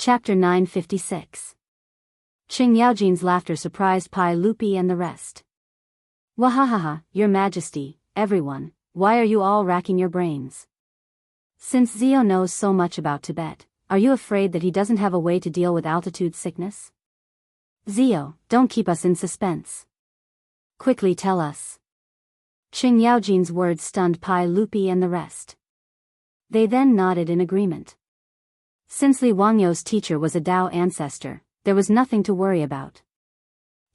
Chapter 956. Qing Yaojin's laughter surprised Pai Lupi and the rest. Wahahaha, Your Majesty, everyone, why are you all racking your brains? Since Zio knows so much about Tibet, are you afraid that he doesn't have a way to deal with altitude sickness? Zio, don't keep us in suspense. Quickly tell us. Qing Yaojin's words stunned Pai Lupi and the rest. They then nodded in agreement. Since Li Wangyou's teacher was a Dao ancestor, there was nothing to worry about.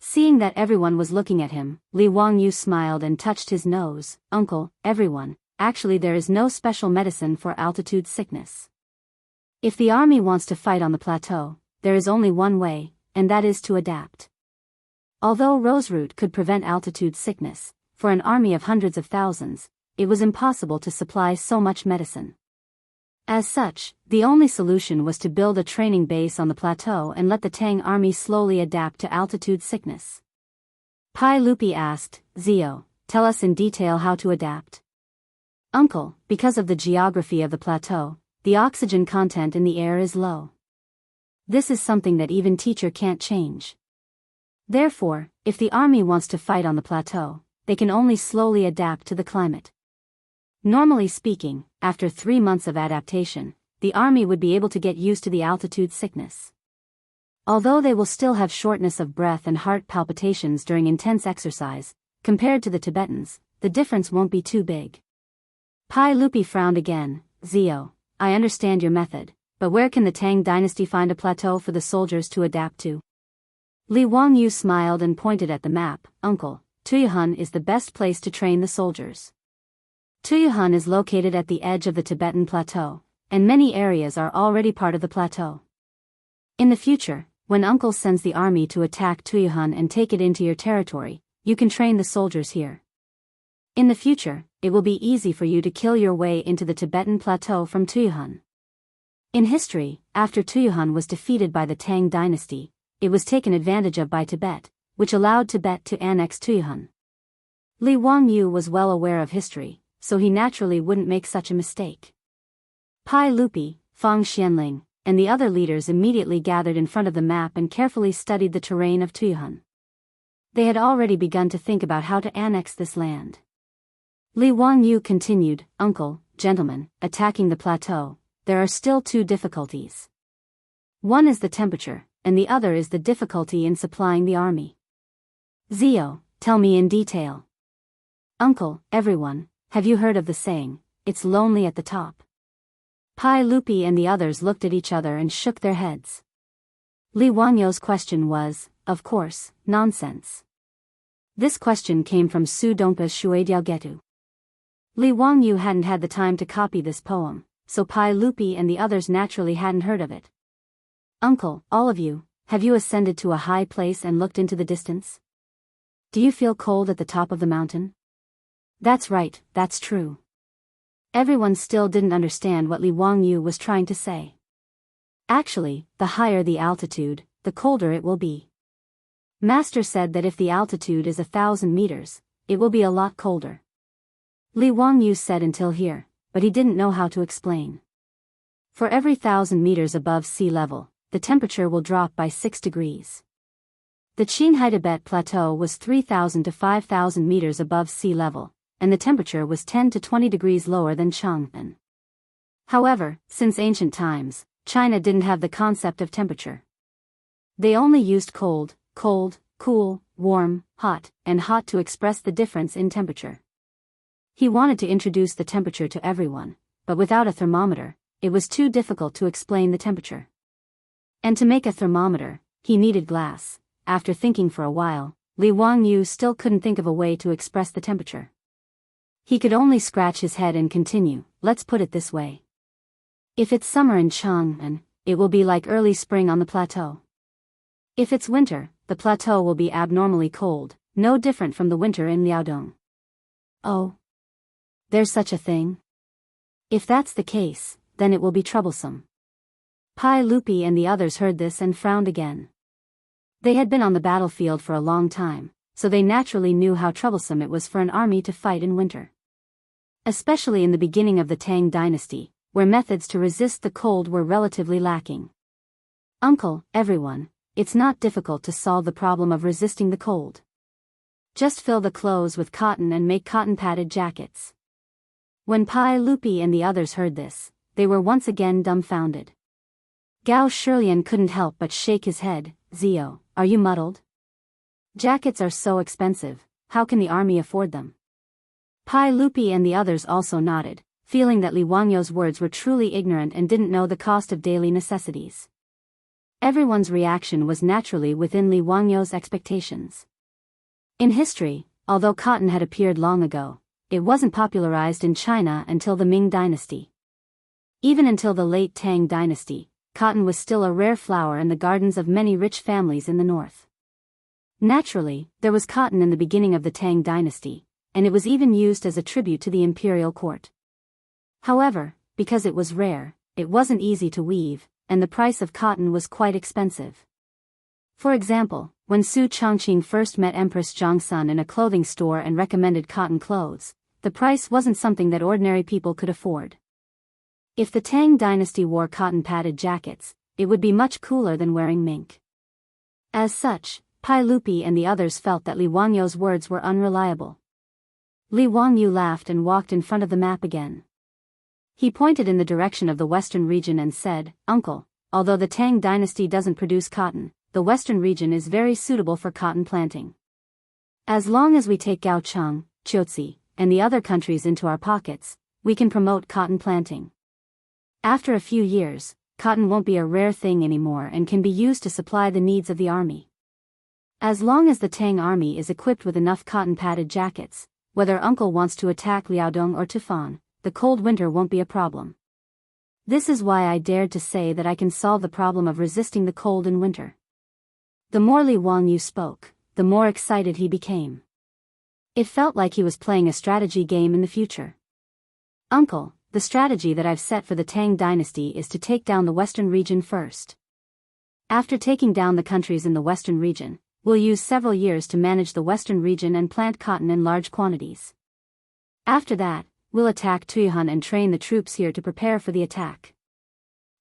Seeing that everyone was looking at him, Li Wangyou smiled and touched his nose. Uncle, everyone, actually there is no special medicine for altitude sickness. If the army wants to fight on the plateau, there is only one way, and that is to adapt. Although roseroot could prevent altitude sickness, for an army of hundreds of thousands, it was impossible to supply so much medicine. As such, the only solution was to build a training base on the plateau and let the Tang army slowly adapt to altitude sickness. Pai Lupi asked, Zio, tell us in detail how to adapt. Uncle, because of the geography of the plateau, the oxygen content in the air is low. This is something that even teacher can't change. Therefore, if the army wants to fight on the plateau, they can only slowly adapt to the climate. Normally speaking, after 3 months of adaptation, the army would be able to get used to the altitude sickness. Although they will still have shortness of breath and heart palpitations during intense exercise, compared to the Tibetans, the difference won't be too big. Pai Lupi frowned again. Zio, I understand your method, but where can the Tang dynasty find a plateau for the soldiers to adapt to? Li Wangyou smiled and pointed at the map. Uncle, Tuyuhun is the best place to train the soldiers. Tuyuhun is located at the edge of the Tibetan plateau, and many areas are already part of the plateau. In the future, when Uncle sends the army to attack Tuyuhun and take it into your territory, you can train the soldiers here. In the future, it will be easy for you to kill your way into the Tibetan plateau from Tuyuhun. In history, after Tuyuhun was defeated by the Tang dynasty, it was taken advantage of by Tibet, which allowed Tibet to annex Tuyuhun. Li Wangyou was well aware of history, so he naturally wouldn't make such a mistake. Pai Lupi, Fang Xianling, and the other leaders immediately gathered in front of the map and carefully studied the terrain of Tuyuhun. They had already begun to think about how to annex this land. Li Wangyou continued, Uncle, gentlemen, attacking the plateau, there are still 2 difficulties. One is the temperature, and the other is the difficulty in supplying the army. Zio, tell me in detail. Uncle, everyone, have you heard of the saying, it's lonely at the top? Pai Lupi and the others looked at each other and shook their heads. Li Wangyou's question was, of course, nonsense. This question came from Su Dongpa's Shuidiaogetu. Li Wangyou hadn't had the time to copy this poem, so Pai Lupi and the others naturally hadn't heard of it. Uncle, all of you, have you ascended to a high place and looked into the distance? Do you feel cold at the top of the mountain? That's right, that's true. Everyone still didn't understand what Li Wangyou was trying to say. Actually, the higher the altitude, the colder it will be. Master said that if the altitude is 1,000 meters, it will be a lot colder. Li Wangyou said until here, but he didn't know how to explain. For every 1,000 meters above sea level, the temperature will drop by 6 degrees. The Qinghai Tibet Plateau was 3,000 to 5,000 meters above sea level, and the temperature was 10 to 20 degrees lower than Chang'an. However, since ancient times, China didn't have the concept of temperature. They only used cold, cool, warm, hot, and hot to express the difference in temperature. He wanted to introduce the temperature to everyone, but without a thermometer, it was too difficult to explain the temperature. And to make a thermometer, he needed glass. After thinking for a while, Li Wangyou still couldn't think of a way to express the temperature. He could only scratch his head and continue, let's put it this way. If it's summer in Chang'an, it will be like early spring on the plateau. If it's winter, the plateau will be abnormally cold, no different from the winter in Liaodong. Oh. There's such a thing? If that's the case, then it will be troublesome. Pai Lupi and the others heard this and frowned again. They had been on the battlefield for a long time, so they naturally knew how troublesome it was for an army to fight in winter. Especially in the beginning of the Tang dynasty, where methods to resist the cold were relatively lacking. Uncle, everyone, it's not difficult to solve the problem of resisting the cold. Just fill the clothes with cotton and make cotton-padded jackets. When Pai Lupi and the others heard this, they were once again dumbfounded. Gao Shilian couldn't help but shake his head. Zio, are you muddled? Jackets are so expensive, how can the army afford them? Pai Lupi and the others also nodded, feeling that Li Wangyou's words were truly ignorant and didn't know the cost of daily necessities. Everyone's reaction was naturally within Li Wangyou's expectations. In history, although cotton had appeared long ago, it wasn't popularized in China until the Ming dynasty. Even until the late Tang dynasty, cotton was still a rare flower in the gardens of many rich families in the north. Naturally, there was cotton in the beginning of the Tang dynasty, and it was even used as a tribute to the imperial court. However, because it was rare, it wasn't easy to weave, and the price of cotton was quite expensive. For example, when Su Chongqing first met Empress Zhongsun in a clothing store and recommended cotton clothes, the price wasn't something that ordinary people could afford. If the Tang dynasty wore cotton-padded jackets, it would be much cooler than wearing mink. As such, Pai Lupi and the others felt that Li Wangyou's words were unreliable. Li Wangyou laughed and walked in front of the map again. He pointed in the direction of the western region and said, Uncle, although the Tang dynasty doesn't produce cotton, the western region is very suitable for cotton planting. As long as we take Gaocheng, Chiaotzi, and the other countries into our pockets, we can promote cotton planting. After a few years, cotton won't be a rare thing anymore and can be used to supply the needs of the army. As long as the Tang army is equipped with enough cotton-padded jackets, whether Uncle wants to attack Liaodong or Tufan, the cold winter won't be a problem. This is why I dared to say that I can solve the problem of resisting the cold in winter. The more Li Wangyou spoke, the more excited he became. It felt like he was playing a strategy game in the future. Uncle, the strategy that I've set for the Tang dynasty is to take down the western region first. After taking down the countries in the western region, we'll use several years to manage the western region and plant cotton in large quantities. After that, we'll attack Tuihan and train the troops here to prepare for the attack.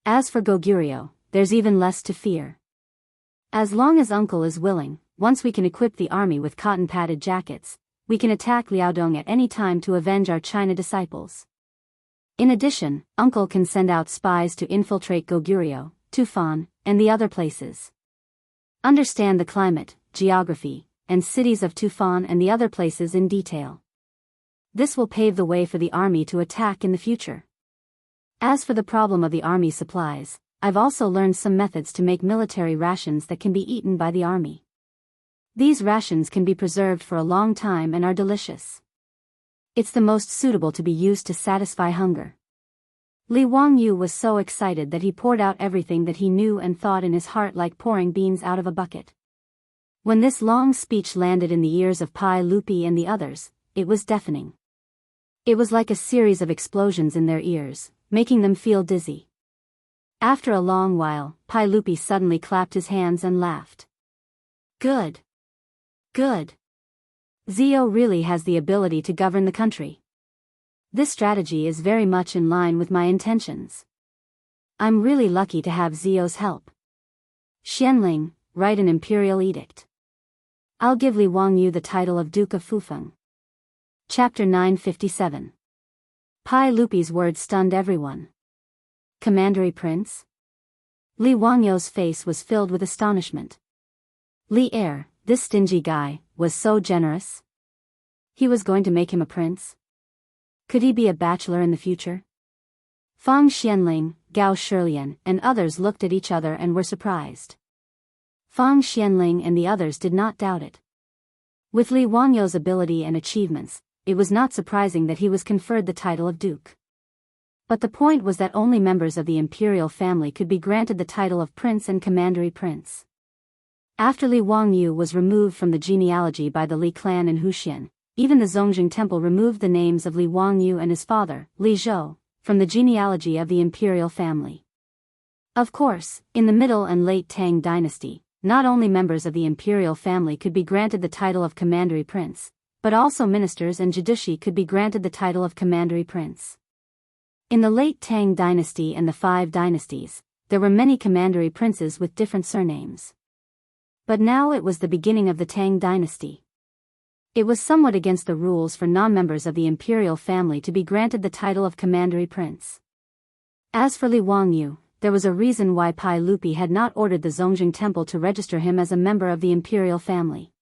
As for Goguryeo, there's even less to fear. As long as Uncle is willing, once we can equip the army with cotton-padded jackets, we can attack Liaodong at any time to avenge our China disciples. In addition, Uncle can send out spies to infiltrate Goguryeo, Tufan, and the other places. Understand the climate, geography, and cities of Tufan and the other places in detail. This will pave the way for the army to attack in the future. As for the problem of the army supplies, I've also learned some methods to make military rations that can be eaten by the army. These rations can be preserved for a long time and are delicious. It's the most suitable to be used to satisfy hunger. Li Wangyou was so excited that he poured out everything that he knew and thought in his heart like pouring beans out of a bucket. When this long speech landed in the ears of Pai Lupi and the others, it was deafening. It was like a series of explosions in their ears, making them feel dizzy. After a long while, Pai Lupi suddenly clapped his hands and laughed. Good. Good. Zio really has the ability to govern the country. This strategy is very much in line with my intentions. I'm really lucky to have Zio's help. Xianling, write an imperial edict. I'll give Li Wangyou the title of Duke of Fufeng. Chapter 957. Pai Lupi's words stunned everyone. Commandery Prince? Li Wangyou's face was filled with astonishment. Li Er, this stingy guy, was so generous. He was going to make him a prince? Could he be a bachelor in the future? Fang Xianling, Gao Shilian, and others looked at each other and were surprised. Fang Xianling and the others did not doubt it. With Li Wangyou's ability and achievements, it was not surprising that he was conferred the title of duke. But the point was that only members of the imperial family could be granted the title of prince and commandery prince. After Li Wangyou was removed from the genealogy by the Li clan in Huxian, even the Zongjing temple removed the names of Li Wangyou and his father, Li Zhou, from the genealogy of the imperial family. Of course, in the middle and late Tang dynasty, not only members of the imperial family could be granted the title of commandery prince, but also ministers and judici could be granted the title of commandery prince. In the late Tang dynasty and the Five Dynasties, there were many commandery princes with different surnames. But now it was the beginning of the Tang dynasty. It was somewhat against the rules for non-members of the imperial family to be granted the title of commandery prince. As for Li Wangyu, there was a reason why Pai Lupi had not ordered the Zongjing temple to register him as a member of the imperial family.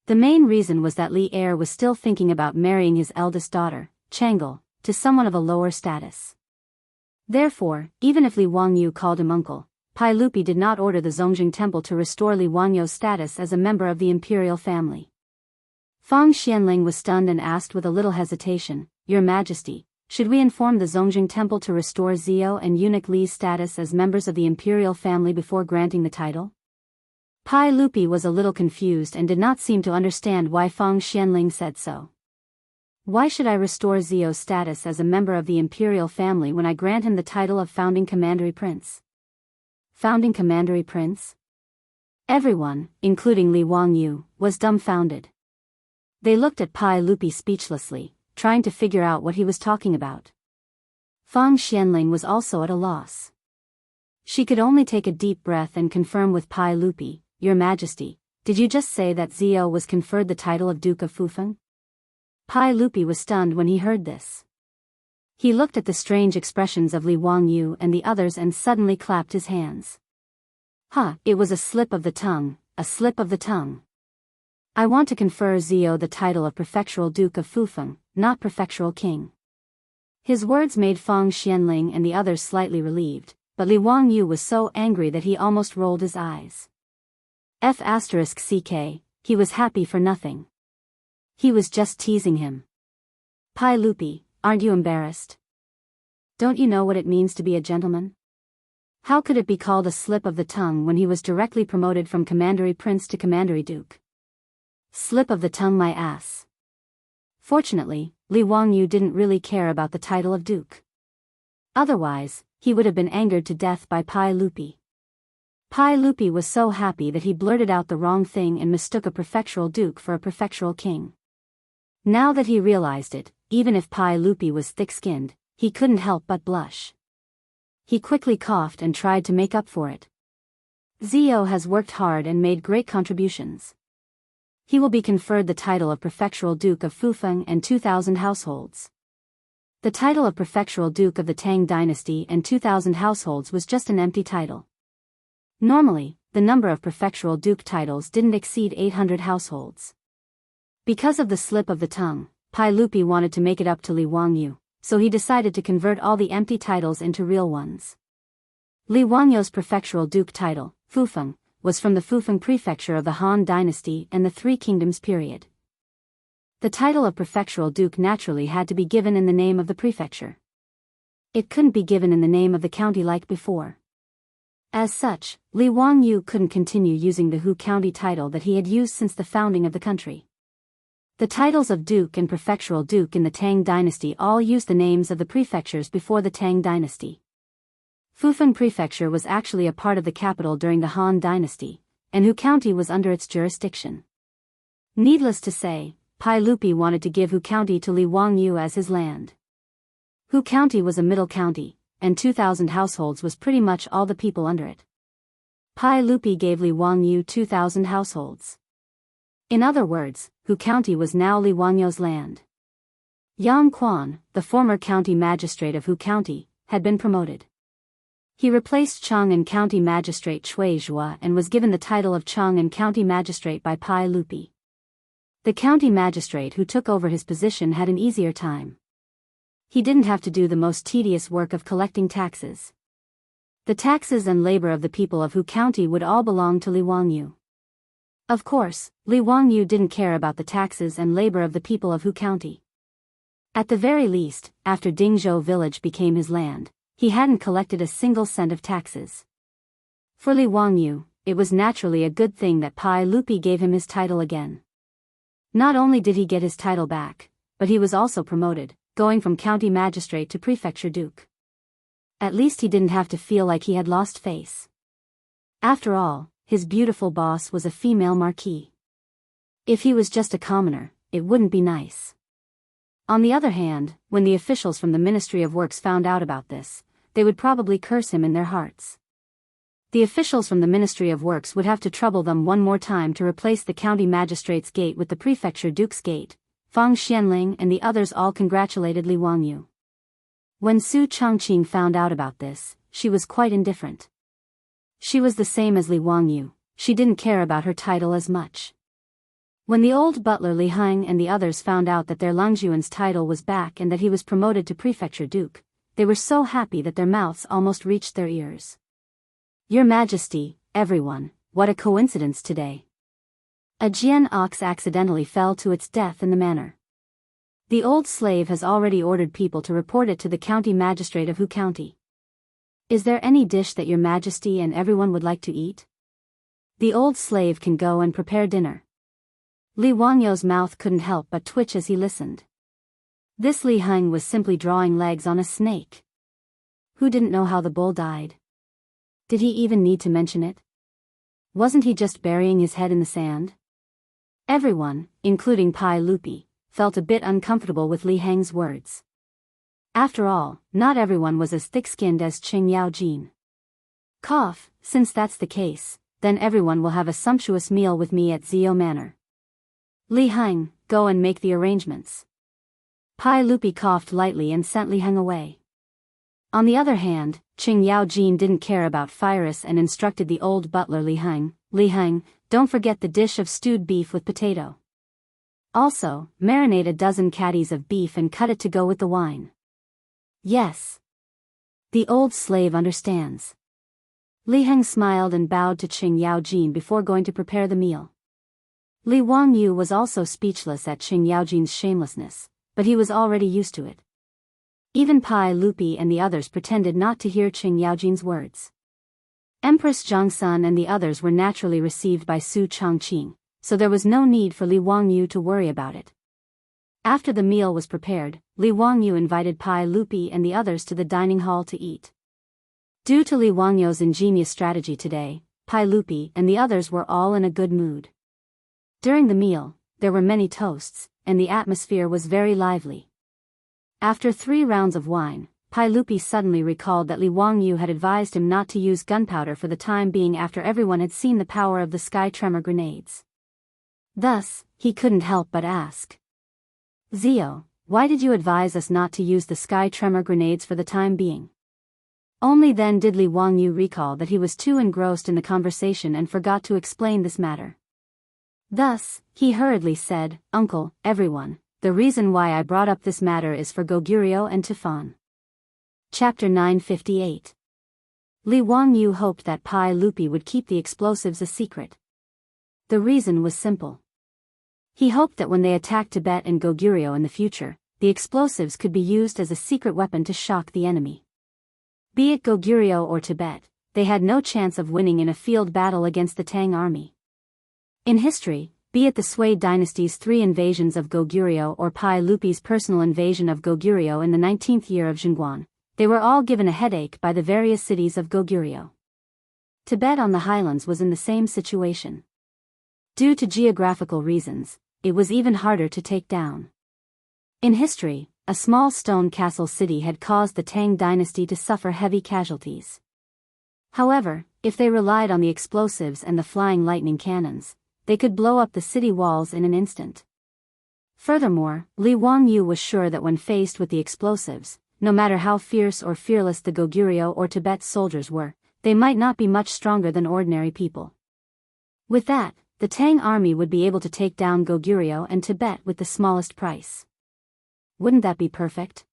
The main reason was that Li Heir was still thinking about marrying his eldest daughter, Chang'e, to someone of a lower status. Therefore, even if Li Wangyu called him uncle, Pai Lupi did not order the Zongjing temple to restore Li Wangyu's status as a member of the imperial family. Fang Xianling was stunned and asked with a little hesitation, "Your Majesty, should we inform the Zongjing temple to restore Zio and eunuch Li's status as members of the imperial family before granting the title?" Pai Lupi was a little confused and did not seem to understand why Fang Xianling said so. "Why should I restore Zio's status as a member of the imperial family when I grant him the title of founding commandery prince?" Founding commandery prince? Everyone, including Li Wangyu, was dumbfounded. They looked at Pai Lupi speechlessly, trying to figure out what he was talking about. Fang Xianling was also at a loss. She could only take a deep breath and confirm with Pai Lupi, "Your Majesty, did you just say that Zio was conferred the title of Duke of Fufeng?" Pai Lupi was stunned when he heard this. He looked at the strange expressions of Li Wangyu and the others and suddenly clapped his hands. It was a slip of the tongue, a slip of the tongue. I want to confer Zio the title of Prefectural Duke of Fufeng, not Prefectural King. His words made Fang Xianling and the others slightly relieved, but Li Wangyu was so angry that he almost rolled his eyes. *CK, he was happy for nothing. He was just teasing him. "Pai Lupi, aren't you embarrassed? Don't you know what it means to be a gentleman? How could it be called a slip of the tongue when he was directly promoted from commandery prince to commandery duke? Slip of the tongue, my ass." Fortunately, Li Wangyu didn't really care about the title of duke. Otherwise, he would have been angered to death by Pai Lupi. Pai Lupi was so happy that he blurted out the wrong thing and mistook a prefectural duke for a prefectural king. Now that he realized it, even if Pai Lupi was thick-skinned, he couldn't help but blush. He quickly coughed and tried to make up for it. "Zio has worked hard and made great contributions. He will be conferred the title of Prefectural Duke of Fufeng and 2,000 households." The title of Prefectural Duke of the Tang dynasty and 2,000 households was just an empty title. Normally, the number of Prefectural Duke titles didn't exceed 800 households. Because of the slip of the tongue, Pai Lupi wanted to make it up to Li Wangyu, so he decided to convert all the empty titles into real ones. Li Wangyu's Prefectural Duke title, Fufeng, was from the Fufeng prefecture of the Han dynasty and the Three Kingdoms period. The title of Prefectural Duke naturally had to be given in the name of the prefecture. It couldn't be given in the name of the county like before. As such, Li Wangyu couldn't continue using the Hu County title that he had used since the founding of the country. The titles of Duke and Prefectural Duke in the Tang dynasty all used the names of the prefectures before the Tang dynasty. Fufeng Prefecture was actually a part of the capital during the Han dynasty, and Hu County was under its jurisdiction. Needless to say, Pai Lupi wanted to give Hu County to Li Wangyu as his land. Hu County was a middle county, and 2,000 households was pretty much all the people under it. Pai Lupi gave Li Wangyu 2,000 households. In other words, Hu County was now Li Wangyu's land. Yang Quan, the former county magistrate of Hu County, had been promoted. He replaced Chang'an County Magistrate Chui Zhua and was given the title of Chang'an County Magistrate by Pai Lupi. The county magistrate who took over his position had an easier time. He didn't have to do the most tedious work of collecting taxes. The taxes and labor of the people of Hu County would all belong to Li Wangyu. Of course, Li Wangyu didn't care about the taxes and labor of the people of Hu County. At the very least, after Dingzhou village became his land, he hadn't collected a single cent of taxes. For Li Wangyu, it was naturally a good thing that Pai Lupi gave him his title again. Not only did he get his title back, but he was also promoted, going from county magistrate to prefecture duke. At least he didn't have to feel like he had lost face. After all, his beautiful boss was a female marquis. If he was just a commoner, it wouldn't be nice. On the other hand, when the officials from the Ministry of Works found out about this, they would probably curse him in their hearts. The officials from the Ministry of Works would have to trouble them one more time to replace the county magistrate's gate with the prefecture duke's gate. Fang Xianling and the others all congratulated Li Wangyu. When Su Chongqing found out about this, she was quite indifferent. She was the same as Li Wangyu, she didn't care about her title as much. When the old butler Li Heng and the others found out that their Longjuan's title was back and that he was promoted to prefecture duke, they were so happy that their mouths almost reached their ears. Your Majesty, everyone, what a coincidence today. A Jian ox accidentally fell to its death in the manor. The old slave has already ordered people to report it to the county magistrate of Hu County. Is there any dish that your Majesty and everyone would like to eat? The old slave can go and prepare dinner. Li Wangyu's mouth couldn't help but twitch as he listened. This Li Heng was simply drawing legs on a snake. Who didn't know how the bull died? Did he even need to mention it? Wasn't he just burying his head in the sand? Everyone, including Pai Lupi, felt a bit uncomfortable with Li Heng's words. After all, not everyone was as thick-skinned as Qing Yaojin. Cough, since that's the case, then everyone will have a sumptuous meal with me at Zio Manor. Li Heng, go and make the arrangements. Pai Lupi coughed lightly and sent Li Heng away. On the other hand, Qing Yaojin didn't care about Phyrus and instructed the old butler Li Heng, don't forget the dish of stewed beef with potato. Also, marinate a dozen caddies of beef and cut it to go with the wine. Yes. The old slave understands. Li Heng smiled and bowed to Qing Yaojin before going to prepare the meal. Li Wangyu was also speechless at Qing Yaojin's shamelessness, but he was already used to it. Even Pai Lupi and the others pretended not to hear Qing Yaojin's words. Empress Zhongsun and the others were naturally received by Su Chongqing, so there was no need for Li Wangyu to worry about it. After the meal was prepared, Li Wangyu invited Pai Lupi and the others to the dining hall to eat. Due to Li Wangyu's ingenious strategy today, Pai Lupi and the others were all in a good mood. During the meal, there were many toasts, and the atmosphere was very lively. After 3 rounds of wine, Pai Lupi suddenly recalled that Li Wangyu had advised him not to use gunpowder for the time being after everyone had seen the power of the sky tremor grenades. Thus, he couldn't help but ask. Zio, why did you advise us not to use the sky tremor grenades for the time being? Only then did Li Wangyu recall that he was too engrossed in the conversation and forgot to explain this matter. Thus, he hurriedly said, Uncle, everyone, the reason why I brought up this matter is for Goguryeo and Tufan. Chapter 958. Li Wangyu hoped that Pai Lupi would keep the explosives a secret. The reason was simple. He hoped that when they attacked Tibet and Goguryeo in the future, the explosives could be used as a secret weapon to shock the enemy. Be it Goguryeo or Tibet, they had no chance of winning in a field battle against the Tang army. In history, be it the Sui dynasty's 3 invasions of Goguryeo or Pai Lupi's personal invasion of Goguryeo in the 19th year of Zhengguan, they were all given a headache by the various cities of Goguryeo. Tibet on the highlands was in the same situation. Due to geographical reasons, it was even harder to take down. In history, a small stone castle city had caused the Tang dynasty to suffer heavy casualties. However, if they relied on the explosives and the flying lightning cannons, they could blow up the city walls in an instant. Furthermore, Li Wangyu was sure that when faced with the explosives, no matter how fierce or fearless the Goguryeo or Tibet soldiers were, they might not be much stronger than ordinary people. With that, the Tang army would be able to take down Goguryeo and Tibet with the smallest price. Wouldn't that be perfect?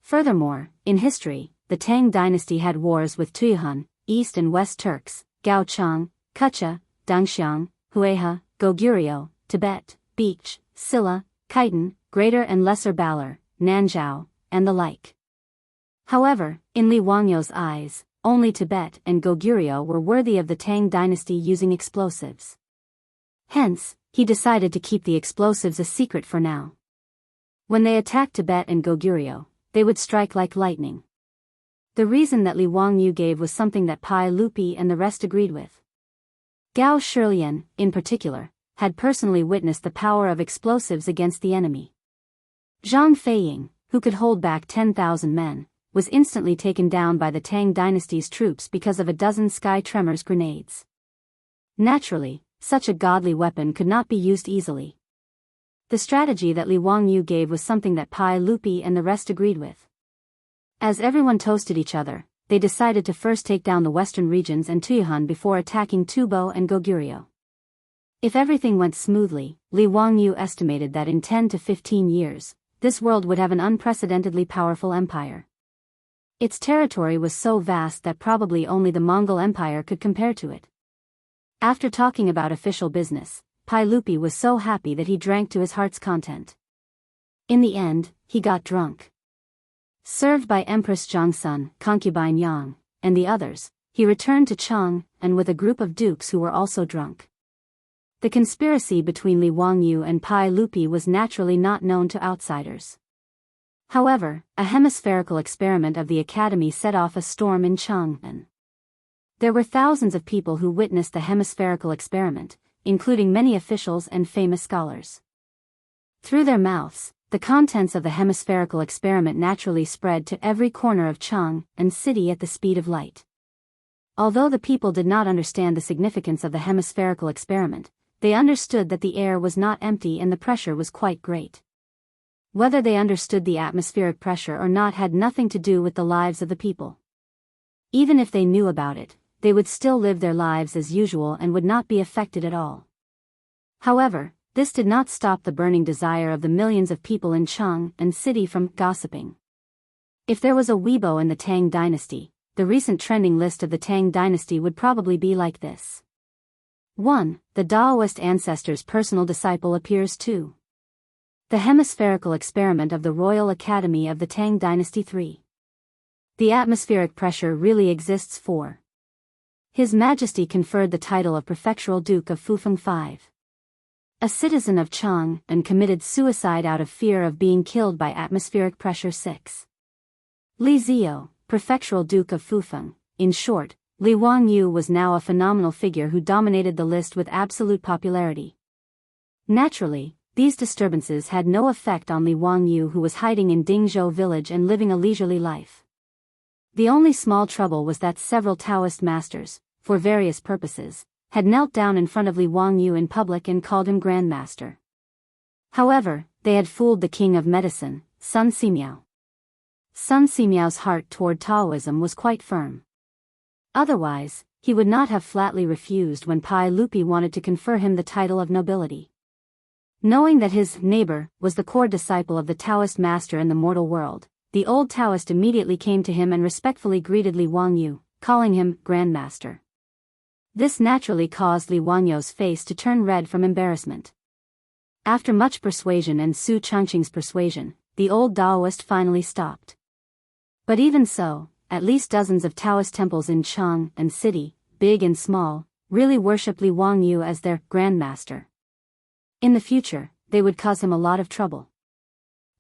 Furthermore, in history, the Tang dynasty had wars with Tuyuhun, East and West Turks, Gaochang, Kucha, Dangxiang, Hueha, Goguryeo, Tibet, Beech, Silla, Khitan, Greater and Lesser Balor, Nanzhao, and the like. However, in Li Wangyu's eyes, only Tibet and Goguryeo were worthy of the Tang dynasty using explosives. Hence, he decided to keep the explosives a secret for now. When they attacked Tibet and Goguryeo, they would strike like lightning. The reason that Li Wangyu gave was something that Pai Lupi and the rest agreed with. Gao Shilian, in particular, had personally witnessed the power of explosives against the enemy. Zhang Feiying, who could hold back 10,000 men, was instantly taken down by the Tang dynasty's troops because of a dozen sky tremors grenades. Naturally, such a godly weapon could not be used easily. The strategy that Li Wangyu gave was something that Pai Lupi and the rest agreed with. As everyone toasted each other, they decided to first take down the western regions and Tuyahan before attacking Tubo and Goguryeo. If everything went smoothly, Li Wangyu estimated that in 10 to 15 years, this world would have an unprecedentedly powerful empire. Its territory was so vast that probably only the Mongol Empire could compare to it. After talking about official business, Pai Lupi was so happy that he drank to his heart's content. In the end, he got drunk. Served by Empress Zhangsun, concubine Yang, and the others, he returned to Chang, and with a group of dukes who were also drunk. The conspiracy between Li Wangyu and Pai Lupi was naturally not known to outsiders. However, a hemispherical experiment of the academy set off a storm in Chang'an. There were thousands of people who witnessed the hemispherical experiment, including many officials and famous scholars. Through their mouths, the contents of the hemispherical experiment naturally spread to every corner of Chang'an city at the speed of light. Although the people did not understand the significance of the hemispherical experiment, they understood that the air was not empty and the pressure was quite great. Whether they understood the atmospheric pressure or not had nothing to do with the lives of the people. Even if they knew about it, they would still live their lives as usual and would not be affected at all. However, this did not stop the burning desire of the millions of people in Chang'an city from gossiping. If there was a Weibo in the Tang dynasty, the recent trending list of the Tang dynasty would probably be like this. 1. The Daoist ancestor's personal disciple appears 2. The hemispherical experiment of the Royal Academy of the Tang dynasty 3. The atmospheric pressure really exists 4. His Majesty conferred the title of Prefectural Duke of Fufeng 5. A citizen of Chang'an committed suicide out of fear of being killed by atmospheric pressure 6. Li Zio, Prefectural Duke of Fufeng. In short, Li Wangyu was now a phenomenal figure who dominated the list with absolute popularity. Naturally, these disturbances had no effect on Li Wangyu, who was hiding in Dingzhou village and living a leisurely life. The only small trouble was that several Taoist masters, for various purposes, had knelt down in front of Li Wangyu in public and called him Grand Master. However, they had fooled the king of medicine, Sun Simiao. Sun Simiao's heart toward Taoism was quite firm. Otherwise, he would not have flatly refused when Pai Lupi wanted to confer him the title of nobility. Knowing that his neighbor was the core disciple of the Taoist master in the mortal world, the old Taoist immediately came to him and respectfully greeted Li Wangyu, calling him Grand Master. This naturally caused Li Wangyu's face to turn red from embarrassment. After much persuasion and Su Changqing's persuasion, the old Daoist finally stopped. But even so, at least dozens of Taoist temples in Chang'an city, big and small, really worshipped Li Wangyu as their Grand Master. In the future, they would cause him a lot of trouble.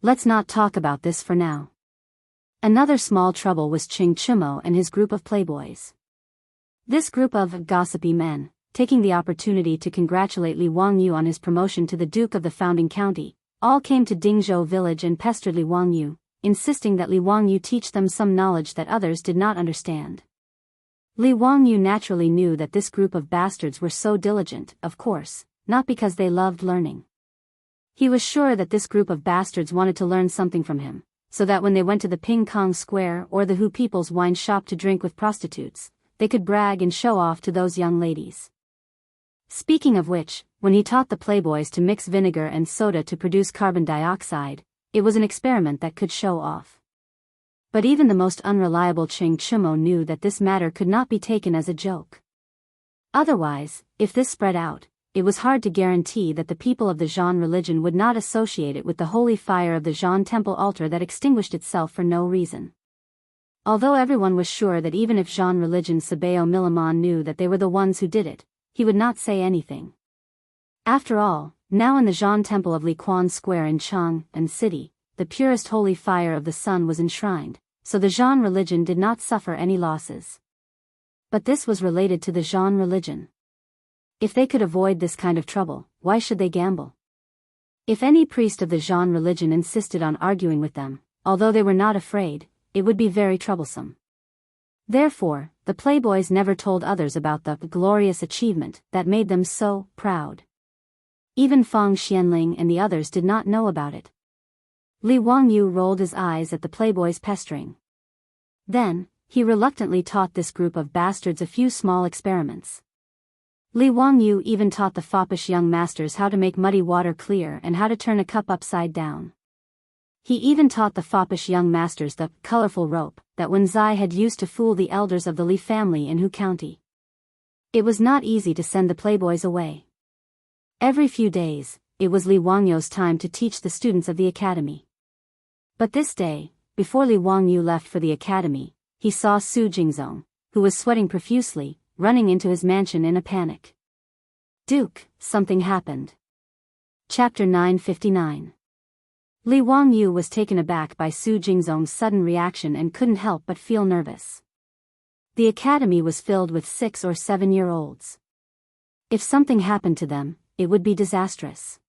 Let's not talk about this for now. Another small trouble was Qing Chimo and his group of playboys. This group of gossipy men, taking the opportunity to congratulate Li Wangyu on his promotion to the Duke of the founding county, all came to Dingzhou village and pestered Li Wangyu, insisting that Li Wangyu teach them some knowledge that others did not understand. Li Wangyu naturally knew that this group of bastards were so diligent, of course, not because they loved learning. He was sure that this group of bastards wanted to learn something from him, so that when they went to the Ping Kong Square or the Hu People's wine shop to drink with prostitutes, they could brag and show off to those young ladies. Speaking of which, when he taught the playboys to mix vinegar and soda to produce carbon dioxide, it was an experiment that could show off. But even the most unreliable Qing Chimo knew that this matter could not be taken as a joke. Otherwise, if this spread out, it was hard to guarantee that the people of the Zhan religion would not associate it with the holy fire of the Zhan temple altar that extinguished itself for no reason. Although everyone was sure that even if Zhan religion Sabeo Milamon knew that they were the ones who did it, he would not say anything. After all, now in the Zhan temple of Liquan Square in Chang'an city, the purest holy fire of the sun was enshrined, so the Zhan religion did not suffer any losses. But this was related to the Zhan religion. If they could avoid this kind of trouble, why should they gamble? If any priest of the Zhan religion insisted on arguing with them, although they were not afraid, it would be very troublesome. Therefore, the playboys never told others about the glorious achievement that made them so proud. Even Fang Xianling and the others did not know about it. Li Wangyu rolled his eyes at the playboys' pestering. Then, he reluctantly taught this group of bastards a few small experiments. Li Wangyu even taught the foppish young masters how to make muddy water clear and how to turn a cup upside down. He even taught the foppish young masters the colorful rope that Wen Zai had used to fool the elders of the Li family in Hu County. It was not easy to send the playboys away. Every few days, it was Li Wangyu's time to teach the students of the academy. But this day, before Li Wangyu left for the academy, he saw Su Jingzong, who was sweating profusely, running into his mansion in a panic. Duke, something happened. Chapter 959. Li Wangyu was taken aback by Su Jingzong's sudden reaction and couldn't help but feel nervous. The academy was filled with 6 or 7-year-olds. If something happened to them, it would be disastrous.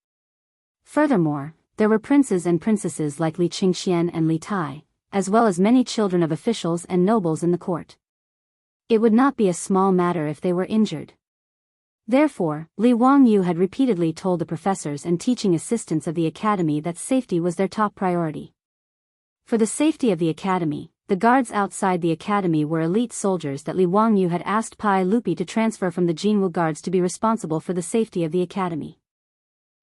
Furthermore, there were princes and princesses like Li Qingxian and Li Tai, as well as many children of officials and nobles in the court. It would not be a small matter if they were injured. Therefore, Li Wangyu had repeatedly told the professors and teaching assistants of the academy that safety was their top priority. For the safety of the academy, the guards outside the academy were elite soldiers that Li Wangyu had asked Pai Lupi to transfer from the Jianghu guards to be responsible for the safety of the academy.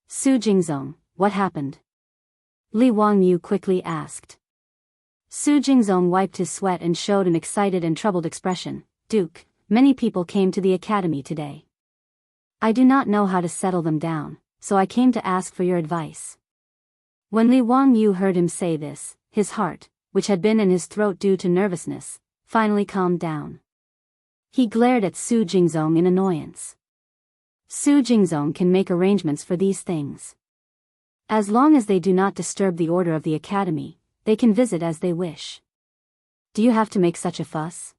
Su Jingzong, what happened? Li Wangyu quickly asked. Su Jingzong wiped his sweat and showed an excited and troubled expression. Duke, many people came to the academy today. I do not know how to settle them down, so I came to ask for your advice. When Li Wangyu heard him say this, his heart, which had been in his throat due to nervousness, finally calmed down. He glared at Su Jingzong in annoyance. Su Jingzong can make arrangements for these things. As long as they do not disturb the order of the academy, they can visit as they wish. Do you have to make such a fuss?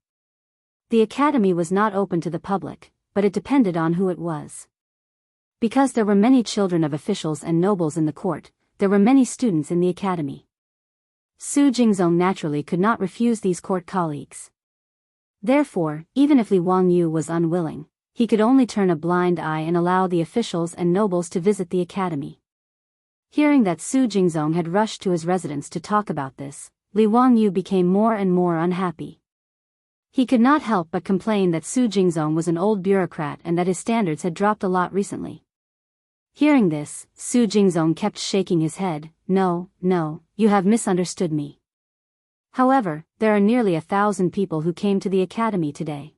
The academy was not open to the public, but it depended on who it was. Because there were many children of officials and nobles in the court, there were many students in the academy. Su Jingzong naturally could not refuse these court colleagues. Therefore, even if Li Wangyu was unwilling, he could only turn a blind eye and allow the officials and nobles to visit the academy. Hearing that Su Jingzong had rushed to his residence to talk about this, Li Wangyu became more and more unhappy. He could not help but complain that Su Jingzong was an old bureaucrat and that his standards had dropped a lot recently. Hearing this, Su Jingzong kept shaking his head. No, you have misunderstood me. However, there are nearly 1,000 people who came to the academy today.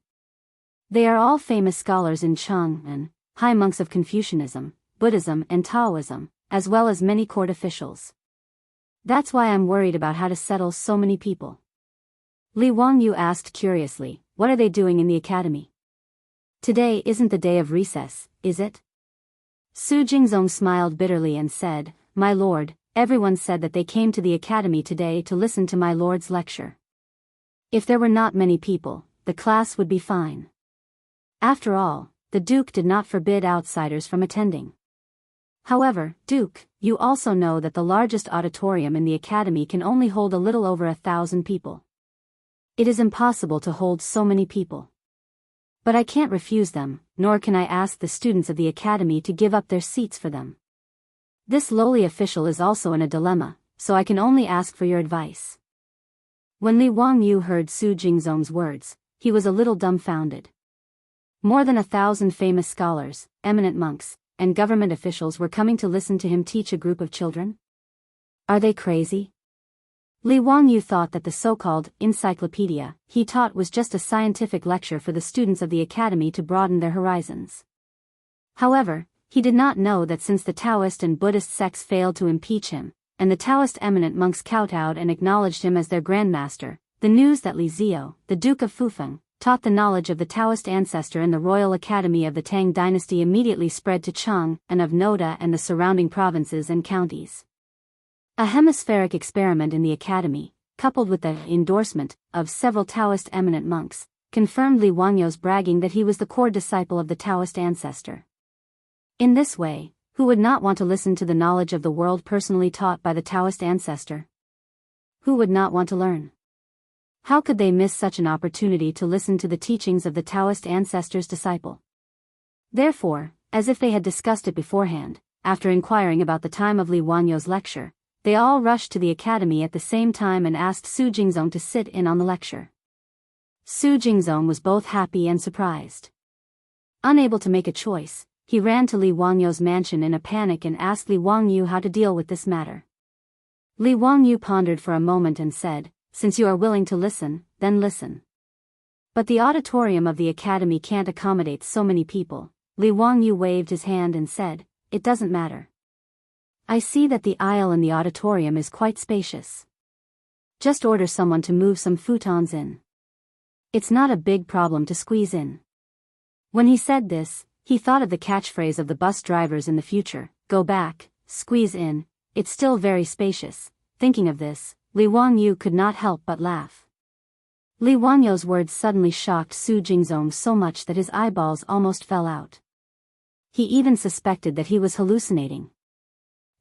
They are all famous scholars in Chang'an, high monks of Confucianism, Buddhism and Taoism, as well as many court officials. That's why I'm worried about how to settle so many people. Li Wangyu asked curiously, what are they doing in the academy? Today isn't the day of recess, is it? Su Jingzong smiled bitterly and said, My lord, everyone said that they came to the academy today to listen to my lord's lecture. If there were not many people, the class would be fine. After all, the Duke did not forbid outsiders from attending. However, Duke, you also know that the largest auditorium in the academy can only hold a little over 1,000 people. It is impossible to hold so many people. But I can't refuse them, nor can I ask the students of the academy to give up their seats for them. This lowly official is also in a dilemma, so I can only ask for your advice. When Li Wangyu heard Su Jingzong's words, he was a little dumbfounded. More than 1,000 famous scholars, eminent monks, and government officials were coming to listen to him teach a group of children? Are they crazy? Li Wangyu thought that the so-called encyclopedia he taught was just a scientific lecture for the students of the academy to broaden their horizons. However, he did not know that since the Taoist and Buddhist sects failed to impeach him, and the Taoist eminent monks kowtowed and acknowledged him as their grandmaster, the news that Li Zio, the Duke of Fufeng, taught the knowledge of the Taoist ancestor in the Royal Academy of the Tang dynasty immediately spread to Chang and of Noda and the surrounding provinces and counties. A hemispheric experiment in the academy, coupled with the endorsement of several Taoist eminent monks, confirmed Li Wangyu's bragging that he was the core disciple of the Taoist ancestor. In this way, who would not want to listen to the knowledge of the world personally taught by the Taoist ancestor? Who would not want to learn? How could they miss such an opportunity to listen to the teachings of the Taoist ancestor's disciple? Therefore, as if they had discussed it beforehand, after inquiring about the time of Li Wanyo's lecture, they all rushed to the academy at the same time and asked Su Jingzong to sit in on the lecture. Su Jingzong was both happy and surprised. Unable to make a choice, he ran to Li Wanyo's mansion in a panic and asked Li Wangyu how to deal with this matter. Li Wangyu pondered for a moment and said, "Since you are willing to listen, then listen. But the auditorium of the academy can't accommodate so many people." Li Wangyu waved his hand and said, "It doesn't matter. I see that the aisle in the auditorium is quite spacious. Just order someone to move some futons in. It's not a big problem to squeeze in." When he said this, he thought of the catchphrase of the bus drivers in the future, "Go back, squeeze in, it's still very spacious." Thinking of this, Li Wangyu could not help but laugh. Li Wangyo's words suddenly shocked Su Jingzong so much that his eyeballs almost fell out. He even suspected that he was hallucinating.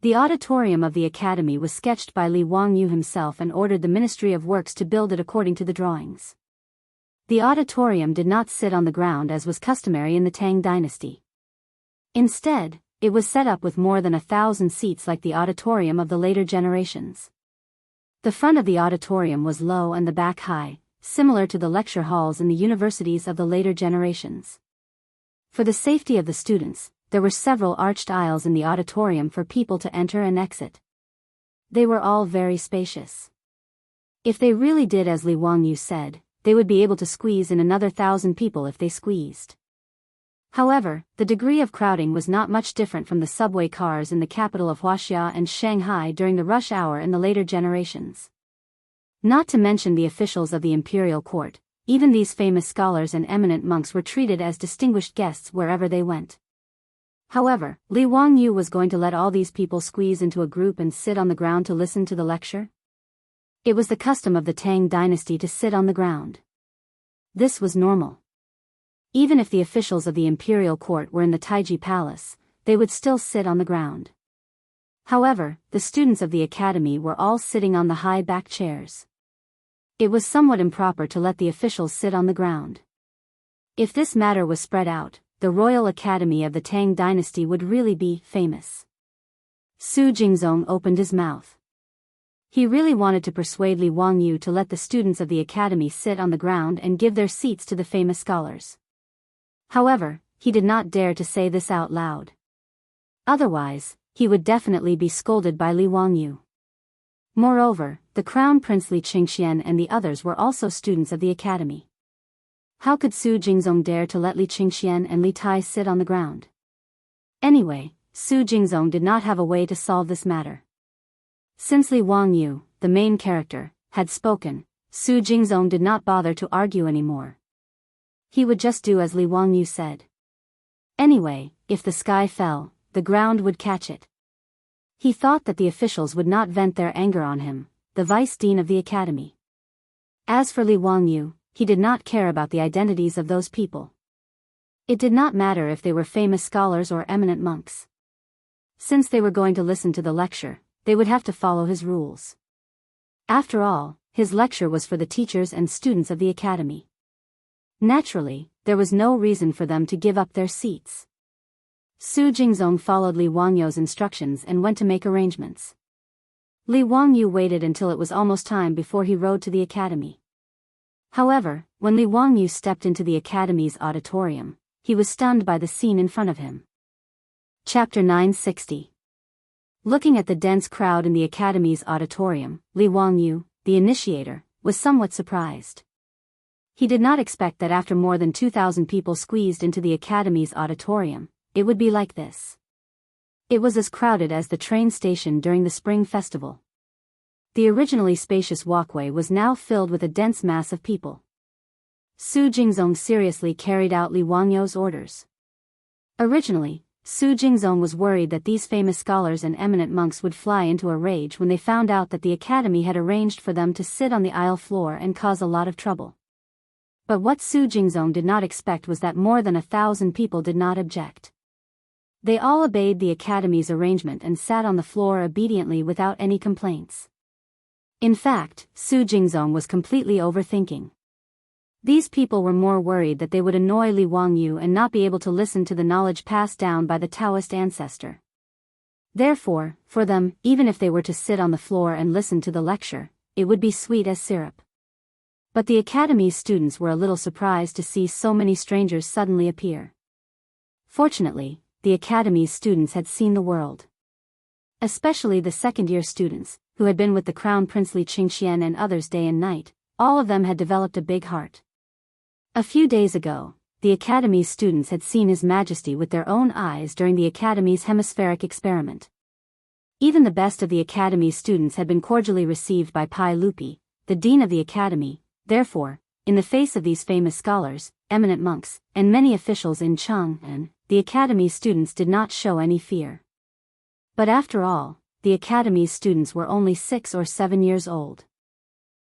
The auditorium of the academy was sketched by Li Wangyu himself and ordered the Ministry of Works to build it according to the drawings. The auditorium did not sit on the ground as was customary in the Tang dynasty. Instead, it was set up with more than 1,000 seats like the auditorium of the later generations. The front of the auditorium was low and the back high, similar to the lecture halls in the universities of the later generations. For the safety of the students, there were several arched aisles in the auditorium for people to enter and exit. They were all very spacious. If they really did as Li Wangyu said, they would be able to squeeze in another 1,000 people if they squeezed. However, the degree of crowding was not much different from the subway cars in the capital of Wuxia and Shanghai during the rush hour in the later generations. Not to mention the officials of the imperial court, even these famous scholars and eminent monks were treated as distinguished guests wherever they went. However, Li Wangyu was going to let all these people squeeze into a group and sit on the ground to listen to the lecture? It was the custom of the Tang dynasty to sit on the ground. This was normal. Even if the officials of the imperial court were in the Taiji palace, they would still sit on the ground. However, the students of the academy were all sitting on the high back chairs. It was somewhat improper to let the officials sit on the ground. If this matter was spread out, the Royal Academy of the Tang dynasty would really be famous. Su Jingzong opened his mouth. He really wanted to persuade Li Wangyu to let the students of the academy sit on the ground and give their seats to the famous scholars. However, he did not dare to say this out loud. Otherwise, he would definitely be scolded by Li Wangyu. Moreover, the Crown Prince Li Qingxian and the others were also students of the academy. How could Su Jingzong dare to let Li Qingxian and Li Tai sit on the ground? Anyway, Su Jingzong did not have a way to solve this matter. Since Li Wangyu, the main character, had spoken, Su Jingzong did not bother to argue anymore. He would just do as Li Wangyu said. Anyway, if the sky fell, the ground would catch it. He thought that the officials would not vent their anger on him, the vice dean of the academy. As for Li Wangyu, he did not care about the identities of those people. It did not matter if they were famous scholars or eminent monks. Since they were going to listen to the lecture, they would have to follow his rules. After all, his lecture was for the teachers and students of the academy. Naturally, there was no reason for them to give up their seats. Su Jingzong followed Li Wangyu's instructions and went to make arrangements. Li Wangyu waited until it was almost time before he rode to the academy. However, when Li Wangyu stepped into the academy's auditorium, he was stunned by the scene in front of him. Chapter 960. Looking at the dense crowd in the academy's auditorium, Li Wangyu, the initiator, was somewhat surprised. He did not expect that after more than 2,000 people squeezed into the academy's auditorium, it would be like this. It was as crowded as the train station during the spring festival. The originally spacious walkway was now filled with a dense mass of people. Su Jingzong seriously carried out Li Wangyu's orders. Originally, Su Jingzong was worried that these famous scholars and eminent monks would fly into a rage when they found out that the academy had arranged for them to sit on the aisle floor and cause a lot of trouble. But what Su Jingzong did not expect was that more than 1,000 people did not object. They all obeyed the academy's arrangement and sat on the floor obediently without any complaints. In fact, Su Jingzong was completely overthinking. These people were more worried that they would annoy Li Wangyu and not be able to listen to the knowledge passed down by the Taoist ancestor. Therefore, for them, even if they were to sit on the floor and listen to the lecture, it would be sweet as syrup. But the academy's students were a little surprised to see so many strangers suddenly appear. Fortunately, the academy's students had seen the world. Especially the second-year students, who had been with the Crown Prince Li Qingxian and others day and night, all of them had developed a big heart. A few days ago, the Academy's students had seen His Majesty with their own eyes during the Academy's hemispheric experiment. Even the best of the Academy's students had been cordially received by Pai Lupi, the Dean of the Academy. Therefore, in the face of these famous scholars, eminent monks, and many officials in Chang'an, the Academy's students did not show any fear. But after all, the Academy's students were only 6 or 7 years old.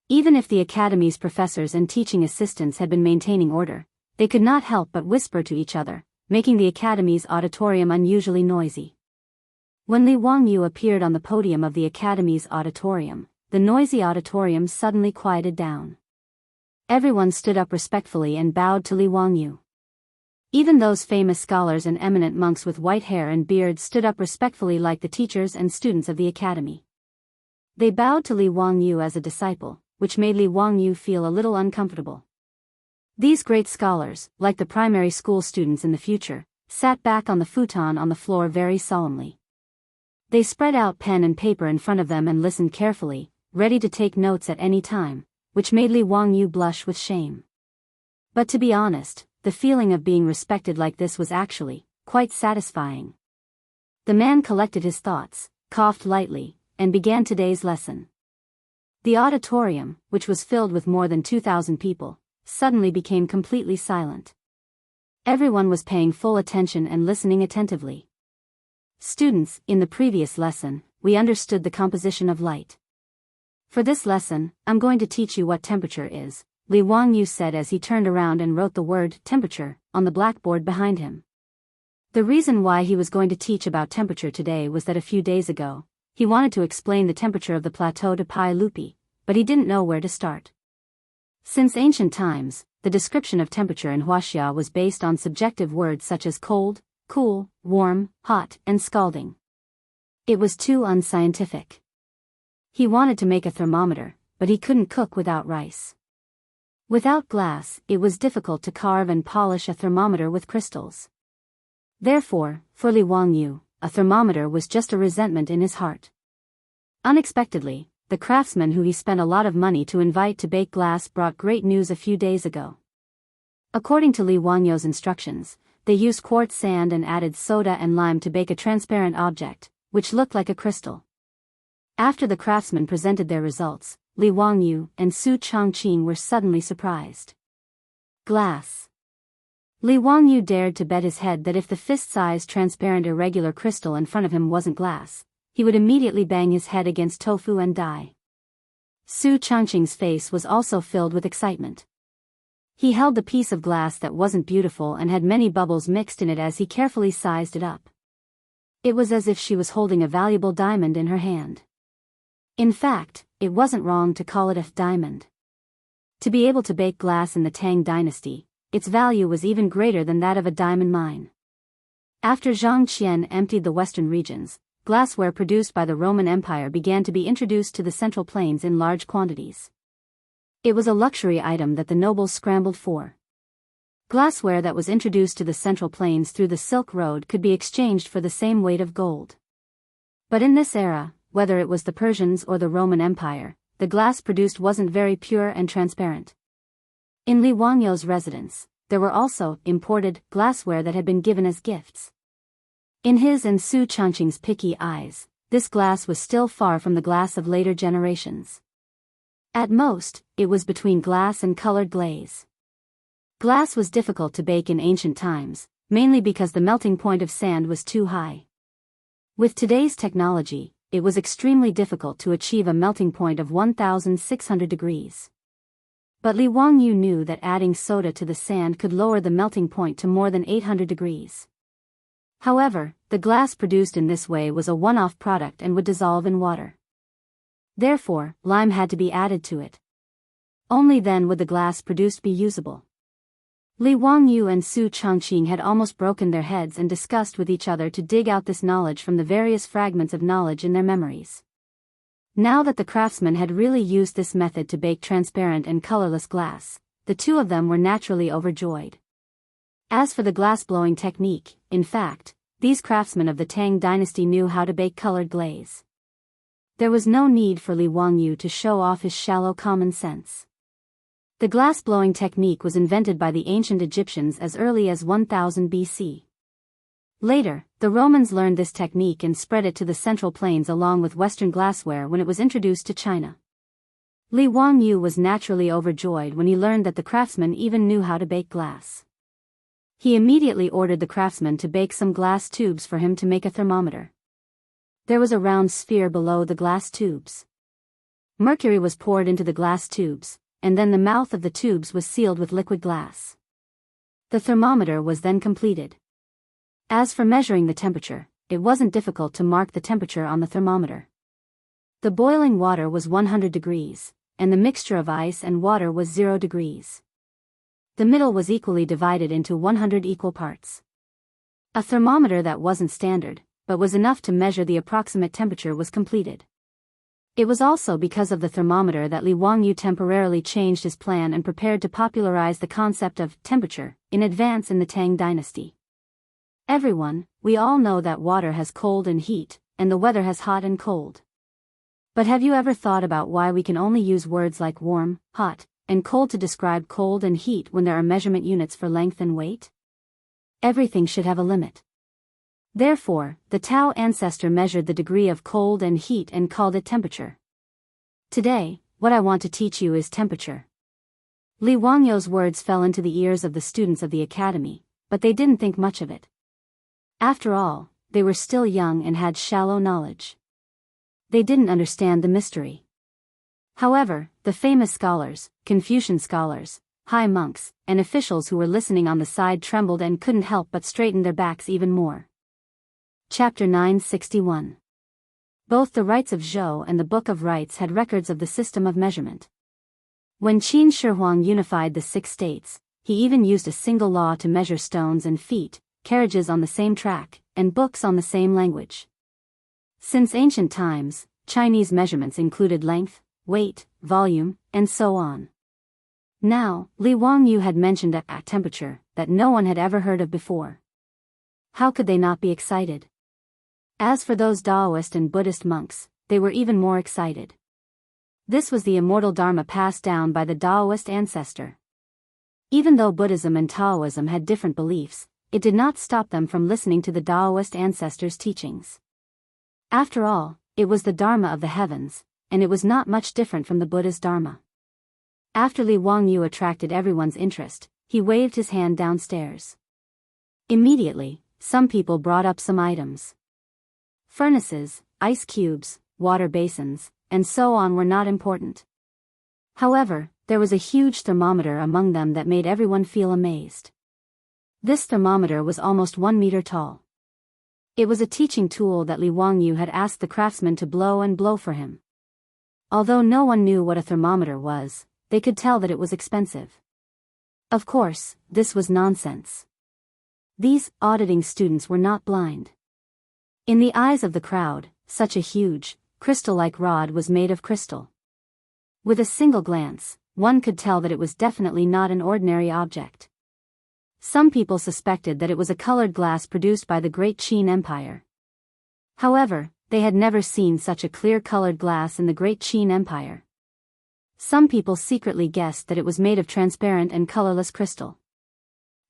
Even if the Academy's professors and teaching assistants had been maintaining order, they could not help but whisper to each other, making the Academy's auditorium unusually noisy. When Li Wangyu appeared on the podium of the Academy's auditorium, the noisy auditorium suddenly quieted down. Everyone stood up respectfully and bowed to Li Wangyu. Even those famous scholars and eminent monks with white hair and beards stood up respectfully like the teachers and students of the Academy. They bowed to Li Wangyu as a disciple, which made Li Wangyu feel a little uncomfortable. These great scholars, like the primary school students in the future, sat back on the futon on the floor very solemnly. They spread out pen and paper in front of them and listened carefully, ready to take notes at any time, which made Li Wangyu blush with shame. But to be honest, the feeling of being respected like this was actually quite satisfying. The man collected his thoughts, coughed lightly, and began today's lesson. The auditorium, which was filled with more than 2,000 people, suddenly became completely silent. Everyone was paying full attention and listening attentively. Students, in the previous lesson, we understood the composition of light. For this lesson, I'm going to teach you what temperature is, Li Wangyu said as he turned around and wrote the word temperature on the blackboard behind him. The reason why he was going to teach about temperature today was that a few days ago, he wanted to explain the temperature of the plateau to Pai Lupi, but he didn't know where to start. Since ancient times, the description of temperature in Wuxia was based on subjective words such as cold, cool, warm, hot, and scalding. It was too unscientific. He wanted to make a thermometer, but he couldn't cook without rice. Without glass, it was difficult to carve and polish a thermometer with crystals. Therefore, for Li Wangyu, a thermometer was just a resentment in his heart. Unexpectedly, the craftsman who he spent a lot of money to invite to bake glass brought great news a few days ago. According to Li Wangyu's instructions, they used quartz sand and added soda and lime to bake a transparent object, which looked like a crystal. After the craftsmen presented their results, Li Wangyu and Su Chongqing were suddenly surprised. Glass. Li Wangyu dared to bet his head that if the fist-sized transparent irregular crystal in front of him wasn't glass, he would immediately bang his head against tofu and die. Su Chongqing's face was also filled with excitement. He held the piece of glass that wasn't beautiful and had many bubbles mixed in it as he carefully sized it up. It was as if she was holding a valuable diamond in her hand. In fact, it wasn't wrong to call it a diamond. To be able to bake glass in the Tang dynasty, its value was even greater than that of a diamond mine. After Zhang Qian emptied the western regions, glassware produced by the Roman Empire began to be introduced to the Central Plains in large quantities. It was a luxury item that the nobles scrambled for. Glassware that was introduced to the Central Plains through the Silk Road could be exchanged for the same weight of gold. But in this era, whether it was the Persians or the Roman Empire, the glass produced wasn't very pure and transparent. In Li Wangyu's residence, there were also imported glassware that had been given as gifts. In his and Su Chongqing's picky eyes, this glass was still far from the glass of later generations. At most, it was between glass and colored glaze. Glass was difficult to bake in ancient times, mainly because the melting point of sand was too high. With today's technology, it was extremely difficult to achieve a melting point of 1,600 degrees. But Li Wangyu knew that adding soda to the sand could lower the melting point to more than 800 degrees. However, the glass produced in this way was a one-off product and would dissolve in water. Therefore, lime had to be added to it. Only then would the glass produced be usable. Li Wangyu and Su Chongqing had almost broken their heads and discussed with each other to dig out this knowledge from the various fragments of knowledge in their memories. Now that the craftsman had really used this method to bake transparent and colorless glass, the two of them were naturally overjoyed. As for the glass-blowing technique, in fact, these craftsmen of the Tang dynasty knew how to bake colored glaze. There was no need for Li Wangyu to show off his shallow common sense. The glass-blowing technique was invented by the ancient Egyptians as early as 1000 BC. Later, the Romans learned this technique and spread it to the Central Plains along with Western glassware when it was introduced to China. Li Wangyu was naturally overjoyed when he learned that the craftsman even knew how to bake glass. He immediately ordered the craftsman to bake some glass tubes for him to make a thermometer. There was a round sphere below the glass tubes. Mercury was poured into the glass tubes, and then the mouth of the tubes was sealed with liquid glass. The thermometer was then completed. As for measuring the temperature, it wasn't difficult to mark the temperature on the thermometer. The boiling water was 100 degrees, and the mixture of ice and water was 0 degrees. The middle was equally divided into 100 equal parts. A thermometer that wasn't standard, but was enough to measure the approximate temperature was completed. It was also because of the thermometer that Li Wangyu temporarily changed his plan and prepared to popularize the concept of temperature in advance in the Tang dynasty. Everyone, we all know that water has cold and heat, and the weather has hot and cold. But have you ever thought about why we can only use words like warm, hot, and cold to describe cold and heat when there are measurement units for length and weight? Everything should have a limit. Therefore, the Tao ancestor measured the degree of cold and heat and called it temperature. Today, what I want to teach you is temperature. Li Wangyu's words fell into the ears of the students of the academy, but they didn't think much of it. After all, they were still young and had shallow knowledge. They didn't understand the mystery. However, the famous scholars, Confucian scholars, high monks, and officials who were listening on the side trembled and couldn't help but straighten their backs even more. Chapter 961. Both the Rites of Zhou and the Book of Rites had records of the system of measurement. When Qin Shi Huang unified the 6 states, he even used a single law to measure stones and feet, carriages on the same track, and books on the same language. Since ancient times, Chinese measurements included length, weight, volume, and so on. Now, Li Wangyu had mentioned a temperature that no one had ever heard of before. How could they not be excited? As for those Taoist and Buddhist monks, they were even more excited. This was the immortal Dharma passed down by the Taoist ancestor. Even though Buddhism and Taoism had different beliefs, it did not stop them from listening to the Taoist ancestors' teachings. After all, it was the Dharma of the heavens, and it was not much different from the Buddha's Dharma. After Li Wangyu attracted everyone's interest, he waved his hand downstairs. Immediately, some people brought up some items. Furnaces, ice cubes, water basins, and so on were not important. However, there was a huge thermometer among them that made everyone feel amazed. This thermometer was almost 1 meter tall. It was a teaching tool that Li Wangyu had asked the craftsman to blow and blow for him. Although no one knew what a thermometer was, they could tell that it was expensive. Of course, this was nonsense. These auditing students were not blind. In the eyes of the crowd, such a huge, crystal-like rod was made of crystal. With a single glance, one could tell that it was definitely not an ordinary object. Some people suspected that it was a colored glass produced by the Great Qin Empire. However, they had never seen such a clear-colored glass in the Great Qin Empire. Some people secretly guessed that it was made of transparent and colorless crystal.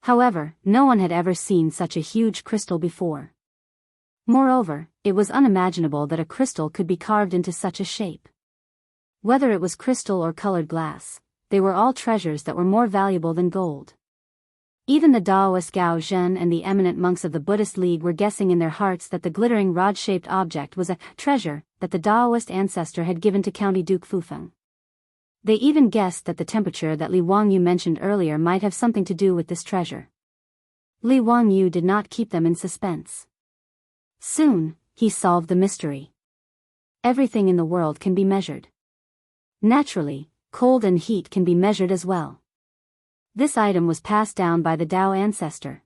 However, no one had ever seen such a huge crystal before. Moreover, it was unimaginable that a crystal could be carved into such a shape. Whether it was crystal or colored glass, they were all treasures that were more valuable than gold. Even the Taoist Gao Zhen and the eminent monks of the Buddhist League were guessing in their hearts that the glittering rod-shaped object was a treasure that the Taoist ancestor had given to County Duke Fufeng. They even guessed that the temperature that Li Wangyu mentioned earlier might have something to do with this treasure. Li Wangyu did not keep them in suspense. Soon, he solved the mystery. Everything in the world can be measured. Naturally, cold and heat can be measured as well. This item was passed down by the Tao ancestor.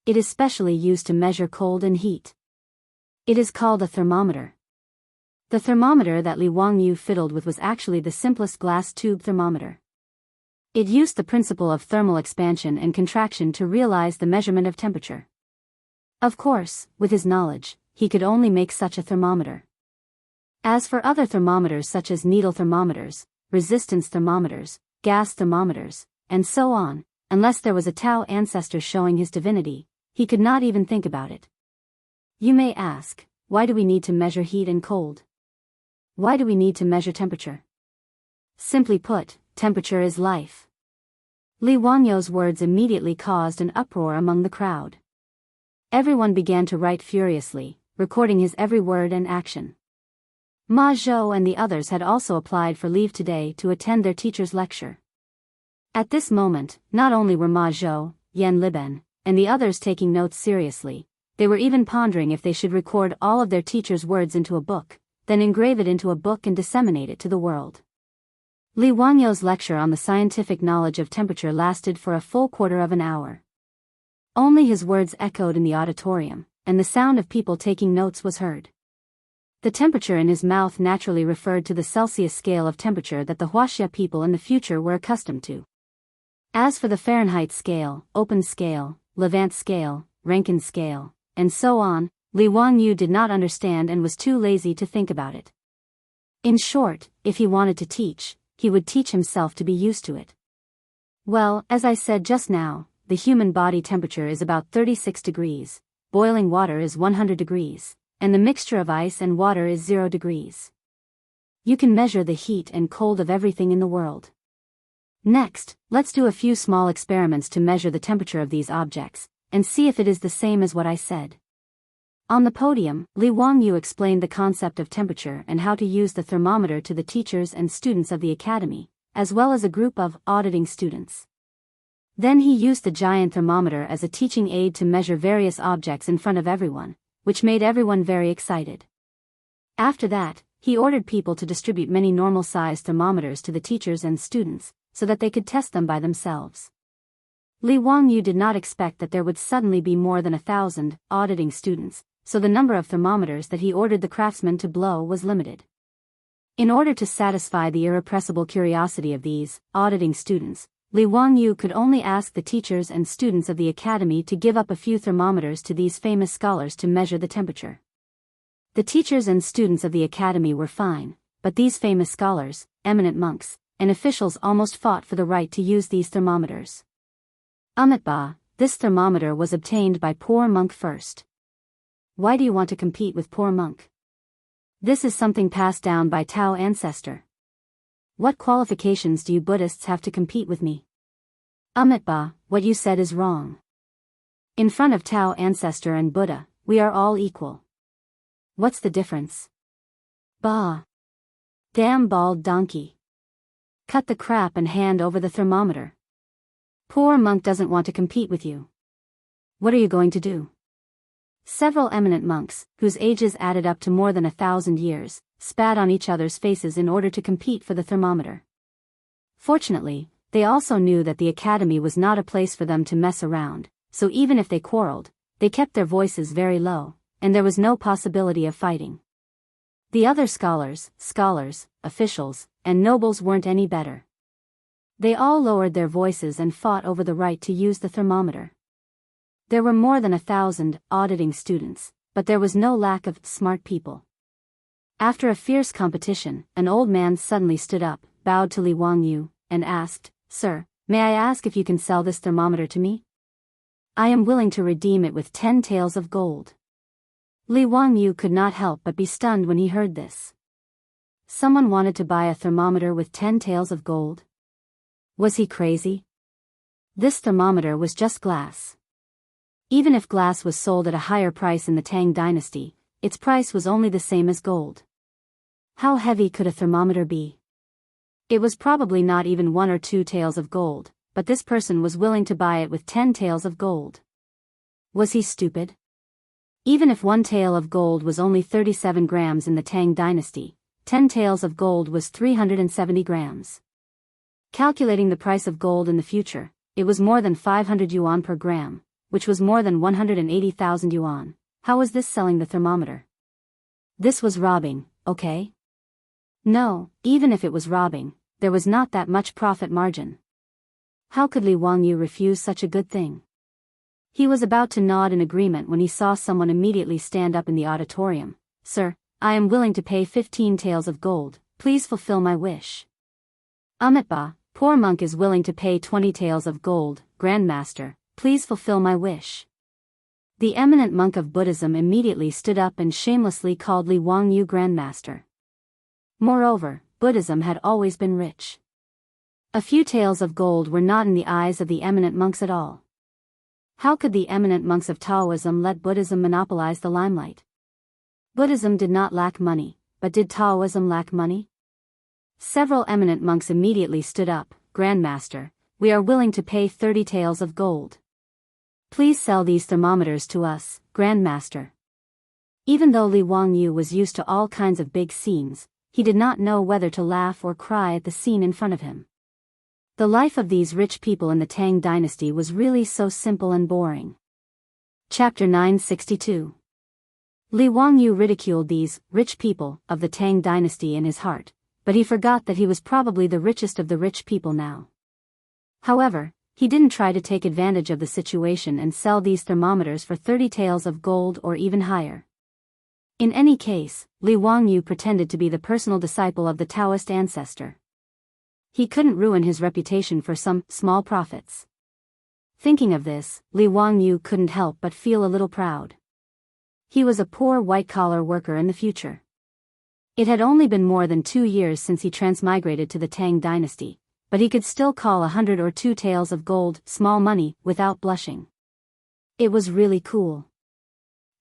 It is specially used to measure cold and heat. It is called a thermometer. The thermometer that Li Wangyu fiddled with was actually the simplest glass tube thermometer. It used the principle of thermal expansion and contraction to realize the measurement of temperature. Of course, with his knowledge, he could only make such a thermometer. As for other thermometers such as needle thermometers, resistance thermometers, gas thermometers, and so on, unless there was a Tao ancestor showing his divinity, he could not even think about it. You may ask, why do we need to measure heat and cold? Why do we need to measure temperature? Simply put, temperature is life. Li Wangyu's words immediately caused an uproar among the crowd. Everyone began to write furiously, recording his every word and action. Ma Zhou and the others had also applied for leave today to attend their teacher's lecture. At this moment, not only were Ma Zhou, Yan Liben, and the others taking notes seriously, they were even pondering if they should record all of their teacher's words into a book, then engrave it into a book and disseminate it to the world. Li Wangyu's lecture on the scientific knowledge of temperature lasted for a full quarter of an hour. Only his words echoed in the auditorium, and the sound of people taking notes was heard. The temperature in his mouth naturally referred to the Celsius scale of temperature that the Wuxia people in the future were accustomed to. As for the Fahrenheit scale, open scale, Levant scale, Rankine scale, and so on, Li Wangyu did not understand and was too lazy to think about it. In short, if he wanted to teach, he would teach himself to be used to it. Well, as I said just now, the human body temperature is about 36 degrees, boiling water is 100 degrees, and the mixture of ice and water is 0 degrees. You can measure the heat and cold of everything in the world. Next, let's do a few small experiments to measure the temperature of these objects, and see if it is the same as what I said. On the podium, Li Wangyu explained the concept of temperature and how to use the thermometer to the teachers and students of the academy, as well as a group of auditing students. Then he used the giant thermometer as a teaching aid to measure various objects in front of everyone, which made everyone very excited. After that, he ordered people to distribute many normal-sized thermometers to the teachers and students, so that they could test them by themselves. Li Wangyu did not expect that there would suddenly be more than 1,000 auditing students, so the number of thermometers that he ordered the craftsmen to blow was limited. In order to satisfy the irrepressible curiosity of these auditing students, Li Wangyu could only ask the teachers and students of the academy to give up a few thermometers to these famous scholars to measure the temperature. The teachers and students of the academy were fine, but these famous scholars, eminent monks, and officials almost fought for the right to use these thermometers. Amitabha, this thermometer was obtained by poor monk first. Why do you want to compete with poor monk? This is something passed down by Tao ancestor. What qualifications do you Buddhists have to compete with me? Amitabha, what you said is wrong. In front of Tao ancestor and Buddha, we are all equal. What's the difference? Bah! Damn bald donkey. Cut the crap and hand over the thermometer. Poor monk doesn't want to compete with you. What are you going to do? Several eminent monks, whose ages added up to more than 1,000 years, spat on each other's faces in order to compete for the thermometer. Fortunately, they also knew that the academy was not a place for them to mess around, so even if they quarreled, they kept their voices very low, and there was no possibility of fighting. The other scholars, officials, and nobles weren't any better. They all lowered their voices and fought over the right to use the thermometer. There were more than 1,000 auditing students, but there was no lack of smart people. After a fierce competition, an old man suddenly stood up, bowed to Li Wangyu, and asked, "Sir, may I ask if you can sell this thermometer to me? I am willing to redeem it with 10 taels of gold." Li Wangyu could not help but be stunned when he heard this. Someone wanted to buy a thermometer with 10 taels of gold? Was he crazy? This thermometer was just glass. Even if glass was sold at a higher price in the Tang dynasty, its price was only the same as gold. How heavy could a thermometer be? It was probably not even 1 or 2 taels of gold, but this person was willing to buy it with 10 taels of gold. Was he stupid? Even if one tael of gold was only 37 grams in the Tang dynasty, 10 taels of gold was 370 grams. Calculating the price of gold in the future, it was more than 500 yuan per gram, which was more than 180,000 yuan. How was this selling the thermometer? This was robbing, okay? No, even if it was robbing, there was not that much profit margin. How could Li Wangyu refuse such a good thing? He was about to nod in agreement when he saw someone immediately stand up in the auditorium. Sir, I am willing to pay 15 taels of gold, please fulfill my wish. Amitba, poor monk is willing to pay 20 taels of gold, Grandmaster, please fulfill my wish. The eminent monk of Buddhism immediately stood up and shamelessly called Li Wangyu Grandmaster. Moreover, Buddhism had always been rich. A few taels of gold were not in the eyes of the eminent monks at all. How could the eminent monks of Taoism let Buddhism monopolize the limelight? Buddhism did not lack money, but did Taoism lack money? Several eminent monks immediately stood up. Grandmaster, we are willing to pay 30 taels of gold. Please sell these thermometers to us, Grandmaster. Even though Li Wangyu was used to all kinds of big scenes, he did not know whether to laugh or cry at the scene in front of him. The life of these rich people in the Tang dynasty was really so simple and boring. Chapter 962. Li Wangyu ridiculed these rich people of the Tang dynasty in his heart, but he forgot that he was probably the richest of the rich people now. However, he didn't try to take advantage of the situation and sell these thermometers for 30 taels of gold or even higher. In any case, Li Wangyu pretended to be the personal disciple of the Taoist ancestor. He couldn't ruin his reputation for some small profits. Thinking of this, Li Wangyu couldn't help but feel a little proud. He was a poor white-collar worker in the future. It had only been more than 2 years since he transmigrated to the Tang dynasty, but he could still call 100 or 2 taels of gold small money without blushing. It was really cool.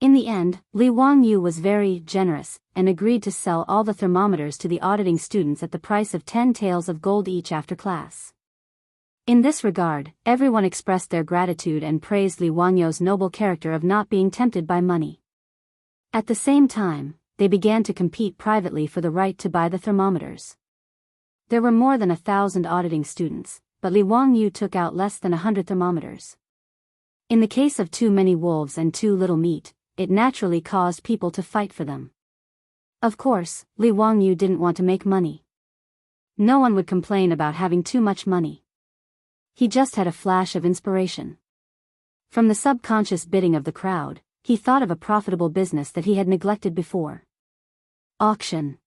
In the end, Li Wangyu was very generous and agreed to sell all the thermometers to the auditing students at the price of 10 taels of gold each after class. In this regard, everyone expressed their gratitude and praised Li Wangyu's noble character of not being tempted by money. At the same time, they began to compete privately for the right to buy the thermometers. There were more than 1,000 auditing students, but Li Wangyu took out less than 100 thermometers. In the case of too many wolves and too little meat, it naturally caused people to fight for them. Of course, Li Wangyu didn't want to make money. No one would complain about having too much money. He just had a flash of inspiration. From the subconscious bidding of the crowd, he thought of a profitable business that he had neglected before. Auction.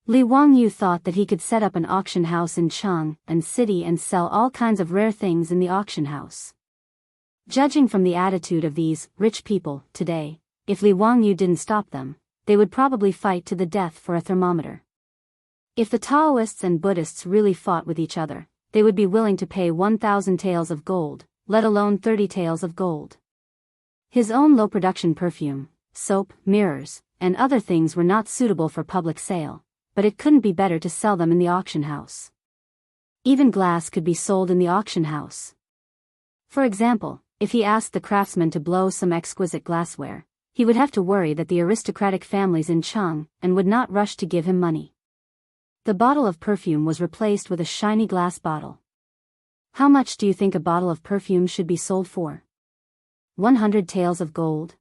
Li Wangyu thought that he could set up an auction house in Jianghu and city and sell all kinds of rare things in the auction house. Judging from the attitude of these rich people today, if Li Wangyu didn't stop them, they would probably fight to the death for a thermometer. If the Taoists and Buddhists really fought with each other, they would be willing to pay 1,000 taels of gold, let alone 30 taels of gold. His own low-production perfume, soap, mirrors, and other things were not suitable for public sale, but it couldn't be better to sell them in the auction house. Even glass could be sold in the auction house. For example, if he asked the craftsman to blow some exquisite glassware, he would have to worry that the aristocratic families in Jianghu and would not rush to give him money. The bottle of perfume was replaced with a shiny glass bottle. How much do you think a bottle of perfume should be sold for? 100 taels of gold?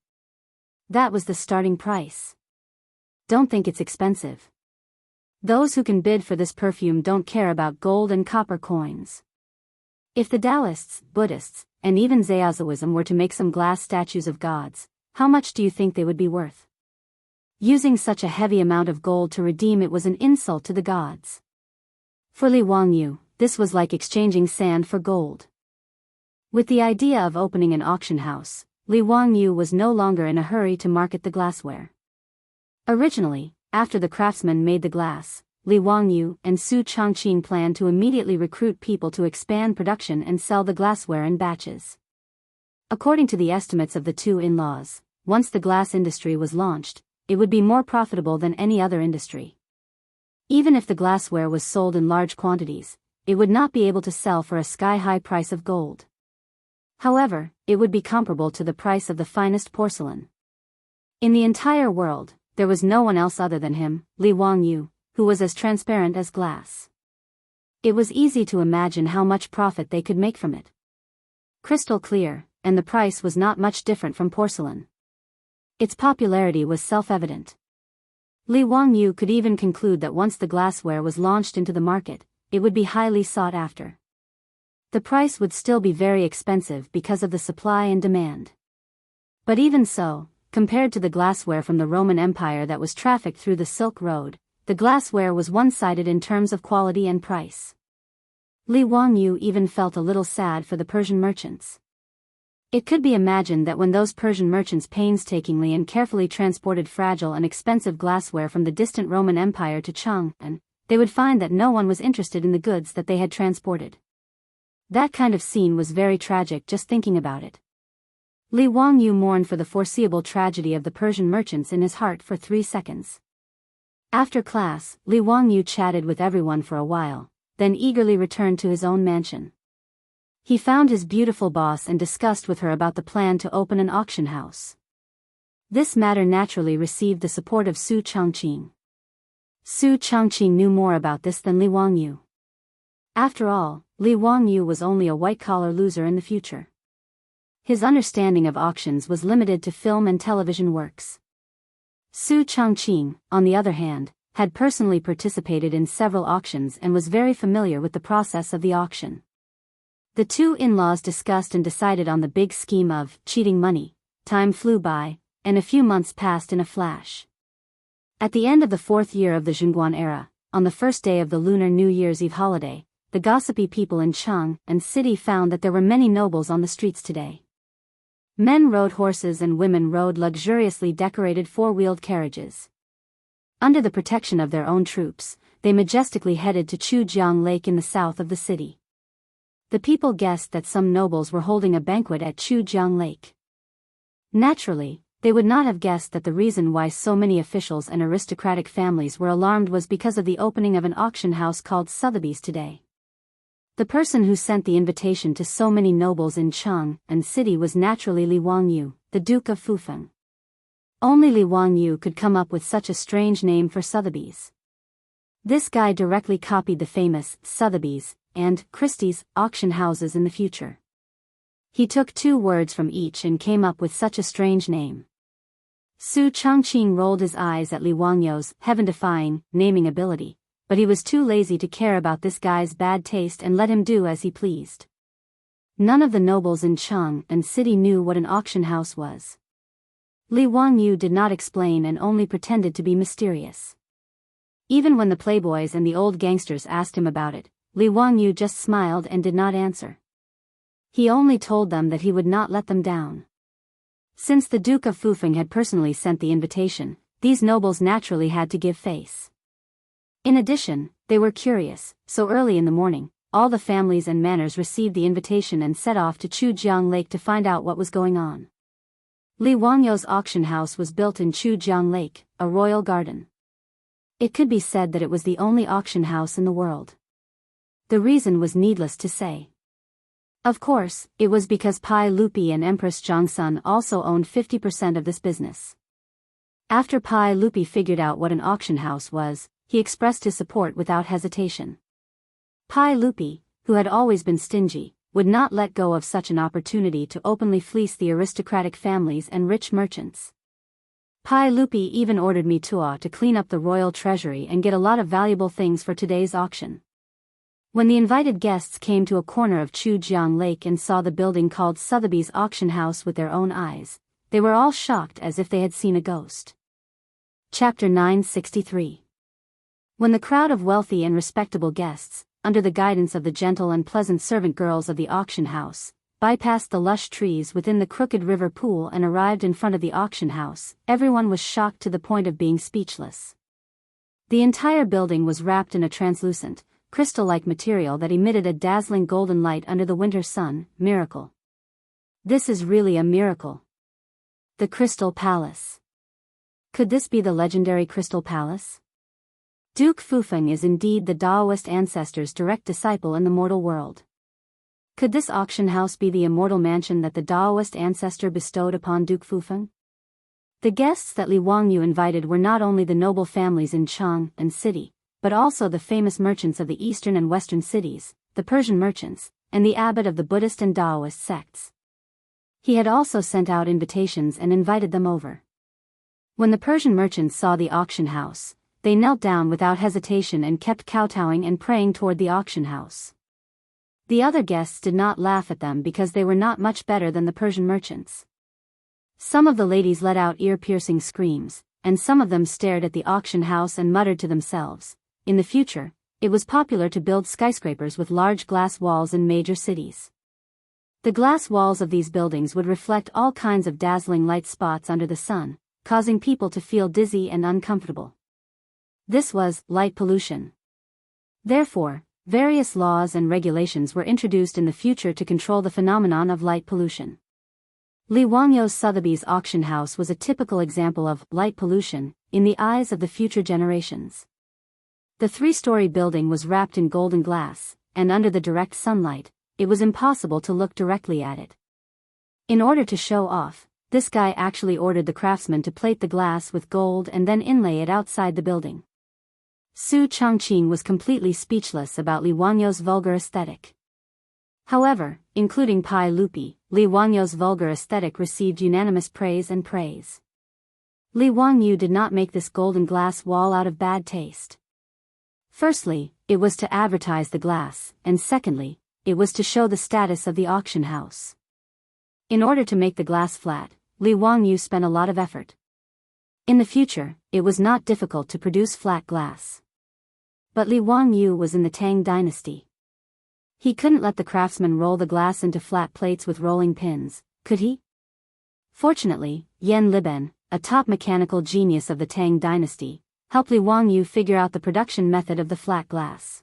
That was the starting price. Don't think it's expensive. Those who can bid for this perfume don't care about gold and copper coins. If the Taoists, Buddhists, and even Zhaoism were to make some glass statues of gods, how much do you think they would be worth? Using such a heavy amount of gold to redeem it was an insult to the gods. For Li Wangyu, this was like exchanging sand for gold. With the idea of opening an auction house, Li Wangyu was no longer in a hurry to market the glassware. Originally, after the craftsmen made the glass, Li Wangyu and Su Chongqing planned to immediately recruit people to expand production and sell the glassware in batches. According to the estimates of the two in-laws, once the glass industry was launched, it would be more profitable than any other industry. Even if the glassware was sold in large quantities, it would not be able to sell for a sky-high price of gold. However, it would be comparable to the price of the finest porcelain. In the entire world, there was no one else other than him, Li Wangyu, who was as transparent as glass. It was easy to imagine how much profit they could make from it. Crystal clear, and the price was not much different from porcelain. Its popularity was self-evident. Li Wangyu could even conclude that once the glassware was launched into the market, it would be highly sought after. The price would still be very expensive because of the supply and demand. But even so, compared to the glassware from the Roman Empire that was trafficked through the Silk Road, the glassware was one-sided in terms of quality and price. Li Wangyu even felt a little sad for the Persian merchants. It could be imagined that when those Persian merchants painstakingly and carefully transported fragile and expensive glassware from the distant Roman Empire to Jianghu, they would find that no one was interested in the goods that they had transported. That kind of scene was very tragic just thinking about it. Li Wangyu mourned for the foreseeable tragedy of the Persian merchants in his heart for 3 seconds. After class, Li Wangyu chatted with everyone for a while, then eagerly returned to his own mansion. He found his beautiful boss and discussed with her about the plan to open an auction house. This matter naturally received the support of Su Chongqing. Su Chongqing knew more about this than Li Wangyu. After all, Li Wangyu was only a white-collar loser in the future. His understanding of auctions was limited to film and television works. Su Chongqing, on the other hand, had personally participated in several auctions and was very familiar with the process of the auction. The two in-laws discussed and decided on the big scheme of cheating money. Time flew by, and a few months passed in a flash. At the end of the 4th year of the Zhongguan era, on the first day of the Lunar New Year's Eve holiday, the gossipy people in Jianghu city found that there were many nobles on the streets today. Men rode horses and women rode luxuriously decorated 4-wheeled carriages. Under the protection of their own troops, they majestically headed to Chujiang Lake in the south of the city. The people guessed that some nobles were holding a banquet at Chujiang Lake. Naturally, they would not have guessed that the reason why so many officials and aristocratic families were alarmed was because of the opening of an auction house called Sotheby's today. The person who sent the invitation to so many nobles in Jianghu city was naturally Li Wangyu, the Duke of Fufeng. Only Li Wangyu could come up with such a strange name for Sotheby's. This guy directly copied the famous Sotheby's and Christie's auction houses in the future. He took 2 words from each and came up with such a strange name. Su Chongqing rolled his eyes at Li Wangyu's heaven-defying naming ability, but he was too lazy to care about this guy's bad taste and let him do as he pleased. None of the nobles in Jianghu city knew what an auction house was. Li Wangyu did not explain and only pretended to be mysterious. Even when the playboys and the old gangsters asked him about it, Li Wangyu just smiled and did not answer. He only told them that he would not let them down. Since the Duke of Fufeng had personally sent the invitation, these nobles naturally had to give face. In addition, they were curious, so early in the morning, all the families and manors received the invitation and set off to Chujiang Lake to find out what was going on. Li Wangyu's auction house was built in Chujiang Lake, a royal garden. It could be said that it was the only auction house in the world. The reason was needless to say. Of course, it was because Pai Lupi and Empress Zhongsun also owned 50% of this business. After Pai Lupi figured out what an auction house was, he expressed his support without hesitation. Pai Lupi, who had always been stingy, would not let go of such an opportunity to openly fleece the aristocratic families and rich merchants. Pai Lupi even ordered Mitua to clean up the royal treasury and get a lot of valuable things for today's auction. When the invited guests came to a corner of Chujiang Lake and saw the building called Sotheby's Auction House with their own eyes, they were all shocked as if they had seen a ghost. Chapter 963. When the crowd of wealthy and respectable guests, under the guidance of the gentle and pleasant servant girls of the auction house, bypassed the lush trees within the crooked river pool and arrived in front of the auction house, everyone was shocked to the point of being speechless. The entire building was wrapped in a translucent, crystal-like material that emitted a dazzling golden light under the winter sun. Miracle. This is really a miracle. The Crystal Palace. Could this be the legendary Crystal Palace? Duke Fufeng is indeed the Daoist ancestor's direct disciple in the mortal world. Could this auction house be the immortal mansion that the Daoist ancestor bestowed upon Duke Fufeng? The guests that Li Wangyu invited were not only the noble families in Chang and city, but also the famous merchants of the eastern and western cities, the Persian merchants, and the abbot of the Buddhist and Taoist sects. He had also sent out invitations and invited them over. When the Persian merchants saw the auction house, they knelt down without hesitation and kept kowtowing and praying toward the auction house. The other guests did not laugh at them because they were not much better than the Persian merchants. Some of the ladies let out ear-piercing screams, and some of them stared at the auction house and muttered to themselves. In the future, it was popular to build skyscrapers with large glass walls in major cities. The glass walls of these buildings would reflect all kinds of dazzling light spots under the sun, causing people to feel dizzy and uncomfortable. This was light pollution. Therefore, various laws and regulations were introduced in the future to control the phenomenon of light pollution. Li Wangyu's Sotheby's auction house was a typical example of light pollution in the eyes of the future generations. The three-story building was wrapped in golden glass, and under the direct sunlight, it was impossible to look directly at it. In order to show off, this guy actually ordered the craftsman to plate the glass with gold and then inlay it outside the building. Su Chongqing was completely speechless about Li Wangyu's vulgar aesthetic. However, including Pai Lupi, Li Wangyu's vulgar aesthetic received unanimous praise and praise. Li Wangyu did not make this golden glass wall out of bad taste. Firstly, it was to advertise the glass, and secondly, it was to show the status of the auction house. In order to make the glass flat, Li Wangyu spent a lot of effort. In the future, it was not difficult to produce flat glass. But Li Wangyu was in the Tang dynasty. He couldn't let the craftsman roll the glass into flat plates with rolling pins, could he? Fortunately, Yan Liben, a top mechanical genius of the Tang dynasty, helped Li Wangyu figure out the production method of the flat glass.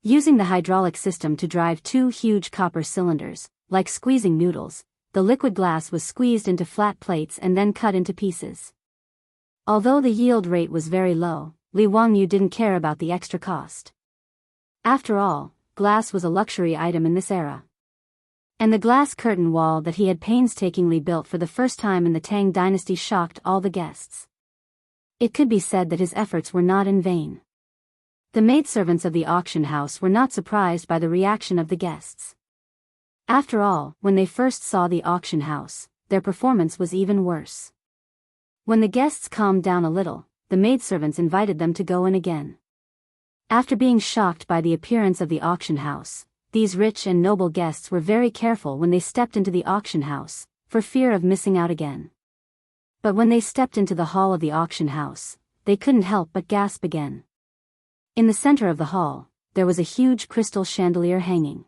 Using the hydraulic system to drive two huge copper cylinders, like squeezing noodles, the liquid glass was squeezed into flat plates and then cut into pieces. Although the yield rate was very low, Li Wangyu didn't care about the extra cost. After all, glass was a luxury item in this era. And the glass curtain wall that he had painstakingly built for the first time in the Tang dynasty shocked all the guests. It could be said that his efforts were not in vain. The maidservants of the auction house were not surprised by the reaction of the guests. After all, when they first saw the auction house, their performance was even worse. When the guests calmed down a little, the maidservants invited them to go in again. After being shocked by the appearance of the auction house, these rich and noble guests were very careful when they stepped into the auction house, for fear of missing out again. But when they stepped into the hall of the auction house, they couldn't help but gasp again. In the center of the hall, there was a huge crystal chandelier hanging.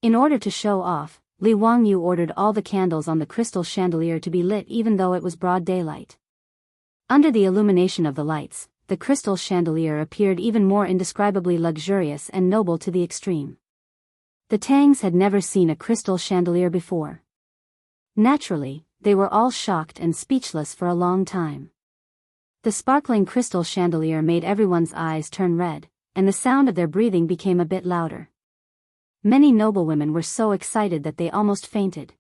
In order to show off, Li Wangyu ordered all the candles on the crystal chandelier to be lit even though it was broad daylight. Under the illumination of the lights, the crystal chandelier appeared even more indescribably luxurious and noble to the extreme. The Tangs had never seen a crystal chandelier before. Naturally, they were all shocked and speechless for a long time. The sparkling crystal chandelier made everyone's eyes turn red, and the sound of their breathing became a bit louder. Many noblewomen were so excited that they almost fainted.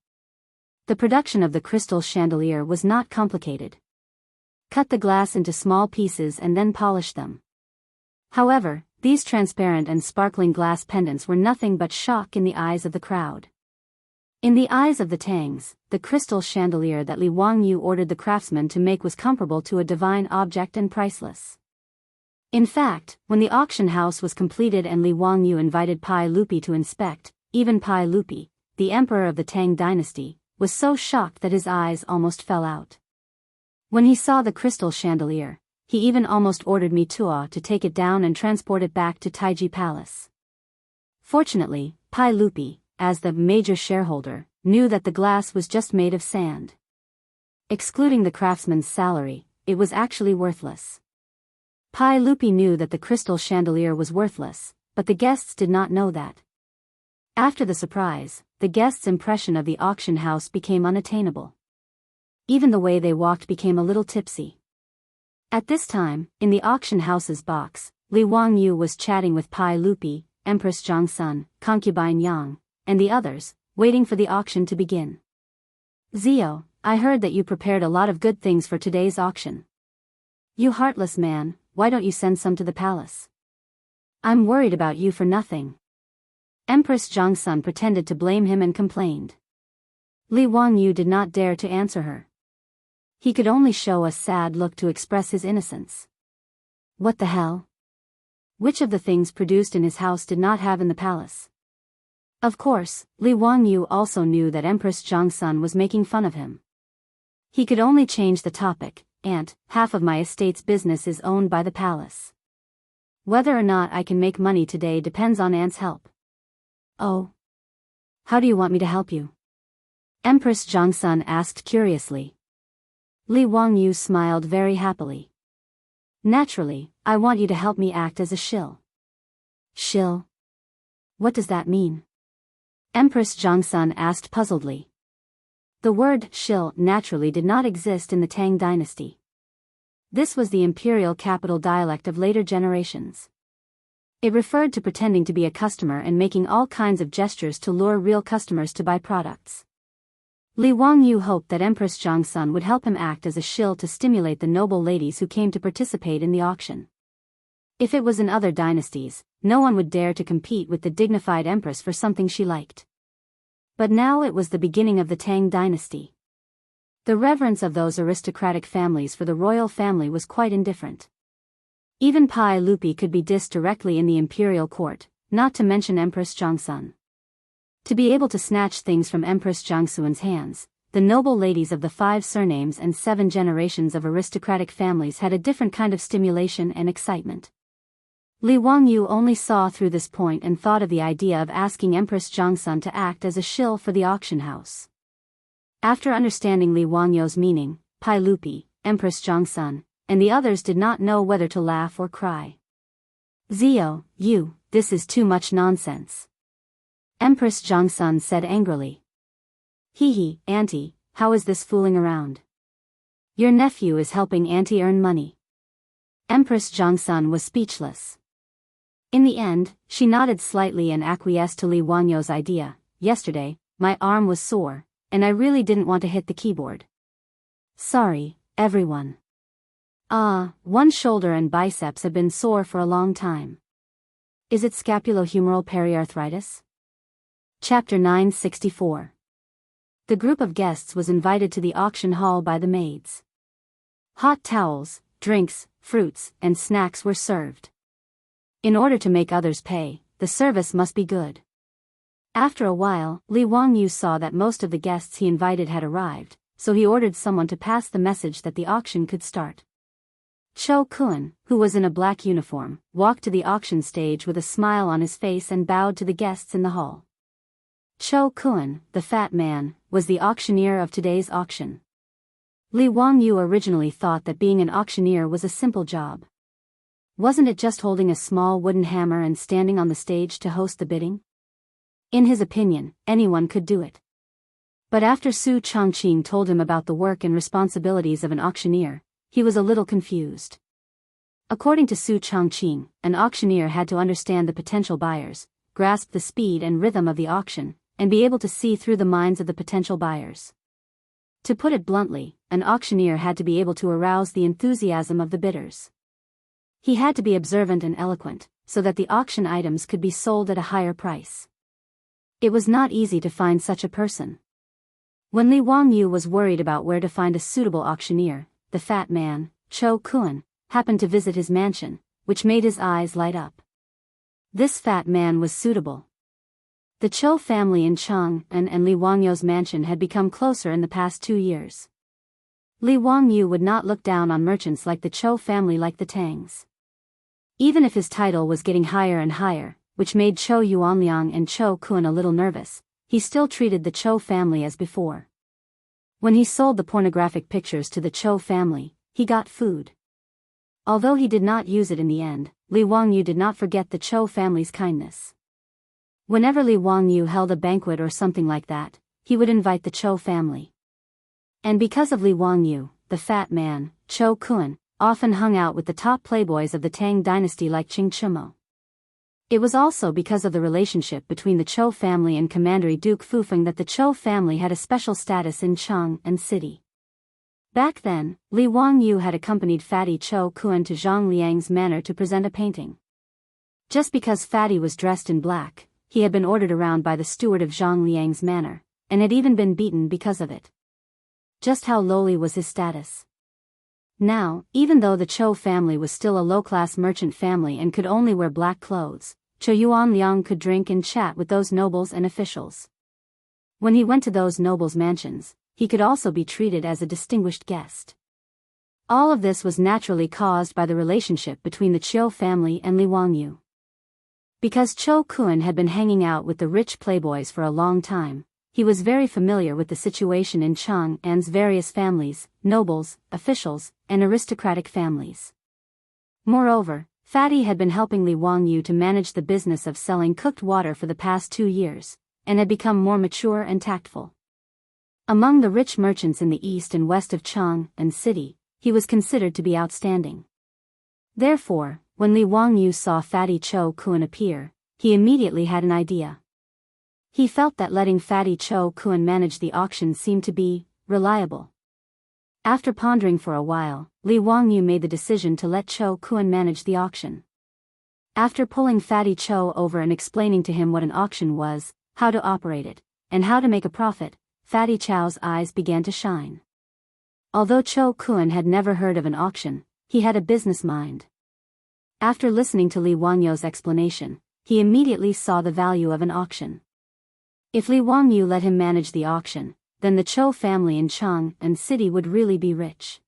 The production of the crystal chandelier was not complicated. Cut the glass into small pieces and then polish them. However, these transparent and sparkling glass pendants were nothing but shock in the eyes of the crowd. In the eyes of the Tangs, the crystal chandelier that Li Wangyu ordered the craftsman to make was comparable to a divine object and priceless. In fact, when the auction house was completed and Li Wangyu invited Pai Lupi to inspect, even Pai Lupi, the emperor of the Tang dynasty, was so shocked that his eyes almost fell out. When he saw the crystal chandelier, he even almost ordered Mitua to take it down and transport it back to Taiji Palace. Fortunately, Pai Lupi, as the major shareholder, knew that the glass was just made of sand. Excluding the craftsman's salary, it was actually worthless. Pai Lupi knew that the crystal chandelier was worthless, but the guests did not know that. After the surprise, the guests' impression of the auction house became unattainable. Even the way they walked became a little tipsy. At this time, in the auction house's box, Li Wangyu was chatting with Pai Lupi, Empress Zhangsun, concubine Yang, and the others, waiting for the auction to begin. Zio, I heard that you prepared a lot of good things for today's auction. You heartless man, why don't you send some to the palace? I'm worried about you for nothing. Empress Jiangsun pretended to blame him and complained. Li Wangyu did not dare to answer her. He could only show a sad look to express his innocence. What the hell? Which of the things produced in his house did not have in the palace? Of course, Li Wangyu also knew that Empress Jiangsun was making fun of him. He could only change the topic. Aunt, half of my estate's business is owned by the palace. Whether or not I can make money today depends on Aunt's help. Oh. How do you want me to help you? Empress Jiangsun asked curiously. Li Wangyu smiled very happily. Naturally, I want you to help me act as a shill. Shill? What does that mean? Empress Jiangsun asked puzzledly. The word shill naturally did not exist in the Tang dynasty. This was the imperial capital dialect of later generations. It referred to pretending to be a customer and making all kinds of gestures to lure real customers to buy products. Li Wangyu hoped that Empress Jiangsun would help him act as a shill to stimulate the noble ladies who came to participate in the auction. If it was in other dynasties, no one would dare to compete with the dignified empress for something she liked. But now it was the beginning of the Tang dynasty. The reverence of those aristocratic families for the royal family was quite indifferent. Even Pai Lupi could be dissed directly in the imperial court, not to mention Empress Jiangsun. To be able to snatch things from Empress Jiangsun's hands, the noble ladies of the 5 surnames and 7 generations of aristocratic families had a different kind of stimulation and excitement. Li Wangyu only saw through this point and thought of the idea of asking Empress Jiangsun to act as a shill for the auction house. After understanding Li Wangyu's meaning, Pai Lupi, Empress Jiangsun, and the others did not know whether to laugh or cry. Zio, this is too much nonsense. Empress Jiangsun said angrily. Hee, Auntie, how is this fooling around? Your nephew is helping Auntie earn money. Empress Jiangsun was speechless. In the end, she nodded slightly and acquiesced to Li Wangyu's idea. Yesterday, my arm was sore, and I really didn't want to hit the keyboard. Sorry, everyone. One shoulder and biceps have been sore for a long time. Is it scapulohumeral periarthritis? Chapter 964. The group of guests was invited to the auction hall by the maids. Hot towels, drinks, fruits, and snacks were served. In order to make others pay, the service must be good. After a while, Li Wangyu saw that most of the guests he invited had arrived, so he ordered someone to pass the message that the auction could start. Cho Kun, who was in a black uniform, walked to the auction stage with a smile on his face and bowed to the guests in the hall. Cho Kun, the fat man, was the auctioneer of today's auction. Li Wangyu originally thought that being an auctioneer was a simple job. Wasn't it just holding a small wooden hammer and standing on the stage to host the bidding? In his opinion, anyone could do it. But after Su Chongqing told him about the work and responsibilities of an auctioneer, he was a little confused. According to Su Chongqing, an auctioneer had to understand the potential buyers, grasp the speed and rhythm of the auction, and be able to see through the minds of the potential buyers. To put it bluntly, an auctioneer had to be able to arouse the enthusiasm of the bidders. He had to be observant and eloquent, so that the auction items could be sold at a higher price. It was not easy to find such a person. When Li Wangyu was worried about where to find a suitable auctioneer, the fat man, Cho Kun, happened to visit his mansion, which made his eyes light up. This fat man was suitable. The Cho family in Chang'an and Li Wangyu's mansion had become closer in the past 2 years. Li Wangyu would not look down on merchants like the Cho family like the Tangs. Even if his title was getting higher and higher, which made Cho Yuanliang and Cho Kun a little nervous, he still treated the Cho family as before. When he sold the pornographic pictures to the Cho family, he got food. Although he did not use it in the end, Li Wangyu did not forget the Cho family's kindness. Whenever Li Wangyu held a banquet or something like that, he would invite the Cho family. And because of Li Wangyu, the fat man, Cho Kun, often hung out with the top playboys of the Tang dynasty like Qing Chimo. It was also because of the relationship between the Chou family and Commandery Duke Fufeng that the Chou family had a special status in Chang and city. Back then, Li Wangyu had accompanied Fatty Chou Kuan to Zhang Liang's manor to present a painting. Just because Fatty was dressed in black, he had been ordered around by the steward of Zhang Liang's manor, and had even been beaten because of it. Just how lowly was his status? Now, even though the Chou family was still a low-class merchant family and could only wear black clothes, Chou Yuanliang could drink and chat with those nobles and officials. When he went to those nobles' mansions, he could also be treated as a distinguished guest. All of this was naturally caused by the relationship between the Chou family and Li Wangyu. Because Chou Kuan had been hanging out with the rich playboys for a long time, he was very familiar with the situation in Chang'an's various families, nobles, officials, and aristocratic families. Moreover, Fatty had been helping Li Wangyu to manage the business of selling cooked water for the past 2 years, and had become more mature and tactful. Among the rich merchants in the east and west of Chang'an city, he was considered to be outstanding. Therefore, when Li Wangyu saw Fatty Chou Kuan appear, he immediately had an idea. He felt that letting Fatty Chou Kuan manage the auction seemed to be reliable. After pondering for a while, Li Wangyu made the decision to let Chou Kuan manage the auction. After pulling Fatty Chou over and explaining to him what an auction was, how to operate it, and how to make a profit, Fatty Chou's eyes began to shine. Although Chou Kuan had never heard of an auction, he had a business mind. After listening to Li Wangyu's explanation, he immediately saw the value of an auction. If Li Wangyu let him manage the auction, then the Chou family in Chang'an city would really be rich.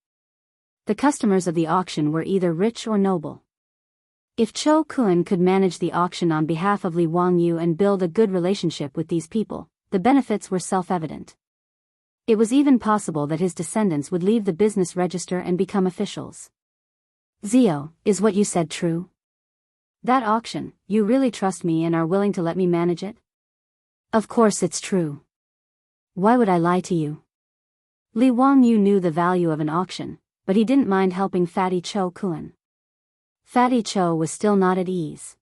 The customers of the auction were either rich or noble. If Chou Kuan could manage the auction on behalf of Li Wangyu and build a good relationship with these people, the benefits were self-evident. It was even possible that his descendants would leave the business register and become officials. Zio, is what you said true? That auction, you really trust me and are willing to let me manage it? Of course it's true. Why would I lie to you? Li Wangyu knew the value of an auction, but he didn't mind helping Fatty Chou Kuan. Fatty Chou was still not at ease.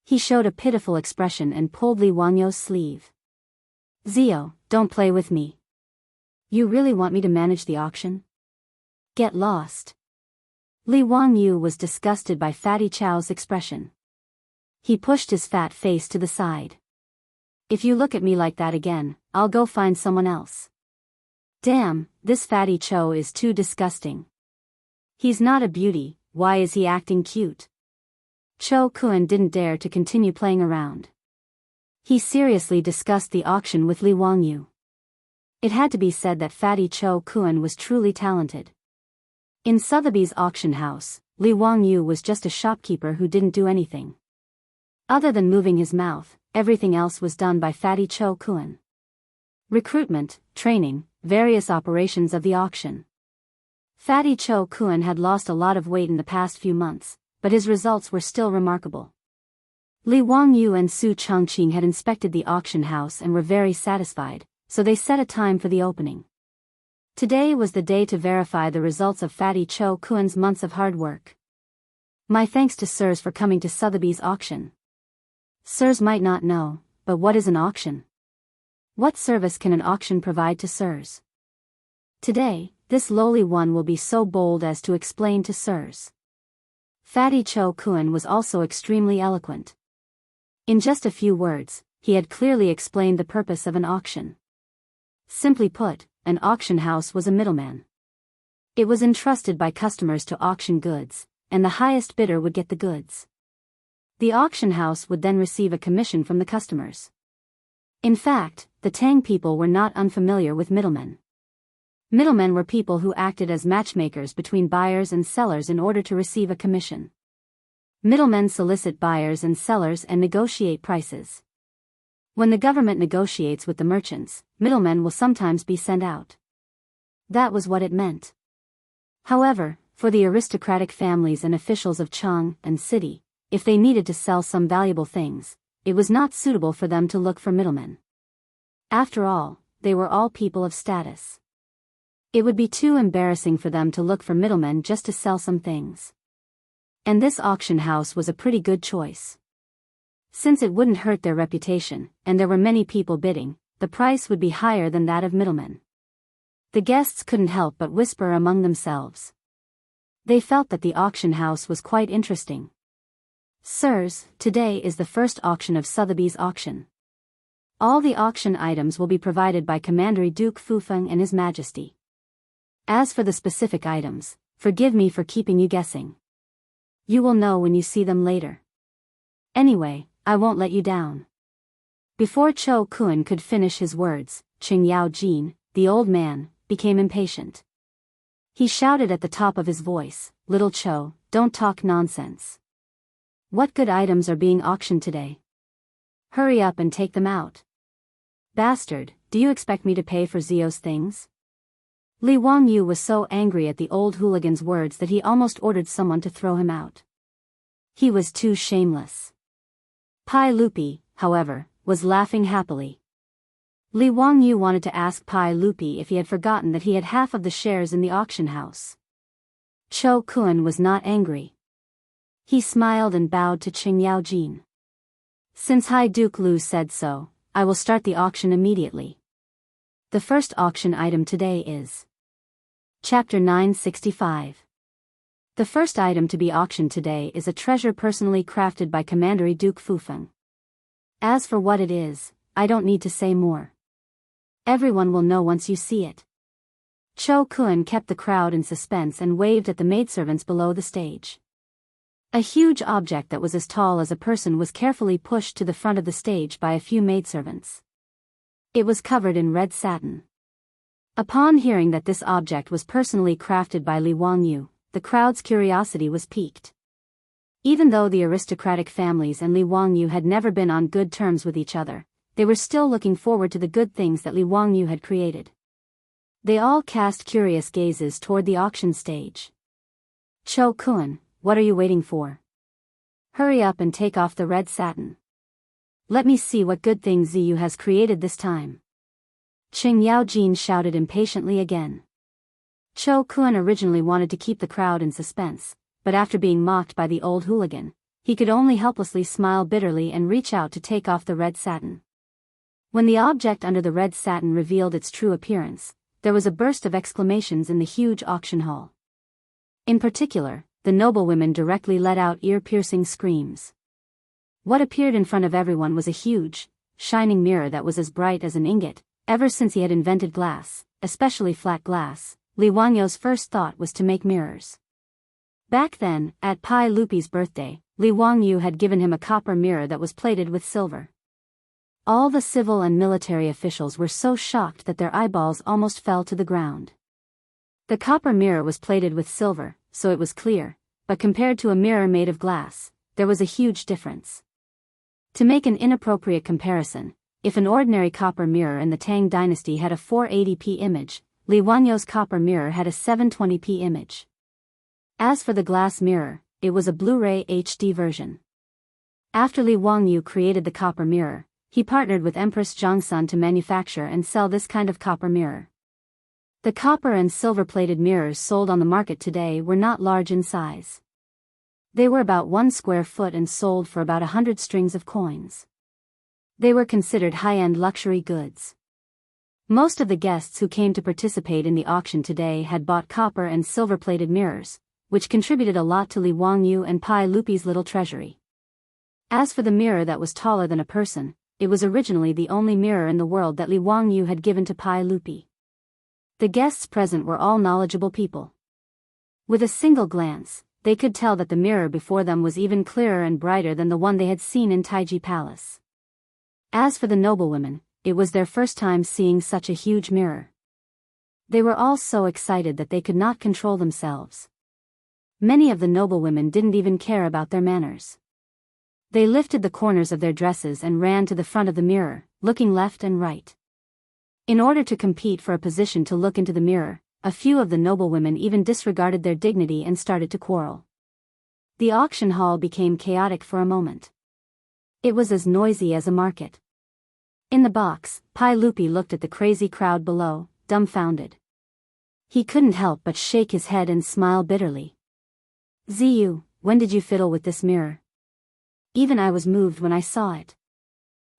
He showed a pitiful expression and pulled Li Wangyu's sleeve. Zio, don't play with me. You really want me to manage the auction? Get lost. Li Wangyu was disgusted by Fatty Chou's expression. He pushed his fat face to the side. If you look at me like that again, I'll go find someone else. Damn, this Fatty Chou is too disgusting. He's not a beauty, why is he acting cute? Chou Kuan didn't dare to continue playing around. He seriously discussed the auction with Li Wangyu. It had to be said that Fatty Chou Kuan was truly talented. In Sotheby's auction house, Li Wangyu was just a shopkeeper who didn't do anything. Other than moving his mouth, everything else was done by Fatty Chou Kuan. Recruitment, training, various operations of the auction. Fatty Chou Kuan had lost a lot of weight in the past few months, but his results were still remarkable. Li Wangyu and Su Chongqing had inspected the auction house and were very satisfied, so they set a time for the opening. Today was the day to verify the results of Fatty Chou Kuan's months of hard work. My thanks to sirs for coming to Sotheby's auction. Sirs might not know, but what is an auction? What service can an auction provide to sirs? Today, this lowly one will be so bold as to explain to sirs. Fatty Chou Kuan was also extremely eloquent. In just a few words, he had clearly explained the purpose of an auction. Simply put, an auction house was a middleman. It was entrusted by customers to auction goods, and the highest bidder would get the goods. The auction house would then receive a commission from the customers. In fact, the Tang people were not unfamiliar with middlemen. Middlemen were people who acted as matchmakers between buyers and sellers in order to receive a commission. Middlemen solicit buyers and sellers and negotiate prices. When the government negotiates with the merchants, middlemen will sometimes be sent out. That was what it meant. However, for the aristocratic families and officials of Chang'an city, if they needed to sell some valuable things, it was not suitable for them to look for middlemen. After all, they were all people of status. It would be too embarrassing for them to look for middlemen just to sell some things. And this auction house was a pretty good choice. Since it wouldn't hurt their reputation, and there were many people bidding, the price would be higher than that of middlemen. The guests couldn't help but whisper among themselves. They felt that the auction house was quite interesting. Sirs, today is the first auction of Sotheby's auction. All the auction items will be provided by Commander Duke Fufeng and His Majesty. As for the specific items, forgive me for keeping you guessing. You will know when you see them later. Anyway, I won't let you down. Before Cho Kun could finish his words, Qing Yao Jin, the old man, became impatient. He shouted at the top of his voice, "Little Cho, don't talk nonsense. What good items are being auctioned today? Hurry up and take them out. Bastard, do you expect me to pay for Zio's things?" Li Wangyu was so angry at the old hooligan's words that he almost ordered someone to throw him out. He was too shameless. Pai Lupi, however, was laughing happily. Li Wangyu wanted to ask Pai Lupi if he had forgotten that he had half of the shares in the auction house. Cho Kun was not angry. He smiled and bowed to Qing Yao Jin. "Since High Duke Lu said so, I will start the auction immediately. The first auction item today is Chapter 965. The first item to be auctioned today is a treasure personally crafted by Commander Duke Fufeng. As for what it is, I don't need to say more. Everyone will know once you see it." Cho Kun kept the crowd in suspense and waved at the maidservants below the stage. A huge object that was as tall as a person was carefully pushed to the front of the stage by a few maidservants. It was covered in red satin. Upon hearing that this object was personally crafted by Li Wangyu, the crowd's curiosity was piqued. Even though the aristocratic families and Li Wangyu had never been on good terms with each other, they were still looking forward to the good things that Li Wangyu had created. They all cast curious gazes toward the auction stage. "Cho Kun, what are you waiting for? Hurry up and take off the red satin. Let me see what good things Ziyu has created this time." Qing Yao Jin shouted impatiently again. Cho Kun originally wanted to keep the crowd in suspense, but after being mocked by the old hooligan, he could only helplessly smile bitterly and reach out to take off the red satin. When the object under the red satin revealed its true appearance, there was a burst of exclamations in the huge auction hall. In particular, the noblewomen directly let out ear-piercing screams. What appeared in front of everyone was a huge, shining mirror that was as bright as an ingot. Ever since he had invented glass, especially flat glass, Li Wangyu's first thought was to make mirrors. Back then, at Pai Lupi's birthday, Li Wangyu had given him a copper mirror that was plated with silver. All the civil and military officials were so shocked that their eyeballs almost fell to the ground. The copper mirror was plated with silver, so it was clear, but compared to a mirror made of glass, there was a huge difference. To make an inappropriate comparison, if an ordinary copper mirror in the Tang dynasty had a 480p image, Li Wanyu's copper mirror had a 720p image. As for the glass mirror, it was a Blu-ray HD version. After Li Wangyu created the copper mirror, he partnered with Empress Zhongsun to manufacture and sell this kind of copper mirror. The copper and silver-plated mirrors sold on the market today were not large in size. They were about 1 square foot and sold for about 100 strings of coins. They were considered high-end luxury goods. Most of the guests who came to participate in the auction today had bought copper and silver-plated mirrors, which contributed a lot to Li Wangyu and Pai Lupi's little treasury. As for the mirror that was taller than a person, it was originally the only mirror in the world that Li Wangyu had given to Pai Lupi. The guests present were all knowledgeable people. With a single glance, they could tell that the mirror before them was even clearer and brighter than the one they had seen in Taiji Palace. As for the noblewomen, it was their first time seeing such a huge mirror. They were all so excited that they could not control themselves. Many of the noblewomen didn't even care about their manners. They lifted the corners of their dresses and ran to the front of the mirror, looking left and right. In order to compete for a position to look into the mirror, a few of the noblewomen even disregarded their dignity and started to quarrel. The auction hall became chaotic for a moment. It was as noisy as a market. In the box, Pai Lupi looked at the crazy crowd below, dumbfounded. He couldn't help but shake his head and smile bitterly. "Ziyu, when did you fiddle with this mirror?" Even I was moved when I saw it.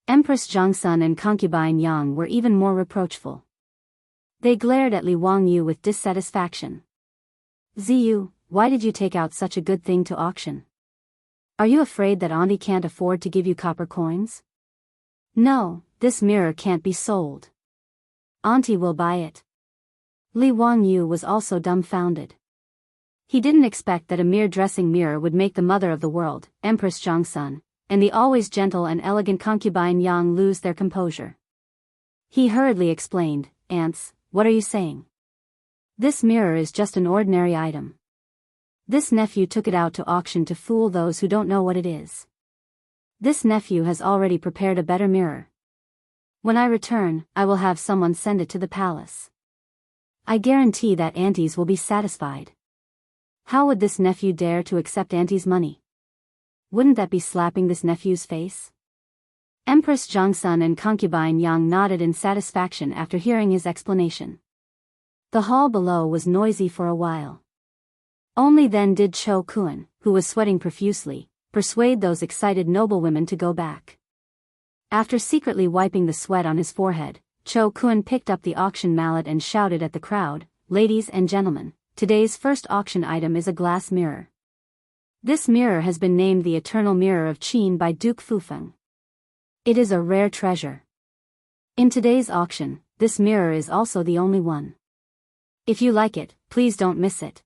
Empress Zhongsun and concubine Yang were even more reproachful. They glared at Li Wangyu with dissatisfaction. Ziyu, why did you take out such a good thing to auction? Are you afraid that Auntie can't afford to give you copper coins? No, this mirror can't be sold. Auntie will buy it. Li Wangyu was also dumbfounded. He didn't expect that a mere dressing mirror would make the mother of the world, Empress Zhongsun, and the always gentle and elegant concubine Yang lose their composure. He hurriedly explained, "Aunts, what are you saying? This mirror is just an ordinary item. This nephew took it out to auction to fool those who don't know what it is. This nephew has already prepared a better mirror. When I return, I will have someone send it to the palace. I guarantee that aunties will be satisfied. How would this nephew dare to accept auntie's money? Wouldn't that be slapping this nephew's face?" Empress Zhongsun and concubine Yang nodded in satisfaction after hearing his explanation. The hall below was noisy for a while. Only then did Cho Kun, who was sweating profusely, persuade those excited noblewomen to go back. After secretly wiping the sweat on his forehead, Cho Kun picked up the auction mallet and shouted at the crowd, "Ladies and gentlemen, today's first auction item is a glass mirror. This mirror has been named the Eternal Mirror of Qin by Duke Fufeng. It is a rare treasure. In today's auction, this mirror is also the only one. If you like it, please don't miss it.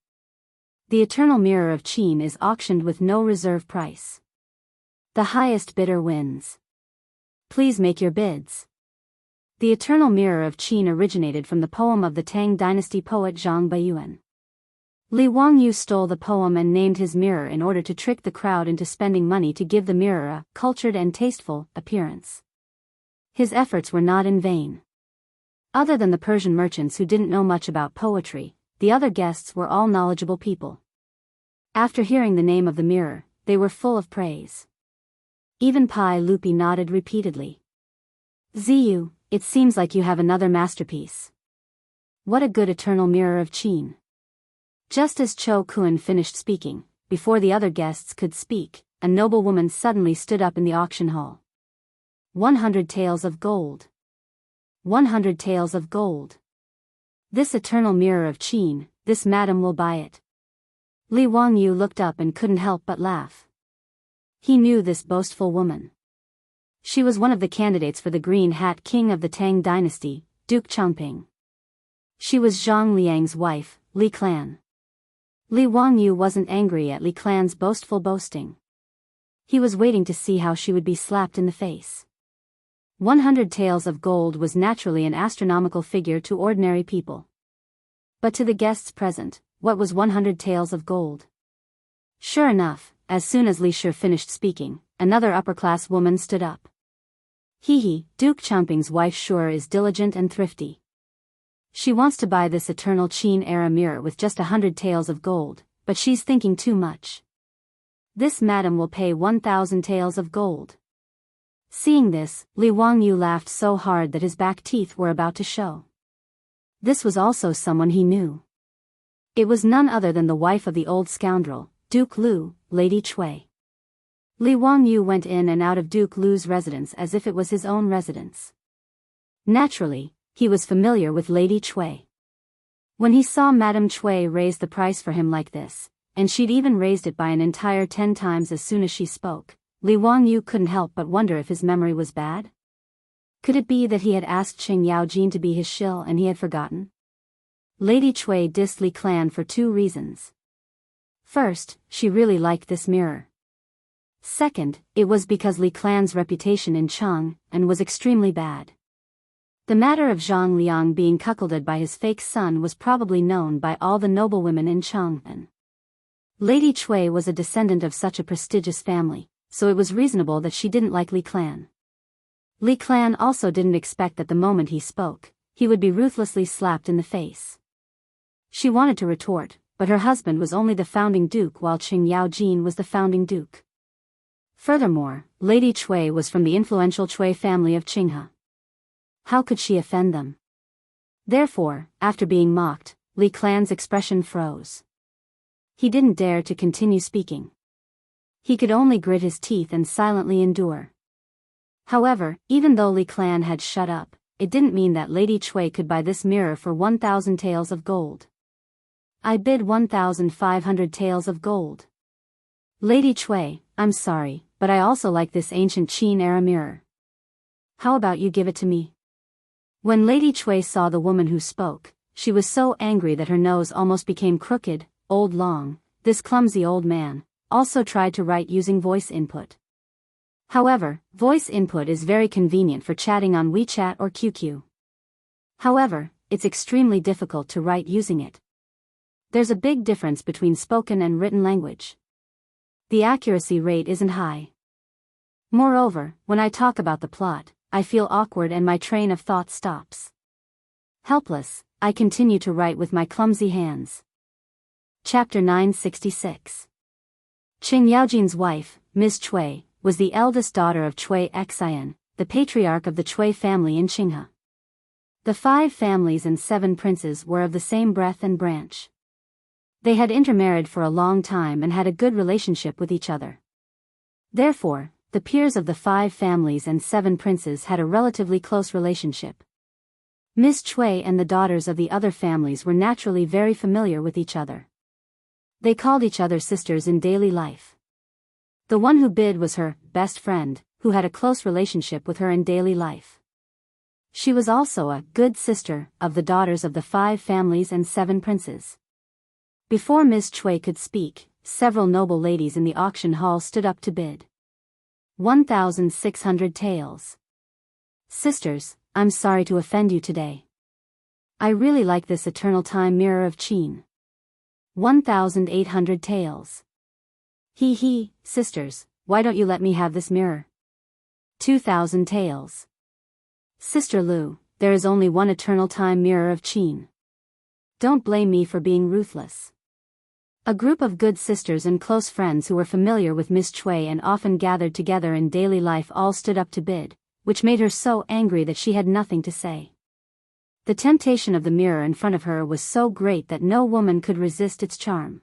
The Eternal Mirror of Qin is auctioned with no reserve price. The highest bidder wins. Please make your bids." The Eternal Mirror of Qin originated from the poem of the Tang dynasty poet Zhang Baiyuan. Li Wangyu stole the poem and named his mirror in order to trick the crowd into spending money to give the mirror a cultured and tasteful appearance. His efforts were not in vain. Other than the Persian merchants who didn't know much about poetry, the other guests were all knowledgeable people. After hearing the name of the mirror, they were full of praise. Even Pai Lupi nodded repeatedly. "Ziyu, it seems like you have another masterpiece. What a good Eternal Mirror of Qin." Just as Cho Kun finished speaking, before the other guests could speak, a noblewoman suddenly stood up in the auction hall. 100 taels of gold. 100 taels of gold. This Eternal Mirror of Qin, this madam will buy it. Li Wangyu looked up and couldn't help but laugh. He knew this boastful woman. She was one of the candidates for the Green Hat King of the Tang dynasty, Duke Changping. She was Zhang Liang's wife, Li Clan. Li Wangyu wasn't angry at Li Clan's boastful boasting. He was waiting to see how she would be slapped in the face. 100 taels of gold was naturally an astronomical figure to ordinary people. But to the guests present, what was 100 taels of gold? Sure enough, as soon as Li Shi finished speaking, another upper-class woman stood up. "Hee, Duke Changping's wife sure is diligent and thrifty. She wants to buy this Eternal Qin-era mirror with just 100 taels of gold, but she's thinking too much. This madam will pay 1,000 taels of gold." Seeing this, Li Wangyu laughed so hard that his back teeth were about to show. This was also someone he knew. It was none other than the wife of the old scoundrel, Duke Lu, Lady Cui. Li Wangyu went in and out of Duke Lu's residence as if it was his own residence. Naturally, he was familiar with Lady Cui. When he saw Madame Cui raise the price for him like this, and she'd even raised it by an entire 10 times as soon as she spoke, Li Wangyu couldn't help but wonder if his memory was bad. Could it be that he had asked Qing Yaojin to be his shill and he had forgotten? Lady Cui dissed Li Clan for 2 reasons. First, she really liked this mirror. Second, it was because Li Clan's reputation in Chang and was extremely bad. The matter of Zhang Liang being cuckolded by his fake son was probably known by all the noblewomen in Chang'an. Lady Cui was a descendant of such a prestigious family, so it was reasonable that she didn't like Li Clan. Li Clan also didn't expect that the moment he spoke, he would be ruthlessly slapped in the face. She wanted to retort, but her husband was only the founding duke while Qing Yaojin was the founding duke. Furthermore, Lady Cui was from the influential Cui family of Qinghe. How could she offend them? Therefore, after being mocked, Li Clan's expression froze. He didn't dare to continue speaking. He could only grit his teeth and silently endure. However, even though Li Clan had shut up, it didn't mean that Lady Chui could buy this mirror for 1,000 taels of gold. I bid 1,500 taels of gold. Lady Chui, I'm sorry, but I also like this ancient Qin-era mirror. How about you give it to me? When Lady Chui saw the woman who spoke, she was so angry that her nose almost became crooked. Old Long, this clumsy old man, also tried to write using voice input. However, voice input is very convenient for chatting on WeChat or QQ. However, it's extremely difficult to write using it. There's a big difference between spoken and written language. The accuracy rate isn't high. Moreover, when I talk about the plot, I feel awkward and my train of thought stops. Helpless, I continue to write with my clumsy hands. Chapter 966. Qing Yaojin's wife, Ms. Chui, was the eldest daughter of Chui Xian, the patriarch of the Chui family in Qinghe. The 5 families and 7 princes were of the same breath and branch. They had intermarried for a long time and had a good relationship with each other. Therefore, the peers of the 5 families and 7 princes had a relatively close relationship. Ms. Chui and the daughters of the other families were naturally very familiar with each other. They called each other sisters in daily life. The one who bid was her best friend, who had a close relationship with her in daily life. She was also a good sister of the daughters of the 5 families and 7 princes. Before Ms. Chui could speak, several noble ladies in the auction hall stood up to bid. 1,600 taels. Sisters, I'm sorry to offend you today. I really like this eternal time mirror of Qin. 1,800 taels. He, sisters, why don't you let me have this mirror? 2,000 taels. Sister Lu, there is only one eternal time mirror of Qin. Don't blame me for being ruthless. A group of good sisters and close friends who were familiar with Miss Chui and often gathered together in daily life all stood up to bid, which made her so angry that she had nothing to say. The temptation of the mirror in front of her was so great that no woman could resist its charm.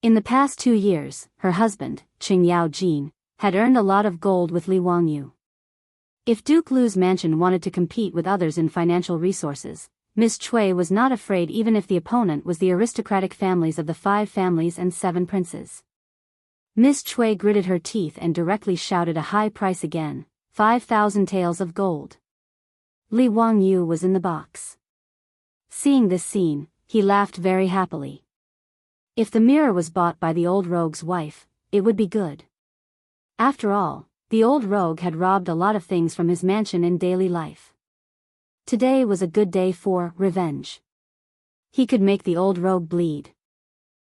In the past 2 years, her husband, Qing Yaojin, had earned a lot of gold with Li Wangyu. If Duke Lu's mansion wanted to compete with others in financial resources, Miss Chui was not afraid even if the opponent was the aristocratic families of the 5 families and 7 princes. Miss Chui gritted her teeth and directly shouted a high price again, 5,000 taels of gold. Li Wangyu was in the box. Seeing this scene, he laughed very happily. If the mirror was bought by the old rogue's wife, it would be good. After all, the old rogue had robbed a lot of things from his mansion in daily life. Today was a good day for revenge. He could make the old rogue bleed.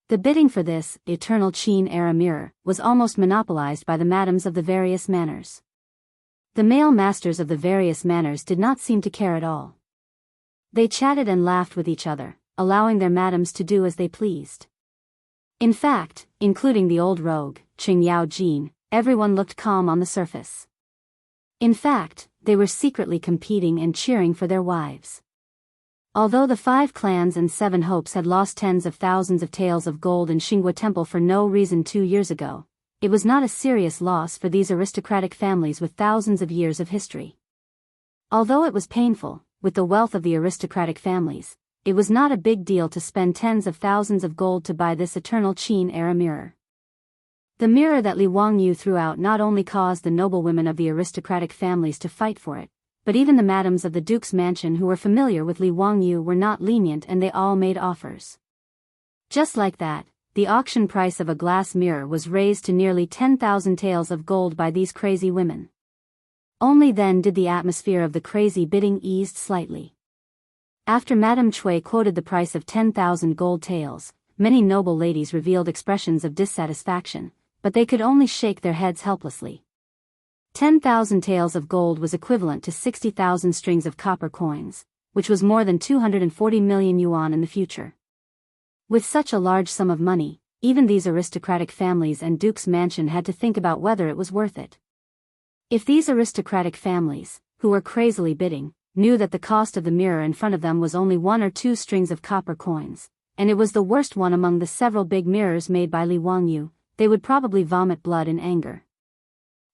The bidding for this eternal Qin-era mirror was almost monopolized by the madams of the various manors. The male masters of the various manors did not seem to care at all. They chatted and laughed with each other, allowing their madams to do as they pleased. In fact, including the old rogue, Qing Yaojin, everyone looked calm on the surface. In fact, they were secretly competing and cheering for their wives. Although the 5 clans and 7 hopes had lost tens of thousands of taels of gold in Xinghua Temple for no reason 2 years ago, it was not a serious loss for these aristocratic families with thousands of years of history. Although it was painful, with the wealth of the aristocratic families, it was not a big deal to spend tens of thousands of gold to buy this eternal Qin-era mirror. The mirror that Li Wangyu threw out not only caused the noblewomen of the aristocratic families to fight for it, but even the madams of the duke's mansion who were familiar with Li Wangyu were not lenient and they all made offers. Just like that, the auction price of a glass mirror was raised to nearly 10,000 taels of gold by these crazy women. Only then did the atmosphere of the crazy bidding eased slightly. After Madame Chui quoted the price of 10,000 gold taels, many noble ladies revealed expressions of dissatisfaction, but they could only shake their heads helplessly. 10,000 taels of gold was equivalent to 60,000 strings of copper coins, which was more than 240 million yuan in the future. With such a large sum of money, even these aristocratic families and duke's mansion had to think about whether it was worth it. If these aristocratic families, who were crazily bidding, knew that the cost of the mirror in front of them was only 1 or 2 strings of copper coins, and it was the worst one among the several big mirrors made by Li Wangyu, they would probably vomit blood in anger.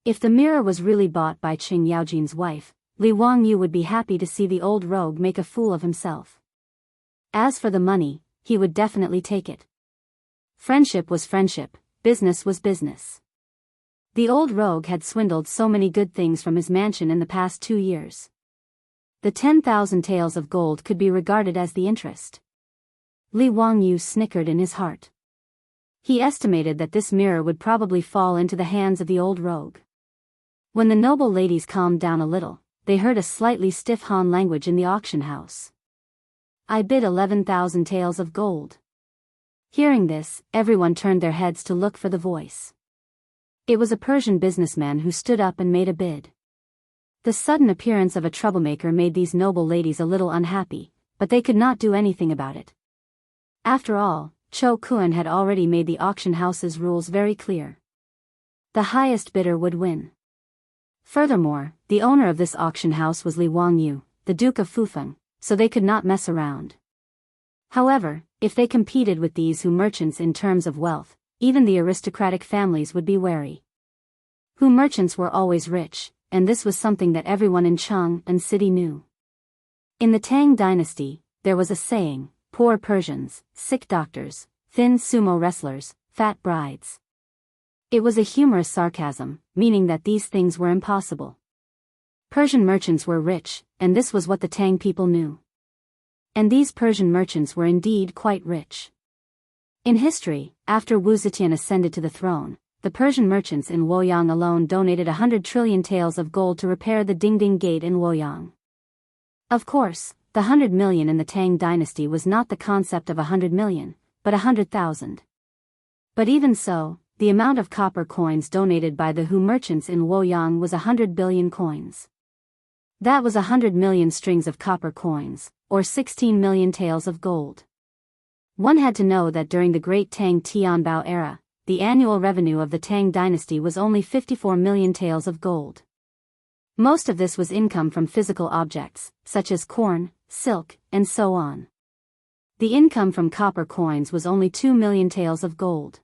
If the mirror was really bought by Qing Yaojin's wife, Li Wangyu would be happy to see the old rogue make a fool of himself. As for the money, he would definitely take it. Friendship was friendship, business was business. The old rogue had swindled so many good things from his mansion in the past 2 years. The 10,000 taels of gold could be regarded as the interest. Li Wangyu snickered in his heart. He estimated that this mirror would probably fall into the hands of the old rogue. When the noble ladies calmed down a little, they heard a slightly stiff Han language in the auction house. I bid 11,000 taels of gold. Hearing this, everyone turned their heads to look for the voice. It was a Persian businessman who stood up and made a bid. The sudden appearance of a troublemaker made these noble ladies a little unhappy, but they could not do anything about it. After all, Cho Kun had already made the auction house's rules very clear. The highest bidder would win. Furthermore, the owner of this auction house was Li Wangyu, the Duke of Fufeng, so they could not mess around. However, if they competed with these Hu merchants in terms of wealth, even the aristocratic families would be wary. Hu merchants were always rich, and this was something that everyone in Chang'an City knew. In the Tang dynasty, there was a saying, poor Persians, sick doctors, thin sumo wrestlers, fat brides. It was a humorous sarcasm, meaning that these things were impossible. Persian merchants were rich, and this was what the Tang people knew. And these Persian merchants were indeed quite rich. In history, after Wu Zetian ascended to the throne, the Persian merchants in Luoyang alone donated 100 trillion taels of gold to repair the Dingding Gate in Luoyang. Of course, the 100 million in the Tang dynasty was not the concept of 100 million, but 100,000. But even so, the amount of copper coins donated by the Hu merchants in Luoyang was 100 billion coins. That was 100 million strings of copper coins, or 16 million taels of gold. One had to know that during the Great Tang Tianbao era, the annual revenue of the Tang dynasty was only 54 million taels of gold. Most of this was income from physical objects, such as corn, silk, and so on. The income from copper coins was only 2 million taels of gold.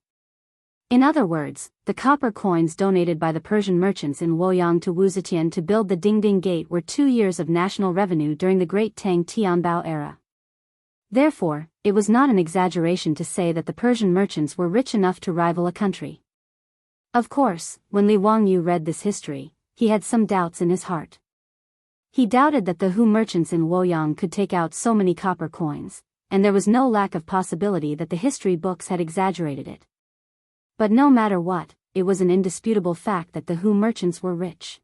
In other words, the copper coins donated by the Persian merchants in Luoyang to Wu Zetian to build the Dingding Gate were 2 years of national revenue during the Great Tang Tianbao era. Therefore, it was not an exaggeration to say that the Persian merchants were rich enough to rival a country. Of course, when Li Wangyu read this history, he had some doubts in his heart. He doubted that the Hu merchants in Luoyang could take out so many copper coins, and there was no lack of possibility that the history books had exaggerated it. But no matter what, it was an indisputable fact that the Hu merchants were rich.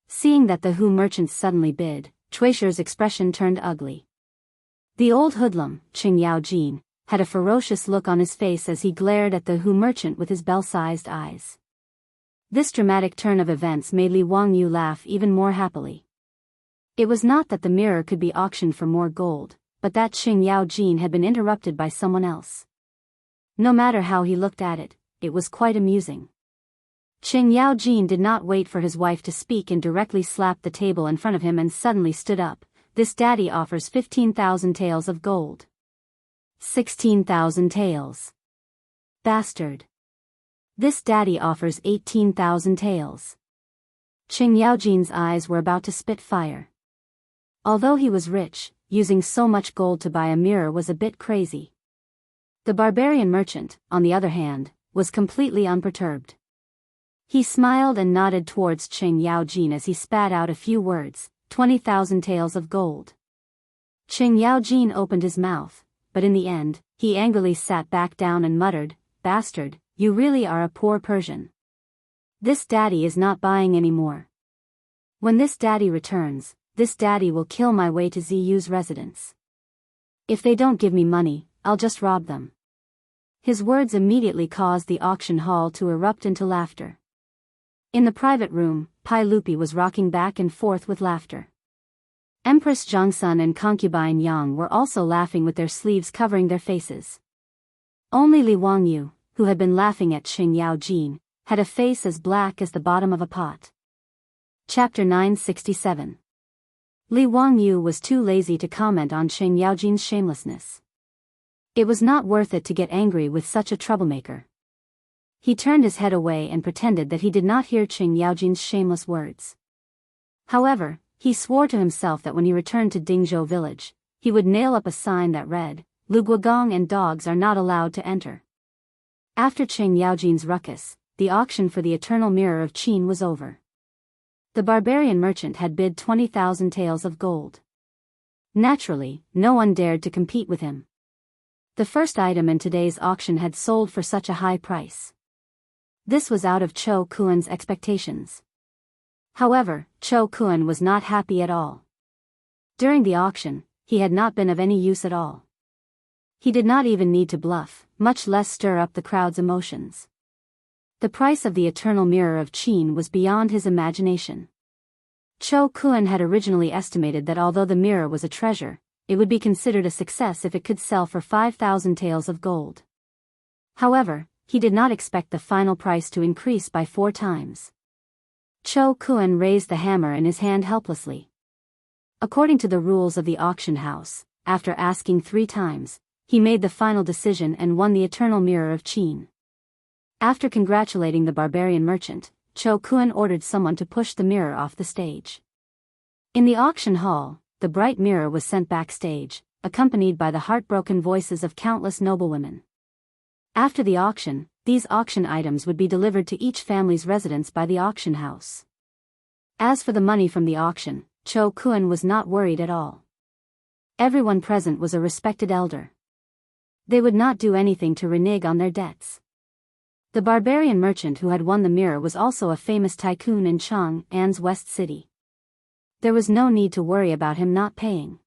Seeing that the Hu merchants suddenly bid, Chuishir's expression turned ugly. The old hoodlum, Qing Yaojin, had a ferocious look on his face as he glared at the Hu merchant with his bell-sized eyes. This dramatic turn of events made Li Wangyu laugh even more happily. It was not that the mirror could be auctioned for more gold, but that Qing Yaojin had been interrupted by someone else. No matter how he looked at it, it was quite amusing. Qing Yaojin did not wait for his wife to speak and directly slapped the table in front of him and suddenly stood up. This daddy offers 15,000 taels of gold. 16,000 taels. Bastard. This daddy offers 18,000 taels. Qing Yaojin's eyes were about to spit fire. Although he was rich, using so much gold to buy a mirror was a bit crazy. The barbarian merchant, on the other hand, was completely unperturbed. He smiled and nodded towards Qing Yaojin as he spat out a few words, 20,000 taels of gold. Qing Yaojin opened his mouth, but in the end, he angrily sat back down and muttered, "Bastard, you really are a poor Persian. This daddy is not buying any more. When this daddy returns, this daddy will kill my way to Ziyu's residence. If they don't give me money, I'll just rob them." His words immediately caused the auction hall to erupt into laughter. In the private room, Pai Lupi was rocking back and forth with laughter. Empress Zhongsun and concubine Yang were also laughing with their sleeves covering their faces. Only Li Wangyu, who had been laughing at Qing Yaojin, had a face as black as the bottom of a pot. Chapter 967. Li Wangyu was too lazy to comment on Qing Yaojin's shamelessness. It was not worth it to get angry with such a troublemaker. He turned his head away and pretended that he did not hear Qing Yaojin's shameless words. However, he swore to himself that when he returned to Dingzhou village, he would nail up a sign that read, "Lu Guogong and dogs are not allowed to enter." After Qing Yaojin's ruckus, the auction for the eternal mirror of Qin was over. The barbarian merchant had bid 20,000 taels of gold. Naturally, no one dared to compete with him. The first item in today's auction had sold for such a high price. This was out of Cho Kuan's expectations. However, Cho Kuan was not happy at all. During the auction, he had not been of any use at all. He did not even need to bluff, much less stir up the crowd's emotions. The price of the eternal mirror of Qin was beyond his imagination. Cho Kuan had originally estimated that although the mirror was a treasure, it would be considered a success if it could sell for 5,000 taels of gold. However, he did not expect the final price to increase by 4 times. Cho Kuan raised the hammer in his hand helplessly. According to the rules of the auction house, after asking 3 times, he made the final decision and won the eternal mirror of Qin. After congratulating the barbarian merchant, Cho Kuan ordered someone to push the mirror off the stage. In the auction hall, the bright mirror was sent backstage, accompanied by the heartbroken voices of countless noblewomen. After the auction, these auction items would be delivered to each family's residence by the auction house. As for the money from the auction, Cho Kuan was not worried at all. Everyone present was a respected elder. They would not do anything to renege on their debts. The barbarian merchant who had won the mirror was also a famous tycoon in Chang'an's West City. There was no need to worry about him not paying.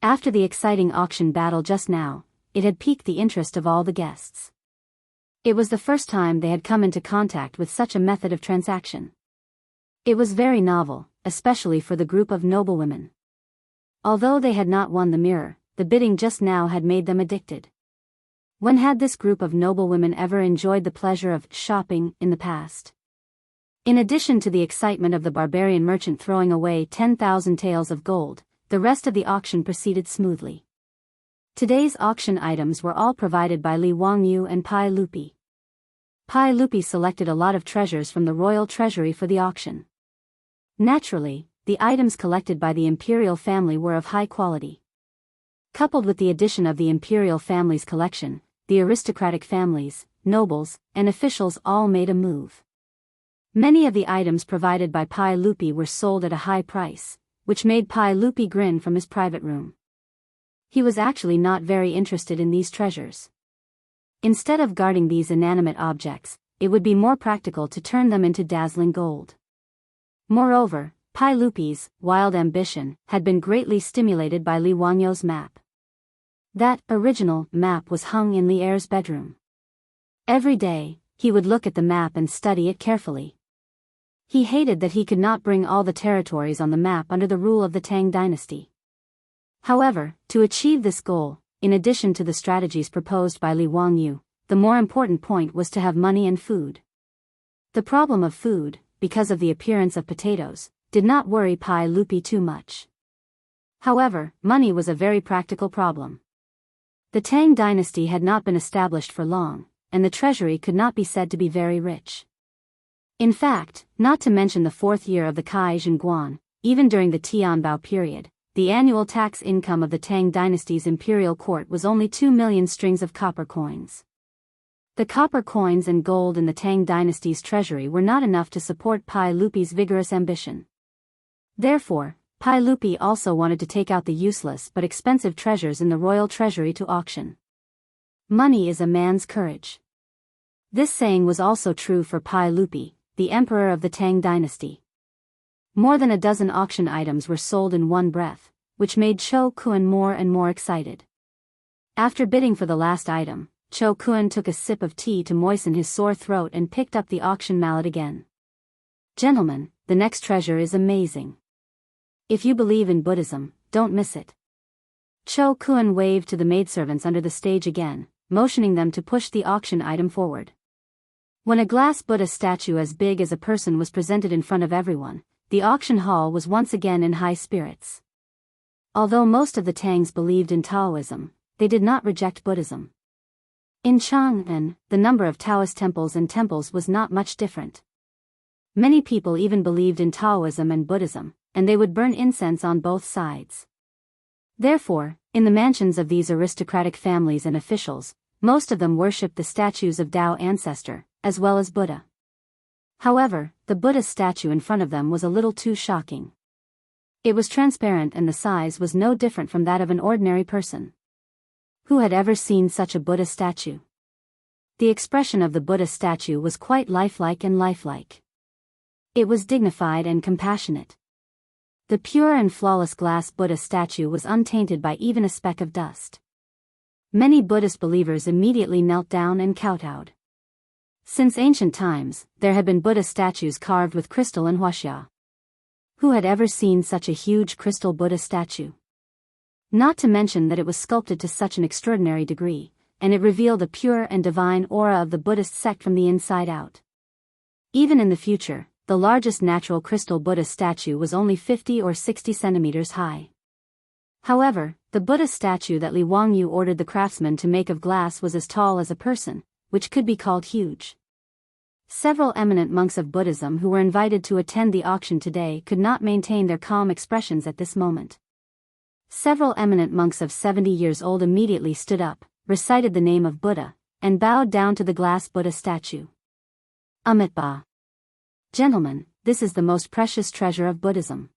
After the exciting auction battle just now, it had piqued the interest of all the guests. It was the first time they had come into contact with such a method of transaction. It was very novel, especially for the group of noblewomen. Although they had not won the mirror, the bidding just now had made them addicted. When had this group of noblewomen ever enjoyed the pleasure of shopping in the past? In addition to the excitement of the barbarian merchant throwing away 10,000 taels of gold, the rest of the auction proceeded smoothly. Today's auction items were all provided by Li Wangyu and Pai Lupi. Pai Lupi selected a lot of treasures from the royal treasury for the auction. Naturally, the items collected by the imperial family were of high quality. Coupled with the addition of the imperial family's collection, the aristocratic families, nobles, and officials all made a move. Many of the items provided by Pai Lupi were sold at a high price, which made Pai Lupi grin from his private room. He was actually not very interested in these treasures. Instead of guarding these inanimate objects, it would be more practical to turn them into dazzling gold. Moreover, Pai Lupi's wild ambition had been greatly stimulated by Li Wangyu's map. That original map was hung in Li Er's bedroom. Every day, he would look at the map and study it carefully. He hated that he could not bring all the territories on the map under the rule of the Tang dynasty. However, to achieve this goal, in addition to the strategies proposed by Li Wangyu, the more important point was to have money and food. The problem of food, because of the appearance of potatoes, did not worry Pai Lupi too much. However, money was a very practical problem. The Tang dynasty had not been established for long, and the treasury could not be said to be very rich. In fact, not to mention the 4th year of the Kai Zhenguan, even during the Tianbao period, the annual tax income of the Tang dynasty's imperial court was only 2 million strings of copper coins. The copper coins and gold in the Tang dynasty's treasury were not enough to support Pai Lupi's vigorous ambition. Therefore, Pai Lupi also wanted to take out the useless but expensive treasures in the royal treasury to auction. Money is a man's courage. This saying was also true for Pai Lupi, the emperor of the Tang dynasty. More than a dozen auction items were sold in one breath, which made Cho Kuan more and more excited. After bidding for the last item, Cho Kuan took a sip of tea to moisten his sore throat and picked up the auction mallet again. "Gentlemen, the next treasure is amazing. If you believe in Buddhism, don't miss it." Cho Kuan waved to the maidservants under the stage again, motioning them to push the auction item forward. When a glass Buddha statue as big as a person was presented in front of everyone, the auction hall was once again in high spirits. Although most of the Tangs believed in Taoism, they did not reject Buddhism. In Chang'an, the number of Taoist temples and temples was not much different. Many people even believed in Taoism and Buddhism, and they would burn incense on both sides. Therefore, in the mansions of these aristocratic families and officials, most of them worshipped the statues of Tao ancestor, as well as Buddha. However, the Buddha statue in front of them was a little too shocking. It was transparent and the size was no different from that of an ordinary person. Who had ever seen such a Buddha statue? The expression of the Buddha statue was quite lifelike and lifelike. It was dignified and compassionate. The pure and flawless glass Buddha statue was untainted by even a speck of dust. Many Buddhist believers immediately knelt down and kowtowed. Since ancient times, there had been Buddha statues carved with crystal and huaxia. Who had ever seen such a huge crystal Buddha statue? Not to mention that it was sculpted to such an extraordinary degree, and it revealed the pure and divine aura of the Buddhist sect from the inside out. Even in the future, the largest natural crystal Buddha statue was only 50 or 60 centimeters high. However, the Buddha statue that Li Wangyu ordered the craftsman to make of glass was as tall as a person, which could be called huge. Several eminent monks of Buddhism who were invited to attend the auction today could not maintain their calm expressions at this moment. Several eminent monks of 70 years old immediately stood up, recited the name of Buddha, and bowed down to the glass Buddha statue. Amitabha. Gentlemen, this is the most precious treasure of Buddhism.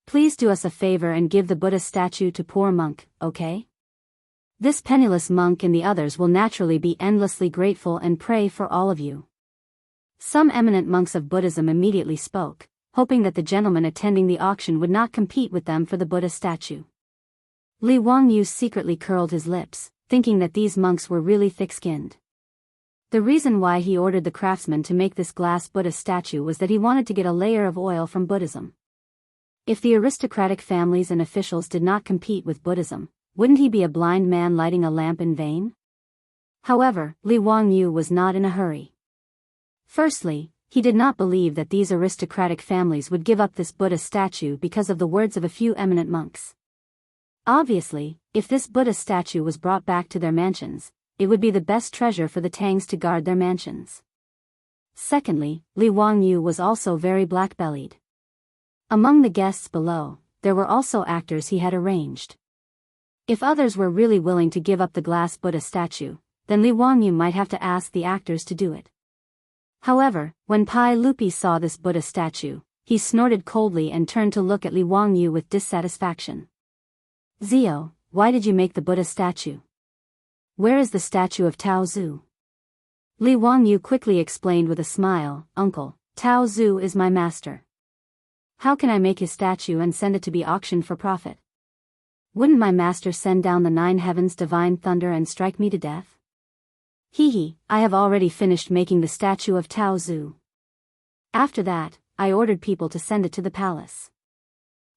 Please do us a favor and give the Buddha statue to poor monk, okay? This penniless monk and the others will naturally be endlessly grateful and pray for all of you. Some eminent monks of Buddhism immediately spoke, hoping that the gentleman attending the auction would not compete with them for the Buddha statue. Li Wangyu secretly curled his lips, thinking that these monks were really thick-skinned. The reason why he ordered the craftsman to make this glass Buddha statue was that he wanted to get a layer of oil from Buddhism. If the aristocratic families and officials did not compete with Buddhism, wouldn't he be a blind man lighting a lamp in vain? However, Li Wangyu was not in a hurry. Firstly, he did not believe that these aristocratic families would give up this Buddha statue because of the words of a few eminent monks. Obviously, if this Buddha statue was brought back to their mansions, it would be the best treasure for the Tangs to guard their mansions. Secondly, Li Wangyu was also very black-bellied. Among the guests below, there were also actors he had arranged. If others were really willing to give up the glass Buddha statue, then Li Wangyu might have to ask the actors to do it. However, when Pai Lupi saw this Buddha statue, he snorted coldly and turned to look at Li Wangyu with dissatisfaction. Zio, why did you make the Buddha statue? Where is the statue of Tao Zu? Li Wangyu quickly explained with a smile, Uncle, Tao Zu is my master. How can I make his statue and send it to be auctioned for profit? Wouldn't my master send down the 9 heavens divine thunder and strike me to death? I have already finished making the statue of Tao Zu. After that, I ordered people to send it to the palace.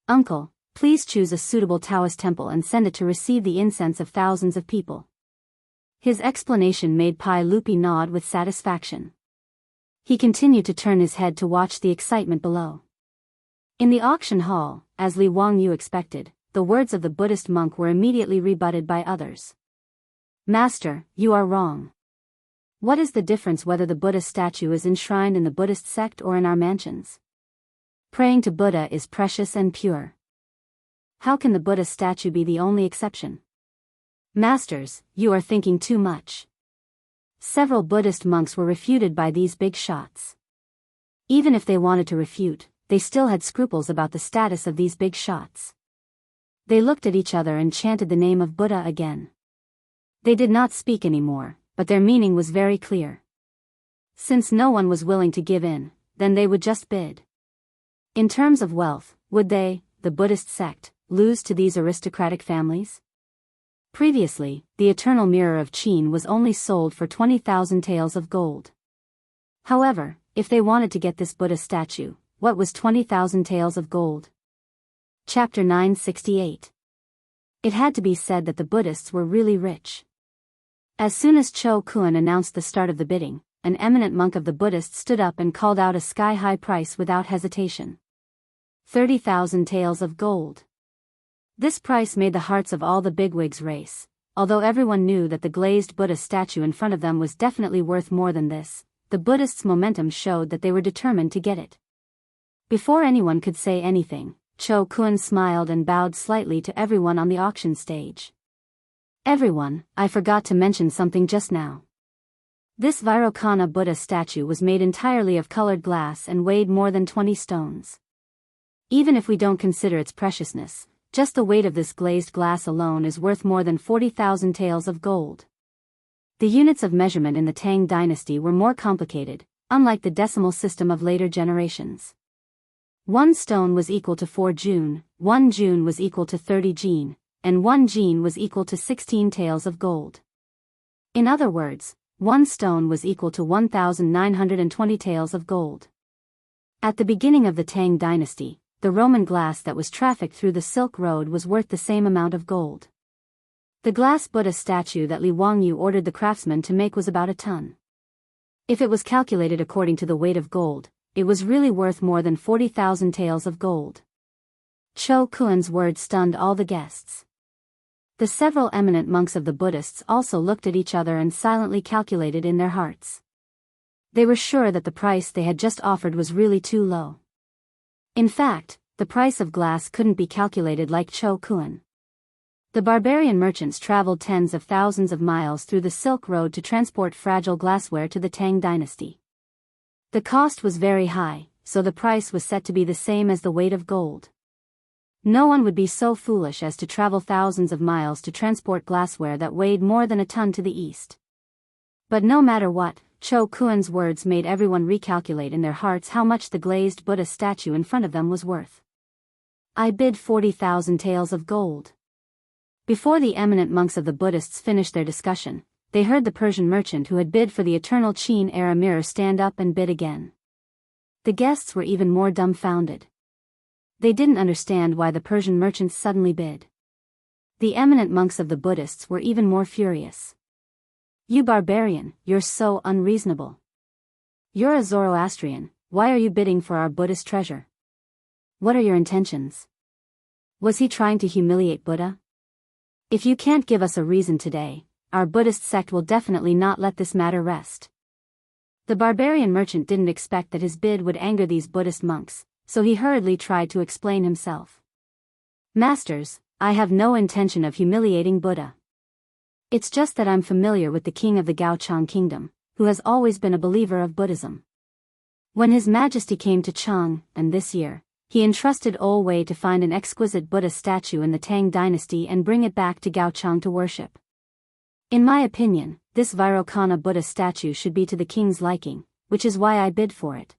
Uncle, please choose a suitable Taoist temple and send it to receive the incense of thousands of people. His explanation made Pai Lupi nod with satisfaction. He continued to turn his head to watch the excitement below. In the auction hall, as Li Wangyu expected, the words of the Buddhist monk were immediately rebutted by others. Master, you are wrong. What is the difference whether the Buddha statue is enshrined in the Buddhist sect or in our mansions? Praying to Buddha is precious and pure. How can the Buddha statue be the only exception? Masters, you are thinking too much. Several Buddhist monks were refuted by these big shots. Even if they wanted to refute, they still had scruples about the status of these big shots. They looked at each other and chanted the name of Buddha again. They did not speak anymore, but their meaning was very clear. Since no one was willing to give in, then they would just bid. In terms of wealth, would they, the Buddhist sect, lose to these aristocratic families? Previously, the Eternal Mirror of Qin was only sold for 20,000 taels of gold. However, if they wanted to get this Buddha statue, what was 20,000 taels of gold? Chapter 968. It had to be said that the Buddhists were really rich. As soon as Cho Kun announced the start of the bidding, an eminent monk of the Buddhists stood up and called out a sky-high price without hesitation. 30,000 taels of gold. This price made the hearts of all the bigwigs race, although everyone knew that the glazed Buddha statue in front of them was definitely worth more than this. The Buddhists' momentum showed that they were determined to get it. Before anyone could say anything, Cho Kun smiled and bowed slightly to everyone on the auction stage. Everyone, I forgot to mention something just now. This Vairocana Buddha statue was made entirely of colored glass and weighed more than 20 stones. Even if we don't consider its preciousness, just the weight of this glazed glass alone is worth more than 40,000 taels of gold. The units of measurement in the Tang dynasty were more complicated, unlike the decimal system of later generations. 1 stone was equal to 4 jun, 1 jun was equal to 30 jin, and 1 jin was equal to 16 taels of gold. In other words, 1 stone was equal to 1,920 taels of gold. At the beginning of the Tang dynasty, the Roman glass that was trafficked through the Silk Road was worth the same amount of gold. The glass Buddha statue that Li Wangyu ordered the craftsman to make was about a ton. If it was calculated according to the weight of gold, it was really worth more than 40,000 taels of gold. Cho Kun's words stunned all the guests. The several eminent monks of the Buddhists also looked at each other and silently calculated in their hearts. They were sure that the price they had just offered was really too low. In fact, the price of glass couldn't be calculated like Cho Kun. The barbarian merchants traveled tens of thousands of miles through the Silk Road to transport fragile glassware to the Tang dynasty. The cost was very high, so the price was set to be the same as the weight of gold. No one would be so foolish as to travel thousands of miles to transport glassware that weighed more than a ton to the east. But no matter what, Cho Kun's words made everyone recalculate in their hearts how much the glazed Buddha statue in front of them was worth. I bid 40,000 taels of gold. Before the eminent monks of the Buddhists finished their discussion, they heard the Persian merchant who had bid for the eternal Qin-era mirror stand up and bid again. The guests were even more dumbfounded. They didn't understand why the Persian merchants suddenly bid. The eminent monks of the Buddhists were even more furious. You barbarian, you're so unreasonable. You're a Zoroastrian, why are you bidding for our Buddhist treasure? What are your intentions? Was he trying to humiliate Buddha? If you can't give us a reason today, our Buddhist sect will definitely not let this matter rest. The barbarian merchant didn't expect that his bid would anger these Buddhist monks, so he hurriedly tried to explain himself. Masters, I have no intention of humiliating Buddha. It's just that I'm familiar with the king of the Gaochang kingdom, who has always been a believer of Buddhism. When His Majesty came to Chang, and this year, he entrusted Ol Wei to find an exquisite Buddha statue in the Tang dynasty and bring it back to Gaochang to worship. In my opinion, this Vairocana Buddha statue should be to the king's liking, which is why I bid for it.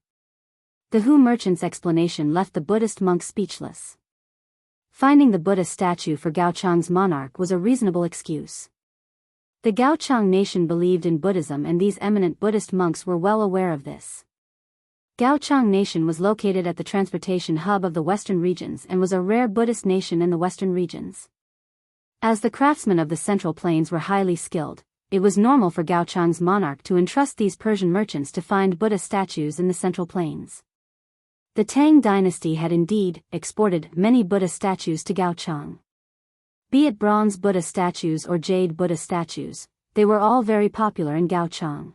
The Hu merchant's explanation left the Buddhist monk speechless. Finding the Buddha statue for Gaochang's monarch was a reasonable excuse. The Gaochang nation believed in Buddhism and these eminent Buddhist monks were well aware of this. Gaochang nation was located at the transportation hub of the western regions and was a rare Buddhist nation in the western regions. As the craftsmen of the Central Plains were highly skilled, it was normal for Gaochang's monarch to entrust these Persian merchants to find Buddha statues in the Central Plains. The Tang dynasty had indeed exported many Buddha statues to Gaochang. Be it bronze Buddha statues or jade Buddha statues, they were all very popular in Gaochang.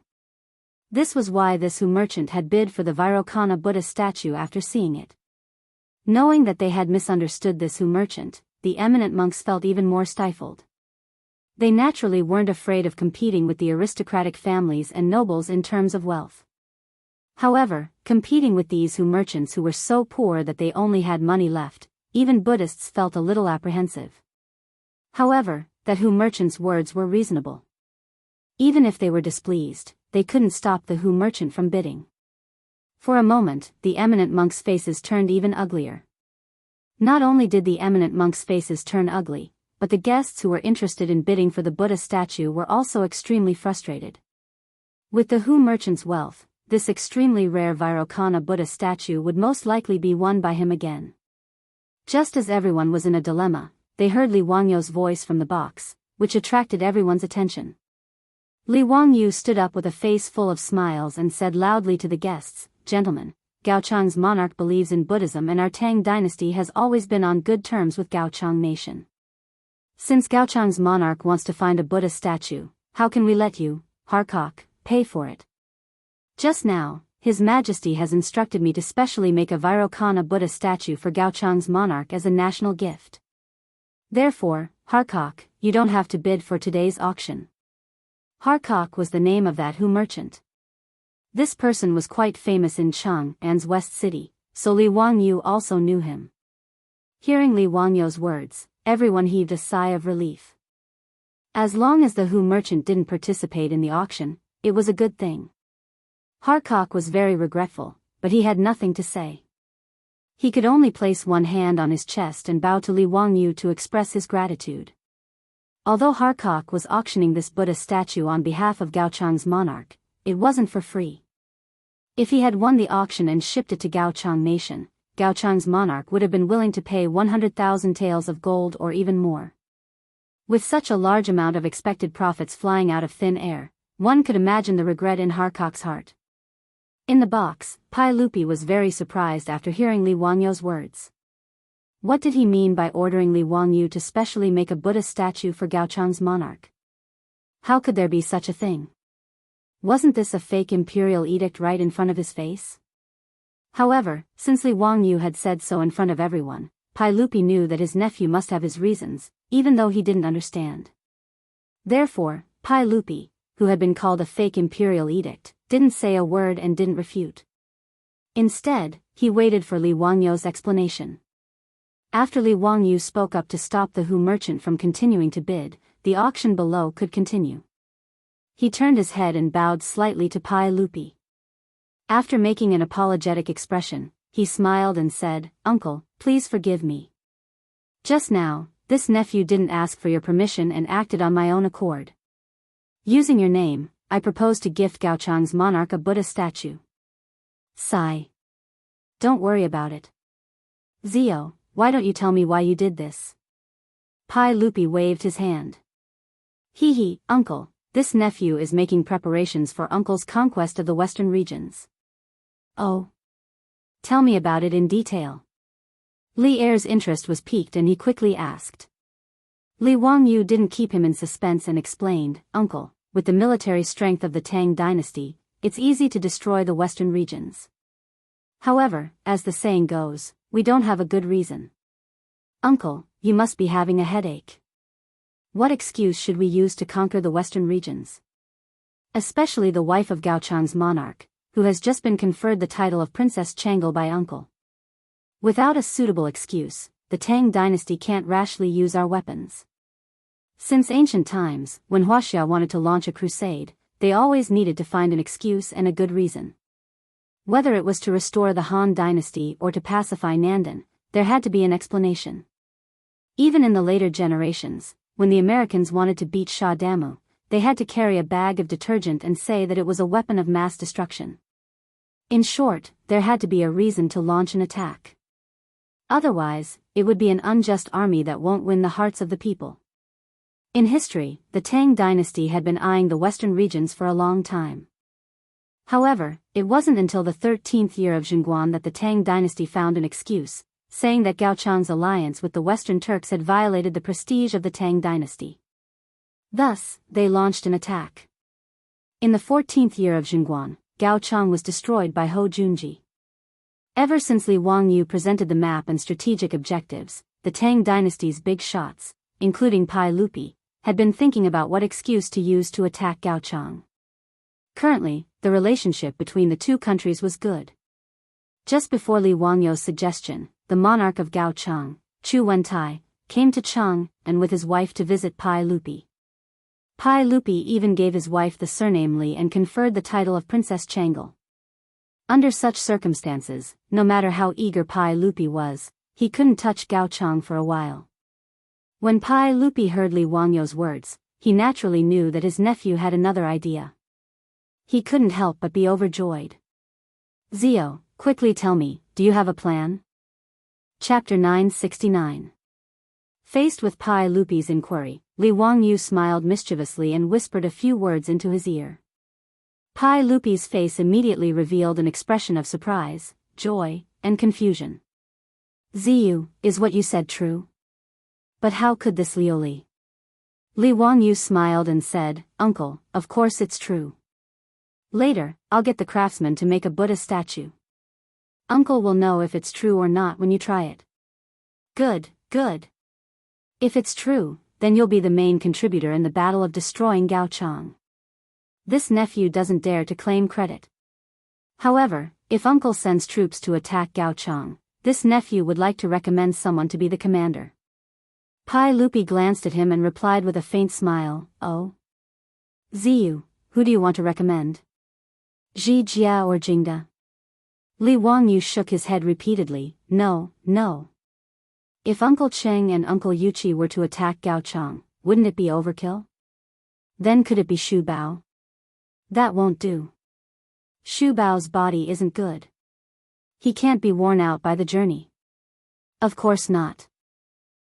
This was why this Hu merchant had bid for the Vairocana Buddha statue after seeing it. Knowing that they had misunderstood this Hu merchant, the eminent monks felt even more stifled. They naturally weren't afraid of competing with the aristocratic families and nobles in terms of wealth. However, competing with these Hu merchants who were so poor that they only had money left, even Buddhists felt a little apprehensive. However, that Hu merchants' words were reasonable. Even if they were displeased, they couldn't stop the Hu merchant from bidding. For a moment, the eminent monks' faces turned even uglier. Not only did the eminent monks' faces turn ugly, but the guests who were interested in bidding for the Buddha statue were also extremely frustrated. With the Hu merchant's wealth, this extremely rare Vairocana Buddha statue would most likely be won by him again. Just as everyone was in a dilemma, they heard Li Wangyu's voice from the box, which attracted everyone's attention. Li Wangyu stood up with a face full of smiles and said loudly to the guests, "Gentlemen, Gaochang's monarch believes in Buddhism and our Tang dynasty has always been on good terms with Gaochang nation. Since Gaochang's monarch wants to find a Buddha statue, how can we let you, Harkok, pay for it? Just now, His Majesty has instructed me to specially make a Vairocana Buddha statue for Gaochang's monarch as a national gift. Therefore, Harkok, you don't have to bid for today's auction. Harkok was the name of that Hu merchant. This person was quite famous in Chang'an's West City, so Li Wangyu also knew him. Hearing Li Wangyu's words, everyone heaved a sigh of relief. As long as the Hu merchant didn't participate in the auction, it was a good thing. Harkok was very regretful, but he had nothing to say. He could only place one hand on his chest and bow to Li Wangyu to express his gratitude. Although Harkok was auctioning this Buddha statue on behalf of Gaochang's monarch, it wasn't for free. If he had won the auction and shipped it to Gaochang Nation, Gaochang's monarch would have been willing to pay 100,000 taels of gold or even more. With such a large amount of expected profits flying out of thin air, one could imagine the regret in Harkok's heart. In the box, Pai Lupi was very surprised after hearing Li Wangyu's words. What did he mean by ordering Li Wangyu to specially make a Buddha statue for Gaochang's monarch? How could there be such a thing? Wasn't this a fake imperial edict right in front of his face? However, since Li Wangyu had said so in front of everyone, Pai Lupi knew that his nephew must have his reasons, even though he didn't understand. Therefore, Pai Lupi, who had been called a fake imperial edict, didn't say a word and didn't refute. Instead, he waited for Li Wangyu's explanation. After Li Wangyu spoke up to stop the Hu merchant from continuing to bid, the auction below could continue. He turned his head and bowed slightly to Pai Lupi. After making an apologetic expression, he smiled and said, "Uncle, please forgive me. Just now, this nephew didn't ask for your permission and acted on my own accord. Using your name, I propose to gift Gaochang's monarch a Buddha statue." Sigh. Don't worry about it. Zio, why don't you tell me why you did this? Pai Lupi waved his hand. Hee, uncle, this nephew is making preparations for uncle's conquest of the western regions. Oh. Tell me about it in detail. Li Er's interest was piqued and he quickly asked. Li Wangyu didn't keep him in suspense and explained, "Uncle, with the military strength of the Tang dynasty, it's easy to destroy the western regions. However, as the saying goes, we don't have a good reason. Uncle, you must be having a headache. What excuse should we use to conquer the western regions? Especially the wife of Gaochang's monarch, who has just been conferred the title of Princess Changel by uncle. Without a suitable excuse, the Tang dynasty can't rashly use our weapons. Since ancient times, when Wuxia wanted to launch a crusade, they always needed to find an excuse and a good reason. Whether it was to restore the Han dynasty or to pacify Nandan, there had to be an explanation. Even in the later generations, when the Americans wanted to beat Shah Damu, they had to carry a bag of detergent and say that it was a weapon of mass destruction. In short, there had to be a reason to launch an attack. Otherwise, it would be an unjust army that won't win the hearts of the people. In history, the Tang dynasty had been eyeing the western regions for a long time. However, it wasn't until the 13th year of Zhenguan that the Tang dynasty found an excuse, saying that Gaochang's alliance with the Western Turks had violated the prestige of the Tang dynasty. Thus, they launched an attack. In the 14th year of Zhenguan, Gaochang was destroyed by Ho Junji. Ever since Li Wangyu presented the map and strategic objectives, the Tang dynasty's big shots, including Pai Lupi, had been thinking about what excuse to use to attack Gaochang. Currently, the relationship between the two countries was good. Just before Li Wangyu's suggestion, the monarch of Gaochang, Chu Wentai, came to Chang and with his wife to visit Pai Lupi. Pai Lupi even gave his wife the surname Li and conferred the title of Princess Changel. Under such circumstances, no matter how eager Pai Lupi was, he couldn't touch Gaochang for a while. When Pai Lupi heard Li Wangyu's words, he naturally knew that his nephew had another idea. He couldn't help but be overjoyed. Zio, quickly tell me, do you have a plan? Chapter 969. Faced with Pai Lupi's inquiry, Li Wangyu smiled mischievously and whispered a few words into his ear. Pai Lupi's face immediately revealed an expression of surprise, joy, and confusion. Ziyu, is what you said true? But how could this Lioli? Li Wangyu smiled and said, "Uncle, of course it's true. Later, I'll get the craftsman to make a Buddha statue. Uncle will know if it's true or not when you try it." "Good, good. If it's true, then you'll be the main contributor in the battle of destroying Gaochang." This nephew doesn't dare to claim credit. However, if Uncle sends troops to attack Gaochang, this nephew would like to recommend someone to be the commander. Pai Lupi glanced at him and replied with a faint smile, "Oh? Ziyu, who do you want to recommend? Ji Jia or Jingda?" Li Wangyu shook his head repeatedly, "No, no. If Uncle Cheng and Uncle Yuqi were to attack Gaochang, wouldn't it be overkill? Then could it be Shu Bao? That won't do. Shu Bao's body isn't good. He can't be worn out by the journey." "Of course not.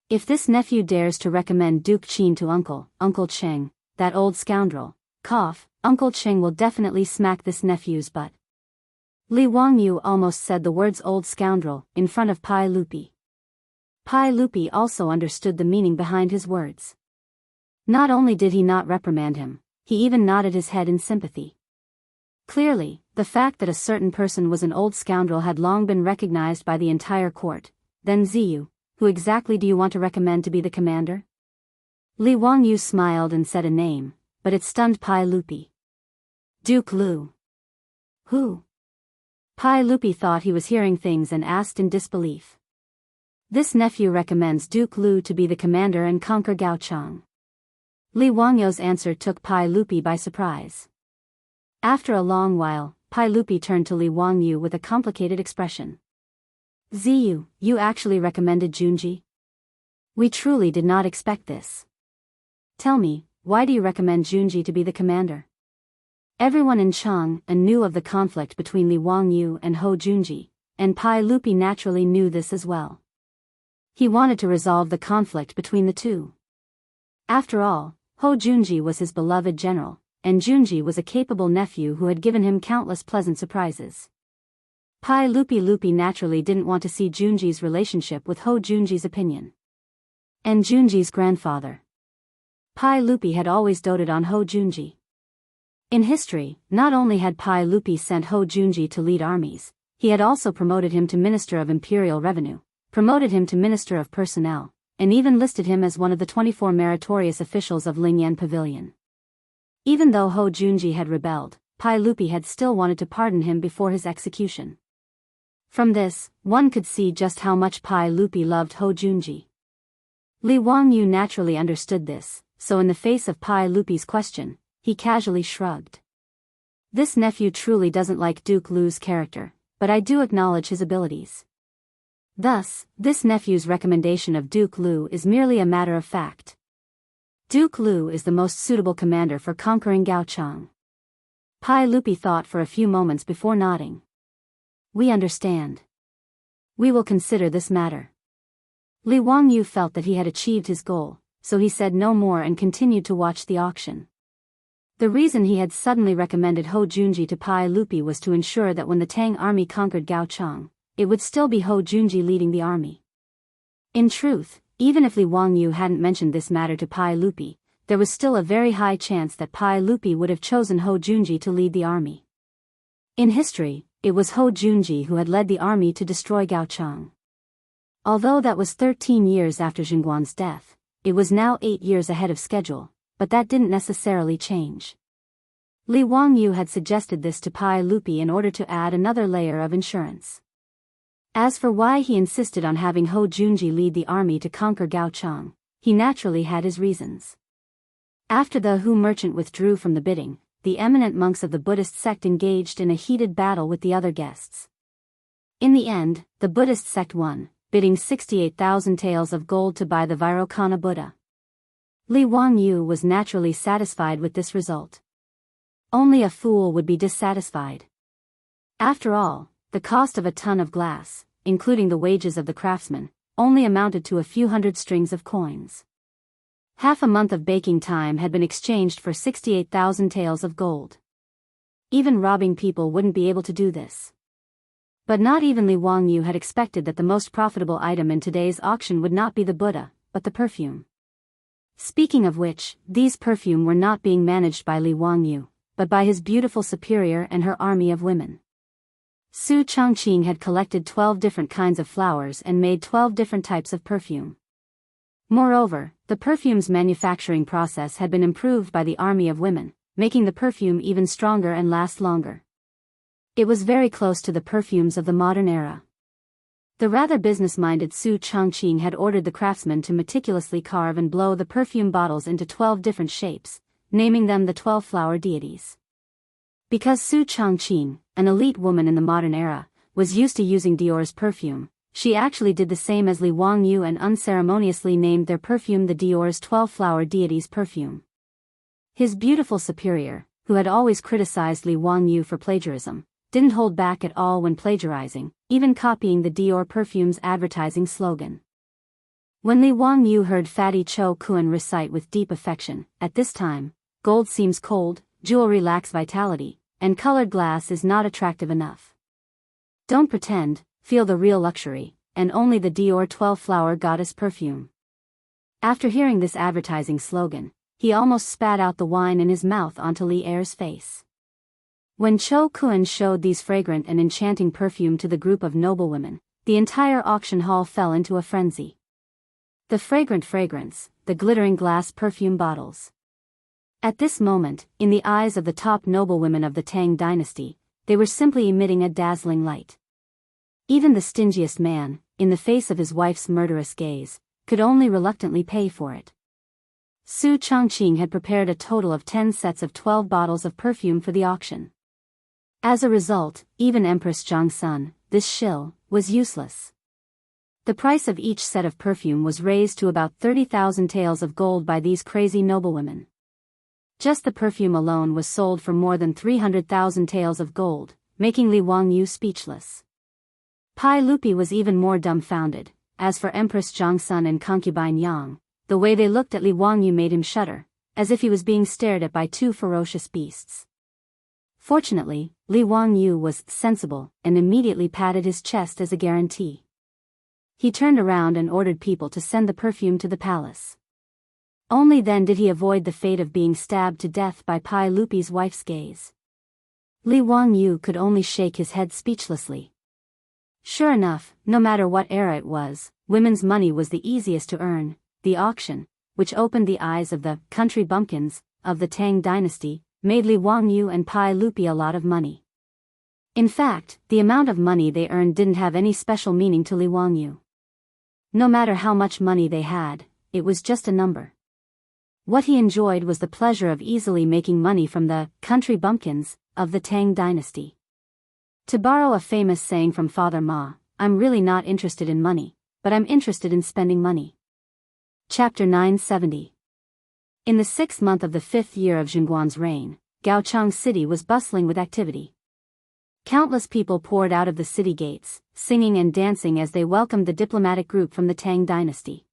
If this nephew dares to recommend Duke Qin to Uncle Cheng, that old scoundrel, Uncle Cheng will definitely smack this nephew's butt." Li Wangyu almost said the words "old scoundrel" in front of Pai Lupi. Pai Lupi also understood the meaning behind his words. Not only did he not reprimand him, he even nodded his head in sympathy. Clearly, the fact that a certain person was an old scoundrel had long been recognized by the entire court. "Then Ziyu, who exactly do you want to recommend to be the commander?" Li Wangyu smiled and said a name, but it stunned Pai Lupi. "Duke Lu." "Who?" Pai Lupi thought he was hearing things and asked in disbelief. "This nephew recommends Duke Lu to be the commander and conquer Gaochang." Li Wangyu's answer took Pai Lupi by surprise. After a long while, Pai Lupi turned to Li Wangyu with a complicated expression. "Ziyu, you actually recommended Junji? We truly did not expect this. Tell me, why do you recommend Junji to be the commander?" Everyone in Chang knew of the conflict between Li Wangyu and Ho Junji, and Pai Lupi naturally knew this as well. He wanted to resolve the conflict between the two. After all, Ho Junji was his beloved general, and Junji was a capable nephew who had given him countless pleasant surprises. Pai Lupi naturally didn't want to see Junji's relationship with Ho Junji's opinion. And Junji's grandfather. Pai Lupi had always doted on Ho Junji. In history, not only had Pai Lupi sent Ho Junji to lead armies, he had also promoted him to Minister of Imperial Revenue, promoted him to Minister of Personnel, and even listed him as one of the 24 meritorious officials of Lingyan Pavilion. Even though Ho Junji had rebelled, Pai Lupi had still wanted to pardon him before his execution. From this, one could see just how much Pai Lupi loved Ho Junji. Li Wangyu naturally understood this, so in the face of Pai Lupi's question, he casually shrugged. "This nephew truly doesn't like Duke Lu's character, but I do acknowledge his abilities. Thus, this nephew's recommendation of Duke Lu is merely a matter of fact. Duke Lu is the most suitable commander for conquering Gaochang." Pai Lupi thought for a few moments before nodding. "We understand. We will consider this matter." Li Wangyu felt that he had achieved his goal, so he said no more and continued to watch the auction. The reason he had suddenly recommended Ho Junji to Pai Lupi was to ensure that when the Tang army conquered Gaochang, it would still be Ho Junji leading the army. In truth, even if Li Wangyu hadn't mentioned this matter to Pai Lupi, there was still a very high chance that Pai Lupi would have chosen Ho Junji to lead the army. In history, it was Ho Junji who had led the army to destroy Gaochang. Although that was 13 years after Xinguan's death, it was now 8 years ahead of schedule, but that didn't necessarily change. Li Wangyu had suggested this to Pai Lupi in order to add another layer of insurance. As for why he insisted on having Ho Junji lead the army to conquer Gaochang, he naturally had his reasons. After the Hu merchant withdrew from the bidding, the eminent monks of the Buddhist sect engaged in a heated battle with the other guests. In the end, the Buddhist sect won, bidding 68,000 taels of gold to buy the Vairocana Buddha. Li Wangyu was naturally satisfied with this result. Only a fool would be dissatisfied. After all, the cost of a ton of glass, including the wages of the craftsmen, only amounted to a few hundred strings of coins. Half a month of baking time had been exchanged for 68,000 taels of gold. Even robbing people wouldn't be able to do this. But not even Li Wangyu had expected that the most profitable item in today's auction would not be the Buddha, but the perfume. Speaking of which, these perfume were not being managed by Li Wangyu, but by his beautiful superior and her army of women. Su Chongqing had collected 12 different kinds of flowers and made 12 different types of perfume. Moreover, the perfume's manufacturing process had been improved by the army of women, making the perfume even stronger and last longer. It was very close to the perfumes of the modern era. The rather business-minded Su Chongqing had ordered the craftsmen to meticulously carve and blow the perfume bottles into 12 different shapes, naming them the 12 flower deities. Because Su Chongqing, an elite woman in the modern era, was used to using Dior's perfume, she actually did the same as Li Wangyu and unceremoniously named their perfume the Dior's 12 flower deities perfume. His beautiful superior, who had always criticized Li Wangyu for plagiarism, didn't hold back at all when plagiarizing, even copying the Dior perfume's advertising slogan. When Li Wangyu heard Fatty Cho Kuan recite with deep affection, "At this time, gold seems cold, jewelry lacks vitality, and colored glass is not attractive enough. Don't pretend, feel the real luxury, and only the Dior 12 flower goddess perfume." After hearing this advertising slogan, he almost spat out the wine in his mouth onto Li Er's face. When Cho Kuan showed these fragrant and enchanting perfume to the group of noblewomen, the entire auction hall fell into a frenzy. The fragrant fragrance, the glittering glass perfume bottles. At this moment, in the eyes of the top noblewomen of the Tang dynasty, they were simply emitting a dazzling light. Even the stingiest man, in the face of his wife's murderous gaze, could only reluctantly pay for it. Su Chongqing had prepared a total of 10 sets of 12 bottles of perfume for the auction. As a result, even Empress Jiangsun, this shill, was useless. The price of each set of perfume was raised to about 30,000 taels of gold by these crazy noblewomen. Just the perfume alone was sold for more than 300,000 taels of gold, making Li Wangyu speechless. Pai Lupi was even more dumbfounded. As for Empress Jiangsun and concubine Yang, the way they looked at Li Wangyu made him shudder, as if he was being stared at by two ferocious beasts. Fortunately, Li Wangyu was sensible and immediately patted his chest as a guarantee. He turned around and ordered people to send the perfume to the palace. Only then did he avoid the fate of being stabbed to death by Pai Lupi's wife's gaze. Li Wangyu could only shake his head speechlessly. Sure enough, no matter what era it was, women's money was the easiest to earn. The auction, which opened the eyes of the country bumpkins of the Tang dynasty, made Li Wangyu and Pai Lupi a lot of money. In fact, the amount of money they earned didn't have any special meaning to Li Wangyu. No matter how much money they had, it was just a number. What he enjoyed was the pleasure of easily making money from the country bumpkins of the Tang dynasty. To borrow a famous saying from Father Ma, "I'm really not interested in money, but I'm interested in spending money." Chapter 970. In the 6th month of the 5th year of Zhenguan's reign, Gaochang city was bustling with activity. Countless people poured out of the city gates, singing and dancing as they welcomed the diplomatic group from the Tang dynasty.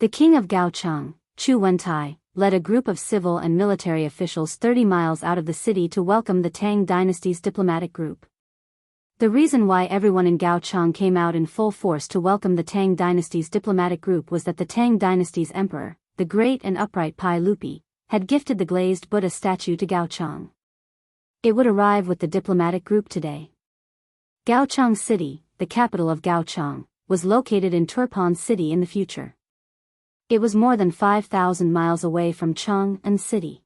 The king of Gaochang, Chu Wentai, led a group of civil and military officials 30 miles out of the city to welcome the Tang dynasty's diplomatic group. The reason why everyone in Gaochang came out in full force to welcome the Tang dynasty's diplomatic group was that the Tang dynasty's emperor, the great and upright Pai Lupi, had gifted the glazed Buddha statue to Gaochang. It would arrive with the diplomatic group today. Gaochang City, the capital of Gaochang, was located in Turpan City in the future. It was more than 5,000 miles away from Chang'an City.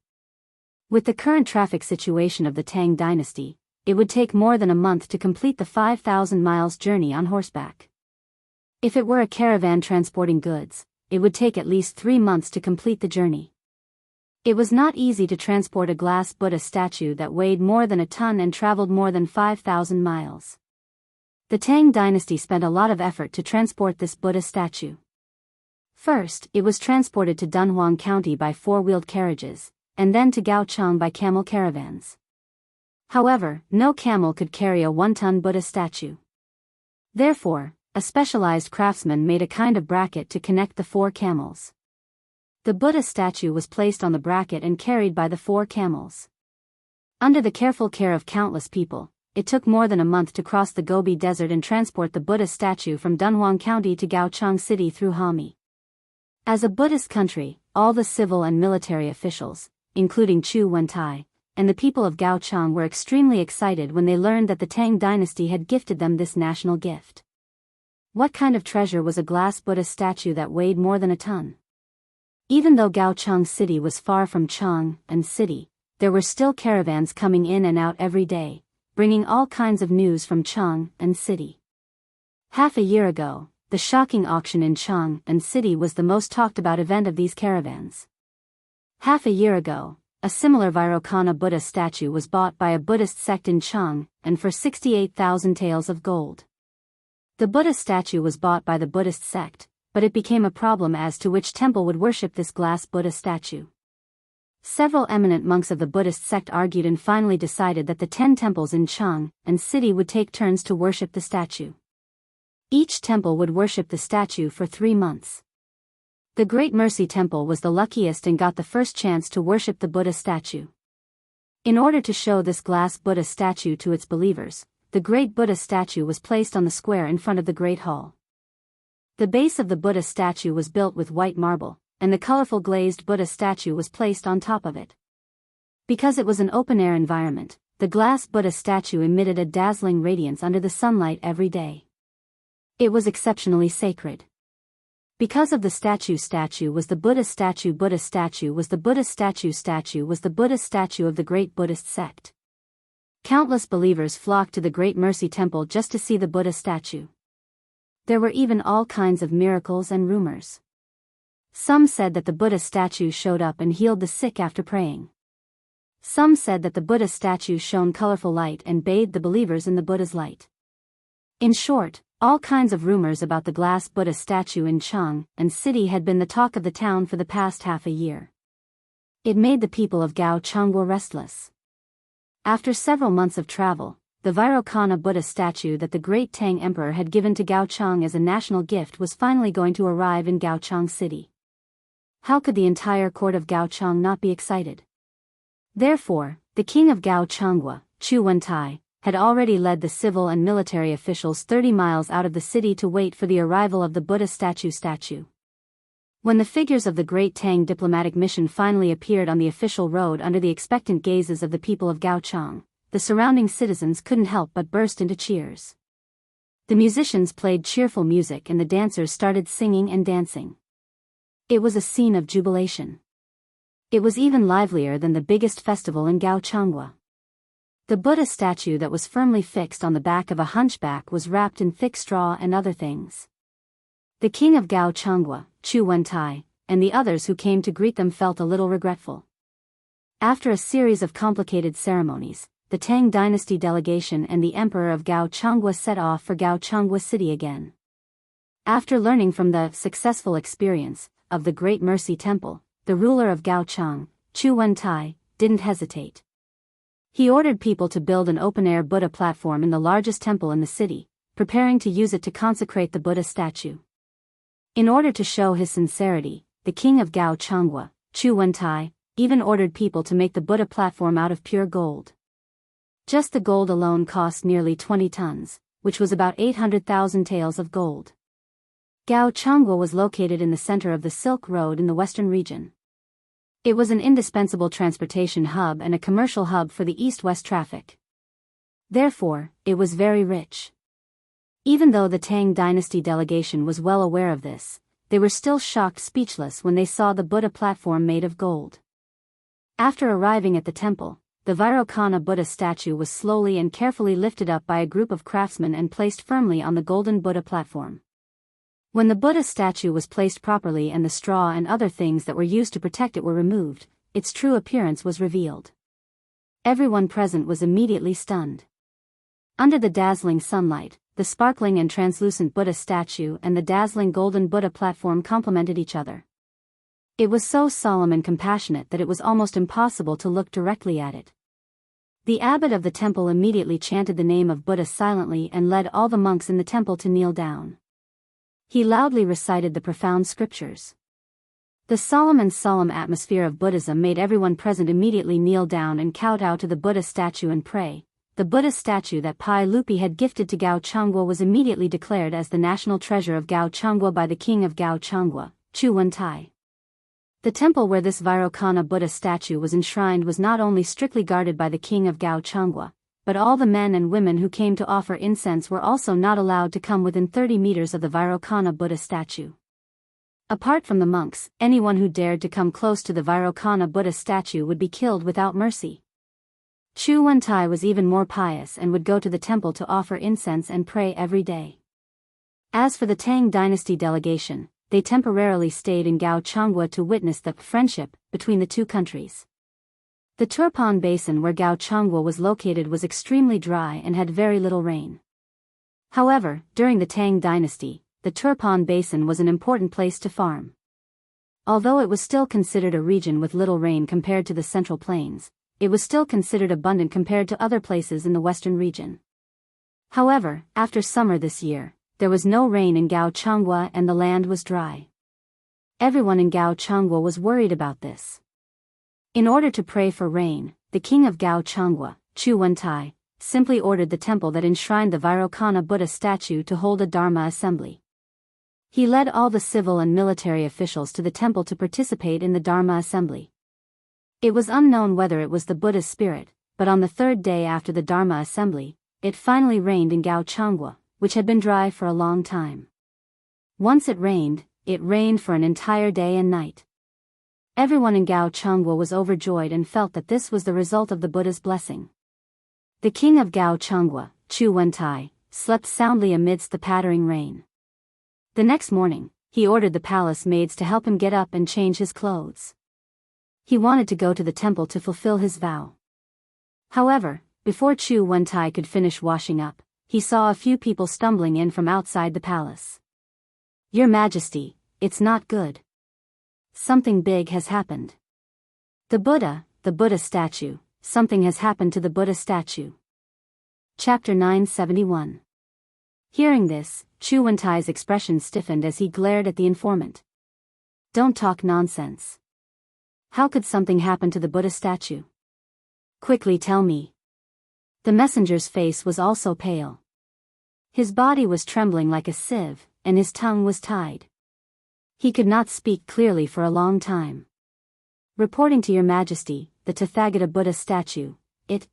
With the current traffic situation of the Tang dynasty, it would take more than a month to complete the 5,000 miles journey on horseback. If it were a caravan transporting goods, it would take at least 3 months to complete the journey. It was not easy to transport a glass Buddha statue that weighed more than a ton and traveled more than 5,000 miles. The Tang dynasty spent a lot of effort to transport this Buddha statue. First, it was transported to Dunhuang County by 4-wheeled carriages, and then to Gaochang by camel caravans. However, no camel could carry a 1-ton Buddha statue. Therefore, a specialized craftsman made a kind of bracket to connect the 4 camels. The Buddha statue was placed on the bracket and carried by the 4 camels. Under the careful care of countless people, it took more than a month to cross the Gobi Desert and transport the Buddha statue from Dunhuang County to Gaochang City through Hami. As a Buddhist country, all the civil and military officials, including Chu Wentai, and the people of Gaochang were extremely excited when they learned that the Tang dynasty had gifted them this national gift. What kind of treasure was a glass Buddha statue that weighed more than a ton? Even though Gaochang city was far from Chang and city, there were still caravans coming in and out every day, bringing all kinds of news from Chang and city. Half a year ago, the shocking auction in Chang and city was the most talked about event of these caravans. Half a year ago, a similar Vairocana Buddha statue was bought by a Buddhist sect in Chang and for 68,000 taels of gold. The Buddha statue was bought by the Buddhist sect, but it became a problem as to which temple would worship this glass Buddha statue. Several eminent monks of the Buddhist sect argued and finally decided that the 10 temples in Chang and city would take turns to worship the statue. Each temple would worship the statue for 3 months. The Great Mercy Temple was the luckiest and got the first chance to worship the Buddha statue. In order to show this glass Buddha statue to its believers, the Great Buddha statue was placed on the square in front of the Great Hall. The base of the Buddha statue was built with white marble, and the colorful glazed Buddha statue was placed on top of it. Because it was an open-air environment, the glass Buddha statue emitted a dazzling radiance under the sunlight every day. It was exceptionally sacred. Because of the statue was the Buddha statue was the Buddha statue was the Buddha statue of the great Buddhist sect. Countless believers flocked to the Great Mercy Temple just to see the Buddha statue. There were even all kinds of miracles and rumors. Some said that the Buddha statue showed up and healed the sick after praying. Some said that the Buddha statue shone colorful light and bathed the believers in the Buddha's light. In short, all kinds of rumors about the glass Buddha statue in Chang and city had been the talk of the town for the past half a year. It made the people of Gaochang restless. After several months of travel, the Vairocana Buddha statue that the great Tang Emperor had given to Gaochang as a national gift was finally going to arrive in Gaochang city. How could the entire court of Gaochang not be excited? Therefore, the king of Gaochang, Chu Wentai, had already led the civil and military officials 30 miles out of the city to wait for the arrival of the Buddha statue. When the figures of the great Tang diplomatic mission finally appeared on the official road under the expectant gazes of the people of Gaochang, the surrounding citizens couldn't help but burst into cheers. The musicians played cheerful music and the dancers started singing and dancing. It was a scene of jubilation. It was even livelier than the biggest festival in Gaochang. The Buddha statue that was firmly fixed on the back of a hunchback was wrapped in thick straw and other things. The king of Gaochang, Chu Wentai, and the others who came to greet them felt a little regretful. After a series of complicated ceremonies, the Tang dynasty delegation and the emperor of Gaochang set off for Gaochang city again. After learning from the successful experience of the Great Mercy Temple, the ruler of Gaochang, Chu Wentai, didn't hesitate. He ordered people to build an open-air Buddha platform in the largest temple in the city, preparing to use it to consecrate the Buddha statue. In order to show his sincerity, the king of Gaochang, Chu Wentai, even ordered people to make the Buddha platform out of pure gold. Just the gold alone cost nearly 20 tons, which was about 800,000 taels of gold. Gaochang was located in the center of the Silk Road in the western region. It was an indispensable transportation hub and a commercial hub for the east-west traffic. Therefore, it was very rich. Even though the Tang dynasty delegation was well aware of this, they were still shocked speechless when they saw the Buddha platform made of gold. After arriving at the temple, the Vairocana Buddha statue was slowly and carefully lifted up by a group of craftsmen and placed firmly on the golden Buddha platform. When the Buddha statue was placed properly and the straw and other things that were used to protect it were removed, its true appearance was revealed. Everyone present was immediately stunned. Under the dazzling sunlight, the sparkling and translucent Buddha statue and the dazzling golden Buddha platform complemented each other. It was so solemn and compassionate that it was almost impossible to look directly at it. The abbot of the temple immediately chanted the name of Buddha silently and led all the monks in the temple to kneel down. He loudly recited the profound scriptures. The solemn atmosphere of Buddhism made everyone present immediately kneel down and kowtow to the Buddha statue and pray. The Buddha statue that Pai Lupi had gifted to Gaochang was immediately declared as the national treasure of Gaochang by the king of Gaochang, Chu Wentai. The temple where this Vairocana Buddha statue was enshrined was not only strictly guarded by the king of Gao Changhua, but all the men and women who came to offer incense were also not allowed to come within 30 meters of the Vairocana Buddha statue. Apart from the monks, anyone who dared to come close to the Vairocana Buddha statue would be killed without mercy. Chu Wentai was even more pious and would go to the temple to offer incense and pray every day. As for the Tang dynasty delegation, they temporarily stayed in Gao Changhua to witness the friendship between the two countries. The Turpan Basin where Gao Changhua was located was extremely dry and had very little rain. However, during the Tang dynasty, the Turpan Basin was an important place to farm. Although it was still considered a region with little rain compared to the Central Plains, it was still considered abundant compared to other places in the western region. However, after summer this year, there was no rain in Gao Changhua and the land was dry. Everyone in Gao Changhua was worried about this. In order to pray for rain, the king of Gao Changhua, Chu Wentai, simply ordered the temple that enshrined the Vairocana Buddha statue to hold a Dharma assembly. He led all the civil and military officials to the temple to participate in the Dharma assembly. It was unknown whether it was the Buddha's spirit, but on the third day after the Dharma assembly, it finally rained in Gao Changhua, which had been dry for a long time. Once it rained for an entire day and night. Everyone in Gao Changhua was overjoyed and felt that this was the result of the Buddha's blessing. The king of Gao Changhua, Chu Wentai, slept soundly amidst the pattering rain. The next morning, he ordered the palace maids to help him get up and change his clothes. He wanted to go to the temple to fulfill his vow. However, before Chu Wentai could finish washing up, he saw a few people stumbling in from outside the palace. "Your Majesty, it's not good. Something big has happened. The Buddha statue, something has happened to the Buddha statue." Chapter 971. Hearing this, Chu Wentai's expression stiffened as he glared at the informant. "Don't talk nonsense. How could something happen to the Buddha statue? Quickly tell me." The messenger's face was also pale. His body was trembling like a sieve, and his tongue was tied. He could not speak clearly for a long time. "Reporting to your Majesty, the Tathagata Buddha statue, it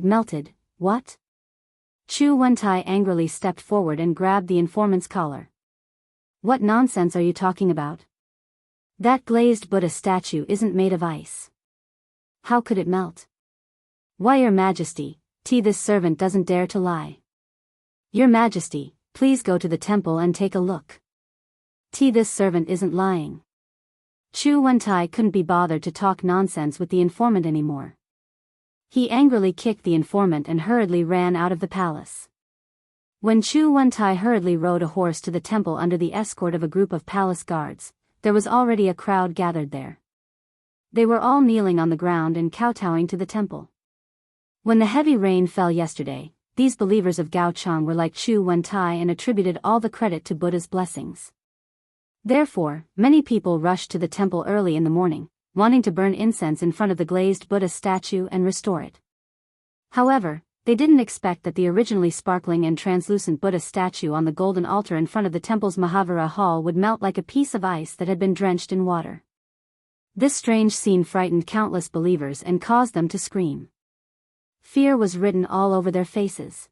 melted." "What?" Chu Wentai angrily stepped forward and grabbed the informant's collar. "What nonsense are you talking about? That glazed Buddha statue isn't made of ice. How could it melt?" "Why, your Majesty, this servant doesn't dare to lie. Your Majesty, please go to the temple and take a look. This servant isn't lying." Chu Wentai couldn't be bothered to talk nonsense with the informant anymore. He angrily kicked the informant and hurriedly ran out of the palace. When Chu Wentai hurriedly rode a horse to the temple under the escort of a group of palace guards, there was already a crowd gathered there. They were all kneeling on the ground and kowtowing to the temple. When the heavy rain fell yesterday, these believers of Gaochang were like Chu Wentai and attributed all the credit to Buddha's blessings. Therefore, many people rushed to the temple early in the morning, wanting to burn incense in front of the glazed Buddha statue and restore it. However, they didn't expect that the originally sparkling and translucent Buddha statue on the golden altar in front of the temple's Mahavira hall would melt like a piece of ice that had been drenched in water. This strange scene frightened countless believers and caused them to scream. Fear was written all over their faces.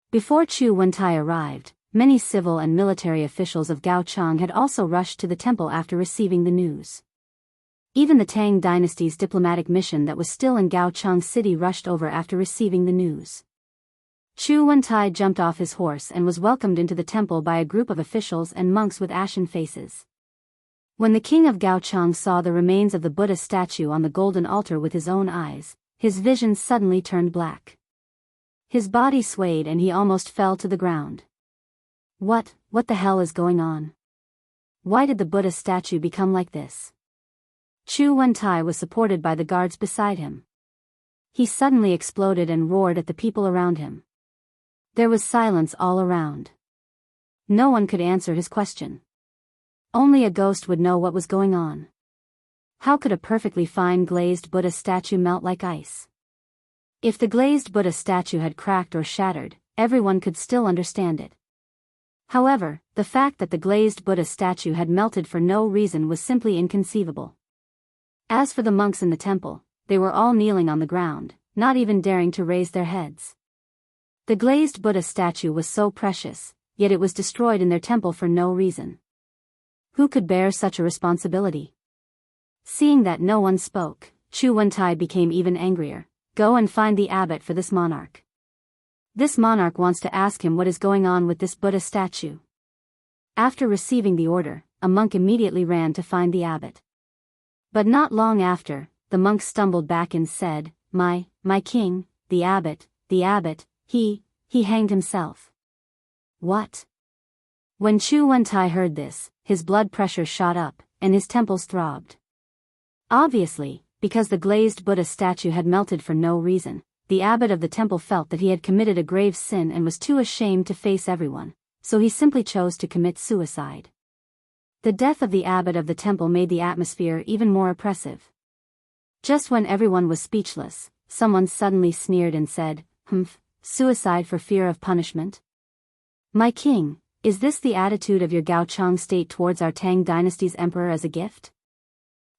Before Chu Wentai arrived, many civil and military officials of Gaochang had also rushed to the temple after receiving the news. Even the Tang dynasty's diplomatic mission that was still in Gaochang city rushed over after receiving the news. Chu Wentai jumped off his horse and was welcomed into the temple by a group of officials and monks with ashen faces. When the king of Gaochang saw the remains of the Buddha statue on the golden altar with his own eyes, his vision suddenly turned black. His body swayed and he almost fell to the ground. What the hell is going on? Why did the Buddha statue become like this? Chu Wentai was supported by the guards beside him. He suddenly exploded and roared at the people around him. There was silence all around. No one could answer his question. Only a ghost would know what was going on. How could a perfectly fine glazed Buddha statue melt like ice? If the glazed Buddha statue had cracked or shattered, everyone could still understand it. However, the fact that the glazed Buddha statue had melted for no reason was simply inconceivable. As for the monks in the temple, they were all kneeling on the ground, not even daring to raise their heads. The glazed Buddha statue was so precious, yet it was destroyed in their temple for no reason. Who could bear such a responsibility? Seeing that no one spoke, Chu Wentai became even angrier. Go and find the abbot for this monarch. This monarch wants to ask him what is going on with this Buddha statue. After receiving the order, a monk immediately ran to find the abbot. But not long after, the monk stumbled back and said, My king, the abbot, he hanged himself. What? When Chu Wentai heard this, his blood pressure shot up, and his temples throbbed. Obviously, because the glazed Buddha statue had melted for no reason, the abbot of the temple felt that he had committed a grave sin and was too ashamed to face everyone, so he simply chose to commit suicide. The death of the abbot of the temple made the atmosphere even more oppressive. Just when everyone was speechless, someone suddenly sneered and said, Suicide for fear of punishment? My king, is this the attitude of your Gaochang state towards our Tang dynasty's emperor as a gift?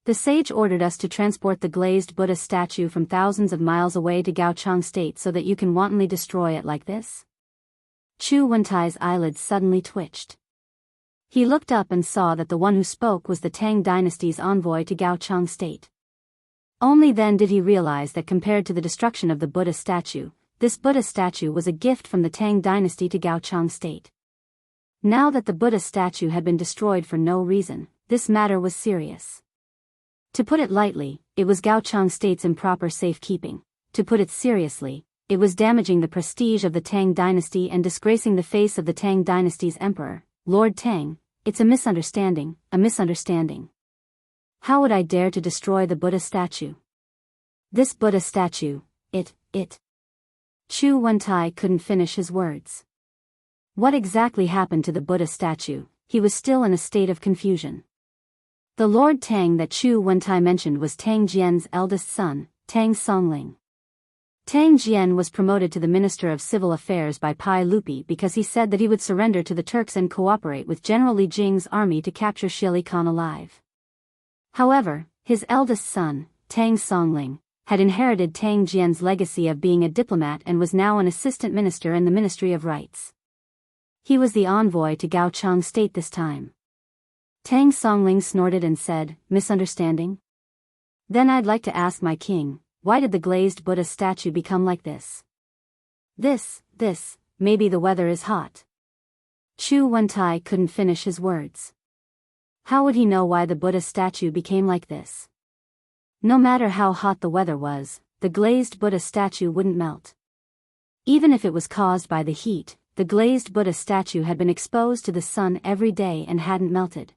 The sage ordered us to transport the glazed Buddha statue from thousands of miles away to Gaochang state so that you can wantonly destroy it like this? Chu Wentai's eyelids suddenly twitched. He looked up and saw that the one who spoke was the Tang dynasty's envoy to Gaochang state. Only then did he realize that compared to the destruction of the Buddha statue, this Buddha statue was a gift from the Tang dynasty to Gaochang state. Now that the Buddha statue had been destroyed for no reason, this matter was serious. To put it lightly, it was Gaochang state's improper safekeeping. To put it seriously, it was damaging the prestige of the Tang dynasty and disgracing the face of the Tang dynasty's emperor, Lord Tang. It's a misunderstanding, How would I dare to destroy the Buddha statue? This Buddha statue, it. Chu Wentai couldn't finish his words. What exactly happened to the Buddha statue? He was still in a state of confusion. The Lord Tang that Chu Wentai mentioned was Tang Jian's eldest son, Tang Songling. Tang Jian was promoted to the Minister of Civil Affairs by Pai Lupi because he said that he would surrender to the Turks and cooperate with General Li Jing's army to capture Shili Khan alive. However, his eldest son, Tang Songling, had inherited Tang Jian's legacy of being a diplomat and was now an assistant minister in the Ministry of Rights. He was the envoy to Gaochang state this time. Tang Songling snorted and said, Misunderstanding? Then I'd like to ask my king, why did the glazed Buddha statue become like this? This, maybe the weather is hot. Chu Wentai couldn't finish his words. How would he know why the Buddha statue became like this? No matter how hot the weather was, the glazed Buddha statue wouldn't melt. Even if it was caused by the heat, the glazed Buddha statue had been exposed to the sun every day and hadn't melted.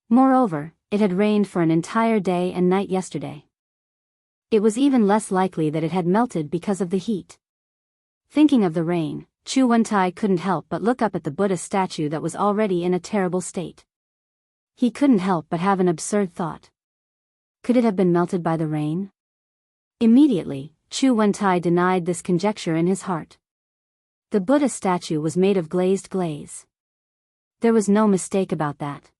Moreover, it had rained for an entire day and night yesterday. It was even less likely that it had melted because of the heat. Thinking of the rain, Chu Wentai couldn't help but look up at the Buddha statue that was already in a terrible state. He couldn't help but have an absurd thought. Could it have been melted by the rain? Immediately, Chu Wentai denied this conjecture in his heart. The Buddha statue was made of glazed glaze. There was no mistake about that.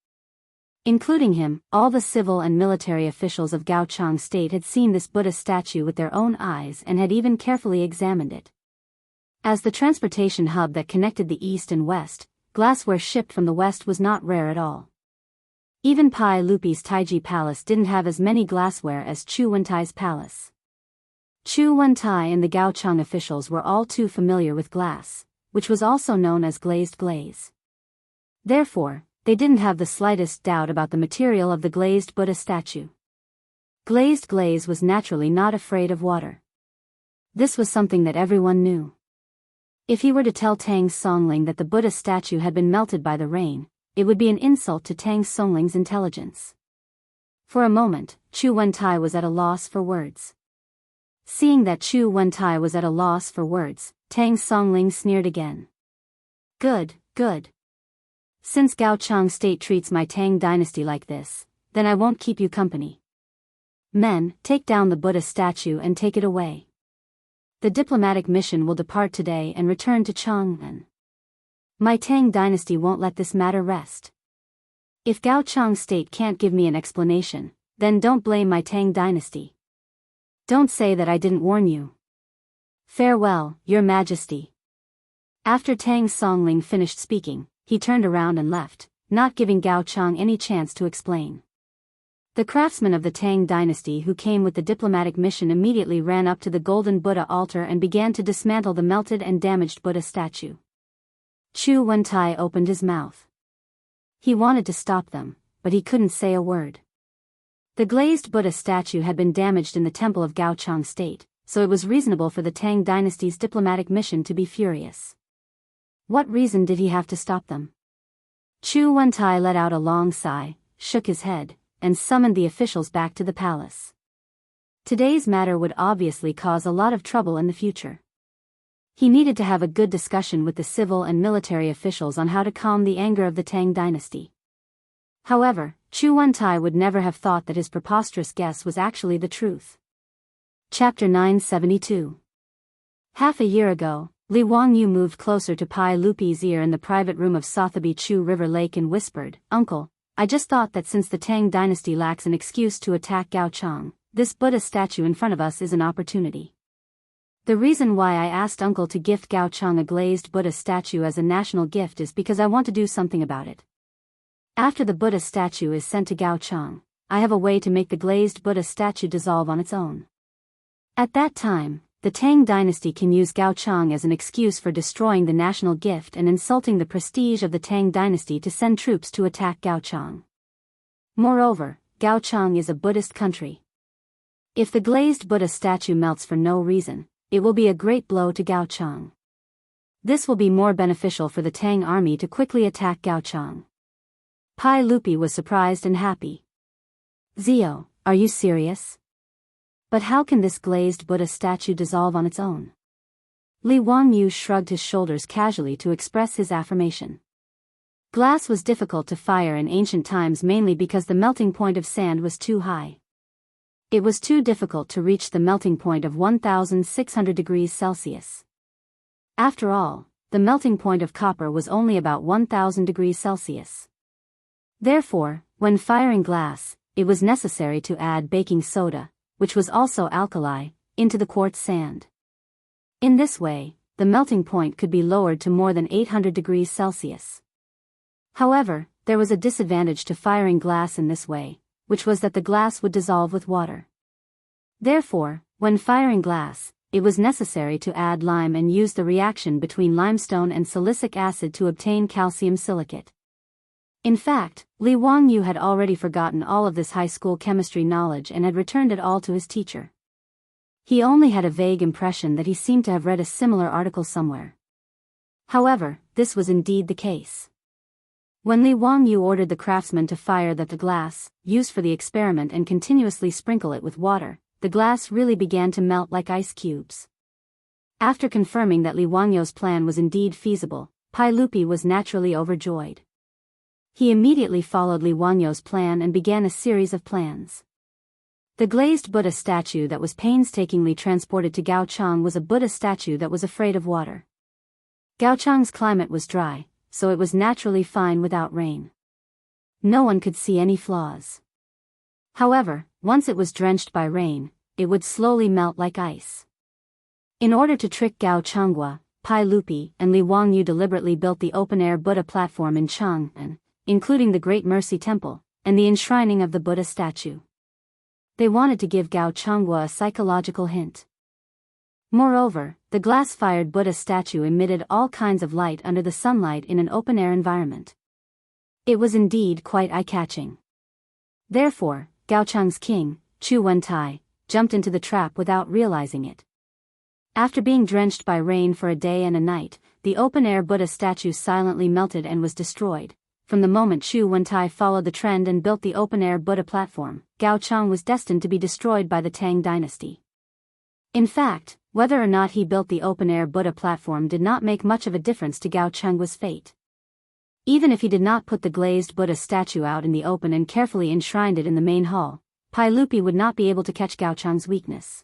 Including him, all the civil and military officials of Gaochang state had seen this Buddha statue with their own eyes and had even carefully examined it. As the transportation hub that connected the east and west, glassware shipped from the west was not rare at all. Even Pai Lupi's Taiji palace didn't have as many glassware as Chu Wentai's palace. Chu Wentai and the Gaochang officials were all too familiar with glass, which was also known as glazed glaze. Therefore, they didn't have the slightest doubt about the material of the glazed Buddha statue. Glazed glaze was naturally not afraid of water. This was something that everyone knew. If he were to tell Tang Songling that the Buddha statue had been melted by the rain, it would be an insult to Tang Songling's intelligence. For a moment, Chu Wentai was at a loss for words. Seeing that Chu Wentai was at a loss for words, Tang Songling sneered again. Good. Since Gaochang state treats my Tang dynasty like this, then I won't keep you company. Men, take down the Buddha statue and take it away. The diplomatic mission will depart today and return to Chang'an. My Tang dynasty won't let this matter rest. If Gaochang state can't give me an explanation, then don't blame my Tang dynasty. Don't say that I didn't warn you. Farewell, Your Majesty. After Tang Songling finished speaking, he turned around and left, not giving Gaochang any chance to explain. The craftsman of the Tang dynasty who came with the diplomatic mission immediately ran up to the golden Buddha altar and began to dismantle the melted and damaged Buddha statue. Chu Wentai opened his mouth. He wanted to stop them, but he couldn't say a word. The glazed Buddha statue had been damaged in the temple of Gaochang state, so it was reasonable for the Tang dynasty's diplomatic mission to be furious. What reason did he have to stop them? Chu Wentai let out a long sigh, shook his head, and summoned the officials back to the palace. Today's matter would obviously cause a lot of trouble in the future. He needed to have a good discussion with the civil and military officials on how to calm the anger of the Tang dynasty. However, Chu Wentai would never have thought that his preposterous guess was actually the truth. Chapter 972. Half a year ago, Li Wangyu moved closer to Pai Lupi's ear in the private room of Sotheby Chu River Lake and whispered, "Uncle, I just thought that since the Tang dynasty lacks an excuse to attack Gaochang, this Buddha statue in front of us is an opportunity. The reason why I asked Uncle to gift Gaochang a glazed Buddha statue as a national gift is because I want to do something about it. After the Buddha statue is sent to Gaochang, I have a way to make the glazed Buddha statue dissolve on its own. At that time, the Tang dynasty can use Gaochang as an excuse for destroying the national gift and insulting the prestige of the Tang dynasty to send troops to attack Gaochang. Moreover, Gaochang is a Buddhist country. If the glazed Buddha statue melts for no reason, it will be a great blow to Gaochang. This will be more beneficial for the Tang army to quickly attack Gaochang." Pai Lupi was surprised and happy. "Zio, are you serious? But how can this glazed Buddha statue dissolve on its own?" Li Wangyu shrugged his shoulders casually to express his affirmation. Glass was difficult to fire in ancient times mainly because the melting point of sand was too high. It was too difficult to reach the melting point of 1,600 degrees Celsius. After all, the melting point of copper was only about 1,000 degrees Celsius. Therefore, when firing glass, it was necessary to add baking soda, which was also alkali, into the quartz sand. In this way, the melting point could be lowered to more than 800 degrees Celsius. However, there was a disadvantage to firing glass in this way, which was that the glass would dissolve with water. Therefore, when firing glass, it was necessary to add lime and use the reaction between limestone and silicic acid to obtain calcium silicate. In fact, Li Wangyu had already forgotten all of this high school chemistry knowledge and had returned it all to his teacher. He only had a vague impression that he seemed to have read a similar article somewhere. However, this was indeed the case. When Li Wangyu ordered the craftsman to fire the glass, used for the experiment and continuously sprinkle it with water, the glass really began to melt like ice cubes. After confirming that Li Wangyu's plan was indeed feasible, Pai Lupi was naturally overjoyed. He immediately followed Li Wangyu's plan and began a series of plans. The glazed Buddha statue that was painstakingly transported to Gaochang was a Buddha statue that was afraid of water. Gaochang's climate was dry, so it was naturally fine without rain. No one could see any flaws. However, once it was drenched by rain, it would slowly melt like ice. In order to trick Gao Changhua, Pai Lupi and Li Wangyu deliberately built the open-air Buddha platform in Chang'an, including the Great Mercy Temple, and the enshrining of the Buddha statue. They wanted to give Gao Changhua a psychological hint. Moreover, the glass-fired Buddha statue emitted all kinds of light under the sunlight in an open-air environment. It was indeed quite eye-catching. Therefore, Gaochang's king, Chu Wentai, jumped into the trap without realizing it. After being drenched by rain for a day and a night, the open-air Buddha statue silently melted and was destroyed. From the moment Chu Wentai followed the trend and built the open-air Buddha platform, Gaochang was destined to be destroyed by the Tang dynasty. In fact, whether or not he built the open-air Buddha platform did not make much of a difference to Gao Chenghua's fate. Even if he did not put the glazed Buddha statue out in the open and carefully enshrined it in the main hall, Pai Lupi would not be able to catch Gao Cheng's weakness.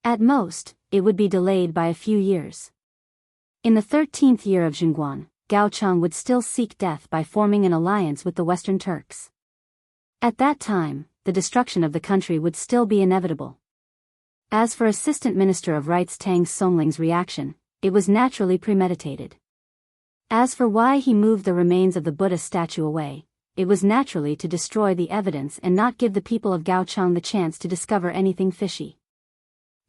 At most, it would be delayed by a few years. In the 13th year of Zhengguan, Gao Chang would still seek death by forming an alliance with the Western Turks. At that time, the destruction of the country would still be inevitable. As for Assistant Minister of Rights Tang Songling's reaction, it was naturally premeditated. As for why he moved the remains of the Buddha statue away, it was naturally to destroy the evidence and not give the people of Gaochang the chance to discover anything fishy.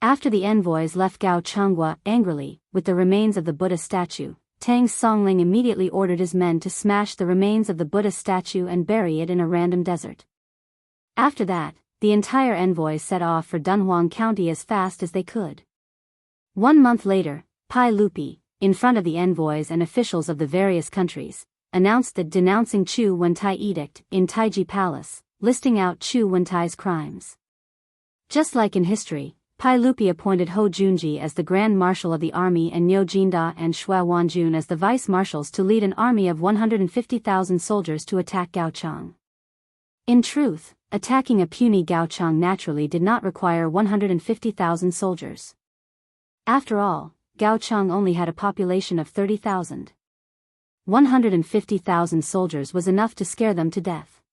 After the envoys left Gaochangwa angrily, with the remains of the Buddha statue, Tang Songling immediately ordered his men to smash the remains of the Buddha statue and bury it in a random desert. After that, the entire envoys set off for Dunhuang County as fast as they could. 1 month later, Pai Lupi, in front of the envoys and officials of the various countries, announced that denouncing Chu Wentai edict in Taiji Palace, listing out Chu Wentai's crimes. Just like in history, Pai Lupi appointed Ho Junji as the Grand Marshal of the Army and Niu Jinda and Xue Wanjun as the Vice Marshals to lead an army of 150,000 soldiers to attack Gaochang. In truth, attacking a puny Gaochang naturally did not require 150,000 soldiers. After all, Gaochang only had a population of 30,000. 150,000 soldiers was enough to scare them to death.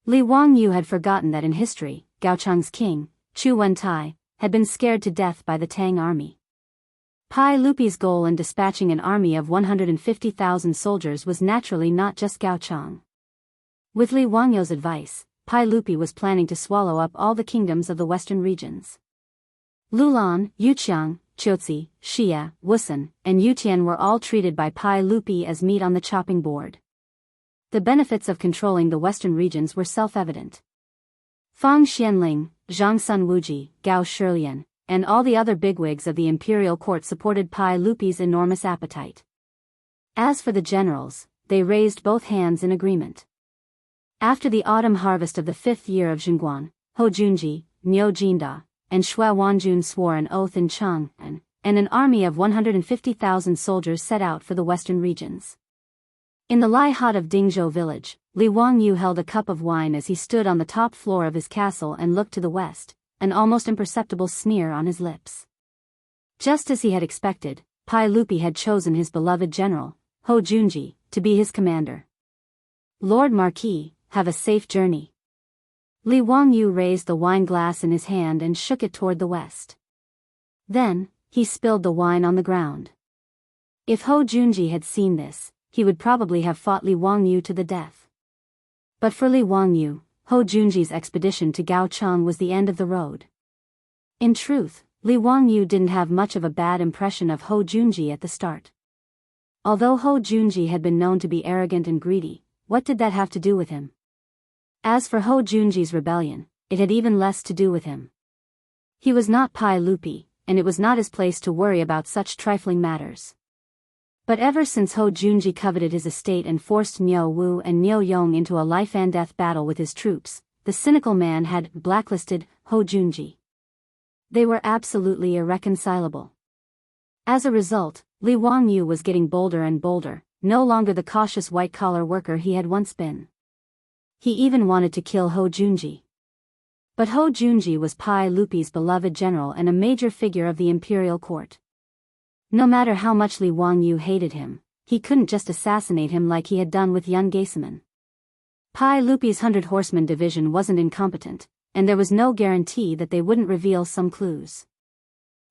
Li Wangyu had forgotten that in history, Gaochang's king, Chu Wentai, had been scared to death by the Tang army. Pai Lupi's goal in dispatching an army of 150,000 soldiers was naturally not just Gaochang. With Li Wangyu's advice, Pai Lupi was planning to swallow up all the kingdoms of the western regions. Lulan, Yuqiang, Qiuzi, Xia, Wusun, and Yutian were all treated by Pai Lupi as meat on the chopping board. The benefits of controlling the western regions were self-evident. Fang Xianling, Zhang Sun Wuji, Gao Shilian, and all the other bigwigs of the imperial court supported Pai Lupi's enormous appetite. As for the generals, they raised both hands in agreement. After the autumn harvest of the 5th year of Zhengguan, Ho Junji, Niu Jinda, and Xue Wanjun swore an oath in Chang'an, and an army of 150,000 soldiers set out for the western regions. In the Lai hut of Dingzhou village, Li Wangyu held a cup of wine as he stood on the top floor of his castle and looked to the west, an almost imperceptible sneer on his lips. Just as he had expected, Pai Lupi had chosen his beloved general, Ho Junji, to be his commander. Lord Marquis, have a safe journey. Li Wangyu raised the wine glass in his hand and shook it toward the west. Then, he spilled the wine on the ground. If Ho Junji had seen this, he would probably have fought Li Wangyu to the death. But for Li Wangyu, Ho Junji's expedition to Gaochang was the end of the road. In truth, Li Wangyu didn't have much of a bad impression of Ho Junji at the start. Although Ho Junji had been known to be arrogant and greedy, what did that have to do with him? As for Ho Junji's rebellion, it had even less to do with him. He was not Pai Lupi, and it was not his place to worry about such trifling matters. But ever since Ho Junji coveted his estate and forced Niu Wu and Niu Yong into a life-and-death battle with his troops, the cynical man had blacklisted Ho Junji. They were absolutely irreconcilable. As a result, Li Wangyu was getting bolder and bolder, no longer the cautious white-collar worker he had once been. He even wanted to kill Ho Junji. But Ho Junji was Pai Lupi's beloved general and a major figure of the imperial court. No matter how much Li Wangyu hated him, he couldn't just assassinate him like he had done with young Gaisman. Pai Lupi's 100 Horsemen division wasn't incompetent, and there was no guarantee that they wouldn't reveal some clues.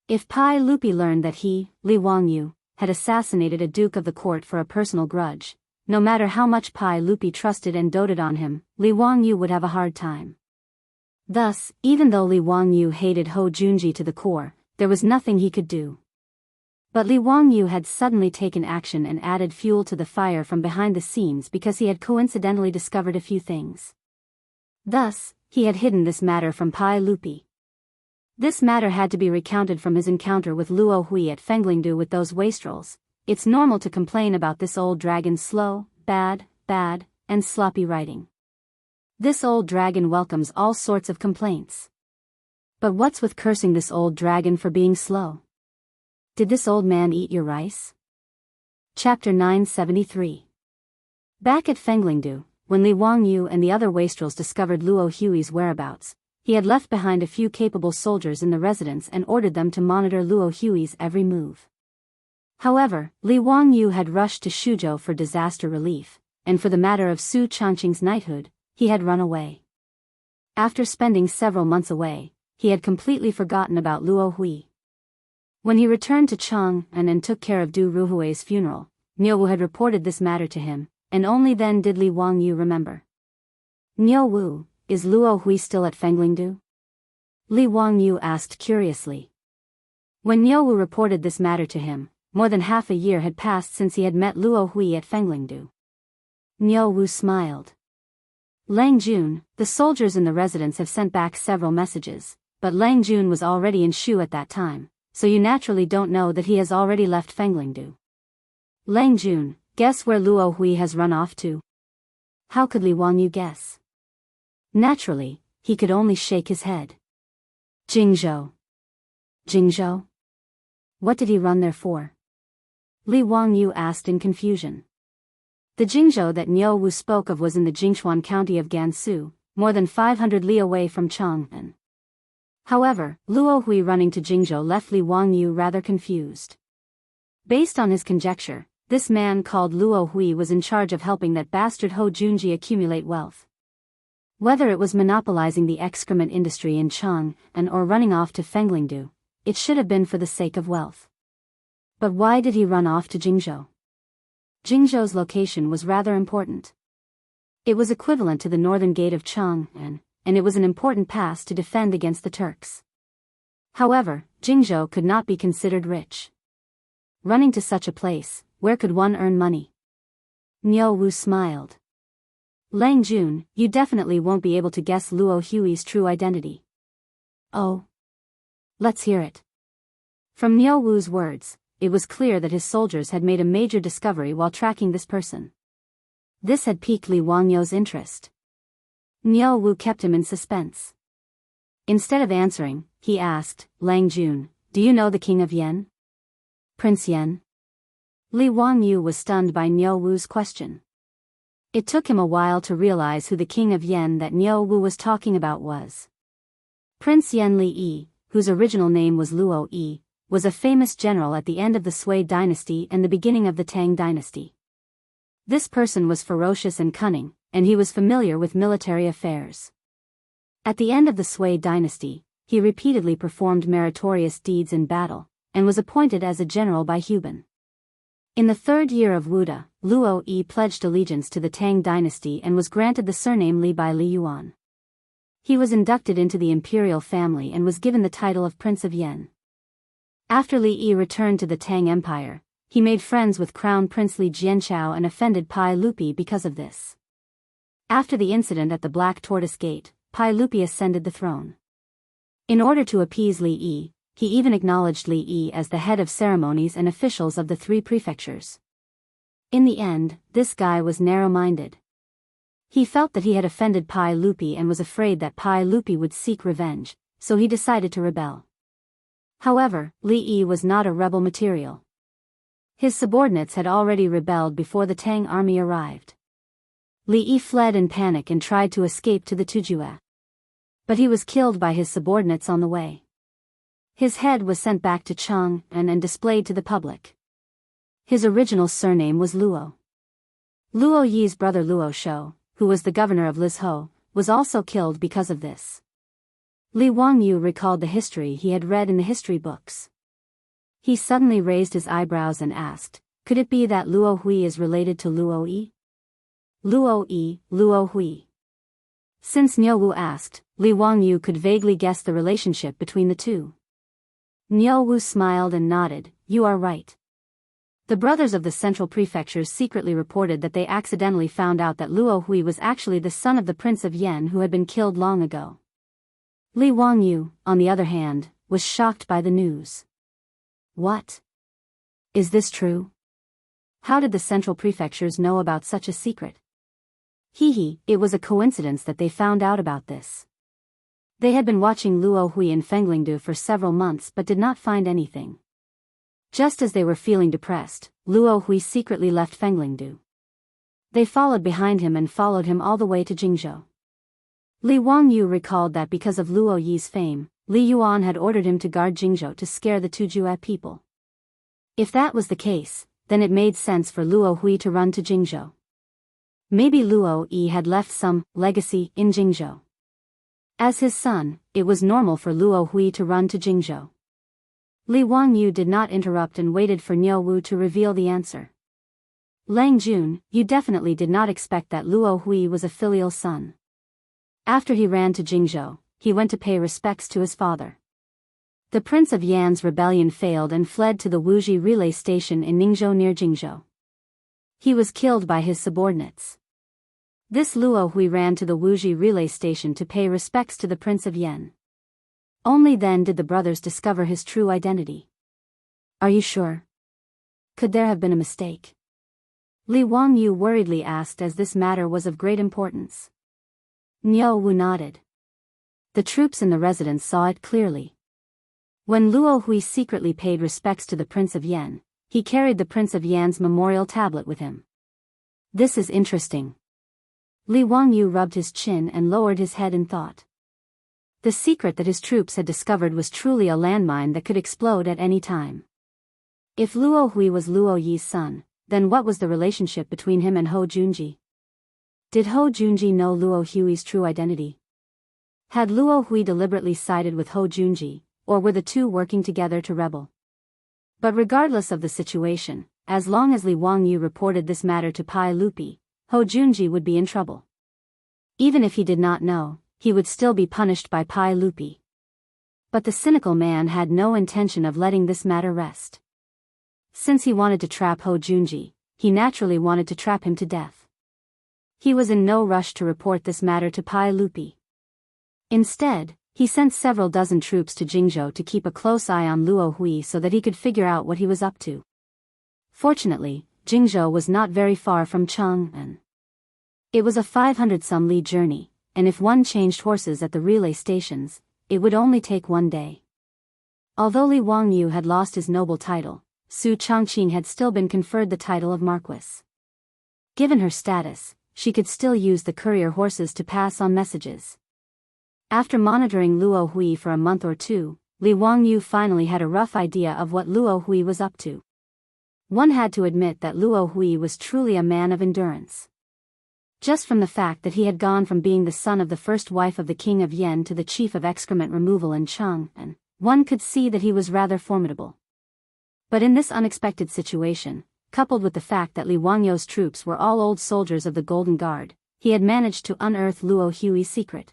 If Pai Lupi learned that he, Li Wangyu, had assassinated a duke of the court for a personal grudge, no matter how much Pai Lupi trusted and doted on him, Li Wangyu would have a hard time. Thus, even though Li Wangyu hated Ho Junji to the core, there was nothing he could do. But Li Wangyu had suddenly taken action and added fuel to the fire from behind the scenes because he had coincidentally discovered a few things. Thus, he had hidden this matter from Pai Lupi. This matter had to be recounted from his encounter with Luo Hui at Fenglingdu with those wastrels. It's normal to complain about this old dragon's slow, bad, and sloppy writing. This old dragon welcomes all sorts of complaints. But what's with cursing this old dragon for being slow? Did this old man eat your rice? Chapter 973. Back at Fenglingdu, when Li Wangyu and the other wastrels discovered Luo Hui's whereabouts, he had left behind a few capable soldiers in the residence and ordered them to monitor Luo Hui's every move. However, Li Wangyu had rushed to Shuzhou for disaster relief, and for the matter of Su Changqing's knighthood, he had run away. After spending several months away, he had completely forgotten about Luo Hui. When he returned to Chang and took care of Du Ruhui's funeral, Niu Wu had reported this matter to him, and only then did Li Wangyu remember. Niu Wu, is Luo Hui still at Fenglingdu? Li Wangyu asked curiously. When Niu Wu reported this matter to him, more than half a year had passed since he had met Luo Hui at Fenglingdu. Niu Wu smiled. Lang Jun, the soldiers in the residence have sent back several messages, but Lang Jun was already in Shu at that time, so you naturally don't know that he has already left Fenglingdu. Lang Jun, guess where Luo Hui has run off to? How could Li Wangyu guess? Naturally, he could only shake his head. Jingzhou. Jingzhou? What did he run there for? Li Wangyu asked in confusion. The Jingzhou that Niu Wu spoke of was in the Jingchuan county of Gansu, more than 500 li away from Chang'an. However, Luo Hui running to Jingzhou left Li Wangyu rather confused. Based on his conjecture, this man called Luo Hui was in charge of helping that bastard Ho Junji accumulate wealth. Whether it was monopolizing the excrement industry in Chang'an or running off to Fenglingdu, it should have been for the sake of wealth. But why did he run off to Jingzhou? Jingzhou's location was rather important. It was equivalent to the northern gate of Chang'an, and it was an important pass to defend against the Turks. However, Jingzhou could not be considered rich. Running to such a place, where could one earn money? Niu Wu smiled. Lang Jun, you definitely won't be able to guess Luo Hui's true identity. Oh. Let's hear it. From Niu Wu's words, it was clear that his soldiers had made a major discovery while tracking this person. This had piqued Li Wangyu's interest. Niu Wu kept him in suspense. Instead of answering, he asked, Lang Jun, do you know the king of Yen? Prince Yen? Li Wangyu was stunned by Niu Wu's question. It took him a while to realize who the king of Yen that Niu Wu was talking about was. Prince Yen Li Yi, whose original name was Luo Yi, was a famous general at the end of the Sui dynasty and the beginning of the Tang dynasty. This person was ferocious and cunning, and he was familiar with military affairs. At the end of the Sui dynasty, he repeatedly performed meritorious deeds in battle, and was appointed as a general by Huban. In the third year of Wuda, Luo Yi pledged allegiance to the Tang dynasty and was granted the surname Li by Li Yuan. He was inducted into the imperial family and was given the title of Prince of Yen. After Li Yi returned to the Tang Empire, he made friends with Crown Prince Li Jianchao and offended Pai Lupi because of this. After the incident at the Black Tortoise Gate, Pai Lupi ascended the throne. In order to appease Li Yi, he even acknowledged Li Yi as the head of ceremonies and officials of the 3 prefectures. In the end, this guy was narrow-minded. He felt that he had offended Pai Lupi and was afraid that Pai Lupi would seek revenge, so he decided to rebel. However, Li Yi was not a rebel material. His subordinates had already rebelled before the Tang army arrived. Li Yi fled in panic and tried to escape to the Tujue. But he was killed by his subordinates on the way. His head was sent back to Chang'an and displayed to the public. His original surname was Luo. Luo Yi's brother Luo Shou, who was the governor of Lizhou, was also killed because of this. Li Wangyu recalled the history he had read in the history books. He suddenly raised his eyebrows and asked, could it be that Luo Hui is related to Luo Yi? Luo Yi, Luo Hui. Since Niu Wu asked, Li Wangyu could vaguely guess the relationship between the two. Niu Wu smiled and nodded, you are right. The brothers of the central prefectures secretly reported that they accidentally found out that Luo Hui was actually the son of the Prince of Yen who had been killed long ago. Li Wangyu, on the other hand, was shocked by the news. What? Is this true? How did the central prefectures know about such a secret? It was a coincidence that they found out about this. They had been watching Luo Hui in Fenglingdu for several months but did not find anything. Just as they were feeling depressed, Luo Hui secretly left Fenglingdu. They followed behind him and followed him all the way to Jingzhou. Li Wangyu recalled that because of Luo Yi's fame, Li Yuan had ordered him to guard Jingzhou to scare the Tujue people. If that was the case, then it made sense for Luo Hui to run to Jingzhou. Maybe Luo Yi had left some legacy in Jingzhou. As his son, it was normal for Luo Hui to run to Jingzhou. Li Wangyu did not interrupt and waited for Niu Wu to reveal the answer. Lang Jun, you definitely did not expect that Luo Hui was a filial son. After he ran to Jingzhou, he went to pay respects to his father. The Prince of Yan's rebellion failed and fled to the Wuxia relay station in Ningzhou near Jingzhou. He was killed by his subordinates. This Luo Hui ran to the Wuxia relay station to pay respects to the Prince of Yan. Only then did the brothers discover his true identity. Are you sure? Could there have been a mistake? Li Wangyu worriedly asked as this matter was of great importance. Niu Wu nodded. The troops in the residence saw it clearly. When Luo Hui secretly paid respects to the Prince of Yan, he carried the Prince of Yan's memorial tablet with him. This is interesting. Li Wangyu rubbed his chin and lowered his head in thought. The secret that his troops had discovered was truly a landmine that could explode at any time. If Luo Hui was Luo Yi's son, then what was the relationship between him and Hou Junji? Did Hou Junji know Luo Hui's true identity? Had Luo Hui deliberately sided with Hou Junji, or were the two working together to rebel? But regardless of the situation, as long as Li Wangyu reported this matter to Pai Lupi, Hou Junji would be in trouble. Even if he did not know, he would still be punished by Pai Lupi. But the cynical man had no intention of letting this matter rest. Since he wanted to trap Hou Junji, he naturally wanted to trap him to death. He was in no rush to report this matter to Pai Lupi. Instead, he sent several dozen troops to Jingzhou to keep a close eye on Luo Hui so that he could figure out what he was up to. Fortunately, Jingzhou was not very far from Chang'an. It was a 500-some li journey, and if one changed horses at the relay stations, it would only take one day. Although Li Wangyu had lost his noble title, Su Chongqing had still been conferred the title of Marquis. Given her status, she could still use the courier horses to pass on messages. After monitoring Luo Hui for a month or two, Li Wangyu finally had a rough idea of what Luo Hui was up to. One had to admit that Luo Hui was truly a man of endurance. Just from the fact that he had gone from being the son of the first wife of the king of Yan to the chief of excrement removal in Chang'an, one could see that he was rather formidable. But in this unexpected situation, coupled with the fact that Li Wangyu's troops were all old soldiers of the Golden Guard, he had managed to unearth Luo Hui's secret.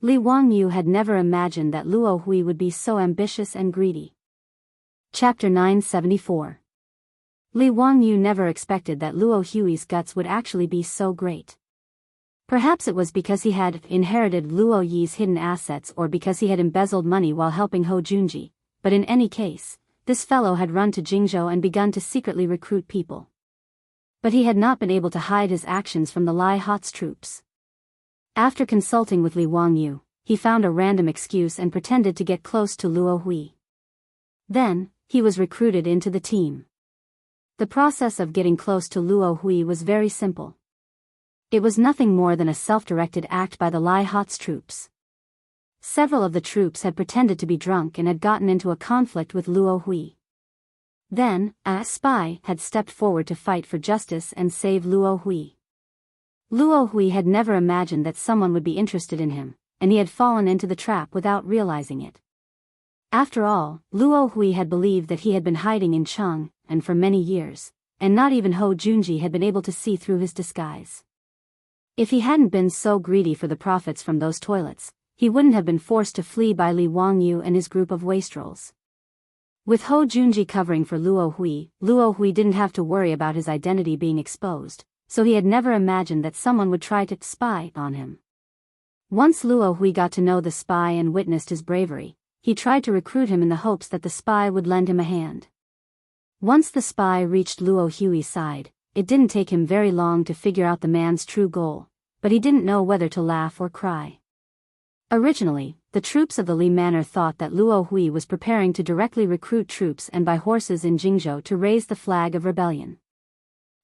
Li Wangyu had never imagined that Luo Hui would be so ambitious and greedy. Chapter 974. Li Wangyu never expected that Luo Hui's guts would actually be so great. Perhaps it was because he had inherited Luo Yi's hidden assets or because he had embezzled money while helping Hou Junji, but in any case, this fellow had run to Jingzhou and begun to secretly recruit people. But he had not been able to hide his actions from the Lai Hot's troops. After consulting with Li Wangyu, he found a random excuse and pretended to get close to Luo Hui. Then, he was recruited into the team. The process of getting close to Luo Hui was very simple. It was nothing more than a self-directed act by the Lai Hot's troops. Several of the troops had pretended to be drunk and had gotten into a conflict with Luo Hui. Then, a spy had stepped forward to fight for justice and save Luo Hui. Luo Hui had never imagined that someone would be interested in him, and he had fallen into the trap without realizing it. After all, Luo Hui had believed that he had been hiding in Chang'an for many years, and not even Hou Junji had been able to see through his disguise. If he hadn't been so greedy for the profits from those toilets, he wouldn't have been forced to flee by Li Wangyu and his group of wastrels. With Hou Junji covering for Luo Hui didn't have to worry about his identity being exposed, so he had never imagined that someone would try to spy on him. Once Luo Hui got to know the spy and witnessed his bravery, he tried to recruit him in the hopes that the spy would lend him a hand. Once the spy reached Luo Hui's side, it didn't take him very long to figure out the man's true goal, but he didn't know whether to laugh or cry. Originally, the troops of the Li Manor thought that Luo Hui was preparing to directly recruit troops and buy horses in Jingzhou to raise the flag of rebellion.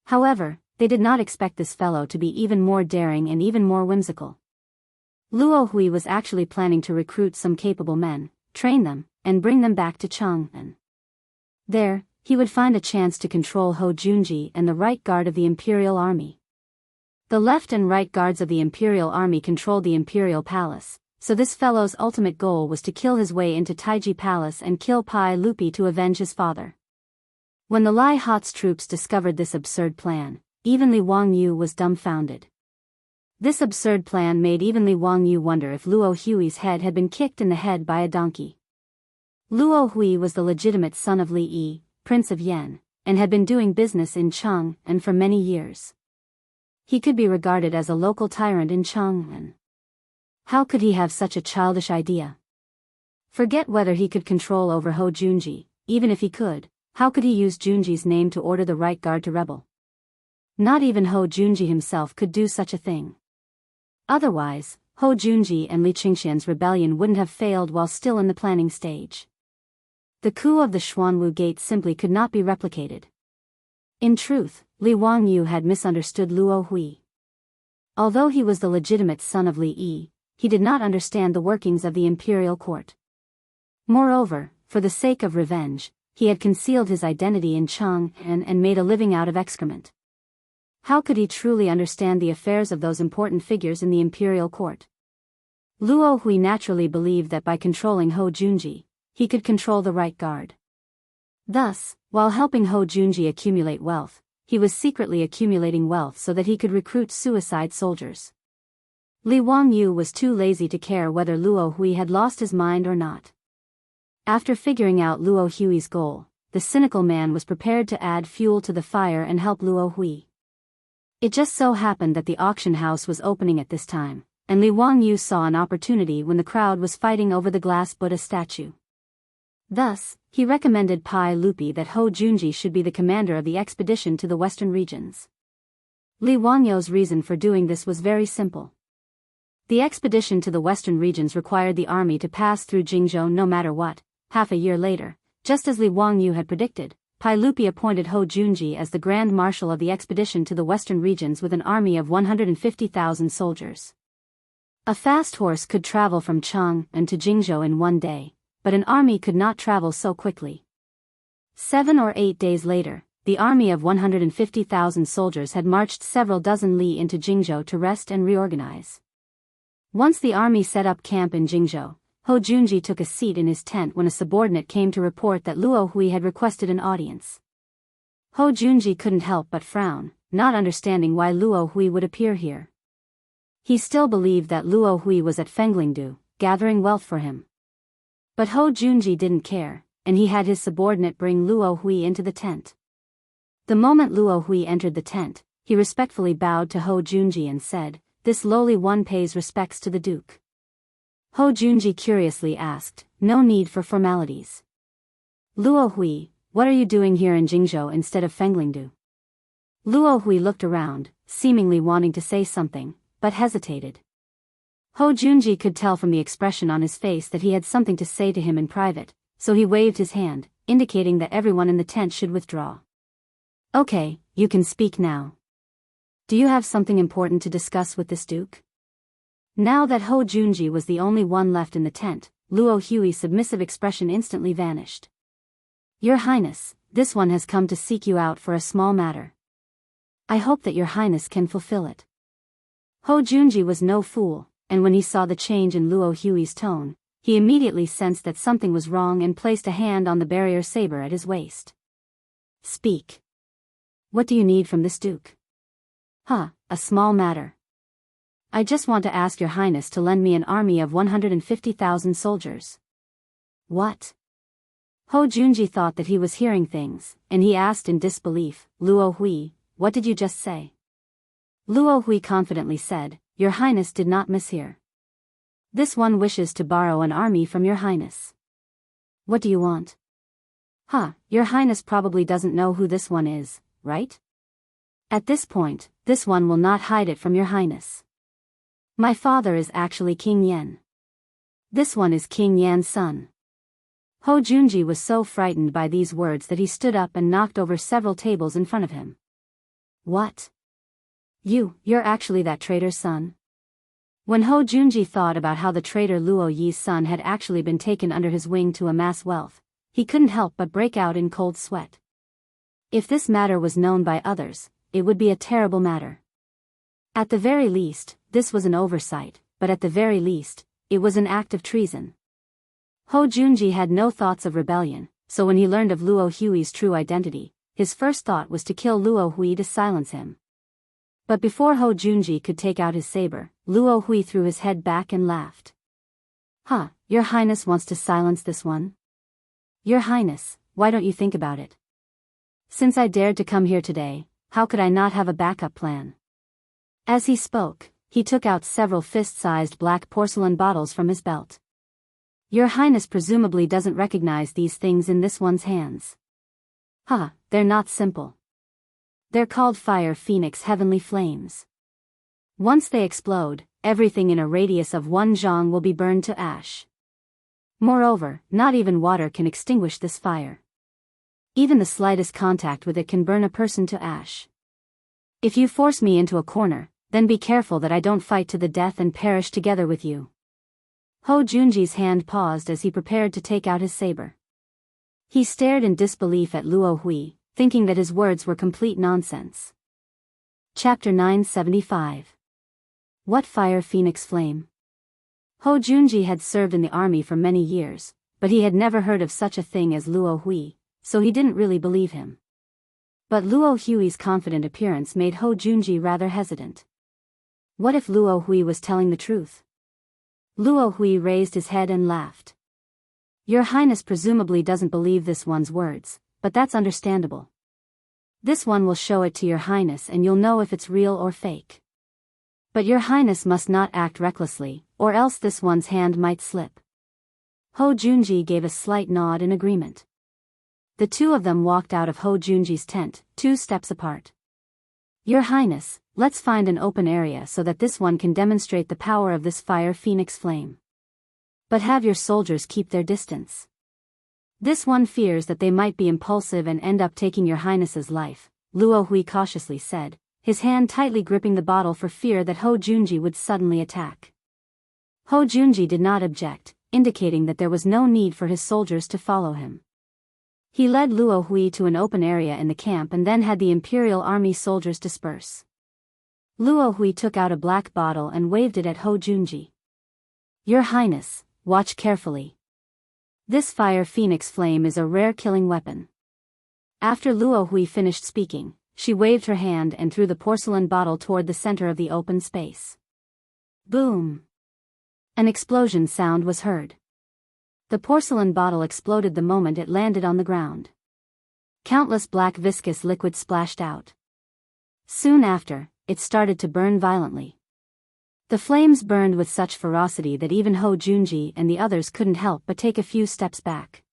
However, they did not expect this fellow to be even more daring and even more whimsical. Luo Hui was actually planning to recruit some capable men, train them, and bring them back to Chang'an. There, he would find a chance to control Ho Junji and the right guard of the imperial army. The left and right guards of the imperial army controlled the imperial palace, so this fellow's ultimate goal was to kill his way into Taiji Palace and kill Pai Lupi to avenge his father. When the Lai Hot's troops discovered this absurd plan, even Li Wangyu was dumbfounded. This absurd plan made even Li Wangyu wonder if Luo Hui's head had been kicked in the head by a donkey. Luo Hui was the legitimate son of Li Yi, Prince of Yan, and had been doing business in Chang'an for many years. He could be regarded as a local tyrant in Chang'an. How could he have such a childish idea? Forget whether he could control over Ho Junji, even if he could, how could he use Junji's name to order the right guard to rebel? Not even Ho Junji himself could do such a thing. Otherwise, Ho Junji and Li Qingxian's rebellion wouldn't have failed while still in the planning stage. The coup of the Xuanwu Gate simply could not be replicated. In truth, Li Wangyu had misunderstood Luo Hui. Although he was the legitimate son of Li Yi, he did not understand the workings of the imperial court. Moreover, for the sake of revenge, he had concealed his identity in Chang'an and made a living out of excrement. How could he truly understand the affairs of those important figures in the imperial court? Luo Hui naturally believed that by controlling Ho Junji, he could control the right guard. Thus, while helping Ho Junji accumulate wealth, he was secretly accumulating wealth so that he could recruit suicide soldiers. Li Wangyu was too lazy to care whether Luo Hui had lost his mind or not. After figuring out Luo Hui's goal, the cynical man was prepared to add fuel to the fire and help Luo Hui. It just so happened that the auction house was opening at this time, and Li Wangyu saw an opportunity when the crowd was fighting over the glass Buddha statue. Thus, he recommended Pai Lupi that Ho Junji should be the commander of the expedition to the western regions. Li Wangyu's reason for doing this was very simple. The expedition to the western regions required the army to pass through Jianghu no matter what. Half a year later, just as Li Wangyu had predicted, Pai Lupi appointed Ho Junji as the Grand Marshal of the expedition to the western regions with an army of 150,000 soldiers. A fast horse could travel from Chang'an to Jianghu in one day, but an army could not travel so quickly. 7 or 8 days later, the army of 150,000 soldiers had marched several dozen li into Jianghu to rest and reorganize. Once the army set up camp in Jianghu, Ho Junji took a seat in his tent when a subordinate came to report that Luo Hui had requested an audience. Ho Junji couldn't help but frown, not understanding why Luo Hui would appear here. He still believed that Luo Hui was at Fenglingdu, gathering wealth for him. But Ho Junji didn't care, and he had his subordinate bring Luo Hui into the tent. The moment Luo Hui entered the tent, he respectfully bowed to Ho Junji and said, "This lowly one pays respects to the Duke." Ho Junji curiously asked, "No need for formalities. Luo Hui, what are you doing here in Jianghu instead of Fenglingdu?" Luo Hui looked around, seemingly wanting to say something, but hesitated. Ho Junji could tell from the expression on his face that he had something to say to him in private, so he waved his hand, indicating that everyone in the tent should withdraw. "Okay, you can speak now. Do you have something important to discuss with this Duke?" Now that Ho Junji was the only one left in the tent, Luo Hui's submissive expression instantly vanished. "Your Highness, this one has come to seek you out for a small matter. I hope that your Highness can fulfill it." Ho Junji was no fool, and when he saw the change in Luo Hui's tone, he immediately sensed that something was wrong and placed a hand on the barrier saber at his waist. "Speak. What do you need from this Duke?" "A small matter. I just want to ask your Highness to lend me an army of 150,000 soldiers." "What?" Ho Junji thought that he was hearing things, and he asked in disbelief, "Luo Hui, what did you just say?" Luo Hui confidently said, "Your Highness did not mishear. This one wishes to borrow an army from your Highness." "What do you want?" Your Highness probably doesn't know who this one is, right?" "At this point, this one will not hide it from your Highness. My father is actually King Yan. This one is King Yan's son." Ho Junji was so frightened by these words that he stood up and knocked over several tables in front of him. "What? You're actually that traitor's son?" When Ho Junji thought about how the traitor Luo Yi's son had actually been taken under his wing to amass wealth, he couldn't help but break out in cold sweat. If this matter was known by others, it would be a terrible matter. At the very least, this was an oversight, but at the very least, it was an act of treason. Ho Junji had no thoughts of rebellion, so when he learned of Luo Hui's true identity, his first thought was to kill Luo Hui to silence him. But before Ho Junji could take out his saber, Luo Hui threw his head back and laughed. "Huh, Your Highness wants to silence this one? Your Highness, why don't you think about it? Since I dared to come here today, how could I not have a backup plan?" As he spoke, he took out several fist-sized black porcelain bottles from his belt. "Your Highness presumably doesn't recognize these things in this one's hands. They're not simple. They're called Fire Phoenix Heavenly Flames. Once they explode, everything in a radius of 1 zhang will be burned to ash. Moreover, not even water can extinguish this fire. Even the slightest contact with it can burn a person to ash. If you force me into a corner, then be careful that I don't fight to the death and perish together with you." Ho Junji's hand paused as he prepared to take out his saber. He stared in disbelief at Luo Hui, thinking that his words were complete nonsense. Chapter 975. What Fire Phoenix Flame? Ho Junji had served in the army for many years, but he had never heard of such a thing as Luo Hui, so he didn't really believe him. But Luo Hui's confident appearance made Ho Junji rather hesitant. What if Luo Hui was telling the truth? Luo Hui raised his head and laughed. "Your Highness presumably doesn't believe this one's words, but that's understandable. This one will show it to Your Highness and you'll know if it's real or fake. But Your Highness must not act recklessly, or else this one's hand might slip." Ho Junji gave a slight nod in agreement. The two of them walked out of Ho Junji's tent, 2 steps apart. "Your Highness, let's find an open area so that this one can demonstrate the power of this Fire Phoenix flame. But have your soldiers keep their distance. This one fears that they might be impulsive and end up taking Your Highness's life," Luo Hui cautiously said, his hand tightly gripping the bottle for fear that Ho Junji would suddenly attack. Ho Junji did not object, indicating that there was no need for his soldiers to follow him. He led Luo Hui to an open area in the camp and then had the Imperial Army soldiers disperse. Luo Hui took out a black bottle and waved it at Ho Junji. "Your Highness, watch carefully. This Fire Phoenix flame is a rare killing weapon." After Luo Hui finished speaking, she waved her hand and threw the porcelain bottle toward the center of the open space. Boom! An explosion sound was heard. The porcelain bottle exploded the moment it landed on the ground. Countless black viscous liquid splashed out. Soon after, it started to burn violently. The flames burned with such ferocity that even Ho Junji and the others couldn't help but take a few steps back.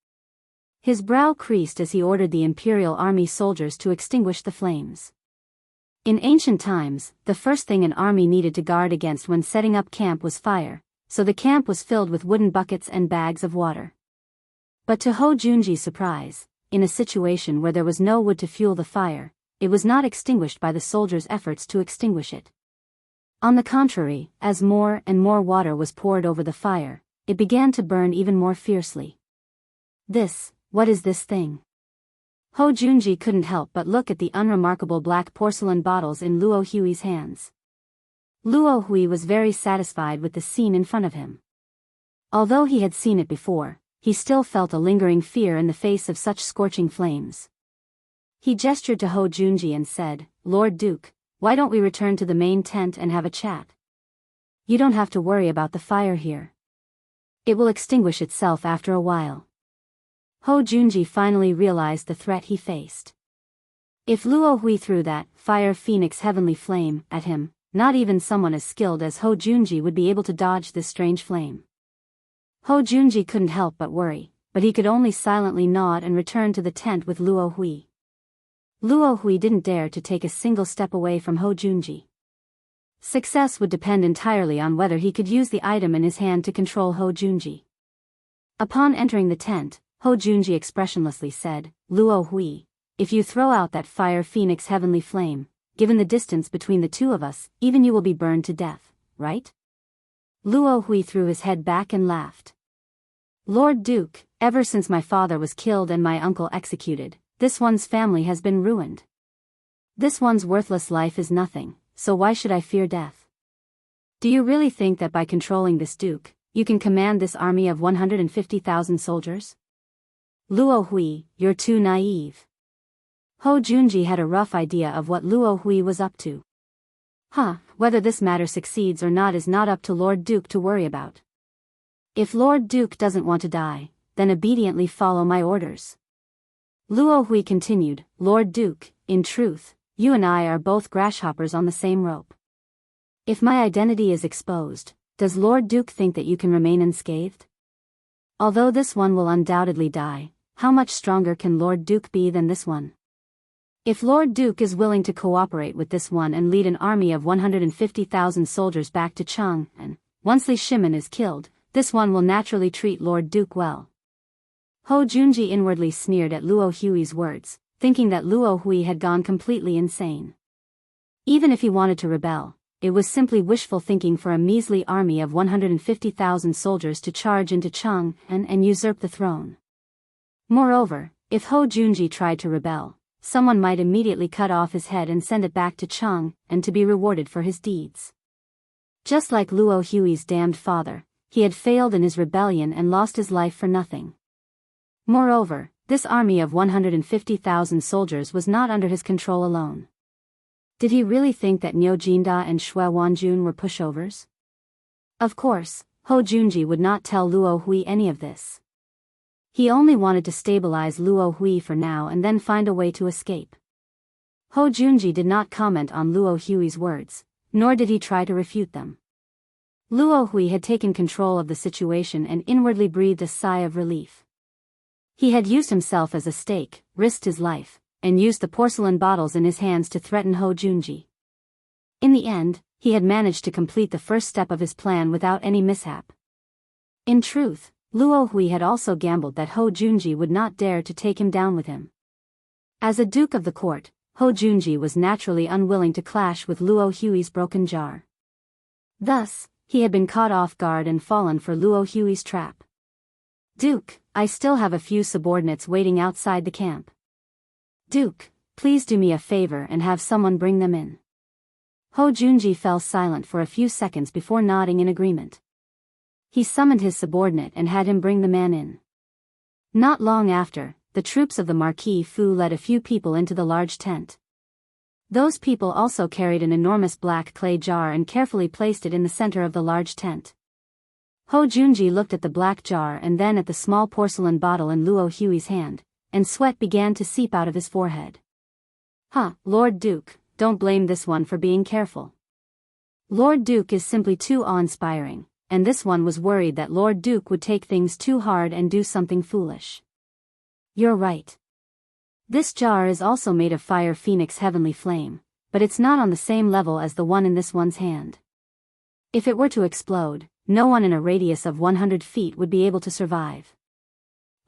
His brow creased as he ordered the Imperial Army soldiers to extinguish the flames. In ancient times, the first thing an army needed to guard against when setting up camp was fire, so the camp was filled with wooden buckets and bags of water. But to Ho Junji's surprise, in a situation where there was no wood to fuel the fire, it was not extinguished by the soldiers' efforts to extinguish it. On the contrary, as more and more water was poured over the fire, it began to burn even more fiercely. What is this thing? Ho Junji couldn't help but look at the unremarkable black porcelain bottles in Luo Hui's hands. Luo Hui was very satisfied with the scene in front of him. Although he had seen it before, he still felt a lingering fear in the face of such scorching flames. He gestured to Ho Junji and said, "Lord Duke, why don't we return to the main tent and have a chat? You don't have to worry about the fire here. It will extinguish itself after a while." Ho Junji finally realized the threat he faced. If Luo Hui threw that Fire Phoenix Heavenly Flame at him, not even someone as skilled as Ho Junji would be able to dodge this strange flame. Ho Junji couldn't help but worry, but he could only silently nod and return to the tent with Luo Hui. Luo Hui didn't dare to take a single step away from Ho Junji. Success would depend entirely on whether he could use the item in his hand to control Ho Junji. Upon entering the tent, Ho Junji expressionlessly said, "Luo Hui, if you throw out that Fire Phoenix Heavenly Flame, given the distance between the two of us, even you will be burned to death, right?" Luo Hui threw his head back and laughed. "Lord Duke, ever since my father was killed and my uncle executed, this one's family has been ruined. This one's worthless life is nothing, so why should I fear death? Do you really think that by controlling this duke, you can command this army of 150,000 soldiers? Luo Hui, you're too naive. Ho Junji had a rough idea of what Luo Hui was up to. Whether this matter succeeds or not is not up to Lord Duke to worry about. If Lord Duke doesn't want to die, then obediently follow my orders. Luo Hui continued, Lord Duke, in truth, you and I are both grasshoppers on the same rope. If my identity is exposed, does Lord Duke think that you can remain unscathed? Although this one will undoubtedly die, how much stronger can Lord Duke be than this one? If Lord Duke is willing to cooperate with this one and lead an army of 150,000 soldiers back to Chang, and, once Li Shimin is killed, this one will naturally treat Lord Duke well. Ho Junji inwardly sneered at Luo Hui's words, thinking that Luo Hui had gone completely insane. Even if he wanted to rebel, it was simply wishful thinking for a measly army of 150,000 soldiers to charge into Chang and usurp the throne. Moreover, if Ho Junji tried to rebel, someone might immediately cut off his head and send it back to Chang, and to be rewarded for his deeds. Just like Luo Hui's damned father, he had failed in his rebellion and lost his life for nothing. Moreover, this army of 150,000 soldiers was not under his control alone. Did he really think that Niu Jinda and Shui Wanjun were pushovers? Of course, Ho Junji would not tell Luo Hui any of this. He only wanted to stabilize Luo Hui for now and then find a way to escape. Ho Junji did not comment on Luo Hui's words, nor did he try to refute them. Luo Hui had taken control of the situation and inwardly breathed a sigh of relief. He had used himself as a stake, risked his life, and used the porcelain bottles in his hands to threaten Ho Junji. In the end, he had managed to complete the first step of his plan without any mishap. In truth, Luo Hui had also gambled that Ho Junji would not dare to take him down with him. As a duke of the court, Ho Junji was naturally unwilling to clash with Luo Hui's broken jar. Thus, he had been caught off guard and fallen for Luo Hui's trap. Duke, I still have a few subordinates waiting outside the camp. Duke, please do me a favor and have someone bring them in. Ho Junji fell silent for a few seconds before nodding in agreement. He summoned his subordinate and had him bring the man in. Not long after, the troops of the Marquis Fu led a few people into the large tent. Those people also carried an enormous black clay jar and carefully placed it in the center of the large tent. Ho Junji looked at the black jar and then at the small porcelain bottle in Luo Hui's hand, and sweat began to seep out of his forehead. Lord Duke, don't blame this one for being careful. Lord Duke is simply too awe-inspiring, and this one was worried that Lord Duke would take things too hard and do something foolish. You're right. This jar is also made of fire phoenix heavenly flame, but it's not on the same level as the one in this one's hand. If it were to explode, no one in a radius of 100 feet would be able to survive.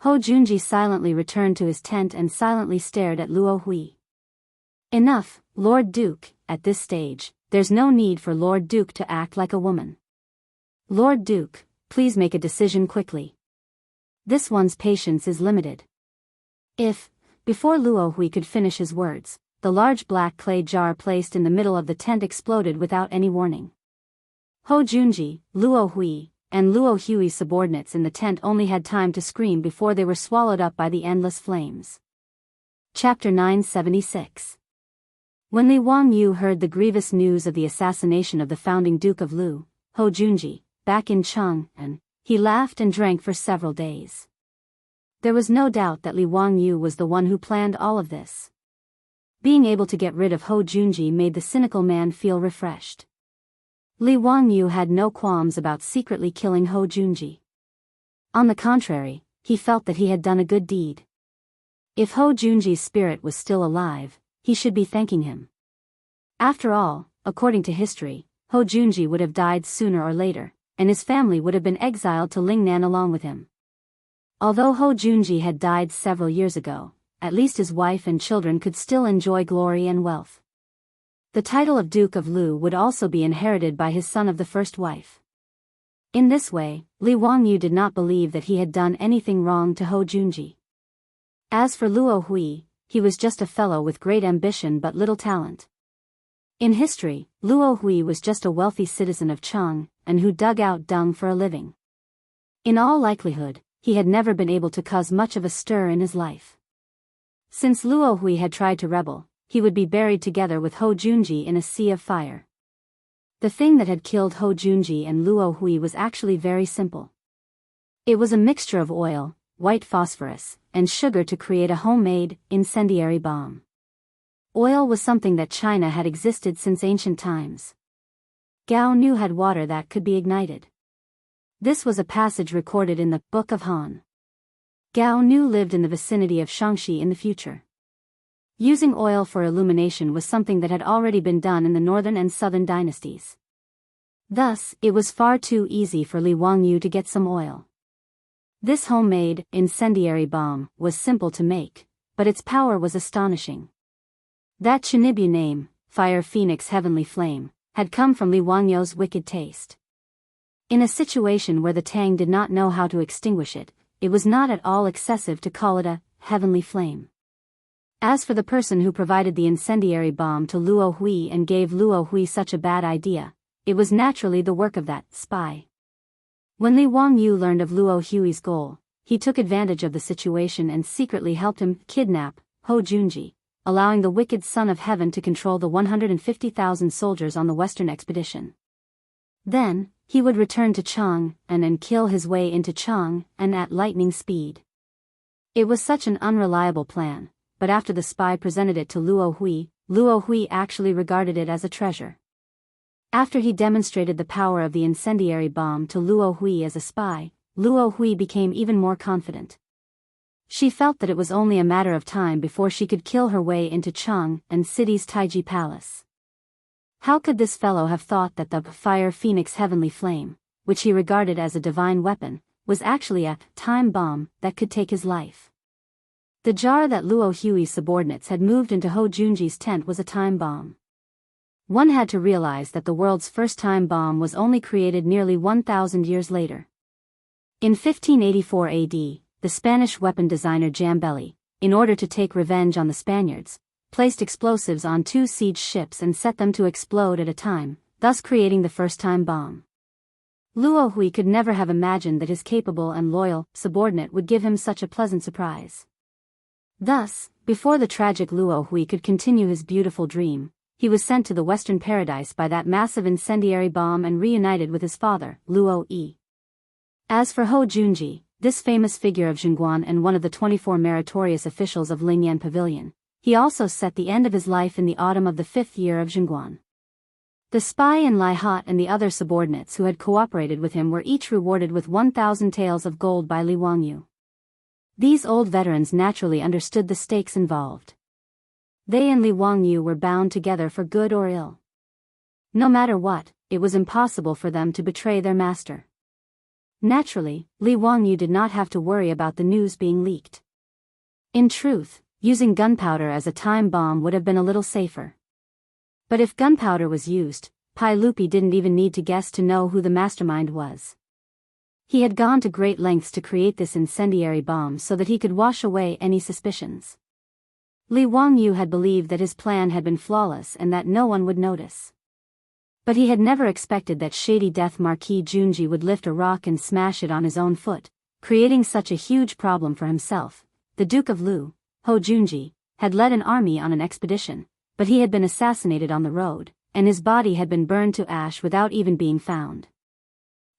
Ho Junji silently returned to his tent and silently stared at Luo Hui. Enough, Lord Duke, at this stage, there's no need for Lord Duke to act like a woman. Lord Duke, please make a decision quickly. This one's patience is limited. Before Luo Hui could finish his words, the large black clay jar placed in the middle of the tent exploded without any warning. Ho Junji, Luo Hui, and Luo Hui's subordinates in the tent only had time to scream before they were swallowed up by the endless flames. Chapter 976. When Li Wangyu heard the grievous news of the assassination of the founding Duke of Lu, Ho Junji, back in Chang, and he laughed and drank for several days. There was no doubt that Li Wangyu was the one who planned all of this. Being able to get rid of Ho Junji made the cynical man feel refreshed. Li Wangyu had no qualms about secretly killing Ho Junji. On the contrary, he felt that he had done a good deed. If Ho Junji's spirit was still alive, he should be thanking him. After all, according to history, Ho Junji would have died sooner or later, and his family would have been exiled to Lingnan along with him. Although Ho Junji had died several years ago, at least his wife and children could still enjoy glory and wealth. The title of Duke of Lu would also be inherited by his son of the first wife. In this way, Li Wangyu did not believe that he had done anything wrong to Ho Junji. As for Luo Hui, he was just a fellow with great ambition but little talent. In history, Luo Hui was just a wealthy citizen of Chang, and who dug out dung for a living. In all likelihood, he had never been able to cause much of a stir in his life. Since Luo Hui had tried to rebel, he would be buried together with Hou Junji in a sea of fire. The thing that had killed Hou Junji and Luo Hui was actually very simple. It was a mixture of oil, white phosphorus, and sugar to create a homemade, incendiary bomb. Oil was something that China had existed since ancient times. Gao Nu had water that could be ignited. This was a passage recorded in the Book of Han. Gao Nu lived in the vicinity of Shaanxi in the future. Using oil for illumination was something that had already been done in the northern and southern dynasties. Thus, it was far too easy for Li Wangyu to get some oil. This homemade, incendiary bomb was simple to make, but its power was astonishing. That Chinibyu name, Fire Phoenix Heavenly Flame, had come from Li Wangyu's wicked taste. In a situation where the Tang did not know how to extinguish it, it was not at all excessive to call it a heavenly flame. As for the person who provided the incendiary bomb to Luo Hui and gave Luo Hui such a bad idea, it was naturally the work of that spy. When Li Wangyu learned of Luo Hui's goal, he took advantage of the situation and secretly helped him kidnap Hou Junji, allowing the wicked son of heaven to control the 150,000 soldiers on the western expedition. Then, he would return to Chang and kill his way into Chang and at lightning speed. It was such an unreliable plan, but after the spy presented it to Luo Hui actually regarded it as a treasure. After he demonstrated the power of the incendiary bomb to Luo Hui as a spy, Luo Hui became even more confident. She felt that it was only a matter of time before she could kill her way into Chang and city's Taiji Palace. How could this fellow have thought that the Fire Phoenix Heavenly Flame, which he regarded as a divine weapon, was actually a time bomb that could take his life? The jar that Luo Hui's subordinates had moved into Hou Junji's tent was a time bomb. One had to realize that the world's first time bomb was only created nearly 1,000 years later. In 1584 AD, the Spanish weapon designer Jambeli, in order to take revenge on the Spaniards, placed explosives on 2 siege ships and set them to explode at a time, thus creating the first time bomb. Luo Hui could never have imagined that his capable and loyal subordinate would give him such a pleasant surprise. Thus, before the tragic Luo Hui could continue his beautiful dream, he was sent to the Western Paradise by that massive incendiary bomb and reunited with his father, Luo Yi. As for Hou Junji, this famous figure of Zhongguan and one of the 24 meritorious officials of Lingyan Pavilion, he also set the end of his life in the autumn of the 5th year of Zhongguan. The spy and Lai Hot and the other subordinates who had cooperated with him were each rewarded with 1,000 taels of gold by Li Wangyu. These old veterans naturally understood the stakes involved. They and Li Wangyu were bound together for good or ill. No matter what, it was impossible for them to betray their master. Naturally, Li Wangyu did not have to worry about the news being leaked. In truth, using gunpowder as a time bomb would have been a little safer. But if gunpowder was used, Pai Lupi didn't even need to guess to know who the mastermind was. He had gone to great lengths to create this incendiary bomb so that he could wash away any suspicions. Li Wangyu had believed that his plan had been flawless and that no one would notice. But he had never expected that shady Death Marquis Junji would lift a rock and smash it on his own foot, creating such a huge problem for himself. The Duke of Lu, Hou Junji, had led an army on an expedition, but he had been assassinated on the road, and his body had been burned to ash without even being found.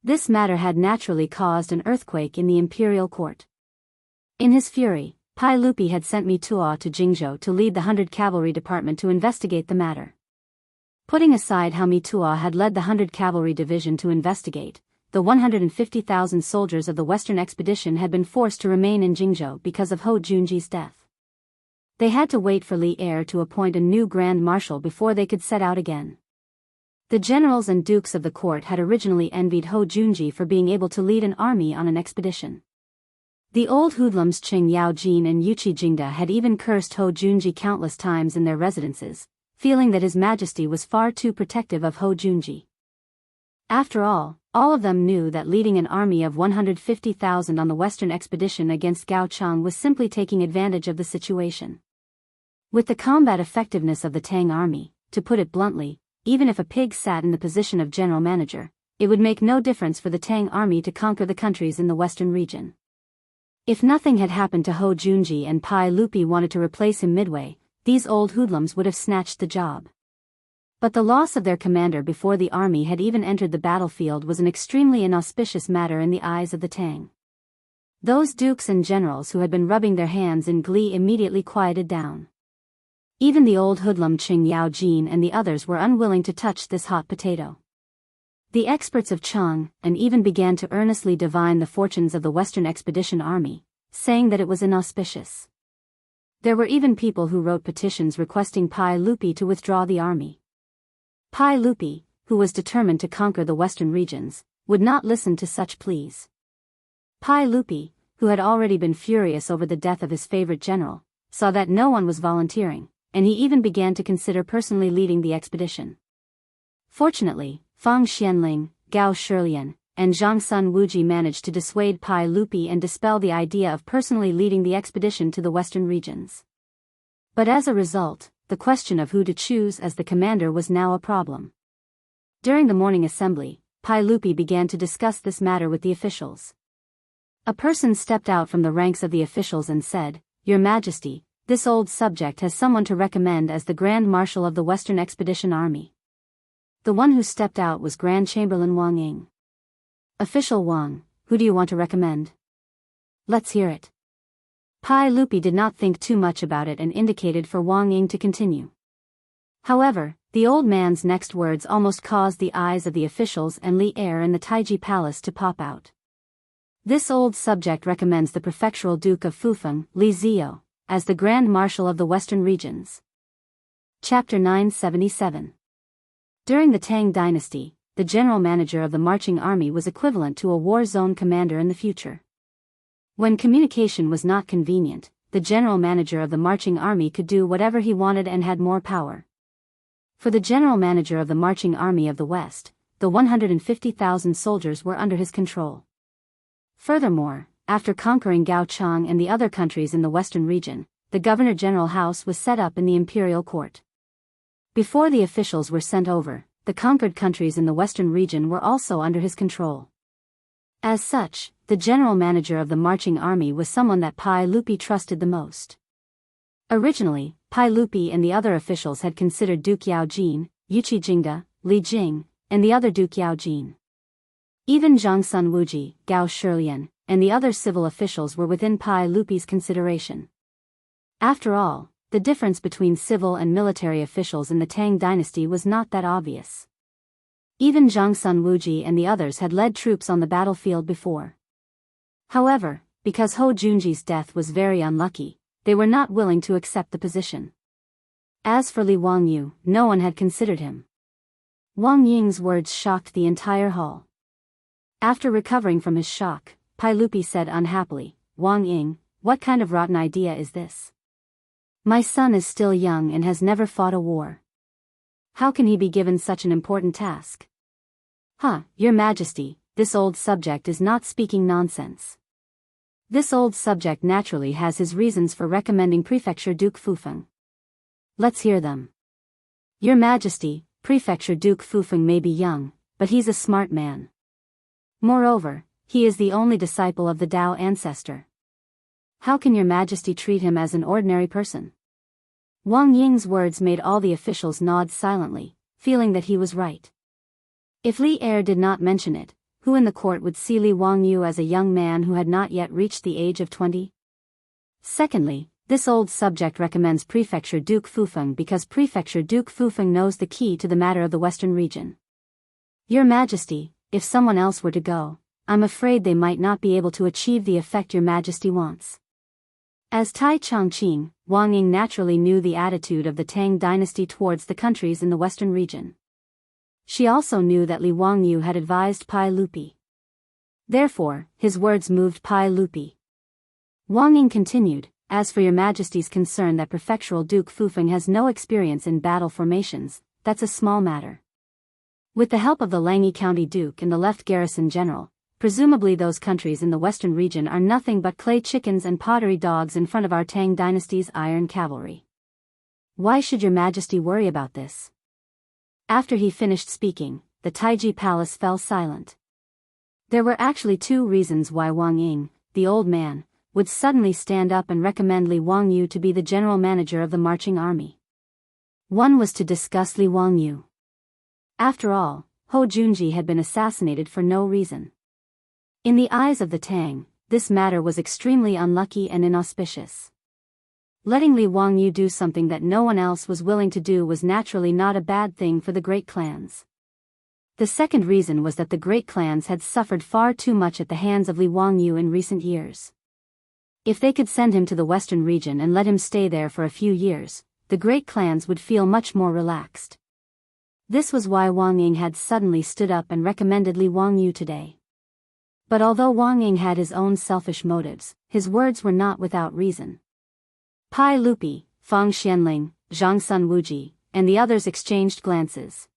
This matter had naturally caused an earthquake in the imperial court. In his fury, Pai Lupi had sent Mi Tuo to Jingzhou to lead the 100 Cavalry Department to investigate the matter. Putting aside how Mi Tuo had led the 100 Cavalry Division to investigate, the 150,000 soldiers of the Western Expedition had been forced to remain in Jingzhou because of Hou Junji's death. They had to wait for Li Er to appoint a new Grand Marshal before they could set out again. The generals and dukes of the court had originally envied Hou Junji for being able to lead an army on an expedition. The old hoodlums Qing Yaojin and Yuqi Jingda had even cursed Hou Junji countless times in their residences, feeling that His Majesty was far too protective of Hou Junji. After all of them knew that leading an army of 150,000 on the Western expedition against Gao Chang was simply taking advantage of the situation. With the combat effectiveness of the Tang army, to put it bluntly, even if a pig sat in the position of general manager, it would make no difference for the Tang army to conquer the countries in the western region. If nothing had happened to Ho Junji and Pai Lupi wanted to replace him midway, these old hoodlums would have snatched the job. But the loss of their commander before the army had even entered the battlefield was an extremely inauspicious matter in the eyes of the Tang. Those dukes and generals who had been rubbing their hands in glee immediately quieted down. Even the old hoodlum Qing Yaojin and the others were unwilling to touch this hot potato. The experts of Chang and even began to earnestly divine the fortunes of the Western Expedition Army, saying that it was inauspicious. There were even people who wrote petitions requesting Pai Lupi to withdraw the army. Pai Lupi, who was determined to conquer the western regions, would not listen to such pleas. Pai Lupi, who had already been furious over the death of his favorite general, saw that no one was volunteering, and he even began to consider personally leading the expedition. Fortunately, Fang Xianling, Gao Shilian, and Zhang Sun Wuji managed to dissuade Pai Lupi and dispel the idea of personally leading the expedition to the western regions. But as a result, the question of who to choose as the commander was now a problem. During the morning assembly, Pai Lupi began to discuss this matter with the officials. A person stepped out from the ranks of the officials and said, "Your Majesty, this old subject has someone to recommend as the Grand Marshal of the Western Expedition Army." The one who stepped out was Grand Chamberlain Wang Ying. "Official Wang, who do you want to recommend?" "Let's hear it." Pai Lupi did not think too much about it and indicated for Wang Ying to continue. However, the old man's next words almost caused the eyes of the officials and Li Er in the Taiji Palace to pop out. "This old subject recommends the prefectural Duke of Fufeng, Li Zio, as the Grand Marshal of the Western Regions." Chapter 977. During the Tang dynasty, the general manager of the marching army was equivalent to a war zone commander in the future. When communication was not convenient, the general manager of the marching army could do whatever he wanted and had more power. For the general manager of the marching army of the West, the 150,000 soldiers were under his control. Furthermore, after conquering Gaochang and the other countries in the western region, the Governor-General House was set up in the imperial court. Before the officials were sent over, the conquered countries in the western region were also under his control. As such, the general manager of the marching army was someone that Pai Lupi trusted the most. Originally, Pai Lupi and the other officials had considered Duke Yaojin, Yuqi Jingda, Li Jing, and the other Duke Yaojin. Even Zhang Sun Wuji, Gao Shilian, and the other civil officials were within Pai Lupi's consideration. After all, the difference between civil and military officials in the Tang dynasty was not that obvious. Even Zhang Sun Wuji and the others had led troops on the battlefield before. However, because Ho Junji's death was very unlucky, they were not willing to accept the position. As for Li Wangyu, no one had considered him. Wang Ying's words shocked the entire hall. After recovering from his shock, Pai Lupi said unhappily, "Wang Ying, what kind of rotten idea is this? My son is still young and has never fought a war. How can he be given such an important task?" Your Majesty, this old subject is not speaking nonsense. This old subject naturally has his reasons for recommending Prefecture Duke Fufeng. Let's hear them. "Your Majesty, Prefecture Duke Fufeng may be young, but he's a smart man. Moreover, he is the only disciple of the Dao ancestor. How can your Majesty treat him as an ordinary person?" Wang Ying's words made all the officials nod silently, feeling that he was right. If Li Er did not mention it, who in the court would see Li Wangyu as a young man who had not yet reached the age of 20? Secondly, this old subject recommends Prefecture Duke Fufeng because Prefecture Duke Fufeng knows the key to the matter of the western region. Your Majesty, if someone else were to go, I'm afraid they might not be able to achieve the effect your Majesty wants. As Tai Chongqing, Wang Ying naturally knew the attitude of the Tang dynasty towards the countries in the western region. She also knew that Li Wangyu had advised Pai Lupi. Therefore, his words moved Pai Lupi. Wang Ying continued, "As for your Majesty's concern that Prefectural Duke Fufeng has no experience in battle formations, that's a small matter. With the help of the Langyi County Duke and the left garrison general, presumably those countries in the western region are nothing but clay chickens and pottery dogs in front of our Tang dynasty's iron cavalry. Why should your majesty worry about this? After he finished speaking, the Taiji palace fell silent. There were actually two reasons why Wang Ying, the old man, would suddenly stand up and recommend Li Wangyu to be the general manager of the marching army. One was to discuss Li Wangyu. After all, Ho Junji had been assassinated for no reason. In the eyes of the Tang, this matter was extremely unlucky and inauspicious. Letting Li Wangyu do something that no one else was willing to do was naturally not a bad thing for the great clans. The second reason was that the great clans had suffered far too much at the hands of Li Wangyu in recent years. If they could send him to the western region and let him stay there for a few years, the great clans would feel much more relaxed. This was why Wang Ying had suddenly stood up and recommended Li Wangyu today. But although Wang Ying had his own selfish motives, his words were not without reason. Pai Lupi, Fang Xianling, Zhang Sun Wuji, and the others exchanged glances.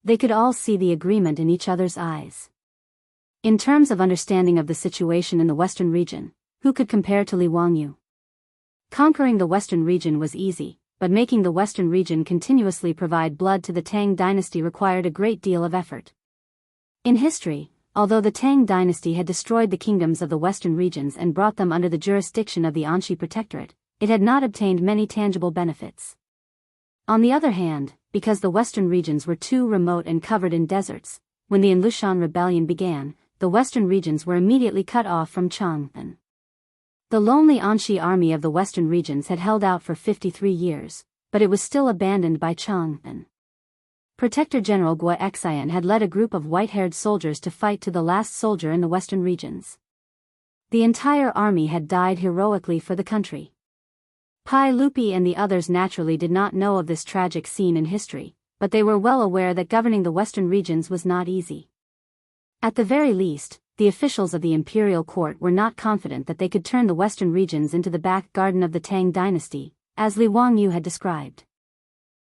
They could all see the agreement in each other's eyes. In terms of understanding of the situation in the western region, who could compare to Li Wangyu? Conquering the western region was easy, but making the western region continuously provide blood to the Tang dynasty required a great deal of effort. In history, although the Tang dynasty had destroyed the kingdoms of the western regions and brought them under the jurisdiction of the Anxi Protectorate, it had not obtained many tangible benefits. On the other hand, because the western regions were too remote and covered in deserts, when the Inlushan rebellion began, the western regions were immediately cut off from Chang'an. The lonely Anxi army of the western regions had held out for 53 years, but it was still abandoned by Chang'an. Protector General Guo Xian had led a group of white-haired soldiers to fight to the last soldier in the western regions. The entire army had died heroically for the country. Pai Lupi and the others naturally did not know of this tragic scene in history, but they were well aware that governing the western regions was not easy. At the very least, the officials of the imperial court were not confident that they could turn the western regions into the back garden of the Tang dynasty, as Li Wangyu had described.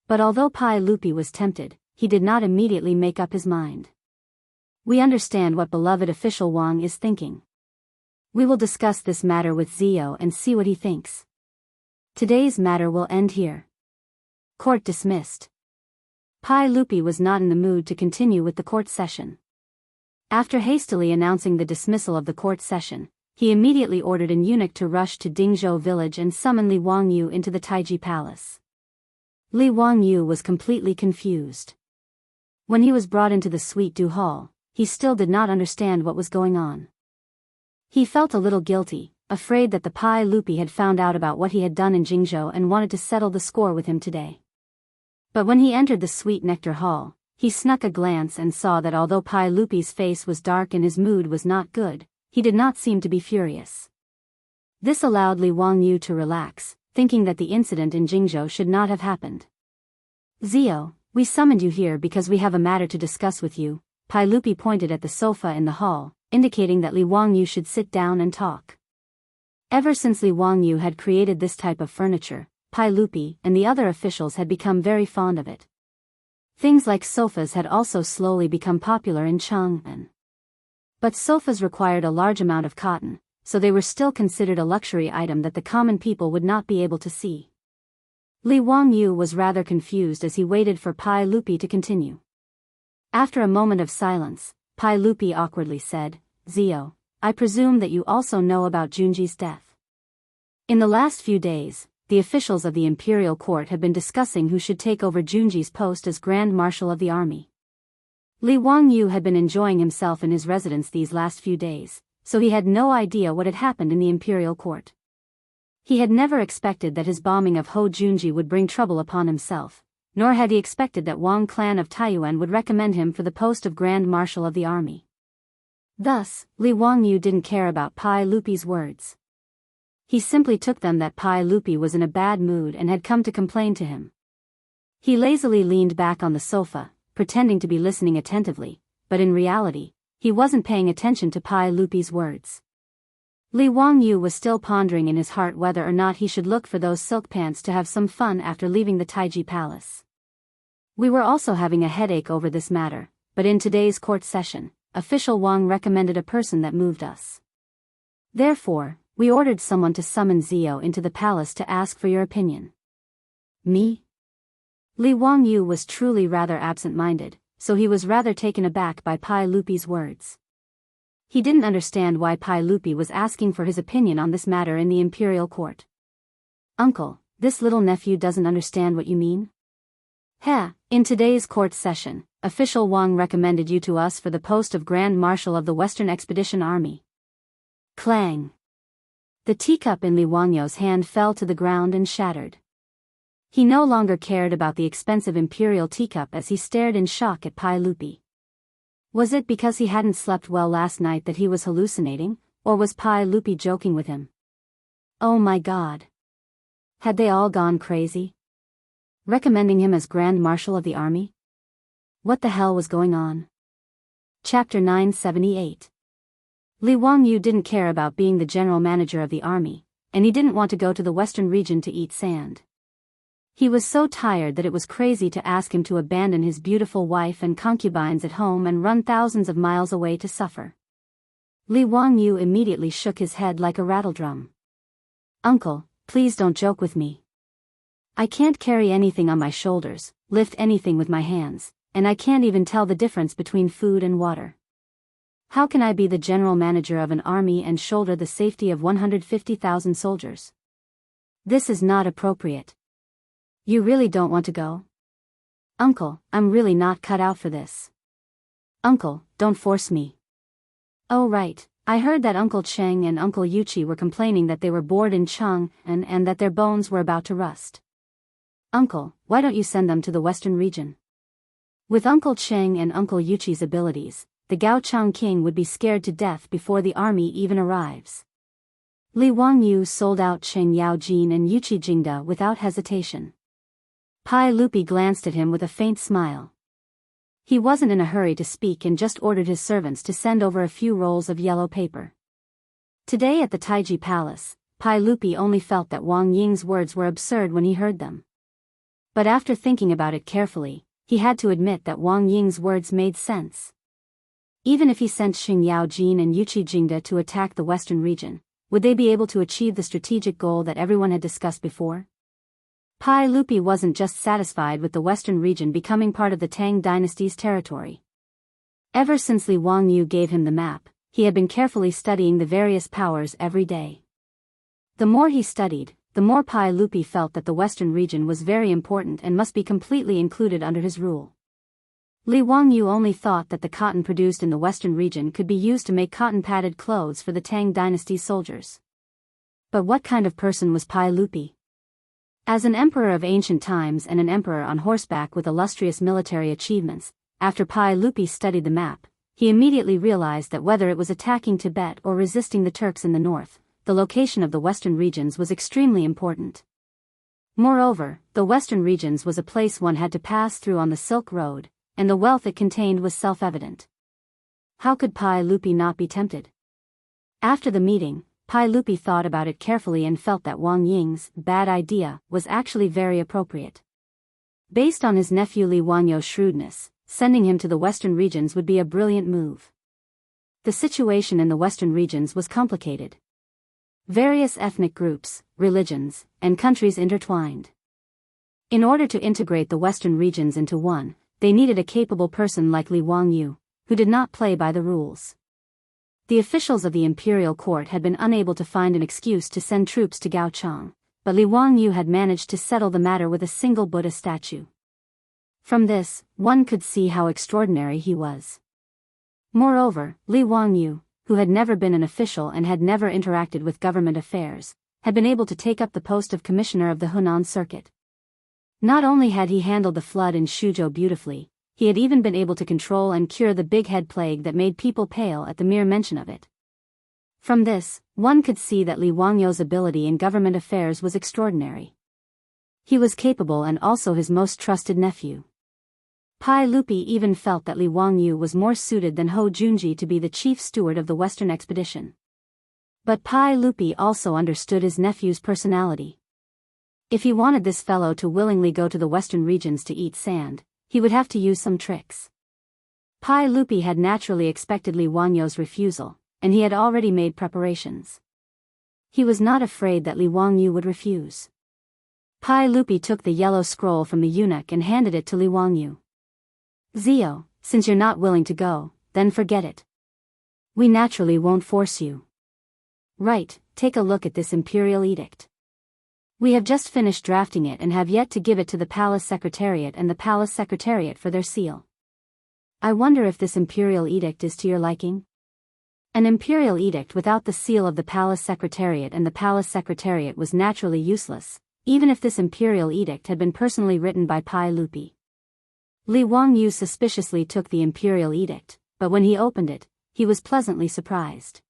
But although Pai Lupi was tempted, he did not immediately make up his mind. We understand what beloved official Wang is thinking. We will discuss this matter with Zio and see what he thinks. Today's matter will end here. Court dismissed. Pai Lupi was not in the mood to continue with the court session. After hastily announcing the dismissal of the court session, he immediately ordered an eunuch to rush to Dingzhou village and summon Li Wangyu into the Taiji palace. Li Wangyu was completely confused. When he was brought into the Suite Du hall, he still did not understand what was going on. He felt a little guilty, afraid that the Pai Lupi had found out about what he had done in Jingzhou and wanted to settle the score with him today. But when he entered the Sweet Nectar hall, he snuck a glance and saw that although Pai Lupi's face was dark and his mood was not good, he did not seem to be furious. This allowed Li Wangyu to relax, thinking that the incident in Jingzhou should not have happened. Zio, we summoned you here because we have a matter to discuss with you. Pai Lupi pointed at the sofa in the hall, indicating that Li Wangyu should sit down and talk. Ever since Li Wangyu had created this type of furniture, Pai Lupi and the other officials had become very fond of it. Things like sofas had also slowly become popular in Chang'an. But sofas required a large amount of cotton, so they were still considered a luxury item that the common people would not be able to see. Li Wangyu was rather confused as he waited for Pai Lupi to continue. After a moment of silence, Pai Lupi awkwardly said, "Zio, I presume that you also know about Junji's death." In the last few days, the officials of the imperial court had been discussing who should take over Junji's post as Grand Marshal of the army. Li Wangyu had been enjoying himself in his residence these last few days, so he had no idea what had happened in the imperial court. He had never expected that his bombing of Ho Junji would bring trouble upon himself, nor had he expected that Wang clan of Taiyuan would recommend him for the post of Grand Marshal of the army. Thus, Li Wangyu didn't care about Pai Lupi's words. He simply took them that Pai Lupi was in a bad mood and had come to complain to him. He lazily leaned back on the sofa, pretending to be listening attentively, but in reality, he wasn't paying attention to Pai Lupi's words. Li Wangyu was still pondering in his heart whether or not he should look for those silk pants to have some fun after leaving the Taiji palace. We were also having a headache over this matter, but in today's court session, official Wang recommended a person that moved us. Therefore, we ordered someone to summon Zio into the palace to ask for your opinion. Me? Li Wangyu was truly rather absent-minded, so he was rather taken aback by Pai Lupi's words. He didn't understand why Pai Lupi was asking for his opinion on this matter in the imperial court. Uncle, this little nephew doesn't understand what you mean? In today's court session, official Wang recommended you to us for the post of Grand Marshal of the Western Expedition Army. Clang! The teacup in Li Wangyu's hand fell to the ground and shattered. He no longer cared about the expensive imperial teacup as he stared in shock at Pai Lupi. Was it because he hadn't slept well last night that he was hallucinating, or was Pai Lupi joking with him? Oh my God! Had they all gone crazy? Recommending him as Grand Marshal of the Army? What the hell was going on? Chapter 978. Li Wangyu didn't care about being the general manager of the army, and he didn't want to go to the western region to eat sand. He was so tired that it was crazy to ask him to abandon his beautiful wife and concubines at home and run thousands of miles away to suffer. Li Wangyu immediately shook his head like a rattledrum. Uncle, please don't joke with me. I can't carry anything on my shoulders, lift anything with my hands, and I can't even tell the difference between food and water. How can I be the general manager of an army and shoulder the safety of 150,000 soldiers? This is not appropriate. You really don't want to go? Uncle, I'm really not cut out for this. Uncle, don't force me. Oh right, I heard that Uncle Cheng and Uncle Yuchi were complaining that they were bored in Chang and that their bones were about to rust. Uncle, why don't you send them to the western region? With Uncle Cheng and Uncle Yuchi's abilities, the Gaochang king would be scared to death before the army even arrives. Li Wangyu sold out Cheng Yaojin and Yuchi Jingda without hesitation. Pai Lupi glanced at him with a faint smile. He wasn't in a hurry to speak and just ordered his servants to send over a few rolls of yellow paper. Today at the Taiji Palace, Pai Lupi only felt that Wang Ying's words were absurd when he heard them. But after thinking about it carefully, he had to admit that Wang Ying's words made sense. Even if he sent Xing Yaojin and Yuchi Jingda to attack the western region, would they be able to achieve the strategic goal that everyone had discussed before? Pai Lupi wasn't just satisfied with the western region becoming part of the Tang dynasty's territory. Ever since Li Wangyu gave him the map, he had been carefully studying the various powers every day. The more he studied, the more Pai Lupi felt that the western region was very important and must be completely included under his rule. Li Wangyu only thought that the cotton produced in the western region could be used to make cotton-padded clothes for the Tang dynasty's soldiers. But what kind of person was Pai Lupi? As an emperor of ancient times and an emperor on horseback with illustrious military achievements, after Pai Lupi studied the map, he immediately realized that whether it was attacking Tibet or resisting the Turks in the north, the location of the western regions was extremely important. Moreover, the western regions was a place one had to pass through on the Silk Road, and the wealth it contained was self-evident. How could Pai Lupi not be tempted? After the meeting, Pai Lupi thought about it carefully and felt that Wang Ying's bad idea was actually very appropriate. Based on his nephew Li Wangyu's shrewdness, sending him to the western regions would be a brilliant move. The situation in the western regions was complicated. Various ethnic groups, religions, and countries intertwined. In order to integrate the western regions into one, they needed a capable person like Li Wangyu, who did not play by the rules. The officials of the imperial court had been unable to find an excuse to send troops to Gaochang, but Li Wangyu had managed to settle the matter with a single Buddha statue. From this, one could see how extraordinary he was. Moreover, Li Wangyu, who had never been an official and had never interacted with government affairs, had been able to take up the post of commissioner of the Hunan circuit. Not only had he handled the flood in Shuzhou beautifully, he had even been able to control and cure the big head plague that made people pale at the mere mention of it. From this, one could see that Li Wangyu's ability in government affairs was extraordinary. He was capable and also his most trusted nephew. Pai Lupi even felt that Li Wangyu was more suited than Ho Junji to be the chief steward of the Western expedition. But Pai Lupi also understood his nephew's personality. If he wanted this fellow to willingly go to the western regions to eat sand, he would have to use some tricks. Pai Lupi had naturally expected Li Wangyu's refusal, and he had already made preparations. He was not afraid that Li Wangyu would refuse. Pai Lupi took the yellow scroll from the eunuch and handed it to Li Wangyu. Zio, since you're not willing to go, then forget it. We naturally won't force you. Right, take a look at this imperial edict. We have just finished drafting it and have yet to give it to the palace secretariat and the palace secretariat for their seal. I wonder if this imperial edict is to your liking? An imperial edict without the seal of the palace secretariat and the palace secretariat was naturally useless, even if this imperial edict had been personally written by Pai Lupi. Li Wangyu suspiciously took the imperial edict, but when he opened it, he was pleasantly surprised.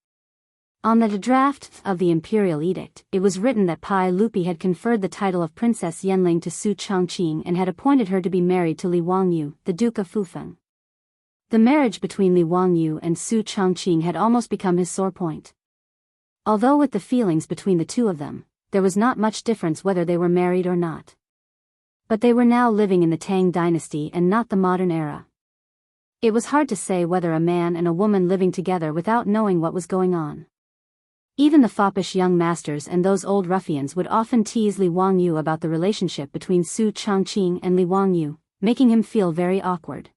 On the draft of the imperial edict, it was written that Pai Lupi had conferred the title of Princess Yanling to Su Changqing and had appointed her to be married to Li Wangyu, the Duke of Fufeng. The marriage between Li Wangyu and Su Changqing had almost become his sore point. Although with the feelings between the two of them, there was not much difference whether they were married or not. But they were now living in the Tang dynasty and not the modern era. It was hard to say whether a man and a woman living together without knowing what was going on. Even the foppish young masters and those old ruffians would often tease Li Wangyu about the relationship between Su Changqing and Li Wangyu, making him feel very awkward.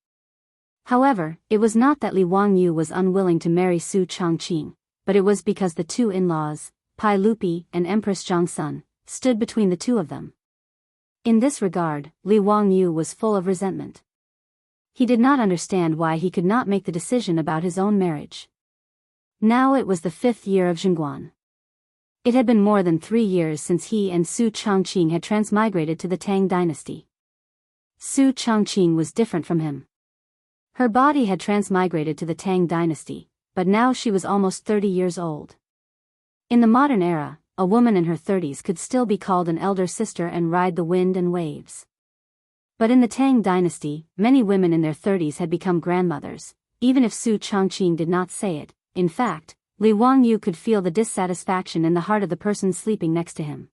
However, it was not that Li Wangyu was unwilling to marry Su Changqing, but it was because the two in-laws, Pai Lupi and Empress Zhongsun, stood between the two of them. In this regard, Li Wangyu was full of resentment. He did not understand why he could not make the decision about his own marriage. Now it was the 5th year of Zhengguan. It had been more than 3 years since he and Su Changqing had transmigrated to the Tang dynasty. Su Changqing was different from him. Her body had transmigrated to the Tang dynasty, but now she was almost 30 years old. In the modern era, a woman in her 30s could still be called an elder sister and ride the wind and waves. But in the Tang dynasty, many women in their 30s had become grandmothers, even if Su Changqing did not say it. In fact, Li Wangyu could feel the dissatisfaction in the heart of the person sleeping next to him.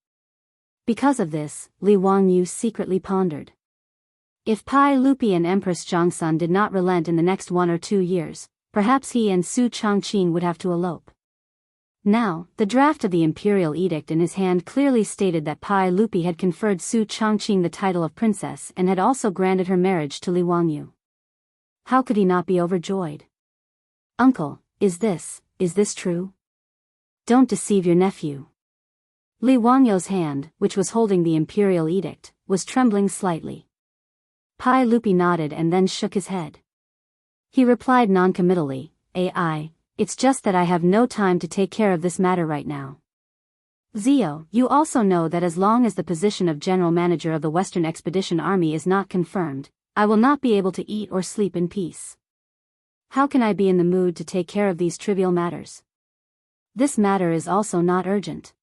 Because of this, Li Wangyu secretly pondered. If Pai Lupi and Empress Zhongsun did not relent in the next 1 or 2 years, perhaps he and Su Changqing would have to elope. Now, the draft of the imperial edict in his hand clearly stated that Pai Lupi had conferred Su Changqing the title of princess and had also granted her marriage to Li Wangyu. How could he not be overjoyed? Uncle, is this true? Don't deceive your nephew. Li Wangyu's hand, which was holding the imperial edict, was trembling slightly. Pai Lupi nodded and then shook his head. He replied noncommittally, it's just that I have no time to take care of this matter right now. Zio, you also know that as long as the position of General Manager of the Western Expedition Army is not confirmed, I will not be able to eat or sleep in peace. How can I be in the mood to take care of these trivial matters? This matter is also not urgent.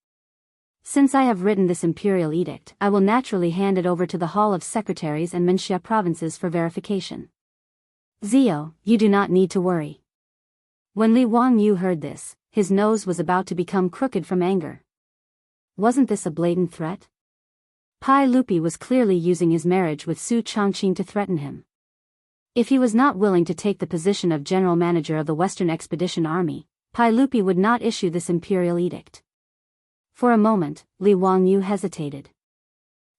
Since I have written this imperial edict, I will naturally hand it over to the Hall of Secretaries and Wuxia provinces for verification. Zio, you do not need to worry. When Li Wangyu heard this, his nose was about to become crooked from anger. Wasn't this a blatant threat? Pai Lupi was clearly using his marriage with Su Changqing to threaten him. If he was not willing to take the position of General Manager of the Western Expedition Army, Pai Lupi would not issue this imperial edict. For a moment, Li Wangyu hesitated.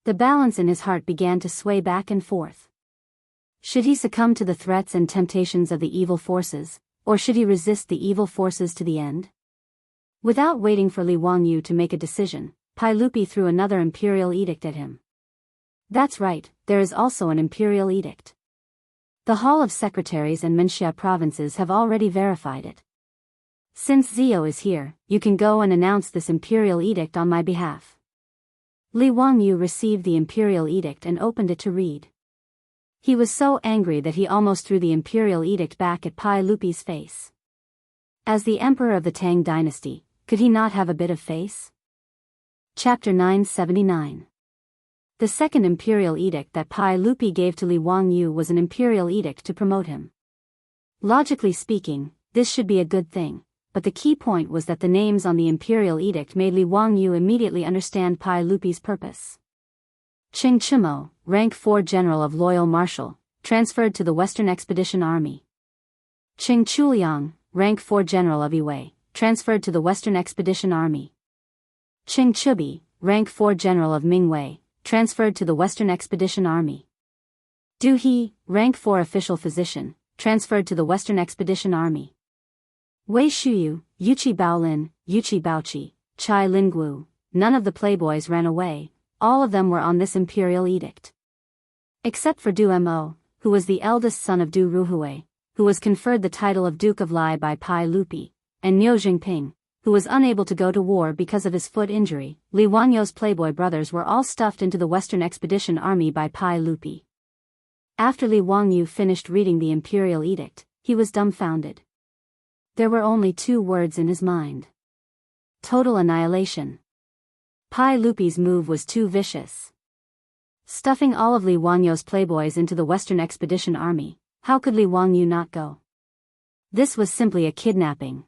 The balance in his heart began to sway back and forth. Should he succumb to the threats and temptations of the evil forces, or should he resist the evil forces to the end? Without waiting for Li Wangyu to make a decision, Pai Lupi threw another imperial edict at him. That's right, there is also an imperial edict. The Hall of Secretaries and Wuxia provinces have already verified it. Since Zio is here, you can go and announce this imperial edict on my behalf. Li Wangyu received the imperial edict and opened it to read. He was so angry that he almost threw the imperial edict back at Pai Lupi's face. As the emperor of the Tang dynasty, could he not have a bit of face? Chapter 979. The second imperial edict that Pai Lupi gave to Li Wangyu was an imperial edict to promote him. Logically speaking, this should be a good thing, but the key point was that the names on the imperial edict made Li Wangyu immediately understand Pai Lupi's purpose. Cheng Chimo, rank 4 General of Loyal Marshal, transferred to the Western Expedition Army. Cheng Chuliang, rank 4 General of Iwei, transferred to the Western Expedition Army. Cheng Chubi, rank 4 General of Mingwei, transferred to the Western Expedition Army. Du He, rank 4 official physician, transferred to the Western Expedition Army. Wei Shuyu, Yuchi Baolin, Yuchi Baoqi, Chai Lingguo, none of the playboys ran away, all of them were on this imperial edict. Except for Du Mo, who was the eldest son of Du Ruhui, who was conferred the title of Duke of Lai by Pai Lupi, and Niu Jingping, who was unable to go to war because of his foot injury. Li Wanyo's playboy brothers were all stuffed into the Western Expedition Army by Pai Lupi. After Li Wangyu finished reading the imperial edict, he was dumbfounded. There were only 2 words in his mind. Total annihilation. Pai Lupi's move was too vicious. Stuffing all of Li Wanyo's playboys into the Western Expedition Army, how could Li Wangyu not go? This was simply a kidnapping.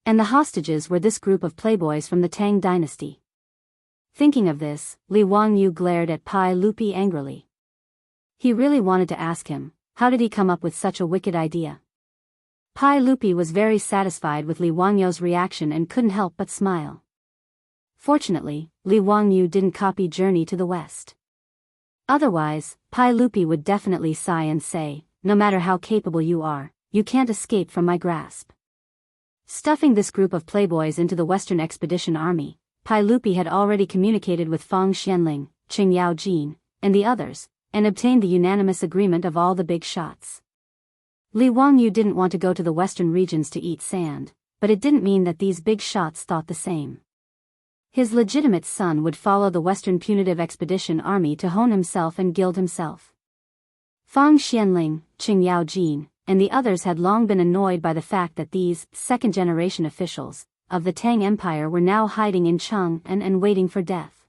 And the hostages were this group of playboys from the Tang dynasty. Thinking of this, Li Wangyu glared at Pai Lupi angrily. He really wanted to ask him, how did he come up with such a wicked idea? Pai Lupi was very satisfied with Li Wangyo's reaction and couldn't help but smile. Fortunately, Li Wangyu didn't copy Journey to the West. Otherwise, Pai Lupi would definitely sigh and say, no matter how capable you are, you can't escape from my grasp. Stuffing this group of playboys into the Western Expedition Army, Pai Lupi had already communicated with Fang Xianling, Qing Yaojin, and the others, and obtained the unanimous agreement of all the big shots. Li Wangyu didn't want to go to the western regions to eat sand, but it didn't mean that these big shots thought the same. His legitimate son would follow the Western Punitive Expedition Army to hone himself and gild himself. Fang Xianling, Qing Yaojin, and the others had long been annoyed by the fact that these second-generation officials of the Tang Empire were now hiding in Cheng and waiting for death.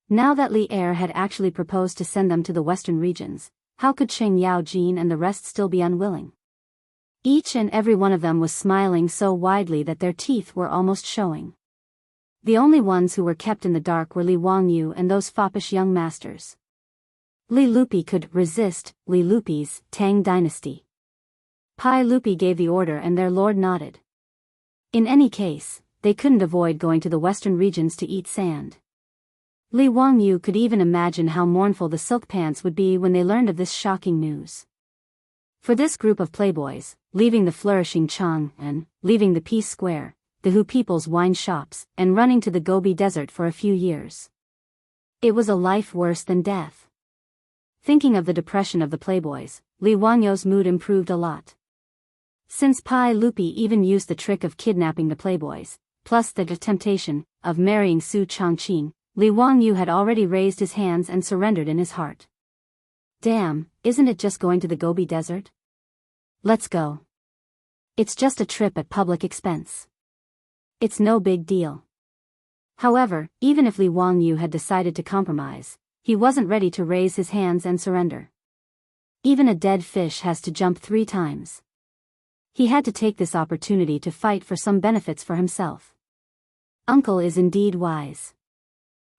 Now that Li Er had actually proposed to send them to the western regions, how could Qing Yaojin and the rest still be unwilling? Each and every one of them was smiling so widely that their teeth were almost showing. The only ones who were kept in the dark were Li Wangyu and those foppish young masters. Li Lupi could resist Li Lupi's Tang dynasty. Pai Lupi gave the order and their lord nodded. In any case, they couldn't avoid going to the western regions to eat sand. Li Wangyu could even imagine how mournful the silk pants would be when they learned of this shocking news. For this group of playboys, leaving the flourishing Cheng and leaving the Peace Square, the Hu people's wine shops, and running to the Gobi Desert for a few years. It was a life worse than death. Thinking of the depression of the playboys, Li Wangyo's mood improved a lot. Since Pai Lupi even used the trick of kidnapping the playboys, plus the temptation of marrying Su Changqing, Li Wangyu had already raised his hands and surrendered in his heart. Damn, isn't it just going to the Gobi Desert? Let's go. It's just a trip at public expense. It's no big deal. However, even if Li Wangyu had decided to compromise, he wasn't ready to raise his hands and surrender. Even a dead fish has to jump 3 times. He had to take this opportunity to fight for some benefits for himself. Uncle is indeed wise.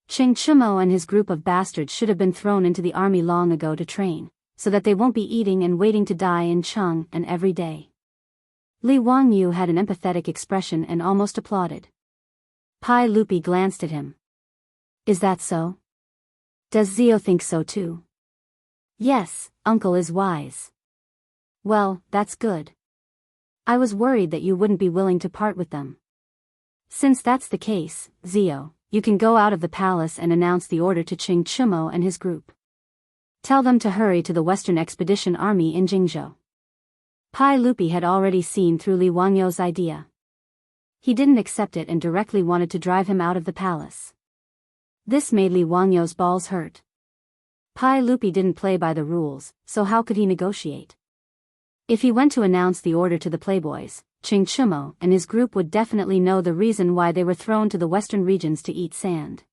Cheng Chumo and his group of bastards should have been thrown into the army long ago to train, so that they won't be eating and waiting to die in Cheng and every day. Li Wangyu had an empathetic expression and almost applauded. Pai Lupi glanced at him. Is that so? Does Zio think so too? Yes, uncle is wise. Well, that's good. I was worried that you wouldn't be willing to part with them. Since that's the case, Zio, you can go out of the palace and announce the order to Cheng Chumo and his group. Tell them to hurry to the Western Expedition Army in Jingzhou. Pai Lupi had already seen through Li Wangyo's idea. He didn't accept it and directly wanted to drive him out of the palace. This made Li Wangyo's balls hurt. Pai Lupi didn't play by the rules, so how could he negotiate? If he went to announce the order to the playboys, Cheng Chumo and his group would definitely know the reason why they were thrown to the western regions to eat sand.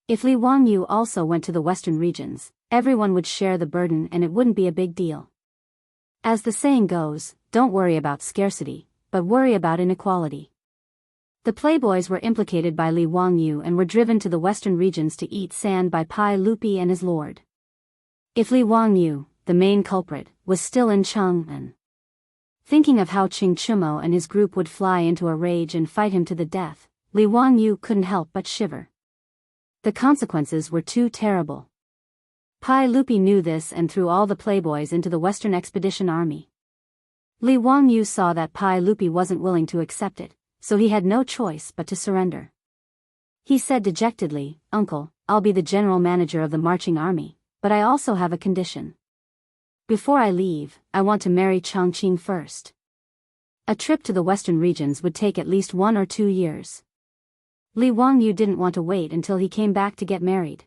If Li Wangyu also went to the western regions, everyone would share the burden and it wouldn't be a big deal. As the saying goes, don't worry about scarcity, but worry about inequality. The playboys were implicated by Li Wangyu and were driven to the western regions to eat sand by Pai Lupi and his lord. If Li Wangyu, the main culprit, was still in Chang'an. Thinking of how Cheng Chumo and his group would fly into a rage and fight him to the death, Li Wangyu couldn't help but shiver. The consequences were too terrible. Pai Lupi knew this and threw all the playboys into the Western Expedition Army. Li Wangyu saw that Pai Lupi wasn't willing to accept it, so he had no choice but to surrender. He said dejectedly, "Uncle, I'll be the general manager of the marching army, but I also have a condition. Before I leave, I want to marry Chongqing first." A trip to the western regions would take at least 1 or 2 years. Li Wangyu didn't want to wait until he came back to get married.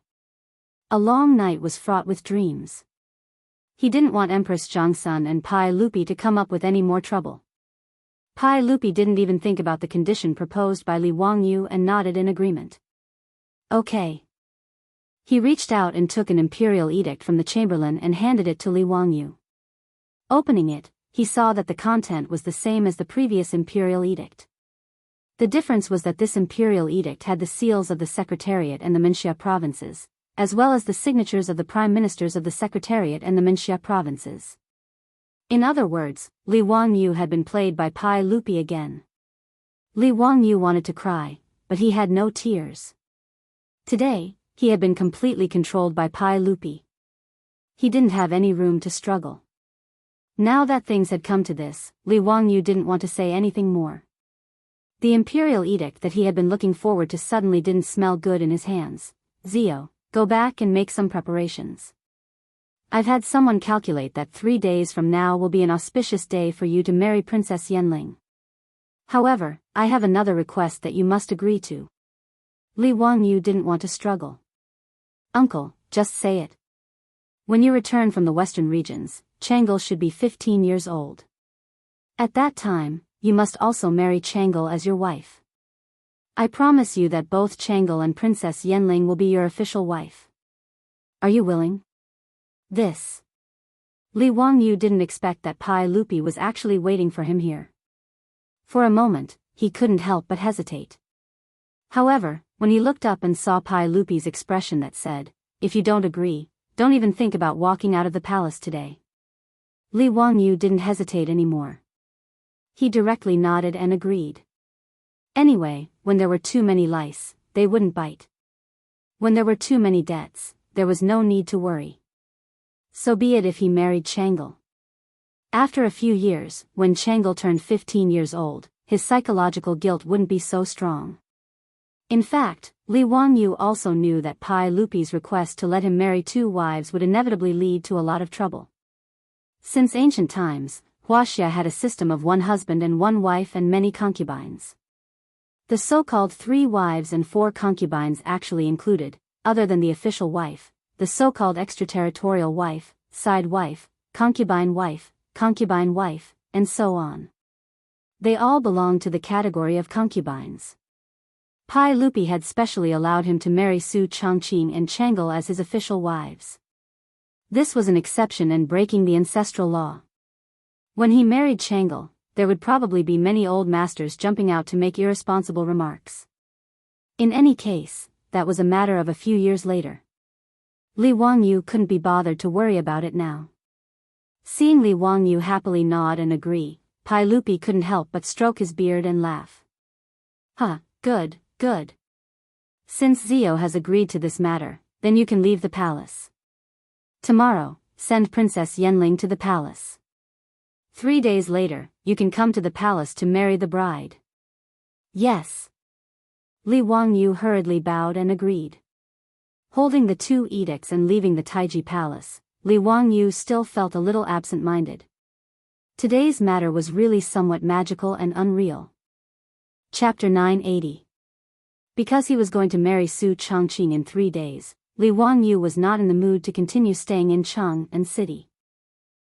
A long night was fraught with dreams. He didn't want Empress Zhangsun and Pai Lupi to come up with any more trouble. Pai Lupi didn't even think about the condition proposed by Li Wangyu and nodded in agreement. Okay. He reached out and took an imperial edict from the chamberlain and handed it to Li Wangyu. Opening it, he saw that the content was the same as the previous imperial edict. The difference was that this imperial edict had the seals of the Secretariat and the Minxia provinces, as well as the signatures of the prime ministers of the Secretariat and the Minxia provinces. In other words, Li Wangyu had been played by Pai Lupi again. Li Wangyu wanted to cry, but he had no tears. Today, he had been completely controlled by Pai Lupi. He didn't have any room to struggle. Now that things had come to this, Li Wangyu didn't want to say anything more. The imperial edict that he had been looking forward to suddenly didn't smell good in his hands. "Zio, go back and make some preparations. I've had someone calculate that 3 days from now will be an auspicious day for you to marry Princess Yanling. However, I have another request that you must agree to." Li Wangyu didn't want to struggle. "Uncle, just say it. When you return from the western regions, Changle should be 15 years old. At that time, you must also marry Changle as your wife. I promise you that both Changle and Princess Yanling will be your official wife. Are you willing?" This. Li Wangyu didn't expect that Pai Lupi was actually waiting for him here. For a moment, he couldn't help but hesitate. However, when he looked up and saw Pai Lupi's expression that said, "If you don't agree, don't even think about walking out of the palace today," Li Wangyu didn't hesitate anymore. He directly nodded and agreed. Anyway, when there were too many lice, they wouldn't bite. When there were too many debts, there was no need to worry. So be it if he married Changle. After a few years, when Changle turned 15 years old, his psychological guilt wouldn't be so strong. In fact, Li Wangyu also knew that Pai Lupi's request to let him marry 2 wives would inevitably lead to a lot of trouble. Since ancient times, Wuxia had a system of 1 husband and 1 wife and many concubines. The so-called 3 wives and 4 concubines actually included, other than the official wife, the so-called extraterritorial wife, side wife, concubine wife, and so on. They all belonged to the category of concubines. Pai Lupi had specially allowed him to marry Su Chongqing and Changle as his official wives. This was an exception and breaking the ancestral law. When he married Changle, there would probably be many old masters jumping out to make irresponsible remarks. In any case, that was a matter of a few years later. Li Wangyu couldn't be bothered to worry about it now. Seeing Li Wangyu happily nod and agree, Pai Lupi couldn't help but stroke his beard and laugh. "Huh, good, good. Since Zio has agreed to this matter, then you can leave the palace. Tomorrow, send Princess Yanling to the palace. 3 days later, you can come to the palace to marry the bride." "Yes." Li Wangyu hurriedly bowed and agreed. Holding the 2 edicts and leaving the Taiji palace, Li Wangyu still felt a little absent-minded. Today's matter was really somewhat magical and unreal. Chapter 980. Because he was going to marry Su Chongqing in 3 days, Li Wangyu was not in the mood to continue staying in Chang'an City.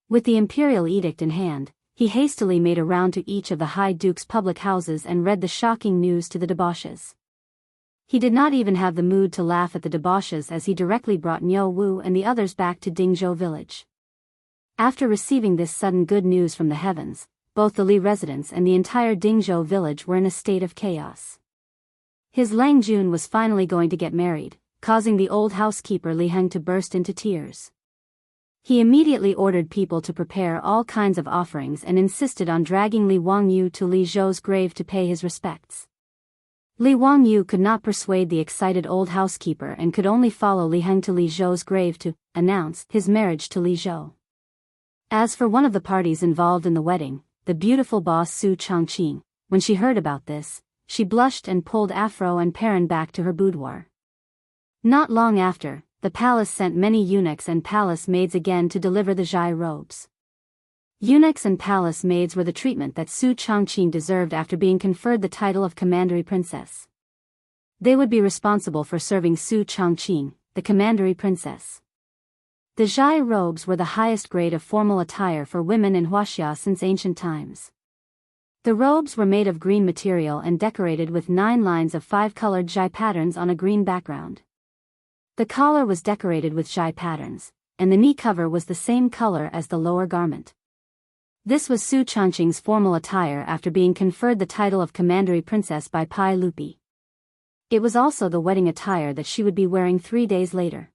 With the imperial edict in hand, he hastily made a round to each of the High Duke's public houses and read the shocking news to the debauches. He did not even have the mood to laugh at the debauches as he directly brought Niu Wu and the others back to Dingzhou village. After receiving this sudden good news from the heavens, both the Li residents and the entire Dingzhou village were in a state of chaos. His Lang Jun was finally going to get married, causing the old housekeeper Li Heng to burst into tears. He immediately ordered people to prepare all kinds of offerings and insisted on dragging Li Wangyu to Li Zhou's grave to pay his respects. Li Wangyu could not persuade the excited old housekeeper and could only follow Li Heng to Li Zhou's grave to announce his marriage to Li Zhou. As for one of the parties involved in the wedding, the beautiful boss Su Changqing, when she heard about this, she blushed and pulled Afro and Perrin back to her boudoir. Not long after, the palace sent many eunuchs and palace maids again to deliver the Zhai robes. Eunuchs and palace maids were the treatment that Su Changqing deserved after being conferred the title of commandery princess. They would be responsible for serving Su Changqing, the commandery princess. The Zhai robes were the highest grade of formal attire for women in Wuxia since ancient times. The robes were made of green material and decorated with 9 lines of 5-colored Zhai patterns on a green background. The collar was decorated with Zhai patterns, and the knee cover was the same color as the lower garment. This was Su Changqing's formal attire after being conferred the title of commandery princess by Pai Lupi. It was also the wedding attire that she would be wearing 3 days later.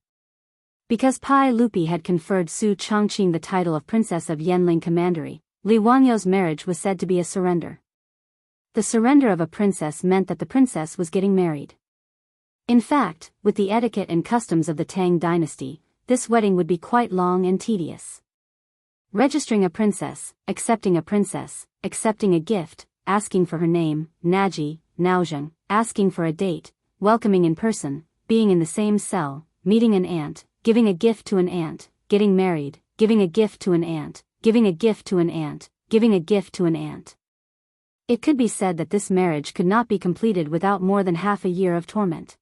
Because Pai Lupi had conferred Su Changqing the title of princess of Yanling Commandery, Li Wangyu's marriage was said to be a surrender. The surrender of a princess meant that the princess was getting married. In fact, with the etiquette and customs of the Tang dynasty, this wedding would be quite long and tedious. Registering a princess, accepting a gift, asking for her name, Naji, Naozheng, asking for a date, welcoming in person, being in the same cell, meeting an aunt, giving a gift to an aunt, getting married, giving a gift to an aunt, giving a gift to an aunt, giving a gift to an aunt. It could be said that this marriage could not be completed without more than half a year of torment.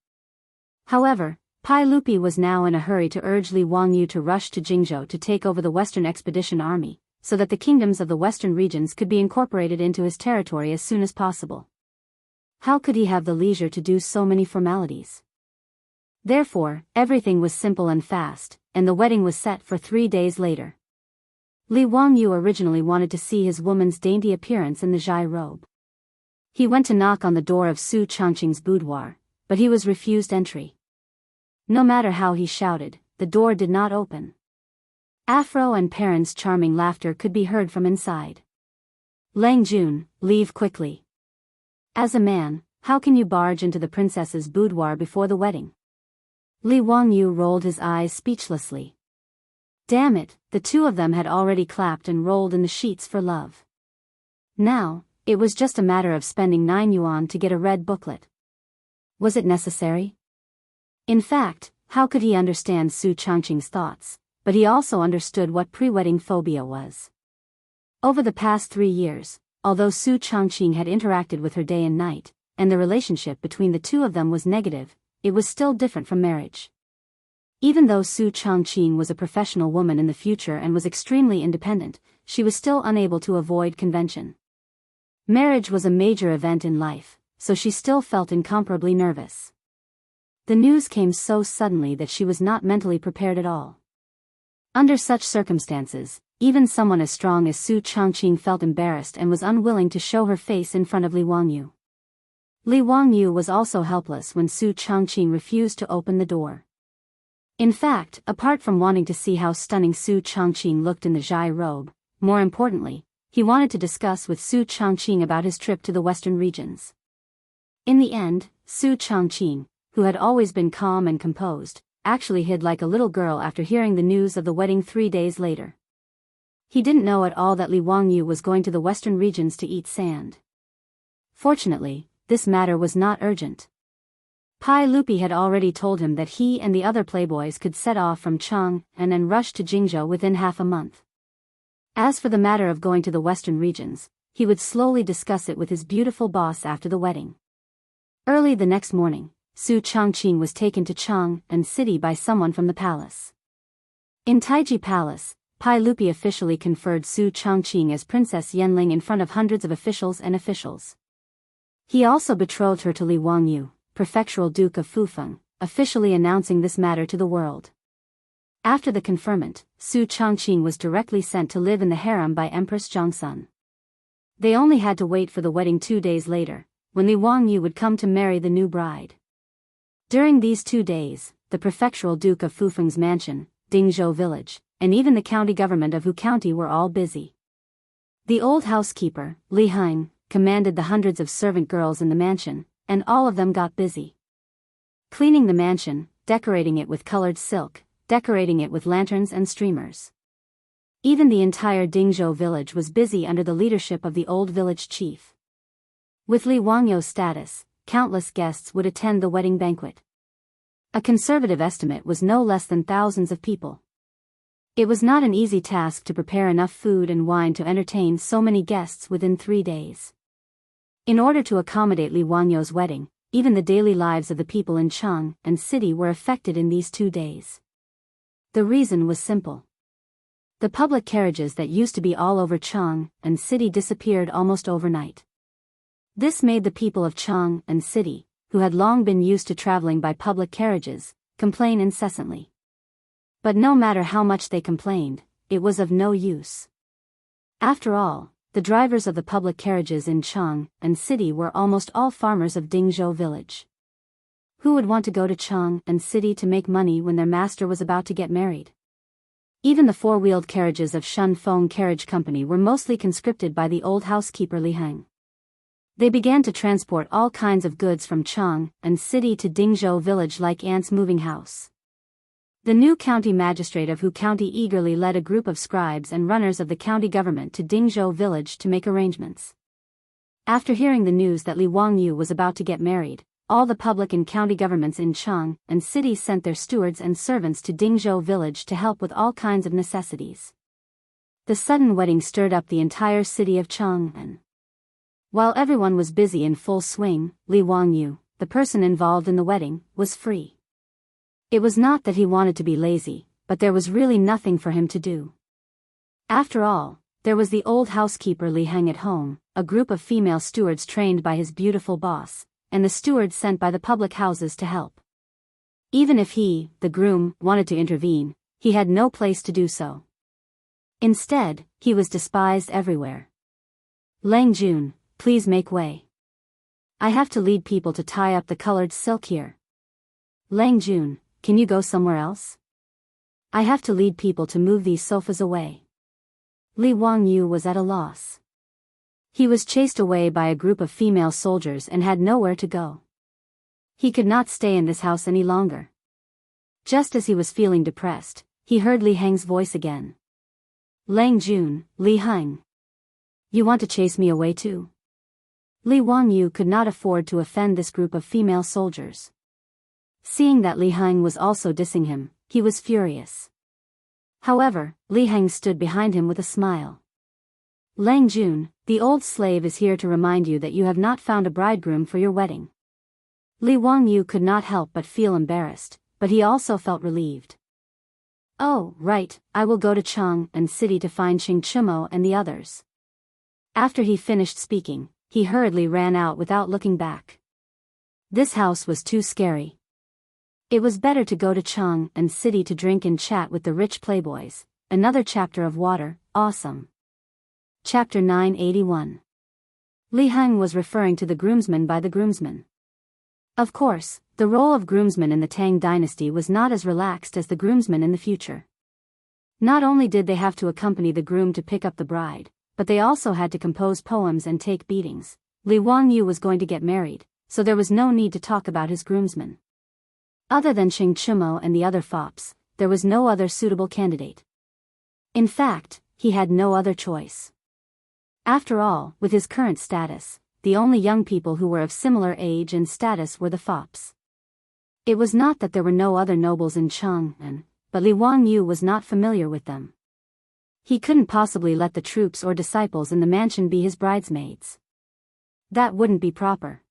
However, Pai Lupi was now in a hurry to urge Li Wangyu to rush to Jianghu to take over the Western Expedition Army, so that the kingdoms of the western regions could be incorporated into his territory as soon as possible. How could he have the leisure to do so many formalities? Therefore, everything was simple and fast, and the wedding was set for 3 days later. Li Wangyu originally wanted to see his woman's dainty appearance in the Zhai robe. He went to knock on the door of Su Changqing's boudoir, but he was refused entry. No matter how he shouted, the door did not open. Afro and Perrin's charming laughter could be heard from inside. Lang Jun, leave quickly. As a man, how can you barge into the princess's boudoir before the wedding? Li Wangyu rolled his eyes speechlessly. Damn it, the two of them had already clapped and rolled in the sheets for love. Now, it was just a matter of spending 9 yuan to get a red booklet. Was it necessary? In fact, how could he understand Su Changqing's thoughts, but he also understood what pre-wedding phobia was. Over the past 3 years, although Su Changqing had interacted with her day and night, and the relationship between the two of them was negative, it was still different from marriage. Even though Su Changqing was a professional woman in the future and was extremely independent, she was still unable to avoid convention. Marriage was a major event in life, so she still felt incomparably nervous. The news came so suddenly that she was not mentally prepared at all. Under such circumstances, even someone as strong as Su Changqing felt embarrassed and was unwilling to show her face in front of Li Wangyu. Li Wangyu was also helpless when Su Changqing refused to open the door. In fact, apart from wanting to see how stunning Su Changqing looked in the Zhai robe, more importantly, he wanted to discuss with Su Changqing about his trip to the western regions. In the end, Su Changqing, who had always been calm and composed, actually hid like a little girl after hearing the news of the wedding 3 days later. He didn't know at all that Li Wangyu was going to the western regions to eat sand. Fortunately, this matter was not urgent. Pai Lupi had already told him that he and the other playboys could set off from Chang and then rush to Jianghu within half a month. As for the matter of going to the western regions, he would slowly discuss it with his beautiful boss after the wedding. Early the next morning, Su Changqing was taken to Chang'an City by someone from the palace. In Taiji Palace, Pai Lupi officially conferred Su Changqing as Princess Yanling in front of hundreds of officials and officials. He also betrothed her to Li Wangyu, prefectural Duke of Fufeng, officially announcing this matter to the world. After the conferment, Su Changqing was directly sent to live in the harem by Empress Zhongsun. They only had to wait for the wedding 2 days later, when Li Wangyu would come to marry the new bride. During these 2 days, the prefectural Duke of Fufeng's mansion, Dingzhou village, and even the county government of Hu County were all busy. The old housekeeper, Li Heng, commanded the hundreds of servant girls in the mansion, and all of them got busy. Cleaning the mansion, decorating it with colored silk, decorating it with lanterns and streamers. Even the entire Dingzhou village was busy under the leadership of the old village chief. With Li Wangyou's status, countless guests would attend the wedding banquet. A conservative estimate was no less than thousands of people. It was not an easy task to prepare enough food and wine to entertain so many guests within 3 days. In order to accommodate Li Wangyou's wedding, even the daily lives of the people in Chang and city were affected in these 2 days. The reason was simple. The public carriages that used to be all over Chang and city disappeared almost overnight. This made the people of Chang and city, who had long been used to traveling by public carriages, complain incessantly. But no matter how much they complained, it was of no use. After all, the drivers of the public carriages in Chang and city were almost all farmers of Dingzhou village. Who would want to go to Chang and city to make money when their master was about to get married? Even the four-wheeled carriages of Shun Feng Carriage Company were mostly conscripted by the old housekeeper Li Hang. They began to transport all kinds of goods from Chang and city to Dingzhou village like ants moving house. The new county magistrate of Hu County eagerly led a group of scribes and runners of the county government to Dingzhou village to make arrangements. After hearing the news that Li Wangyu was about to get married, all the public and county governments in Chang and city sent their stewards and servants to Dingzhou village to help with all kinds of necessities. The sudden wedding stirred up the entire city of Chang and while everyone was busy in full swing, Li Wangyu, the person involved in the wedding, was free. It was not that he wanted to be lazy, but there was really nothing for him to do. After all, there was the old housekeeper Li Hang at home, a group of female stewards trained by his beautiful boss, and the stewards sent by the public houses to help. Even if he, the groom, wanted to intervene, he had no place to do so. Instead, he was despised everywhere. Lang Jun, please make way. I have to lead people to tie up the colored silk here. Lang Jun, can you go somewhere else? I have to lead people to move these sofas away. Li Wangyu was at a loss. He was chased away by a group of female soldiers and had nowhere to go. He could not stay in this house any longer. Just as he was feeling depressed, he heard Li Hang's voice again. Lang Jun, Li Hang. You want to chase me away too? Li Wangyu could not afford to offend this group of female soldiers. Seeing that Li Hang was also dissing him, he was furious. However, Li Hang stood behind him with a smile. Lang Jun, the old slave is here to remind you that you have not found a bridegroom for your wedding. Li Wangyu could not help but feel embarrassed, but he also felt relieved. Oh, right, I will go to Chang and city to find Qing Chimo and the others. After he finished speaking, he hurriedly ran out without looking back. This house was too scary. It was better to go to Chang and city to drink and chat with the rich playboys. Another chapter of Water, Awesome. Chapter 981. Li Hang was referring to the groomsmen by the groomsmen. Of course, the role of groomsmen in the Tang dynasty was not as relaxed as the groomsmen in the future. Not only did they have to accompany the groom to pick up the bride, but they also had to compose poems and take beatings. Li Wangyu was going to get married, so there was no need to talk about his groomsmen. Other than Qing Chimo and the other fops, there was no other suitable candidate. In fact, he had no other choice. After all, with his current status, the only young people who were of similar age and status were the fops. It was not that there were no other nobles in Chang'an, but Li Wangyu was not familiar with them. He couldn't possibly let the troops or disciples in the mansion be his bridesmaids. That wouldn't be proper.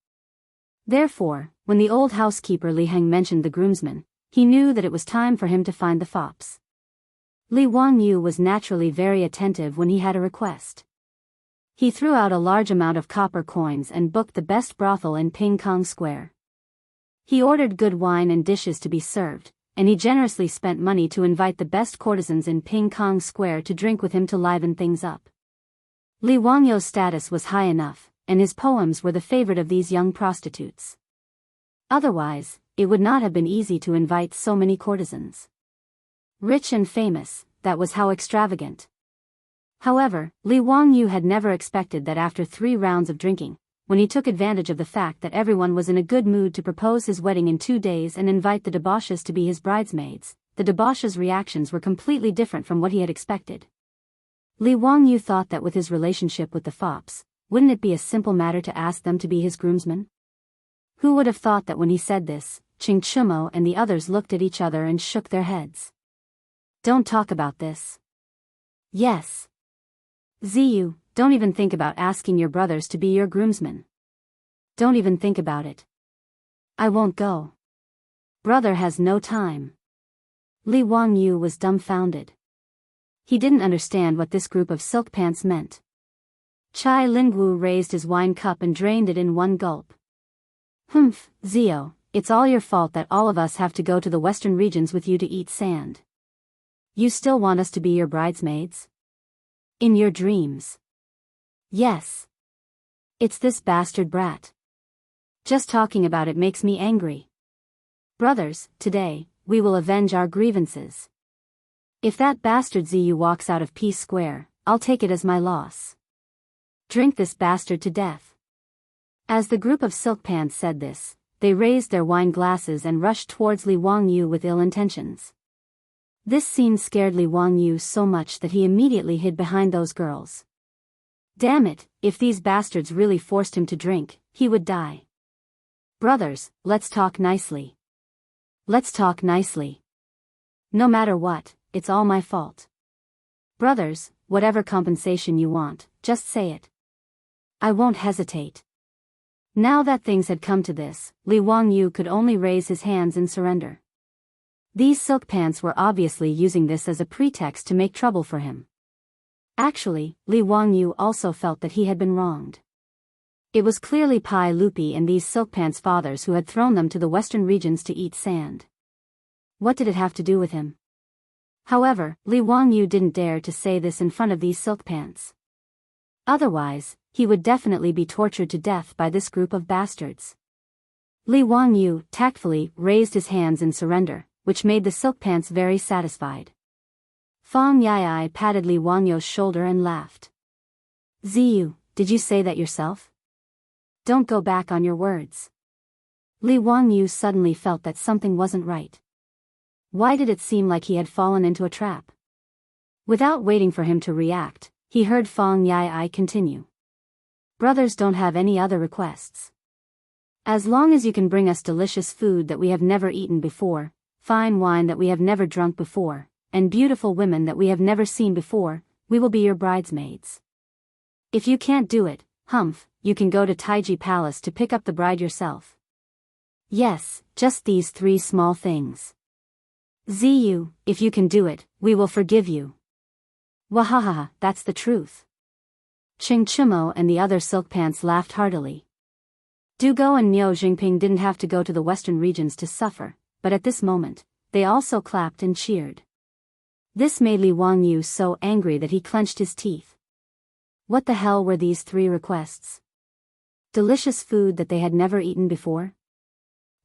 Therefore, when the old housekeeper Li Hang mentioned the groomsmen, he knew that it was time for him to find the fops. Li Wangyu was naturally very attentive when he had a request. He threw out a large amount of copper coins and booked the best brothel in Ping Kong Square. He ordered good wine and dishes to be served, and he generously spent money to invite the best courtesans in Ping Kong Square to drink with him to liven things up. Li Wangyou's status was high enough, and his poems were the favorite of these young prostitutes. Otherwise, it would not have been easy to invite so many courtesans. Rich and famous, that was how extravagant. However, Li Wangyu had never expected that after 3 rounds of drinking, when he took advantage of the fact that everyone was in a good mood to propose his wedding in 2 days and invite the debauches to be his bridesmaids, the debauches' reactions were completely different from what he had expected. Li Wangyu thought that with his relationship with the fops, wouldn't it be a simple matter to ask them to be his groomsmen? Who would have thought that when he said this, Qing Chumo and the others looked at each other and shook their heads. Don't talk about this. Yes. Ziyu, don't even think about asking your brothers to be your groomsmen. Don't even think about it. I won't go. Brother has no time. Li Wangyu was dumbfounded. He didn't understand what this group of silk pants meant. Chai Lingwu raised his wine cup and drained it in one gulp. Humph, Zio, it's all your fault that all of us have to go to the western regions with you to eat sand. You still want us to be your bridesmaids? In your dreams. Yes. It's this bastard brat. Just talking about it makes me angry. Brothers, today, we will avenge our grievances. If that bastard Ziyu walks out of Peace Square, I'll take it as my loss. Drink this bastard to death. As the group of silk pants said this, they raised their wine glasses and rushed towards Li Wangyu with ill intentions. This scene scared Li Wangyu so much that he immediately hid behind those girls. Damn it, if these bastards really forced him to drink, he would die. Brothers, let's talk nicely. Let's talk nicely. No matter what, it's all my fault. Brothers, whatever compensation you want, just say it. I won't hesitate. Now that things had come to this, Li Wangyu could only raise his hands in surrender. These silk pants were obviously using this as a pretext to make trouble for him. Actually, Li Wangyu also felt that he had been wronged. It was clearly Pai Lupi and these silk pants' fathers who had thrown them to the western regions to eat sand. What did it have to do with him? However, Li Wangyu didn't dare to say this in front of these silk pants. Otherwise, he would definitely be tortured to death by this group of bastards. Li Wangyu tactfully raised his hands in surrender, which made the silk pants very satisfied. Fang Yai patted Li Wangyu's shoulder and laughed. Ziyu, did you say that yourself? Don't go back on your words. Li Wangyu suddenly felt that something wasn't right. Why did it seem like he had fallen into a trap? Without waiting for him to react, he heard Fang Yai continue. Brothers don't have any other requests. As long as you can bring us delicious food that we have never eaten before, fine wine that we have never drunk before, and beautiful women that we have never seen before, we will be your bridesmaids. If you can't do it, humph, you can go to Taiji Palace to pick up the bride yourself. Yes, just these 3 small things. Ziyu, if you can do it, we will forgive you. Wahahaha, that's the truth. Qing Chumo and the other silk pants laughed heartily. Dugo and Niu Jingping didn't have to go to the western regions to suffer, but at this moment, they also clapped and cheered. This made Li Wangyu so angry that he clenched his teeth. What the hell were these 3 requests? Delicious food that they had never eaten before?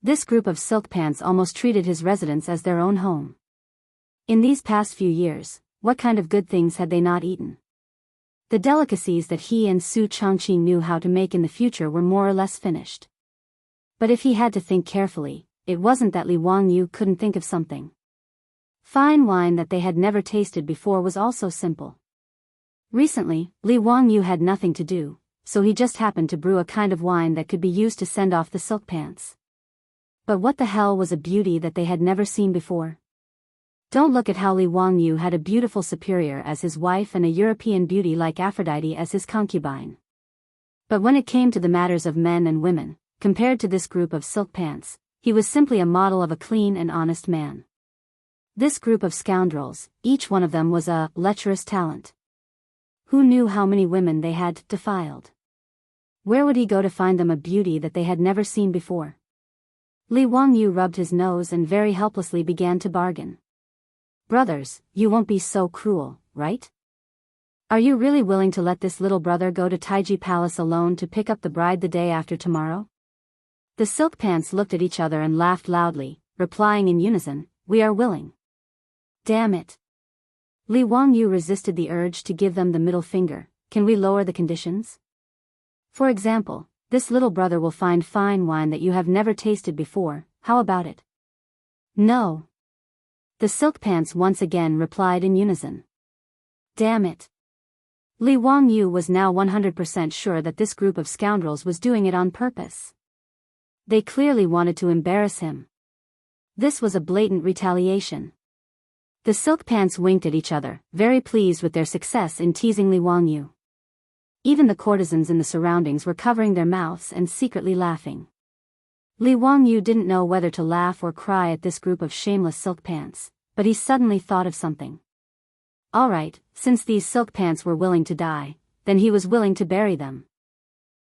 This group of silk pants almost treated his residence as their own home. In these past few years, what kind of good things had they not eaten? The delicacies that he and Su Changqi knew how to make in the future were more or less finished. But if he had to think carefully, it wasn't that Li Wangyu couldn't think of something. Fine wine that they had never tasted before was also simple. Recently, Li Wangyu had nothing to do, so he just happened to brew a kind of wine that could be used to send off the silk pants. But what the hell was a beauty that they had never seen before? Don't look at how Li Wangyu had a beautiful superior as his wife and a European beauty like Aphrodite as his concubine. But when it came to the matters of men and women, compared to this group of silk pants, he was simply a model of a clean and honest man. This group of scoundrels, each one of them was a lecherous talent. Who knew how many women they had defiled? Where would he go to find them a beauty that they had never seen before? Li Wangyu rubbed his nose and very helplessly began to bargain. Brothers, you won't be so cruel, right? Are you really willing to let this little brother go to Taiji Palace alone to pick up the bride the day after tomorrow? The silk pants looked at each other and laughed loudly, replying in unison, we are willing. Damn it. Li Wangyu resisted the urge to give them the middle finger, can we lower the conditions? For example, This little brother will find fine wine that you have never tasted before, how about it? No. The silk pants once again replied in unison. Damn it. Li Wangyu was now 100% sure that this group of scoundrels was doing it on purpose. They clearly wanted to embarrass him. This was a blatant retaliation. The silk pants winked at each other, very pleased with their success in teasing Li Wangyu. Even the courtesans in the surroundings were covering their mouths and secretly laughing. Li Wangyu didn't know whether to laugh or cry at this group of shameless silk pants, but he suddenly thought of something. Alright, since these silk pants were willing to die, then he was willing to bury them.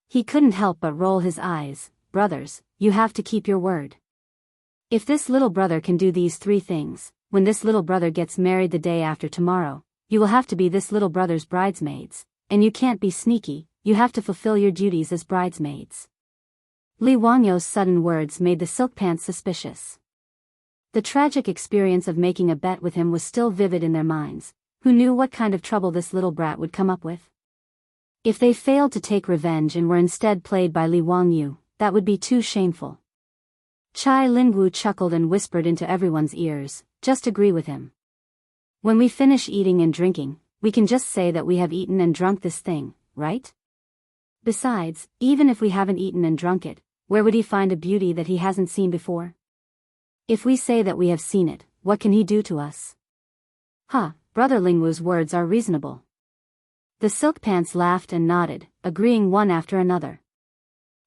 He couldn't help but roll his eyes. Brothers, you have to keep your word. If this little brother can do these 3 things, when this little brother gets married the day after tomorrow, you will have to be this little brother's bridesmaids, and you can't be sneaky, you have to fulfill your duties as bridesmaids. Li Wangyu's sudden words made the silk pants suspicious. The tragic experience of making a bet with him was still vivid in their minds. Who knew what kind of trouble this little brat would come up with? If they failed to take revenge and were instead played by Li Wangyu, that would be too shameful. Chai Lingwu chuckled and whispered into everyone's ears, just agree with him. When we finish eating and drinking, we can just say that we have eaten and drunk this thing, right? Besides, even if we haven't eaten and drunk it, where would he find a beauty that he hasn't seen before? If we say that we have seen it, what can he do to us? Huh. Brother Lingwu's words are reasonable. The silk pants laughed and nodded, agreeing one after another.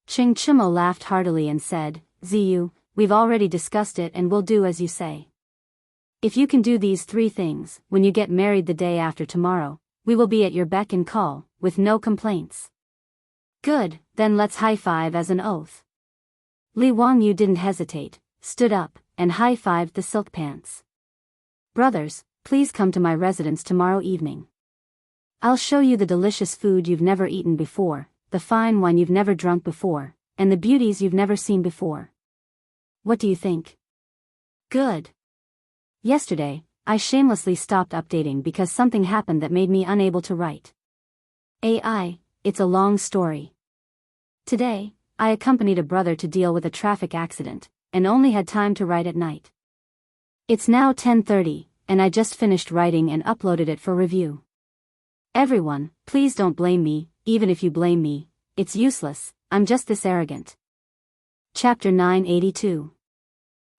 Ching Chimo laughed heartily and said, Ziyu, we've already discussed it and we'll do as you say. If you can do these 3 things, when you get married the day after tomorrow, we will be at your beck and call, with no complaints. Good, then let's high-five as an oath. Li Wangyu didn't hesitate, stood up, and high-fived the silk pants. Brothers, please come to my residence tomorrow evening. I'll show you the delicious food you've never eaten before, the fine wine you've never drunk before, and the beauties you've never seen before. What do you think? Good. Yesterday, I shamelessly stopped updating because something happened that made me unable to write. It's a long story. Today, I accompanied a brother to deal with a traffic accident, and only had time to write at night. It's now 10:30. And I just finished writing and uploaded it for review. Everyone, please don't blame me, even if you blame me, it's useless, I'm just this arrogant. Chapter 982.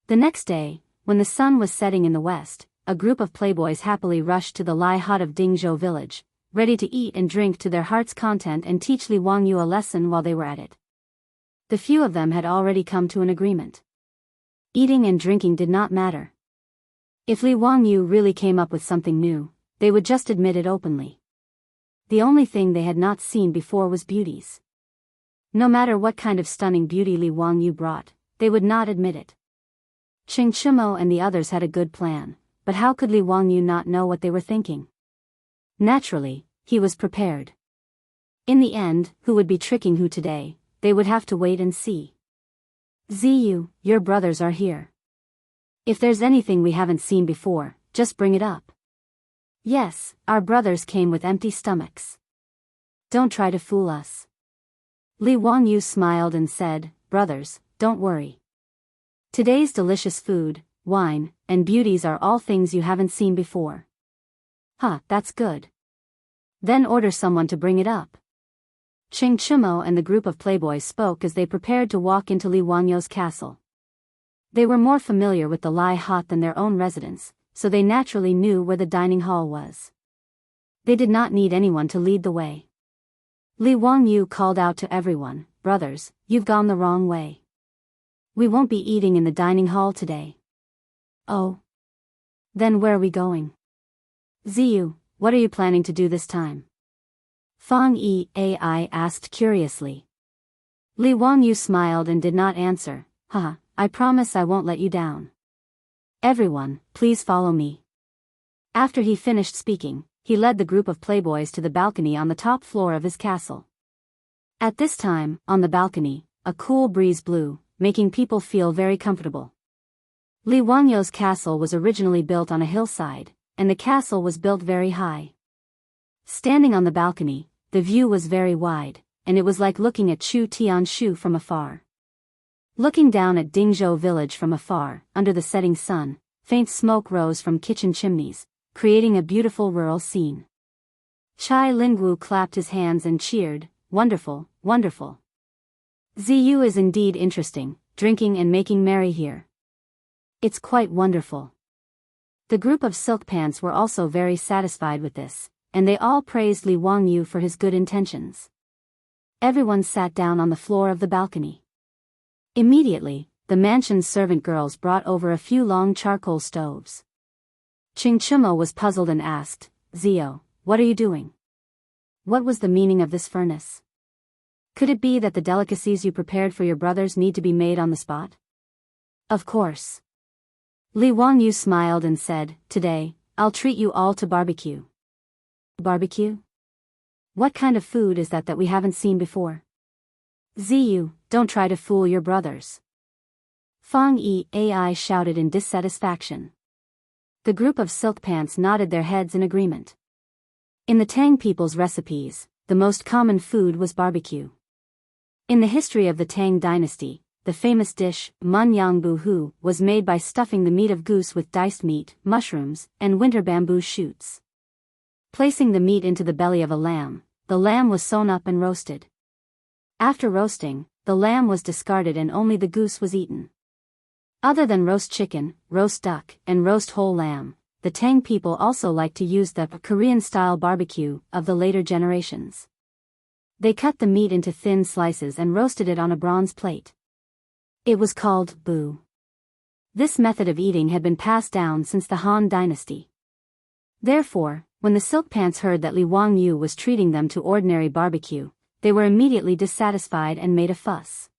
The next day, when the sun was setting in the west, a group of playboys happily rushed to the Lai hut of Dingzhou village, ready to eat and drink to their heart's content and teach Li Wangyu a lesson while they were at it. The few of them had already come to an agreement. Eating and drinking did not matter. If Li Wangyu really came up with something new, they would just admit it openly. The only thing they had not seen before was beauties. No matter what kind of stunning beauty Li Wangyu brought, they would not admit it. Ching Chimo and the others had a good plan, but how could Li Wangyu not know what they were thinking? Naturally, he was prepared. In the end, who would be tricking who today, they would have to wait and see. Ziyu, your brothers are here. If there's anything we haven't seen before, just bring it up. Yes, our brothers came with empty stomachs. Don't try to fool us. Li Wangyu smiled and said, Brothers, don't worry. Today's delicious food, wine, and beauties are all things you haven't seen before. Huh, that's good. Then order someone to bring it up. Ching Chimo and the group of playboys spoke as they prepared to walk into Li Wangyu's castle. They were more familiar with the Lai hut than their own residence, so they naturally knew where the dining hall was. They did not need anyone to lead the way. Li Wangyu called out to everyone, Brothers, you've gone the wrong way. We won't be eating in the dining hall today. Oh. Then where are we going? Ziyu, what are you planning to do this time? Fang Yi asked curiously. Li Wangyu smiled and did not answer. Haha, I promise I won't let you down. Everyone, please follow me. After he finished speaking, he led the group of playboys to the balcony on the top floor of his castle. At this time, on the balcony, a cool breeze blew, making people feel very comfortable. Li Wangyu's castle was originally built on a hillside, and the castle was built very high. Standing on the balcony, the view was very wide, and it was like looking at Chu Tianshu from afar. Looking down at Dingzhou village from afar, under the setting sun, faint smoke rose from kitchen chimneys, creating a beautiful rural scene. Chai Lingwu clapped his hands and cheered, "Wonderful, wonderful. Ziyu is indeed interesting, drinking and making merry here. It's quite wonderful." The group of silk pants were also very satisfied with this, and they all praised Li Wangyu for his good intentions. Everyone sat down on the floor of the balcony. Immediately, the mansion's servant girls brought over a few long charcoal stoves. Ching Chumo was puzzled and asked, "Zio, what are you doing? What was the meaning of this furnace? Could it be that the delicacies you prepared for your brothers need to be made on the spot?" "Of course." Li Wangyu smiled and said, "Today, I'll treat you all to barbecue." "Barbecue? What kind of food is that we haven't seen before?" "Ziyu, don't try to fool your brothers." Fang Yi shouted in dissatisfaction. The group of silk pants nodded their heads in agreement. In the Tang people's recipes, the most common food was barbecue. In the history of the Tang dynasty, the famous dish, Munyang Buhu, was made by stuffing the meat of goose with diced meat, mushrooms, and winter bamboo shoots. Placing the meat into the belly of a lamb, the lamb was sewn up and roasted. After roasting, the lamb was discarded and only the goose was eaten. Other than roast chicken, roast duck, and roast whole lamb, the Tang people also liked to use the Korean-style barbecue of the later generations. They cut the meat into thin slices and roasted it on a bronze plate. It was called bu. This method of eating had been passed down since the Han dynasty. Therefore, when the silk pants heard that Li Wangyu was treating them to ordinary barbecue, they were immediately dissatisfied and made a fuss.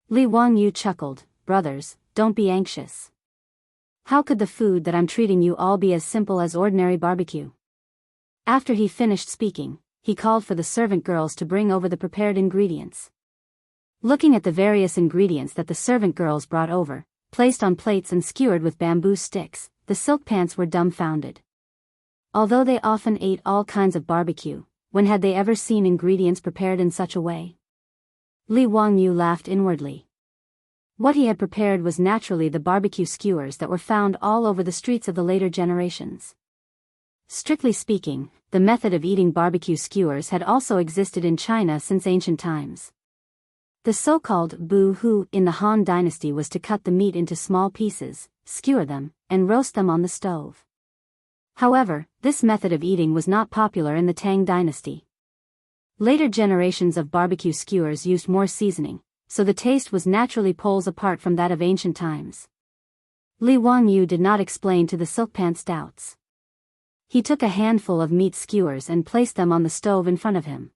Li Wangyu chuckled, "Brothers, don't be anxious. How could the food that I'm treating you all be as simple as ordinary barbecue?" After he finished speaking, he called for the servant girls to bring over the prepared ingredients. Looking at the various ingredients that the servant girls brought over, placed on plates and skewered with bamboo sticks, the silk pants were dumbfounded. Although they often ate all kinds of barbecue, when had they ever seen ingredients prepared in such a way? Li Wangyu laughed inwardly. What he had prepared was naturally the barbecue skewers that were found all over the streets of the later generations. Strictly speaking, the method of eating barbecue skewers had also existed in China since ancient times. The so-called bu hu in the Han dynasty was to cut the meat into small pieces, skewer them, and roast them on the stove. However, this method of eating was not popular in the Tang dynasty. Later generations of barbecue skewers used more seasoning, so the taste was naturally poles apart from that of ancient times. Li Wangyu did not explain to the silk pants doubts. He took a handful of meat skewers and placed them on the stove in front of him.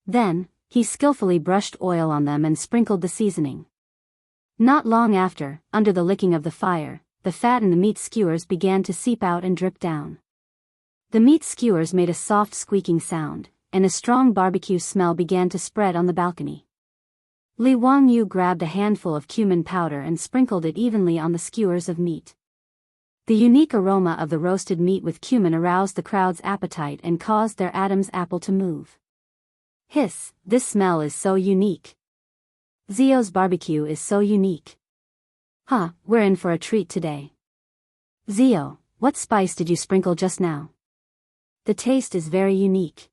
Then, he skillfully brushed oil on them and sprinkled the seasoning. Not long after, under the licking of the fire, the fat in the meat skewers began to seep out and drip down. The meat skewers made a soft squeaking sound, and a strong barbecue smell began to spread on the balcony. Li Wangyu grabbed a handful of cumin powder and sprinkled it evenly on the skewers of meat. The unique aroma of the roasted meat with cumin aroused the crowd's appetite and caused their Adam's apple to move. "Hiss, this smell is so unique. Zio's barbecue is so unique. Huh, we're in for a treat today. Zio, what spice did you sprinkle just now? The taste is very unique."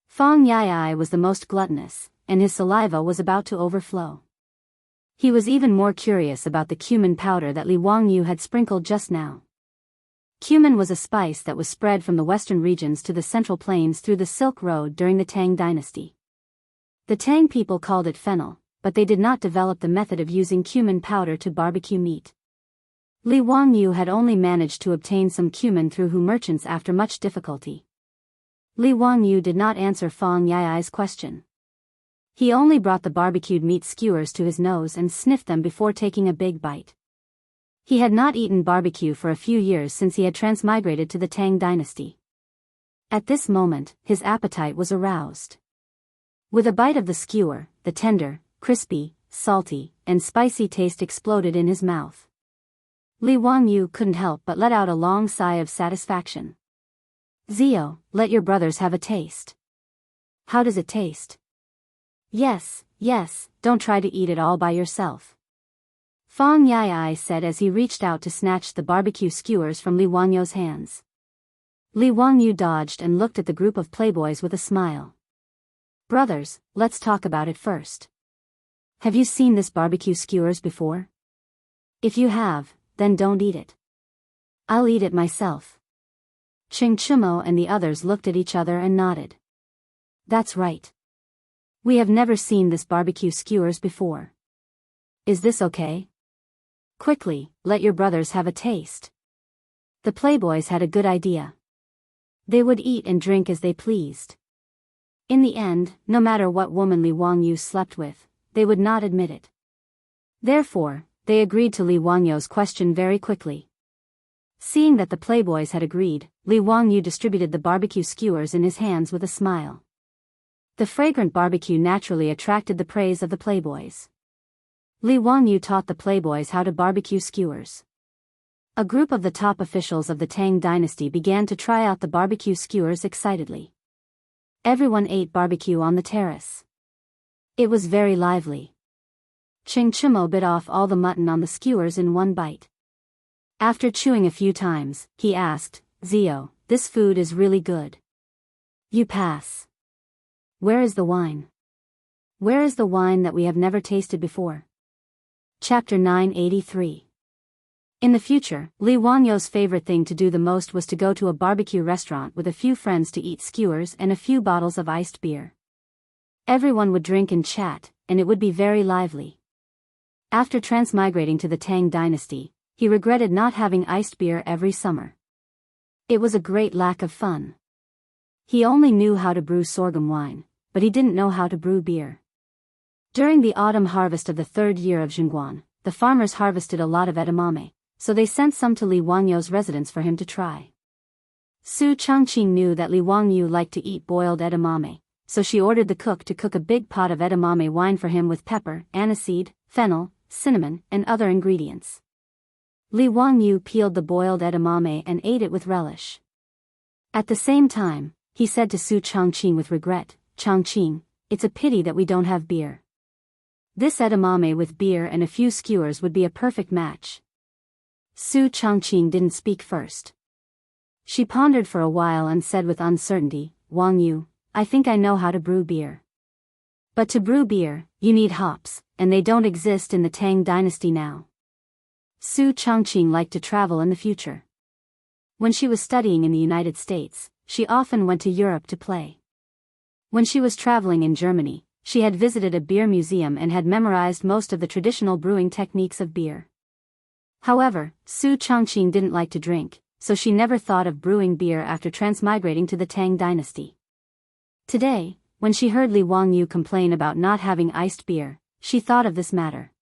Fang Yai was the most gluttonous, and his saliva was about to overflow. He was even more curious about the cumin powder that Li Wangyu had sprinkled just now. Cumin was a spice that was spread from the western regions to the central plains through the Silk Road during the Tang dynasty. The Tang people called it fennel, but they did not develop the method of using cumin powder to barbecue meat. Li Wangyu had only managed to obtain some cumin through merchants after much difficulty. Li Wangyu did not answer Fang Yai's question. He only brought the barbecued meat skewers to his nose and sniffed them before taking a big bite. He had not eaten barbecue for a few years since he had transmigrated to the Tang dynasty. At this moment, his appetite was aroused. With a bite of the skewer, the tender, crispy, salty, and spicy taste exploded in his mouth. Li Wangyu couldn't help but let out a long sigh of satisfaction. "Zio, let your brothers have a taste." "How does it taste?" Yes, yes, don't try to eat it all by yourself. Fang Yai said as he reached out to snatch the barbecue skewers from Li Wangyu's hands. Li Wangyu dodged and looked at the group of playboys with a smile. Brothers, let's talk about it first. Have you seen this barbecue skewers before? If you have, then don't eat it. I'll eat it myself. Ching Chumo and the others looked at each other and nodded. That's right. We have never seen this barbecue skewers before. Is this okay? Quickly, let your brothers have a taste. The playboys had a good idea. They would eat and drink as they pleased. In the end, no matter what woman Li Wangyu slept with, they would not admit it. Therefore, they agreed to Li Wangyu's question very quickly. Seeing that the playboys had agreed, Li Wangyu distributed the barbecue skewers in his hands with a smile. The fragrant barbecue naturally attracted the praise of the playboys. Li Wangyu taught the playboys how to barbecue skewers. A group of the top officials of the Tang dynasty began to try out the barbecue skewers excitedly. Everyone ate barbecue on the terrace. It was very lively. Ching Chumo bit off all the mutton on the skewers in one bite. After chewing a few times, he asked, Zio, this food is really good. You pass. Where is the wine? Where is the wine that we have never tasted before? Chapter 983. In the future, Li Wangyu's favorite thing to do the most was to go to a barbecue restaurant with a few friends to eat skewers and a few bottles of iced beer. Everyone would drink and chat, and it would be very lively. After transmigrating to the Tang dynasty, he regretted not having iced beer every summer. It was a great lack of fun. He only knew how to brew sorghum wine, but he didn't know how to brew beer. During the autumn harvest of the third year of Jianghu, the farmers harvested a lot of edamame, so they sent some to Li Wangyu's residence for him to try. Su Changqing knew that Li Wangyu liked to eat boiled edamame, so she ordered the cook to cook a big pot of edamame wine for him with pepper, aniseed, fennel, cinnamon, and other ingredients. Li Wangyu peeled the boiled edamame and ate it with relish. At the same time, he said to Su Changqing with regret, Changqing, it's a pity that we don't have beer. This edamame with beer and a few skewers would be a perfect match. Su Changqing didn't speak first. She pondered for a while and said with uncertainty, Wangyu, I think I know how to brew beer. But to brew beer, you need hops, and they don't exist in the Tang dynasty now. Su Changqing liked to travel in the future. When she was studying in the United States, she often went to Europe to play. When she was traveling in Germany, she had visited a beer museum and had memorized most of the traditional brewing techniques of beer. However, Su Changqing didn't like to drink, so she never thought of brewing beer after transmigrating to the Tang dynasty. Today, when she heard Li Wangyu complain about not having iced beer, she thought of this matter.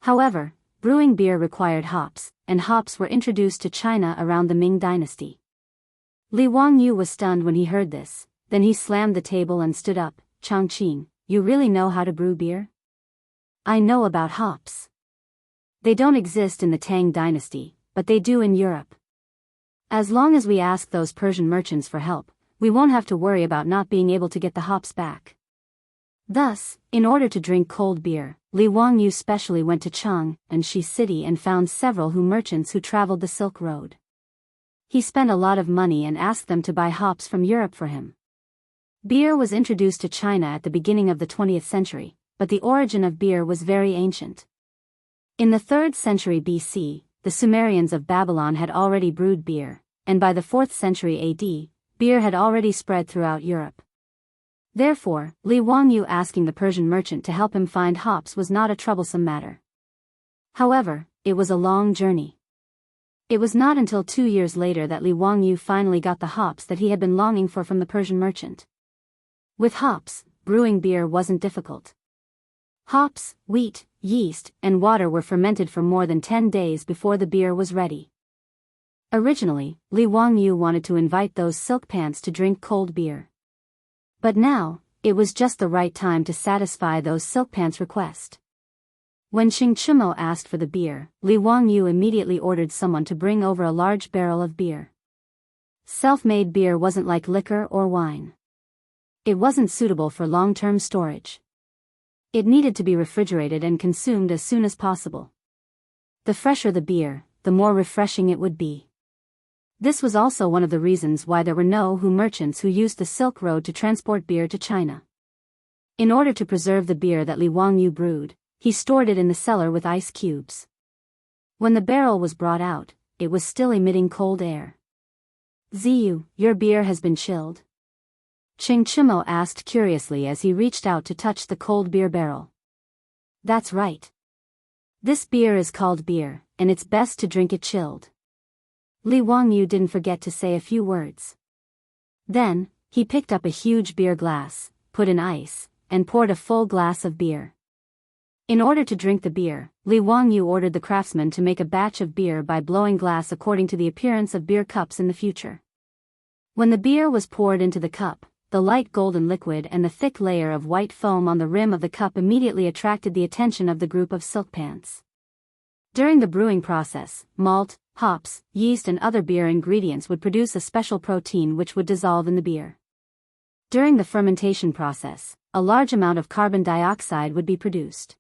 However, brewing beer required hops, and hops were introduced to China around the Ming dynasty. Li Wangyu was stunned when he heard this, then he slammed the table and stood up, Changqing, you really know how to brew beer? I know about hops. They don't exist in the Tang dynasty, but they do in Europe. As long as we ask those Persian merchants for help, we won't have to worry about not being able to get the hops back. Thus, in order to drink cold beer, Li Wangyu specially went to Chang and Shi City and found several merchants who traveled the Silk Road. He spent a lot of money and asked them to buy hops from Europe for him. Beer was introduced to China at the beginning of the 20th century, but the origin of beer was very ancient. In the 3rd century BC, the Sumerians of Babylon had already brewed beer, and by the 4th century AD, beer had already spread throughout Europe. Therefore, Li Wangyu asking the Persian merchant to help him find hops was not a troublesome matter. However, it was a long journey. It was not until 2 years later that Li Wangyu finally got the hops that he had been longing for from the Persian merchant. With hops, brewing beer wasn't difficult. Hops, wheat, yeast, and water were fermented for more than 10 days before the beer was ready. Originally, Li Wangyu wanted to invite those silk pants to drink cold beer. But now, it was just the right time to satisfy those silk pants' request. When Ching Chumo asked for the beer, Li Wangyu immediately ordered someone to bring over a large barrel of beer. Self-made beer wasn't like liquor or wine. It wasn't suitable for long-term storage. It needed to be refrigerated and consumed as soon as possible. The fresher the beer, the more refreshing it would be. This was also one of the reasons why there were no merchants who used the Silk Road to transport beer to China. In order to preserve the beer that Li Wangyu brewed, he stored it in the cellar with ice cubes. When the barrel was brought out, it was still emitting cold air. Ziyu, your beer has been chilled? Qing Chimo asked curiously as he reached out to touch the cold beer barrel. That's right. This beer is called beer, and it's best to drink it chilled. Li Wangyu didn't forget to say a few words. Then, he picked up a huge beer glass, put in ice, and poured a full glass of beer. In order to drink the beer, Li Wangyu ordered the craftsman to make a batch of beer by blowing glass according to the appearance of beer cups in the future. When the beer was poured into the cup, the light golden liquid and the thick layer of white foam on the rim of the cup immediately attracted the attention of the group of silk pants. During the brewing process, malt, hops, yeast and other beer ingredients would produce a special protein which would dissolve in the beer. During the fermentation process, a large amount of carbon dioxide would be produced.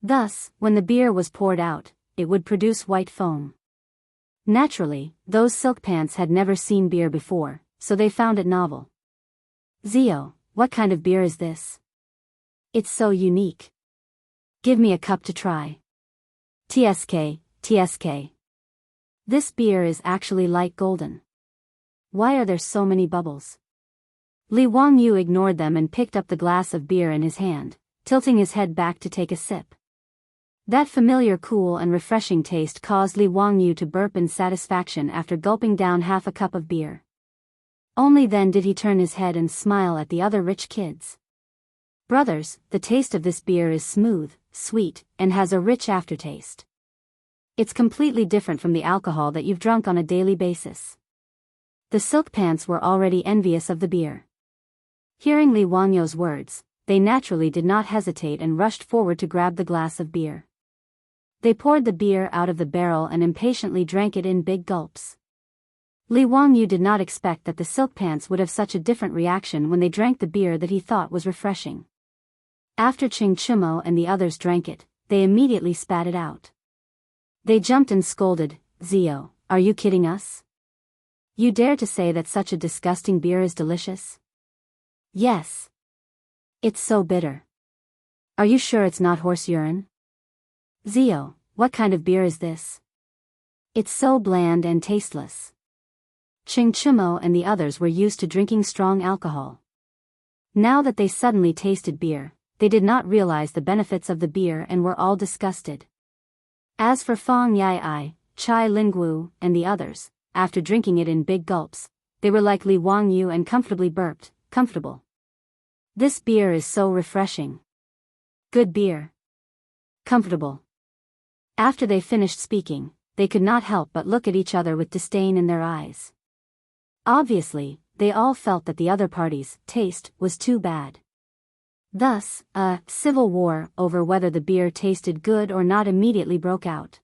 Thus, when the beer was poured out, it would produce white foam. Naturally, those silk pants had never seen beer before, so they found it novel. Zio, what kind of beer is this? It's so unique. Give me a cup to try. TSK, TSK. This beer is actually light golden. Why are there so many bubbles? Li Wangyu ignored them and picked up the glass of beer in his hand, tilting his head back to take a sip. That familiar cool and refreshing taste caused Li Wangyu to burp in satisfaction after gulping down half a cup of beer. Only then did he turn his head and smile at the other rich kids. Brothers, the taste of this beer is smooth, sweet, and has a rich aftertaste. It's completely different from the alcohol that you've drunk on a daily basis. The silk pants were already envious of the beer. Hearing Li Wangyu's words, they naturally did not hesitate and rushed forward to grab the glass of beer. They poured the beer out of the barrel and impatiently drank it in big gulps. Li Wangyu did not expect that the silk pants would have such a different reaction when they drank the beer that he thought was refreshing. After Qing Chimo and the others drank it, they immediately spat it out. They jumped and scolded, Zio, are you kidding us? You dare to say that such a disgusting beer is delicious? Yes. It's so bitter. Are you sure it's not horse urine? Zio, what kind of beer is this? It's so bland and tasteless. Qing Chimo and the others were used to drinking strong alcohol. Now that they suddenly tasted beer, they did not realize the benefits of the beer and were all disgusted. As for Fang Yai, Chai Lingwu, and the others, after drinking it in big gulps, they were like Li Wangyu and comfortably burped, comfortable. This beer is so refreshing. Good beer. Comfortable. After they finished speaking, they could not help but look at each other with disdain in their eyes. Obviously, they all felt that the other party's taste was too bad. Thus, a civil war over whether the beer tasted good or not immediately broke out.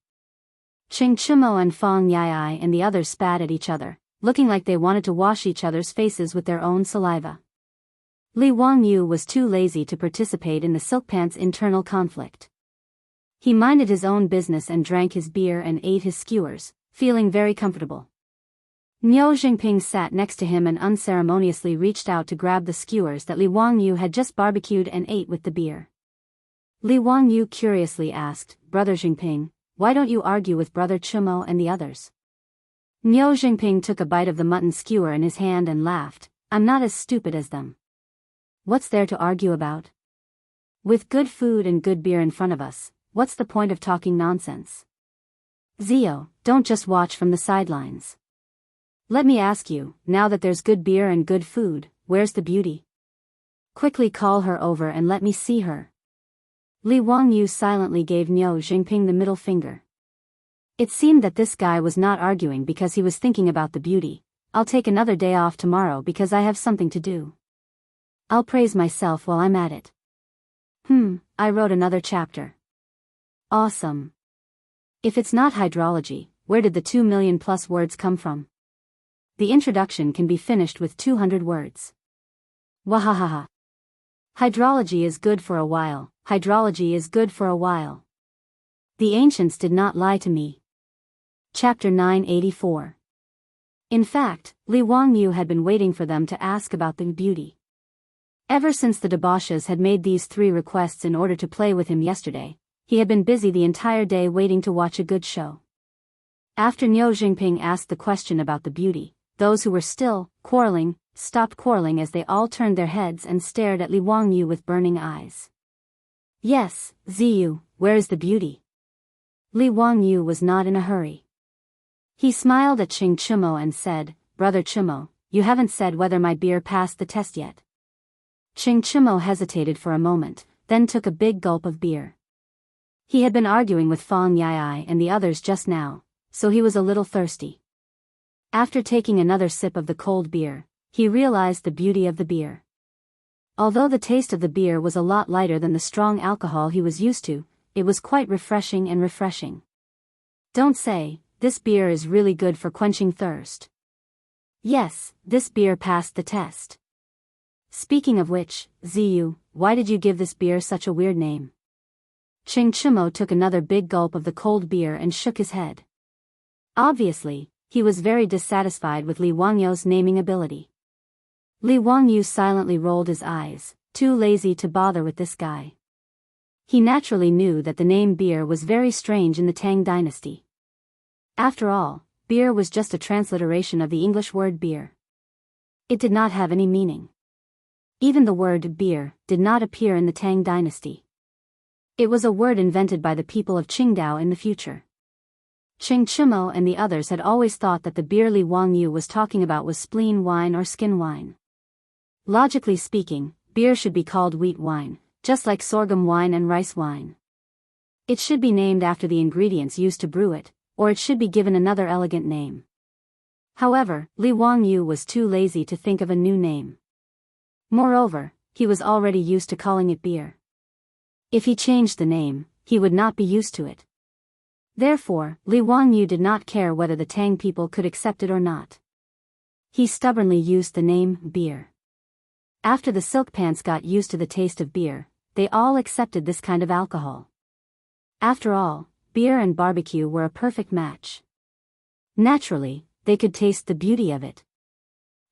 Qing Chimo and Fang Yai and the others spat at each other, looking like they wanted to wash each other's faces with their own saliva. Li Wangyu was too lazy to participate in the silk pants' internal conflict. He minded his own business and drank his beer and ate his skewers, feeling very comfortable. Niu Jingping sat next to him and unceremoniously reached out to grab the skewers that Li Wangyu had just barbecued and ate with the beer. Li Wangyu curiously asked, Brother Jingping, why don't you argue with Brother Chimo and the others? Niu Jingping took a bite of the mutton skewer in his hand and laughed, I'm not as stupid as them. What's there to argue about? With good food and good beer in front of us, what's the point of talking nonsense? Zio, don't just watch from the sidelines. Let me ask you, now that there's good beer and good food, where's the beauty? Quickly call her over and let me see her. Li Wangyu silently gave Niu Jingping the middle finger. It seemed that this guy was not arguing because he was thinking about the beauty. I'll take another day off tomorrow because I have something to do. I'll praise myself while I'm at it. I wrote another chapter. Awesome. If it's not hydrology, where did the 2 million plus words come from? The introduction can be finished with 200 words. Wahahaha. Hydrology is good for a while, hydrology is good for a while. The ancients did not lie to me. Chapter 984. In fact, Li Wangyu had been waiting for them to ask about the beauty. Ever since the debauches had made these 3 requests in order to play with him yesterday, he had been busy the entire day waiting to watch a good show. After Niu Jingping asked the question about the beauty, those who were still quarreling stopped quarreling as they all turned their heads and stared at Li Wangyu with burning eyes. Yes, Ziyu, where is the beauty? Li Wangyu was not in a hurry. He smiled at Qing Chumo and said, Brother Chumo, you haven't said whether my beer passed the test yet. Qing Chumo hesitated for a moment, then took a big gulp of beer. He had been arguing with Fang Yai and the others just now, so he was a little thirsty. After taking another sip of the cold beer, he realized the beauty of the beer. Although the taste of the beer was a lot lighter than the strong alcohol he was used to, it was quite refreshing and refreshing. Don't say, this beer is really good for quenching thirst. Yes, this beer passed the test. Speaking of which, Ziyu, why did you give this beer such a weird name? Qing Chumo took another big gulp of the cold beer and shook his head. Obviously, he was very dissatisfied with Li Wangyu's naming ability. Li Wangyu silently rolled his eyes, too lazy to bother with this guy. He naturally knew that the name beer was very strange in the Tang dynasty. After all, beer was just a transliteration of the English word beer. It did not have any meaning. Even the word beer did not appear in the Tang dynasty. It was a word invented by the people of Qingdao in the future. Qing Chumo and the others had always thought that the beer Li Wangyu was talking about was spleen wine or skin wine. Logically speaking, beer should be called wheat wine, just like sorghum wine and rice wine. It should be named after the ingredients used to brew it, or it should be given another elegant name. However, Li Wangyu was too lazy to think of a new name. Moreover, he was already used to calling it beer. If he changed the name, he would not be used to it. Therefore, Li Wangyu did not care whether the Tang people could accept it or not. He stubbornly used the name beer. After the silk pants got used to the taste of beer, they all accepted this kind of alcohol. After all, beer and barbecue were a perfect match. Naturally, they could taste the beauty of it.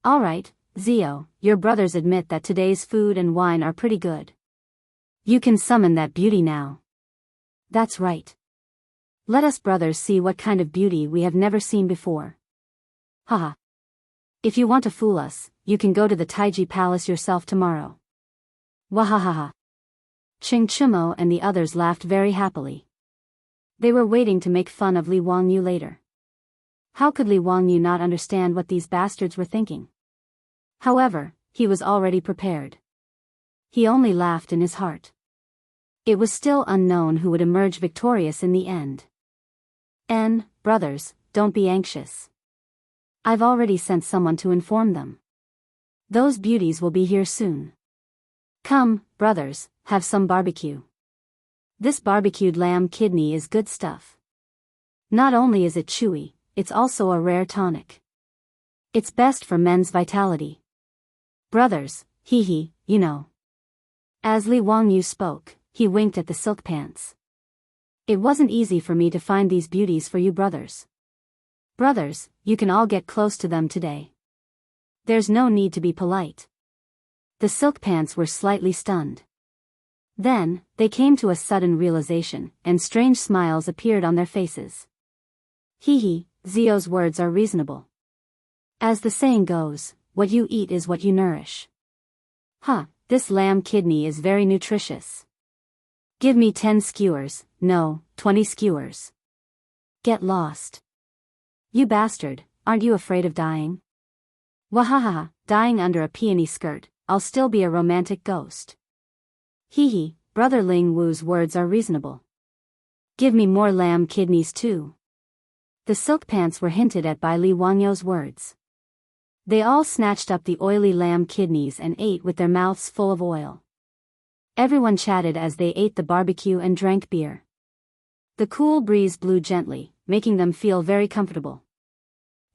Alright, Zio, your brothers admit that today's food and wine are pretty good. You can summon that beauty now. That's right. Let us brothers see what kind of beauty we have never seen before. Haha. If you want to fool us, you can go to the Taiji Palace yourself tomorrow. Wahahaha. Qing Chumo and the others laughed very happily. They were waiting to make fun of Li Wangyu later. How could Li Wangyu not understand what these bastards were thinking? However, he was already prepared. He only laughed in his heart. It was still unknown who would emerge victorious in the end. Brothers, don't be anxious. I've already sent someone to inform them. Those beauties will be here soon. Come, brothers, have some barbecue. This barbecued lamb kidney is good stuff. Not only is it chewy, it's also a rare tonic. It's best for men's vitality. Brothers, hee, you know. As Li Wangyu spoke, he winked at the silk pants. It wasn't easy for me to find these beauties for you brothers. Brothers, you can all get close to them today. There's no need to be polite. The silk pants were slightly stunned. Then, they came to a sudden realization, and strange smiles appeared on their faces. Hee, Zio's words are reasonable. As the saying goes, what you eat is what you nourish. This lamb kidney is very nutritious. Give me 10 skewers, no, 20 skewers. Get lost. You bastard, aren't you afraid of dying? Wahahaha, dying under a peony skirt, I'll still be a romantic ghost. Hee, Brother Ling Wu's words are reasonable. Give me more lamb kidneys too. The silk pants were hinted at by Li Wangyu's words. They all snatched up the oily lamb kidneys and ate with their mouths full of oil. Everyone chatted as they ate the barbecue and drank beer. The cool breeze blew gently, making them feel very comfortable.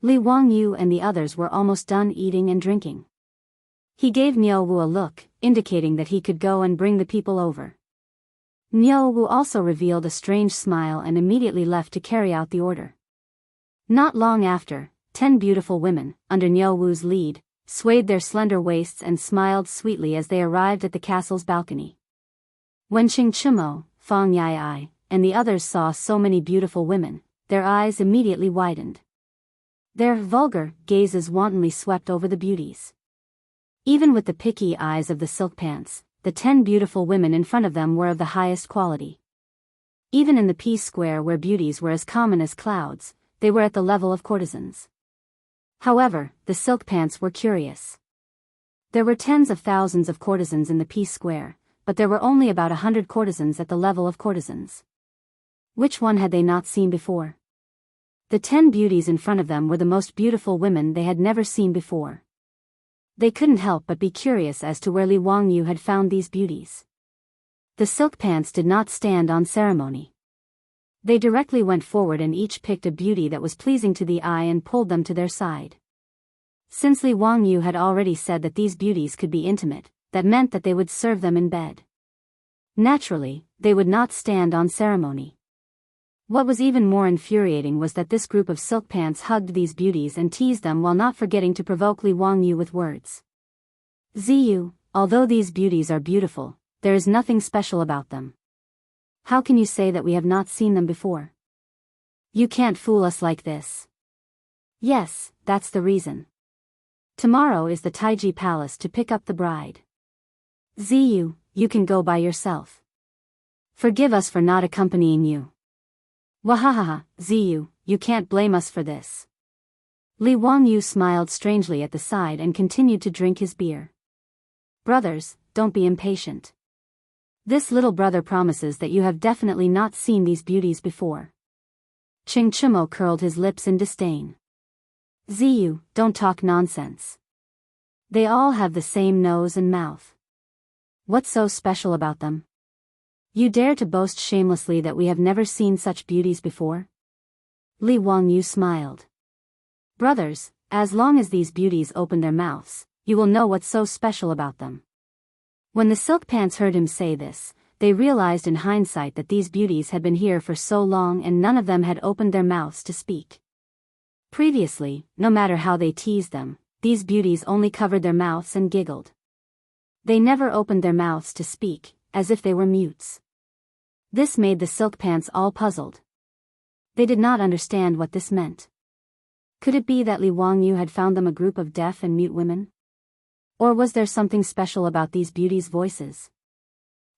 Li Wangyu and the others were almost done eating and drinking. He gave Niao Wu a look, indicating that he could go and bring the people over. Niao Wu also revealed a strange smile and immediately left to carry out the order. Not long after, 10 beautiful women, under Niao Wu's lead, swayed their slender waists and smiled sweetly as they arrived at the castle's balcony. When Qing Chimo, Fang Yai, and the others saw so many beautiful women, their eyes immediately widened. Their vulgar gazes wantonly swept over the beauties. Even with the picky eyes of the silk pants, the 10 beautiful women in front of them were of the highest quality. Even in the peace square where beauties were as common as clouds, they were at the level of courtesans. However, the silk pants were curious. There were tens of thousands of courtesans in the peace square, but there were only about 100 courtesans at the level of courtesans. Which one had they not seen before? The 10 beauties in front of them were the most beautiful women they had never seen before. They couldn't help but be curious as to where Li Wangyu had found these beauties. The silk pants did not stand on ceremony. They directly went forward and each picked a beauty that was pleasing to the eye and pulled them to their side. Since Li Wangyu had already said that these beauties could be intimate, that meant that they would serve them in bed. Naturally, they would not stand on ceremony. What was even more infuriating was that this group of silk pants hugged these beauties and teased them while not forgetting to provoke Li Wangyu with words. Ziyu, although these beauties are beautiful, there is nothing special about them. How can you say that we have not seen them before? You can't fool us like this. Yes, that's the reason. Tomorrow is the Taiji Palace to pick up the bride. Ziyu, you can go by yourself. Forgive us for not accompanying you. Wahahaha, Ziyu, you can't blame us for this. Li Wangyu smiled strangely at the side and continued to drink his beer. Brothers, don't be impatient. This little brother promises that you have definitely not seen these beauties before. Qing Chimo curled his lips in disdain. Ziyu, don't talk nonsense. They all have the same nose and mouth. What's so special about them? You dare to boast shamelessly that we have never seen such beauties before? Li Wangyu smiled. Brothers, as long as these beauties open their mouths, you will know what's so special about them. When the silk pants heard him say this, they realized in hindsight that these beauties had been here for so long and none of them had opened their mouths to speak. Previously, no matter how they teased them, these beauties only covered their mouths and giggled. They never opened their mouths to speak, as if they were mutes. This made the silk pants all puzzled. They did not understand what this meant. Could it be that Li Wangyu had found them a group of deaf and mute women? Or was there something special about these beauties' voices?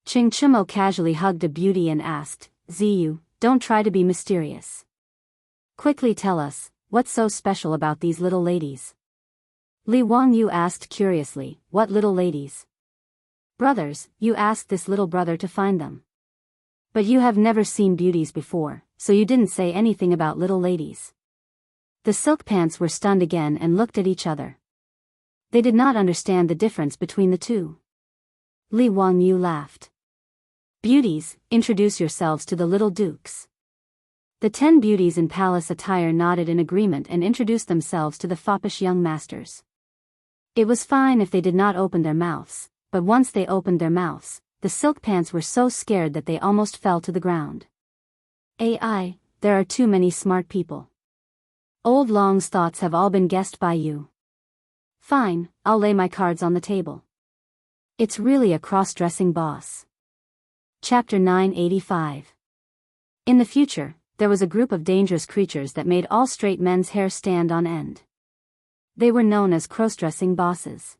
Qing Chimo casually hugged a beauty and asked, Ziyu, don't try to be mysterious. Quickly tell us, what's so special about these little ladies? Li Wangyu asked curiously, what little ladies? Brothers, you asked this little brother to find them. But you have never seen beauties before, so you didn't say anything about little ladies. The silk pants were stunned again and looked at each other. They did not understand the difference between the two. Li Wangyu laughed. Beauties, introduce yourselves to the little dukes. The 10 beauties in palace attire nodded in agreement and introduced themselves to the foppish young masters. It was fine if they did not open their mouths, but once they opened their mouths, the silk pants were so scared that they almost fell to the ground. AI, there are too many smart people. Old Long's thoughts have all been guessed by you. Fine, I'll lay my cards on the table. It's really a cross-dressing boss. Chapter 985. In the future, there was a group of dangerous creatures that made all straight men's hair stand on end. They were known as cross-dressing bosses.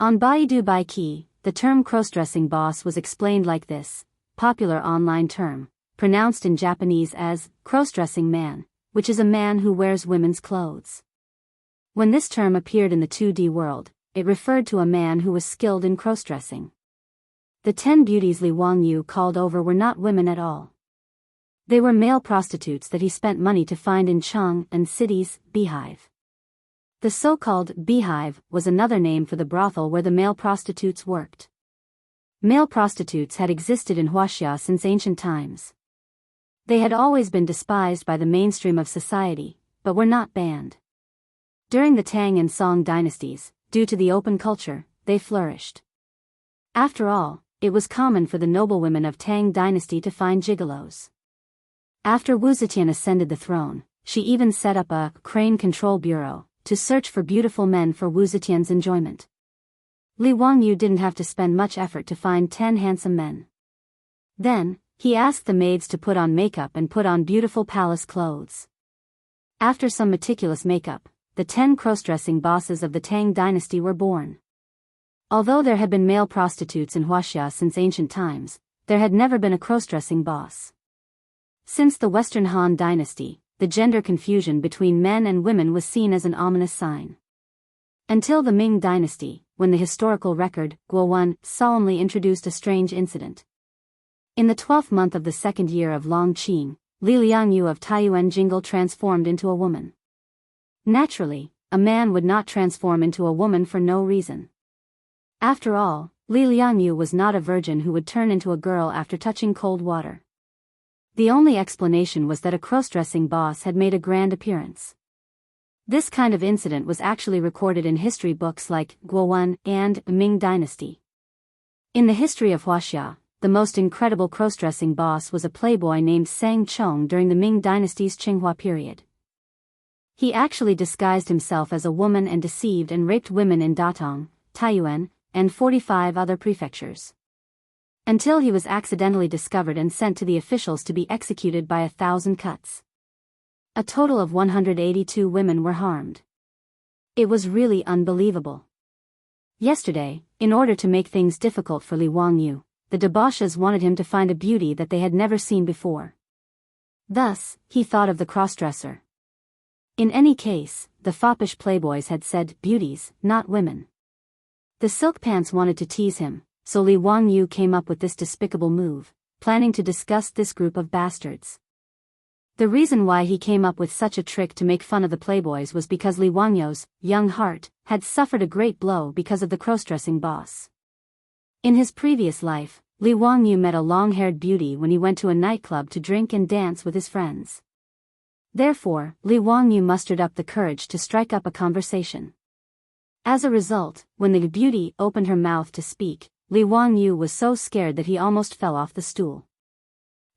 On Baidu Baiki, the term cross-dressing boss was explained like this, popular online term, pronounced in Japanese as cross-dressing man, which is a man who wears women's clothes. When this term appeared in the 2D world, it referred to a man who was skilled in cross-dressing. The 10 beauties Li Wangyu called over were not women at all. They were male prostitutes that he spent money to find in Chang and city's beehive. The so-called beehive was another name for the brothel where the male prostitutes worked. Male prostitutes had existed in Wuxia since ancient times. They had always been despised by the mainstream of society, but were not banned. During the Tang and Song dynasties, due to the open culture, they flourished. After all, it was common for the noblewomen of Tang dynasty to find gigolos. After Wu Zetian ascended the throne, she even set up a crane control bureau to search for beautiful men for Wu Zetian's enjoyment. Li Wangyu didn't have to spend much effort to find 10 handsome men. Then, he asked the maids to put on makeup and put on beautiful palace clothes. After some meticulous makeup, the 10 cross-dressing bosses of the Tang dynasty were born. Although there had been male prostitutes in Wuxia since ancient times, there had never been a cross-dressing boss. Since the Western Han dynasty, the gender confusion between men and women was seen as an ominous sign. Until the Ming dynasty, when the historical record, Guo solemnly introduced a strange incident. In the 12th month of the second year of Long Qing, Li Liangyu of Taiyuan Jingle transformed into a woman. Naturally, a man would not transform into a woman for no reason. After all, Li Liangyu was not a virgin who would turn into a girl after touching cold water. The only explanation was that a cross-dressing boss had made a grand appearance. This kind of incident was actually recorded in history books like Guo and Ming Dynasty. In the history of Wuxia, the most incredible cross-dressing boss was a playboy named Sang Chong during the Ming Dynasty's Qinghua period. He actually disguised himself as a woman and deceived and raped women in Datong, Taiyuan, and 45 other prefectures. Until he was accidentally discovered and sent to the officials to be executed by 1,000 cuts. A total of 182 women were harmed. It was really unbelievable. Yesterday, in order to make things difficult for Li Wangyu, the debauches wanted him to find a beauty that they had never seen before. Thus, he thought of the crossdresser. In any case, the foppish playboys had said beauties, not women. The silk pants wanted to tease him, so Li Wangyu came up with this despicable move, planning to disgust this group of bastards. The reason why he came up with such a trick to make fun of the playboys was because Li Wangyu's young heart had suffered a great blow because of the cross-dressing boss. In his previous life, Li Wangyu met a long-haired beauty when he went to a nightclub to drink and dance with his friends. Therefore, Li Wangyu mustered up the courage to strike up a conversation. As a result, when the beauty opened her mouth to speak, Li Wangyu was so scared that he almost fell off the stool.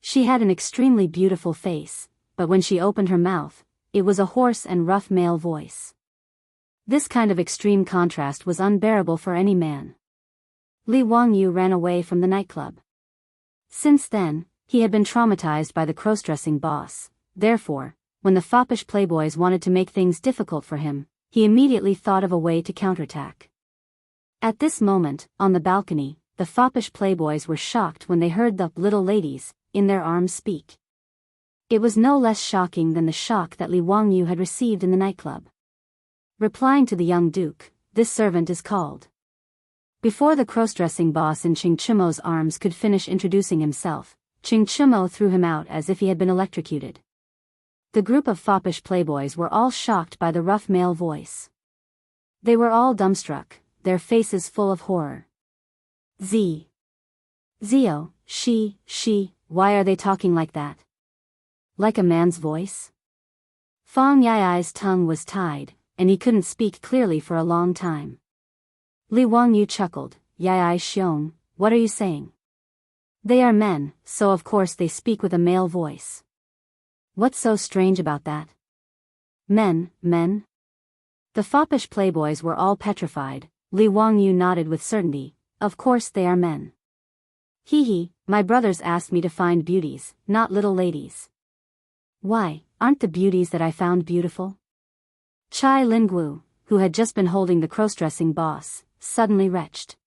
She had an extremely beautiful face, but when she opened her mouth, it was a hoarse and rough male voice. This kind of extreme contrast was unbearable for any man. Li Wangyu ran away from the nightclub. Since then, he had been traumatized by the cross-dressing boss. Therefore, when the foppish playboys wanted to make things difficult for him, he immediately thought of a way to counterattack. At this moment, on the balcony, the foppish playboys were shocked when they heard the little ladies in their arms speak. It was no less shocking than the shock that Li Wangyu had received in the nightclub. Replying to the young duke, this servant is called. Before the cross-dressing boss in Qing Chimo's arms could finish introducing himself, Qing Chimo threw him out as if he had been electrocuted. The group of foppish playboys were all shocked by the rough male voice. They were all dumbstruck, their faces full of horror. Zio, she, why are they talking like that? Like a man's voice? Fang Yai's tongue was tied, and he couldn't speak clearly for a long time. Li Wangyu chuckled, Yai Xiong, what are you saying? They are men, so of course they speak with a male voice. What's so strange about that? Men? The foppish playboys were all petrified. Li Wangyu nodded with certainty, of course they are men. My brothers asked me to find beauties, not little ladies. Why, aren't the beauties that I found beautiful? Chai Lingwu, who had just been holding the cross-dressing boss, suddenly retched.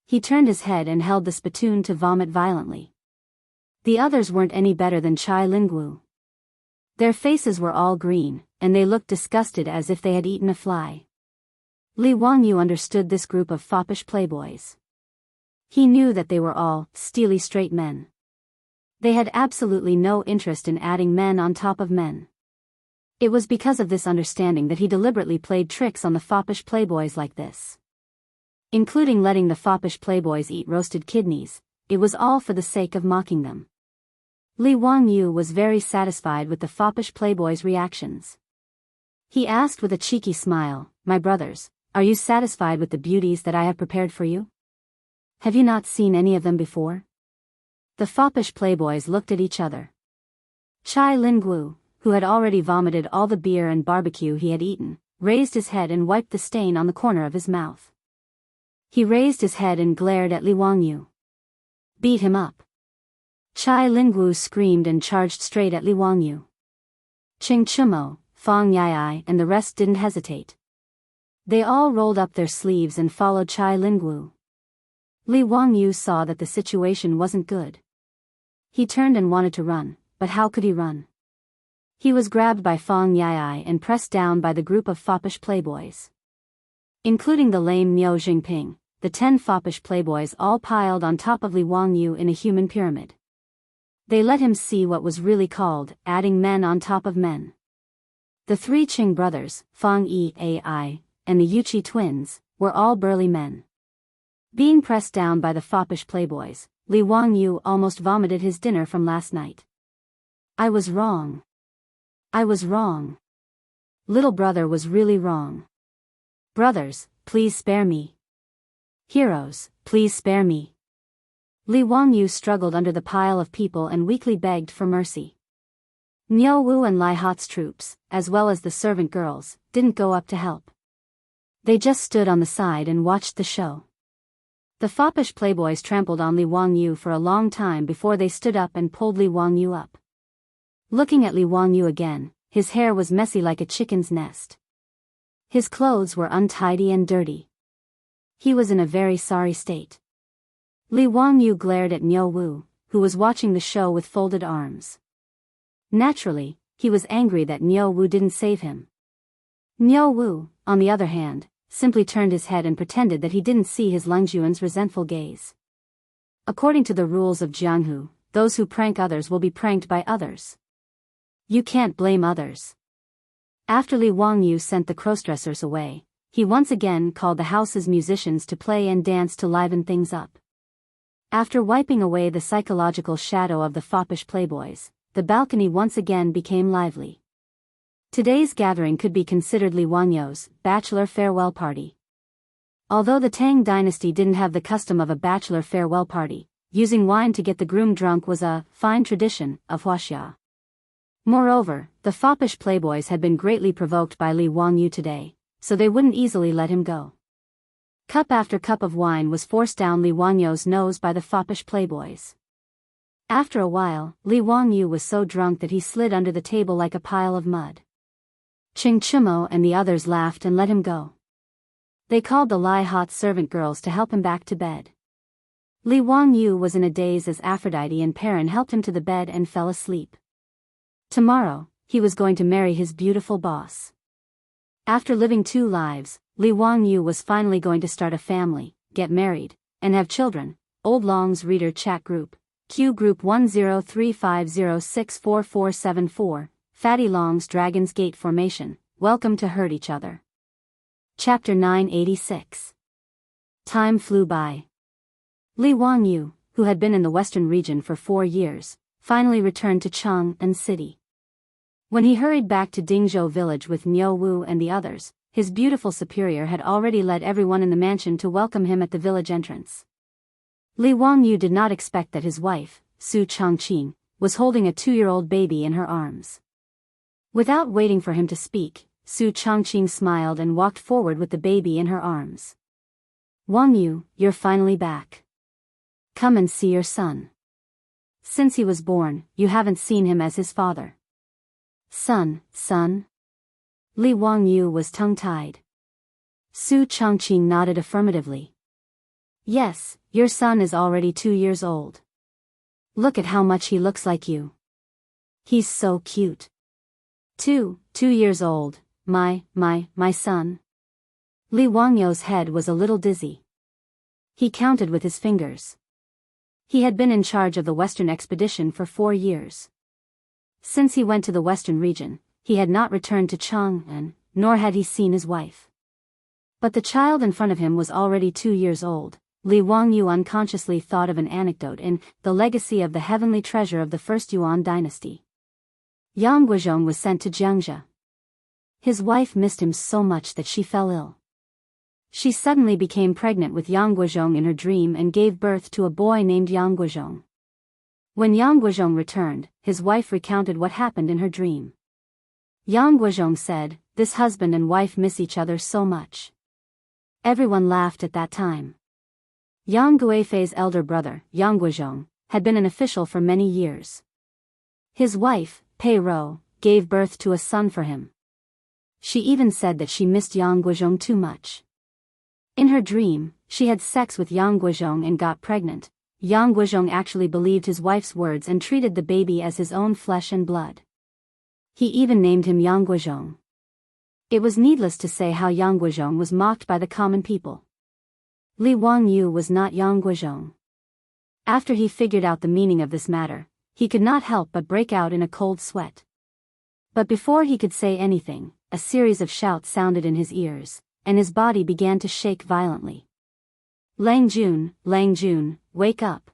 He turned his head and held the spittoon to vomit violently. The others weren't any better than Chai Lingwu. Their faces were all green, and they looked disgusted as if they had eaten a fly. Li Wangyu understood this group of foppish playboys. He knew that they were all steely straight men. They had absolutely no interest in adding men on top of men. It was because of this understanding that he deliberately played tricks on the foppish playboys like this. Including letting the foppish playboys eat roasted kidneys, it was all for the sake of mocking them. Li Wangyu was very satisfied with the foppish playboys' reactions. He asked with a cheeky smile, my brothers, are you satisfied with the beauties that I have prepared for you? Have you not seen any of them before? The foppish playboys looked at each other. Chai Lingwu, who had already vomited all the beer and barbecue he had eaten, raised his head and wiped the stain on the corner of his mouth. He raised his head and glared at Li Wangyu. Beat him up. Chai Lingwu screamed and charged straight at Li Wangyu. Ching Chumo, Fang Yai and the rest didn't hesitate. They all rolled up their sleeves and followed Chai Lingwu. Li Wangyu saw that the situation wasn't good. He turned and wanted to run, but how could he run? He was grabbed by Fang Yai and pressed down by the group of foppish playboys. Including the lame Niu Jingping, the 10 foppish playboys all piled on top of Li Wangyu in a human pyramid. They let him see what was really called adding men on top of men. The 3 Qing brothers, Fang Yi and the Yuqi twins, were all burly men. Being pressed down by the foppish playboys, Li Wangyu almost vomited his dinner from last night. I was wrong. I was wrong. Little brother was really wrong. Brothers, please spare me. Heroes, please spare me. Li Wangyu struggled under the pile of people and weakly begged for mercy. Niu Wu and Lai Hot's troops, as well as the servant girls, didn't go up to help. They just stood on the side and watched the show. The foppish playboys trampled on Li Wangyu for a long time before they stood up and pulled Li Wangyu up. Looking at Li Wangyu again, his hair was messy like a chicken's nest. His clothes were untidy and dirty. He was in a very sorry state. Li Wangyu glared at Niu Wu, who was watching the show with folded arms. Naturally, he was angry that Niu Wu didn't save him. Niu Wu, on the other hand, simply turned his head and pretended that he didn't see his Lungjuan's resentful gaze. According to the rules of Jianghu, those who prank others will be pranked by others. You can't blame others. After Li Wangyu sent the crossdressers away, he once again called the house's musicians to play and dance to liven things up. After wiping away the psychological shadow of the foppish playboys, the balcony once again became lively. Today's gathering could be considered Li Wangyu's bachelor farewell party. Although the Tang dynasty didn't have the custom of a bachelor farewell party, using wine to get the groom drunk was a fine tradition of Wuxia. Moreover, the foppish playboys had been greatly provoked by Li Wangyu today, so they wouldn't easily let him go. Cup after cup of wine was forced down Li Wangyu's nose by the foppish playboys. After a while, Li Wangyu was so drunk that he slid under the table like a pile of mud. Ching Chumo and the others laughed and let him go. They called the Lai Hot servant girls to help him back to bed. Li Wangyu was in a daze as Aphrodite and Perrin helped him to the bed and fell asleep. Tomorrow, he was going to marry his beautiful boss. After living 2 lives, Li Wangyu was finally going to start a family, get married, and have children. Old Long's Reader Chat Group, Q Group 1035064474, Fatty Long's Dragon's Gate Formation, welcome to hurt each other. Chapter 986. Time flew by. Li Wangyu, who had been in the western region for 4 years, finally returned to Chang'an City. When he hurried back to Dingzhou village with Niu Wu and the others, his beautiful superior had already led everyone in the mansion to welcome him at the village entrance. Li Wangyu did not expect that his wife, Su Changqing, was holding a 2-year-old baby in her arms. Without waiting for him to speak, Su Changqing smiled and walked forward with the baby in her arms. Wangyu, you're finally back. Come and see your son. Since he was born, you haven't seen him as his father. Son. Li Wangyu was tongue-tied. Su Changqing nodded affirmatively. Yes, your son is already 2 years old. Look at how much he looks like you. He's so cute. 2 years old, my son. Li Wangyu's head was a little dizzy. He counted with his fingers. He had been in charge of the Western expedition for 4 years. Since he went to the Western region, he had not returned to Chang'an, nor had he seen his wife. But the child in front of him was already 2 years old. Li Wangyu unconsciously thought of an anecdote in The Legacy of the Heavenly Treasure of the First Yuan Dynasty. Yang Guizhong was sent to Jianghu. His wife missed him so much that she fell ill. She suddenly became pregnant with Yang Guozhong in her dream and gave birth to a boy named Yang Guozhong. When Yang Guozhong returned, his wife recounted what happened in her dream. Yang Guozhong said, "This husband and wife miss each other so much." Everyone laughed at that time. Yang Guifei's elder brother, Yang Guozhong, had been an official for many years. His wife, Pei Rou, gave birth to a son for him. She even said that she missed Yang Guozhong too much. In her dream, she had sex with Yang Guozhong and got pregnant. Yang Guozhong actually believed his wife's words and treated the baby as his own flesh and blood. He even named him Yang Guozhong. It was needless to say how Yang Guozhong was mocked by the common people. Li Wangyu was not Yang Guozhong. After he figured out the meaning of this matter, he could not help but break out in a cold sweat. But before he could say anything, a series of shouts sounded in his ears, and his body began to shake violently. Lang Jun, wake up.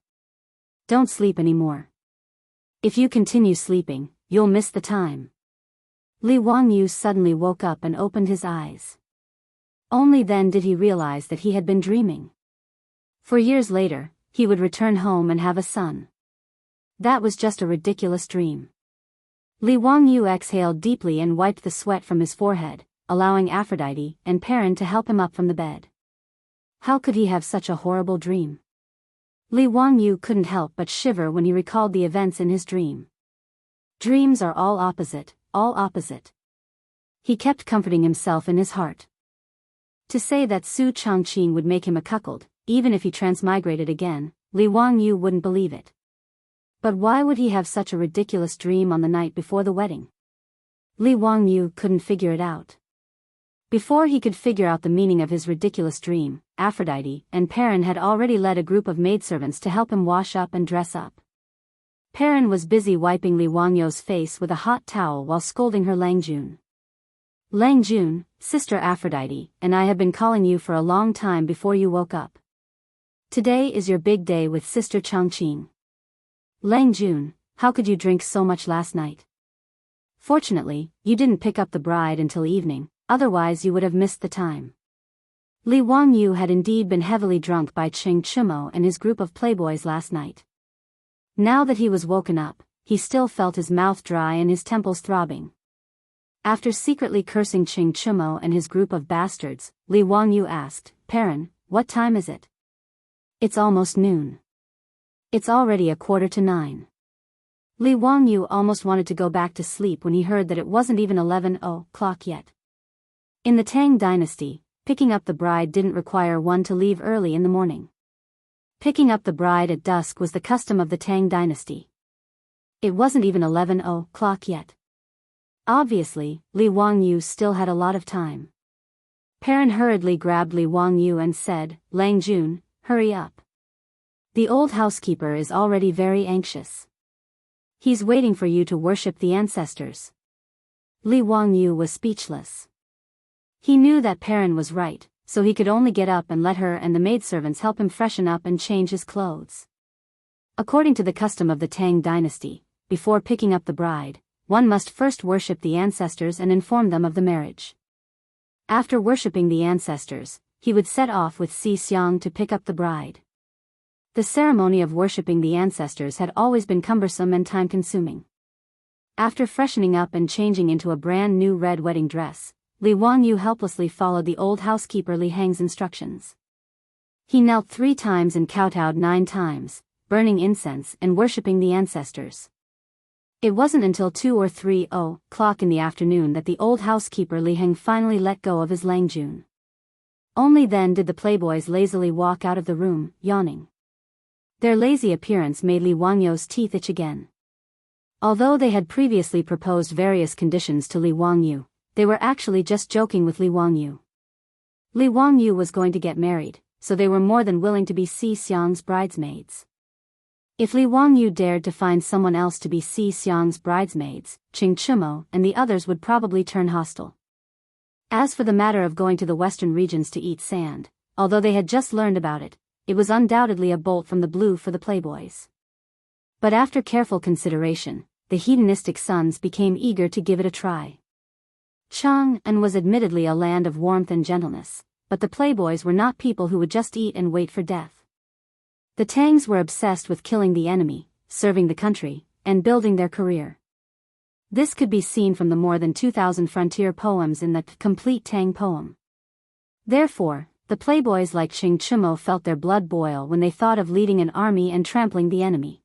Don't sleep anymore. If you continue sleeping, you'll miss the time. Li Wangyu suddenly woke up and opened his eyes. Only then did he realize that he had been dreaming. For years later, he would return home and have a son. That was just a ridiculous dream. Li Wangyu exhaled deeply and wiped the sweat from his forehead, allowing Aphrodite and Perrin to help him up from the bed. How could he have such a horrible dream? Li Wangyu couldn't help but shiver when he recalled the events in his dream. Dreams are all opposite, all opposite. He kept comforting himself in his heart. To say that Su Changqing would make him a cuckold, even if he transmigrated again, Li Wangyu wouldn't believe it. But why would he have such a ridiculous dream on the night before the wedding? Li Wangyu couldn't figure it out. Before he could figure out the meaning of his ridiculous dream, Aphrodite and Perrin had already led a group of maidservants to help him wash up and dress up. Perrin was busy wiping Li Wangyu's face with a hot towel while scolding her. Lang Jun, Sister Aphrodite, and I have been calling you for a long time before you woke up. Today is your big day with Sister Changqing. Lang Jun, how could you drink so much last night? Fortunately, you didn't pick up the bride until evening, otherwise you would have missed the time. Li Wangyu had indeed been heavily drunk by Ching Chimo and his group of playboys last night. Now that he was woken up, he still felt his mouth dry and his temples throbbing. After secretly cursing Ching Chimo and his group of bastards, Li Wangyu asked, Perrin, what time is it? It's almost noon. It's already 9:15. Li Wangyu almost wanted to go back to sleep when he heard that it wasn't even 11 o'clock yet. In the Tang dynasty, picking up the bride didn't require one to leave early in the morning. Picking up the bride at dusk was the custom of the Tang dynasty. It wasn't even 11 o'clock yet. Obviously, Li Wangyu still had a lot of time. Perrin hurriedly grabbed Li Wangyu and said, Lang Jun, hurry up. The old housekeeper is already very anxious. He's waiting for you to worship the ancestors. Li Wangyu was speechless. He knew that Perrin was right, so he could only get up and let her and the maidservants help him freshen up and change his clothes. According to the custom of the Tang dynasty, before picking up the bride, one must first worship the ancestors and inform them of the marriage. After worshipping the ancestors, he would set off with Si Xiang to pick up the bride. The ceremony of worshipping the ancestors had always been cumbersome and time-consuming. After freshening up and changing into a brand new red wedding dress, Li Wangyu helplessly followed the old housekeeper Li Heng's instructions. He knelt 3 times and kowtowed 9 times, burning incense and worshipping the ancestors. It wasn't until 2 or 3 o'clock in the afternoon that the old housekeeper Li Heng finally let go of his Lang Jun. Only then did the playboys lazily walk out of the room, yawning. Their lazy appearance made Li Wangyu's teeth itch again. Although they had previously proposed various conditions to Li Wangyu, they were actually just joking with Li Wangyu. Li Wangyu was going to get married, so they were more than willing to be Si Xiang's bridesmaids. If Li Wangyu dared to find someone else to be Si Xiang's bridesmaids, Ching Chimo and the others would probably turn hostile. As for the matter of going to the western regions to eat sand, although they had just learned about it, it was undoubtedly a bolt from the blue for the playboys. But after careful consideration, the hedonistic sons became eager to give it a try. Chang'an was admittedly a land of warmth and gentleness, but the playboys were not people who would just eat and wait for death. The Tangs were obsessed with killing the enemy, serving the country, and building their career. This could be seen from the more than 2,000 frontier poems in the complete Tang poem. Therefore, the playboys like Qing Chimo felt their blood boil when they thought of leading an army and trampling the enemy.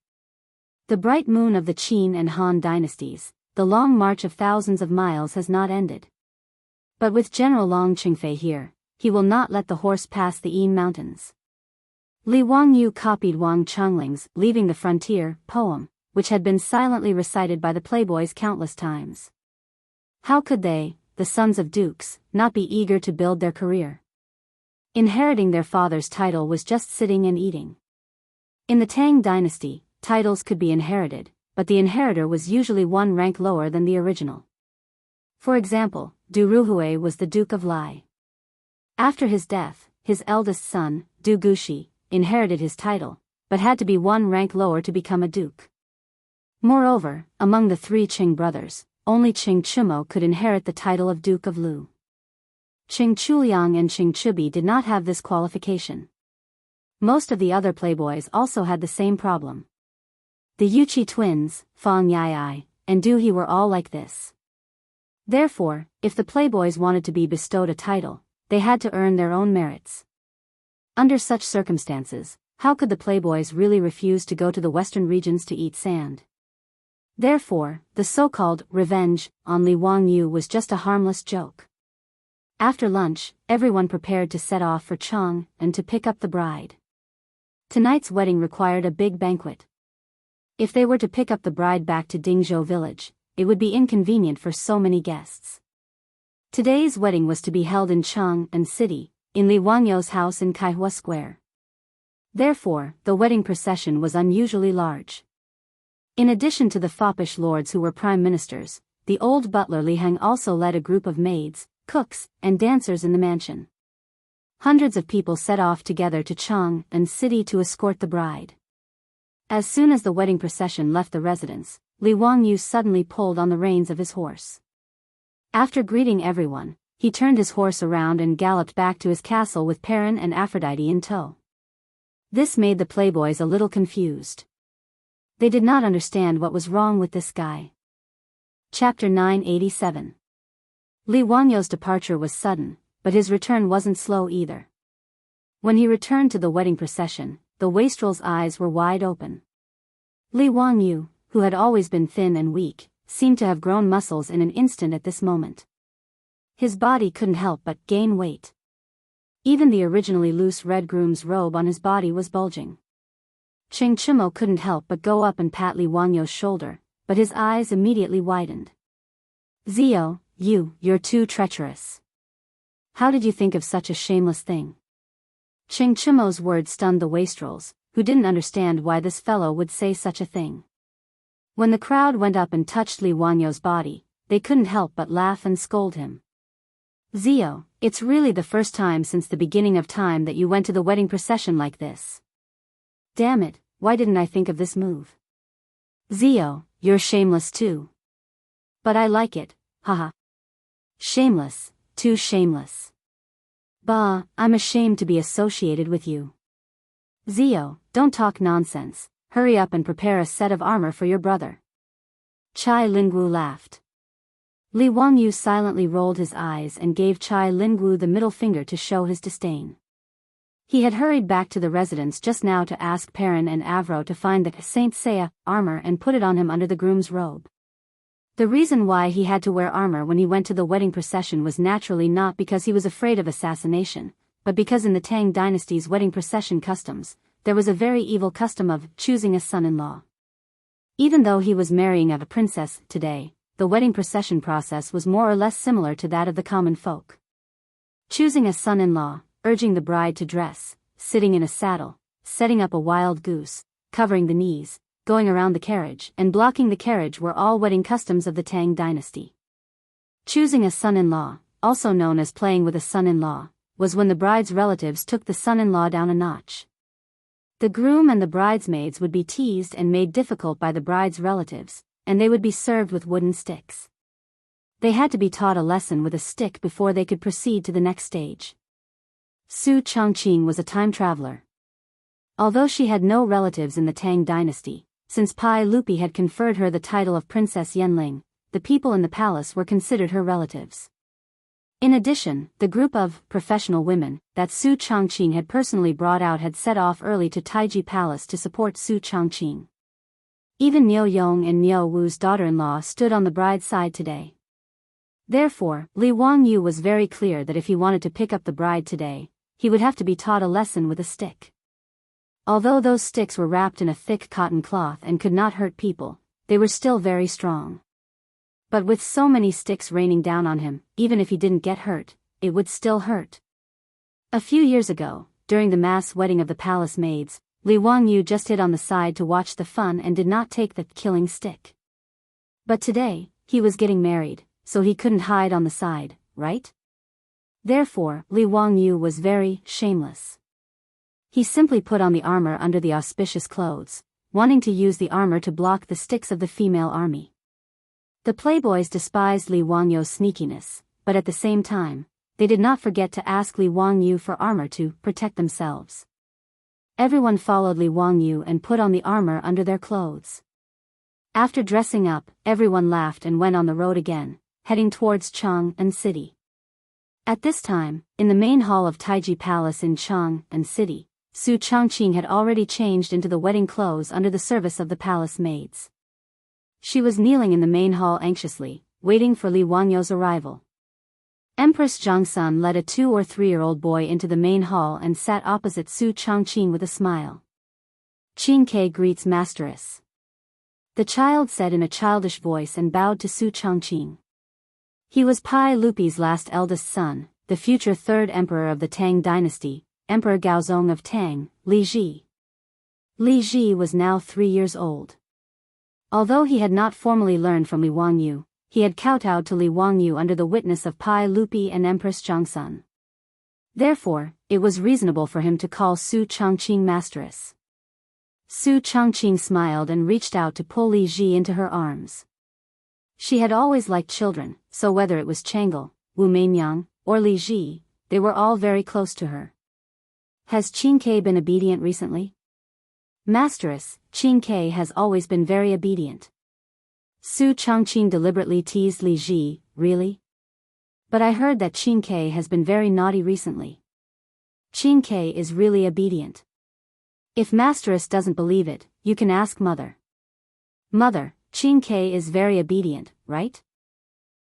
The bright moon of the Qin and Han dynasties, the long march of thousands of miles has not ended. But with General Long Qingfei here, he will not let the horse pass the Yin Mountains. Li Wangyu copied Wang Chongling's Leaving the Frontier poem, which had been silently recited by the playboys countless times. How could they, the sons of dukes, not be eager to build their career? Inheriting their father's title was just sitting and eating. In the Tang dynasty, titles could be inherited, but the inheritor was usually one rank lower than the original. For example, Du Ruhui was the Duke of Lai. After his death, his eldest son, Du Gushi, inherited his title, but had to be one rank lower to become a duke. Moreover, among the three Qing brothers, only Qing Chimo could inherit the title of Duke of Lu. Qing Chuliang and Qing Chubi did not have this qualification. Most of the other playboys also had the same problem. The Yuqi twins, Fang Yai, and Du He were all like this. Therefore, if the playboys wanted to be bestowed a title, they had to earn their own merits. Under such circumstances, how could the playboys really refuse to go to the western regions to eat sand? Therefore, the so-called revenge on Li Wangyu was just a harmless joke. After lunch, everyone prepared to set off for Chang and to pick up the bride. Tonight's wedding required a big banquet. If they were to pick up the bride back to Dingzhou village, it would be inconvenient for so many guests. Today's wedding was to be held in Chang and City, in Li Wangyou's house in Kaihua Square. Therefore, the wedding procession was unusually large. In addition to the foppish lords who were prime ministers, the old butler Li Heng also led a group of maids, cooks, and dancers in the mansion. Hundreds of people set off together to Chang and City to escort the bride. As soon as the wedding procession left the residence, Li Wangyu suddenly pulled on the reins of his horse. After greeting everyone, he turned his horse around and galloped back to his castle with Perrin and Aphrodite in tow. This made the playboys a little confused. They did not understand what was wrong with this guy. Chapter 987. Li Wangyou's departure was sudden, but his return wasn't slow either. When he returned to the wedding procession, the wastrel's eyes were wide open. Li Wangyu, who had always been thin and weak, seemed to have grown muscles in an instant at this moment. His body couldn't help but gain weight. Even the originally loose red groom's robe on his body was bulging. Qing Chimo couldn't help but go up and pat Li Wangyou's shoulder, but his eyes immediately widened. Zio, you're too treacherous. How did you think of such a shameless thing? Qing Chimo's words stunned the wastrels, who didn't understand why this fellow would say such a thing. When the crowd went up and touched Li Wangyou's body, they couldn't help but laugh and scold him. Zio, it's really the first time since the beginning of time that you went to the wedding procession like this. Damn it, why didn't I think of this move? Zio, you're shameless too. But I like it, haha. Shameless, too shameless. Bah, I'm ashamed to be associated with you. Zio, don't talk nonsense, hurry up and prepare a set of armor for your brother. Chai Lingwu laughed. Li Wangyu silently rolled his eyes and gave Chai Lingwu the middle finger to show his disdain. He had hurried back to the residence just now to ask Perrin and Avro to find the Saint Seiya armor and put it on him under the groom's robe. The reason why he had to wear armor when he went to the wedding procession was naturally not because he was afraid of assassination, but because in the Tang dynasty's wedding procession customs, there was a very evil custom of choosing a son-in-law. Even though he was marrying a princess today, the wedding procession process was more or less similar to that of the common folk. Choosing a son-in-law, urging the bride to dress, sitting in a saddle, setting up a wild goose, covering the knees, going around the carriage, and blocking the carriage were all wedding customs of the Tang dynasty. Choosing a son-in-law, also known as playing with a son-in-law, was when the bride's relatives took the son-in-law down a notch. The groom and the bridesmaids would be teased and made difficult by the bride's relatives, and they would be served with wooden sticks. They had to be taught a lesson with a stick before they could proceed to the next stage. Su Chongqing was a time traveler. Although she had no relatives in the Tang dynasty, since Pai Lupi had conferred her the title of Princess Yanling, the people in the palace were considered her relatives. In addition, the group of professional women that Su Chongqing had personally brought out had set off early to Taiji Palace to support Su Chongqing. Even Niu Yong and Niu Wu's daughter-in-law stood on the bride's side today. Therefore, Li Wangyu was very clear that if he wanted to pick up the bride today, he would have to be taught a lesson with a stick. Although those sticks were wrapped in a thick cotton cloth and could not hurt people, they were still very strong. But with so many sticks raining down on him, even if he didn't get hurt, it would still hurt. A few years ago, during the mass wedding of the palace maids, Li Wangyu just hid on the side to watch the fun and did not take the killing stick. But today, he was getting married, so he couldn't hide on the side, right? Therefore, Li Wangyu was very shameless. He simply put on the armor under the auspicious clothes, wanting to use the armor to block the sticks of the female army. The playboys despised Li Wangyu's sneakiness, but at the same time, they did not forget to ask Li Wangyu for armor to protect themselves. Everyone followed Li Wangyu and put on the armor under their clothes. After dressing up, everyone laughed and went on the road again, heading towards Chang'an City. At this time, in the main hall of Taiji Palace in Chang'an City, Su Chongqing had already changed into the wedding clothes under the service of the palace maids. She was kneeling in the main hall anxiously, waiting for Li Wangyu's arrival. Empress Jiangsun led a 2 or 3-year-old boy into the main hall and sat opposite Su Chongqing with a smile. "Qing Ke greets Masteress," the child said in a childish voice and bowed to Su Chongqing. He was Pai Lupi's last eldest son, the future third emperor of the Tang dynasty, Emperor Gaozong of Tang, Li Ji. Li Ji was now 3 years old. Although he had not formally learned from Li Wangyu, he had kowtowed to Li Wangyu under the witness of Pai Lupi and Empress Jiangsun. Therefore, it was reasonable for him to call Su Chongqing Masteress. Su Chongqing smiled and reached out to pull Li Ji into her arms. She had always liked children, so whether it was Chang'e, Wu Meinyang, or Li Ji, they were all very close to her. "Has Qing Ke been obedient recently?" "Masteress, Qing Ke has always been very obedient." Su Chongqing deliberately teased Li Ji, "Really? But I heard that Qing Ke has been very naughty recently." "Qing Ke is really obedient. If Masteress doesn't believe it, you can ask Mother." "Mother, Qing Ke is very obedient, right?"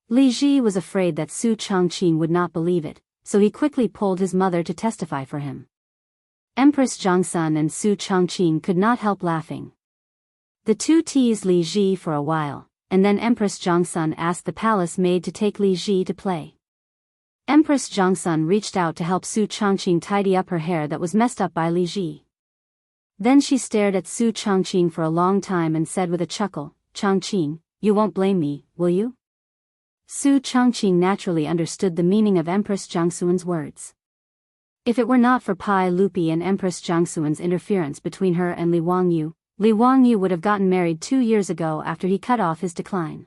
Li Ji was afraid that Su Chongqing would not believe it, so he quickly pulled his mother to testify for him. Empress Jiangsun and Su Chongqing could not help laughing. The two teased Li Ji for a while, and then Empress Jiangsun asked the palace maid to take Li Ji to play. Empress Jiangsun reached out to help Su Chongqing tidy up her hair that was messed up by Li Ji. Then she stared at Su Chongqing for a long time and said with a chuckle, "Chongqing, you won't blame me, will you?" Su Chongqing naturally understood the meaning of Empress Jiangsun's words. If it were not for Pai Lupi and Empress Jiangsun's interference between her and Li Wangyu would have gotten married 2 years ago after he cut off his decline.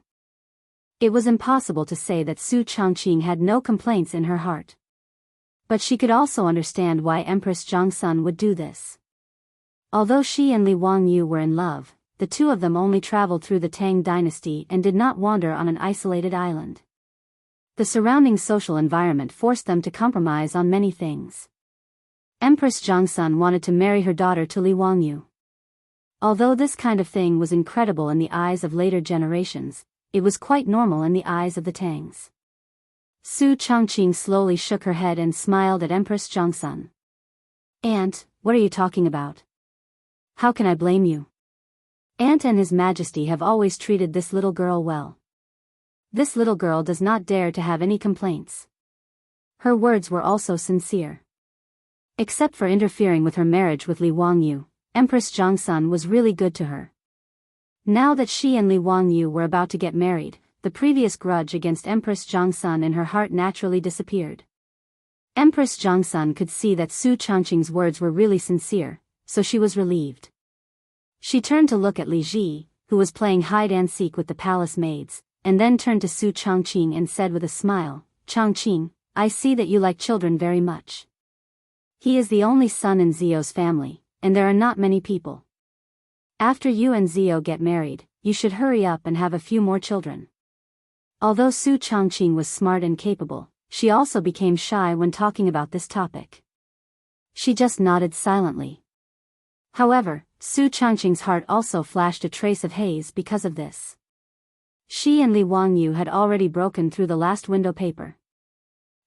It was impossible to say that Su Chongqing had no complaints in her heart. But she could also understand why Empress Jiangsun would do this. Although she and Li Wangyu were in love, the two of them only traveled through the Tang dynasty and did not wander on an isolated island. The surrounding social environment forced them to compromise on many things. Empress Jiangsun wanted to marry her daughter to Li Wangyu. Although this kind of thing was incredible in the eyes of later generations, it was quite normal in the eyes of the Tangs. Su Chongqing slowly shook her head and smiled at Empress Jiangsun. "Aunt, what are you talking about? How can I blame you? Aunt and His Majesty have always treated this little girl well. This little girl does not dare to have any complaints." Her words were also sincere. Except for interfering with her marriage with Li Wangyu, Empress Jiangsun was really good to her. Now that she and Li Wangyu were about to get married, the previous grudge against Empress Jiangsun in her heart naturally disappeared. Empress Jiangsun could see that Su Chongqing's words were really sincere, so she was relieved. She turned to look at Li Ji, who was playing hide-and-seek with the palace maids, and then turned to Su Chongqing and said with a smile, "Chongqing, I see that you like children very much. He is the only son in Zio's family, and there are not many people. After you and Zio get married, you should hurry up and have a few more children. Although Su Changqing was smart and capable, she also became shy when talking about this topic. She just nodded silently. However, Su Changqing's heart also flashed a trace of haze because of this. She and Li Wangyu had already broken through the last window paper.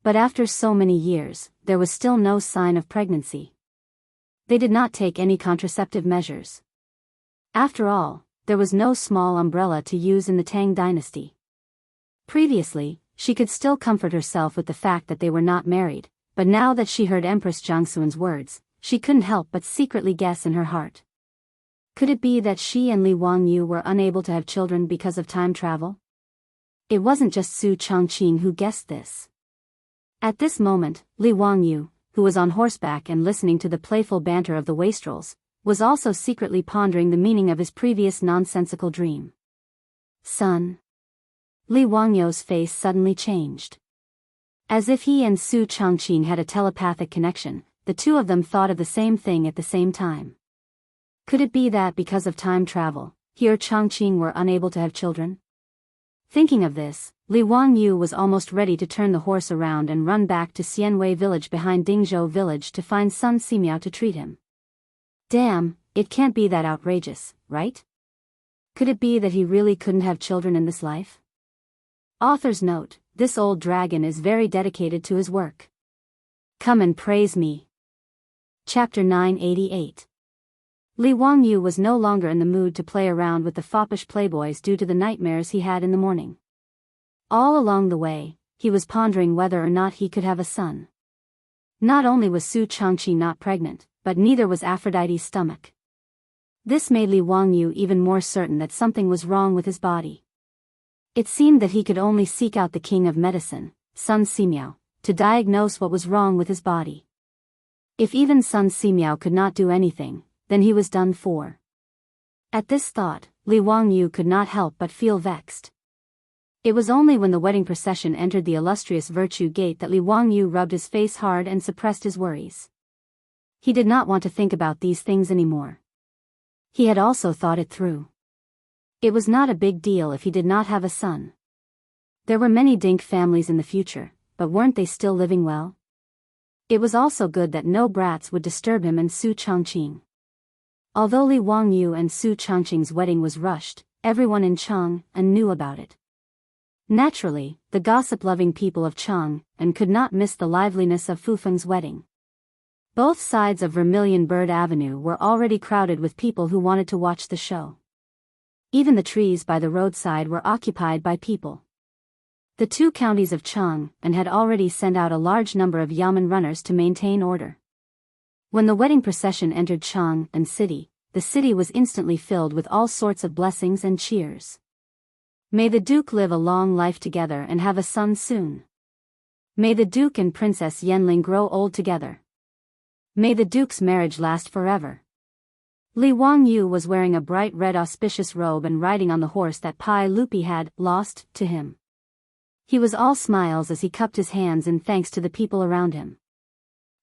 But after so many years, there was still no sign of pregnancy. They did not take any contraceptive measures. After all, there was no small umbrella to use in the Tang dynasty. Previously, she could still comfort herself with the fact that they were not married, but now that she heard Empress Jiangxuan's words, she couldn't help but secretly guess in her heart. Could it be that she and Li Wangyu were unable to have children because of time travel? It wasn't just Su Changqing who guessed this. At this moment, Li Wangyu, who was on horseback and listening to the playful banter of the wastrels, was also secretly pondering the meaning of his previous nonsensical dream. Son. Li Wangyu's face suddenly changed. As if he and Su Changqing had a telepathic connection, the two of them thought of the same thing at the same time. Could it be that because of time travel, he or Changqing were unable to have children? Thinking of this, Li Wangyu was almost ready to turn the horse around and run back to Xianwei village behind Dingzhou village to find Sun Simiao to treat him. Damn, it can't be that outrageous, right? Could it be that he really couldn't have children in this life? Author's note: this old dragon is very dedicated to his work. Come and praise me. Chapter 988. Li Wangyu was no longer in the mood to play around with the foppish playboys due to the nightmares he had in the morning. All along the way, he was pondering whether or not he could have a son. Not only was Su Changqing not pregnant, but neither was Aphrodite's stomach. This made Li Wangyu even more certain that something was wrong with his body. It seemed that he could only seek out the king of medicine, Sun Simiao, to diagnose what was wrong with his body. If even Sun Simiao could not do anything, then he was done for. At this thought, Li Wangyu could not help but feel vexed. It was only when the wedding procession entered the illustrious Virtue Gate that Li Wangyu rubbed his face hard and suppressed his worries. He did not want to think about these things anymore. He had also thought it through. It was not a big deal if he did not have a son. There were many Dink families in the future, but weren't they still living well? It was also good that no brats would disturb him and Su Changqing. Although Li Wangyu and Su Changqing's wedding was rushed, everyone in Chang'an knew about it. Naturally, the gossip-loving people of Chang'an could not miss the liveliness of Fufeng's wedding. Both sides of Vermilion Bird Avenue were already crowded with people who wanted to watch the show. Even the trees by the roadside were occupied by people. The two counties of Chang'an had already sent out a large number of yamen runners to maintain order. When the wedding procession entered Chang'an city, the city was instantly filled with all sorts of blessings and cheers. May the Duke live a long life together and have a son soon. May the Duke and Princess Yanling grow old together. May the Duke's marriage last forever. Li Wangyu was wearing a bright red auspicious robe and riding on the horse that Pai Lupi had lost to him. He was all smiles as he cupped his hands in thanks to the people around him.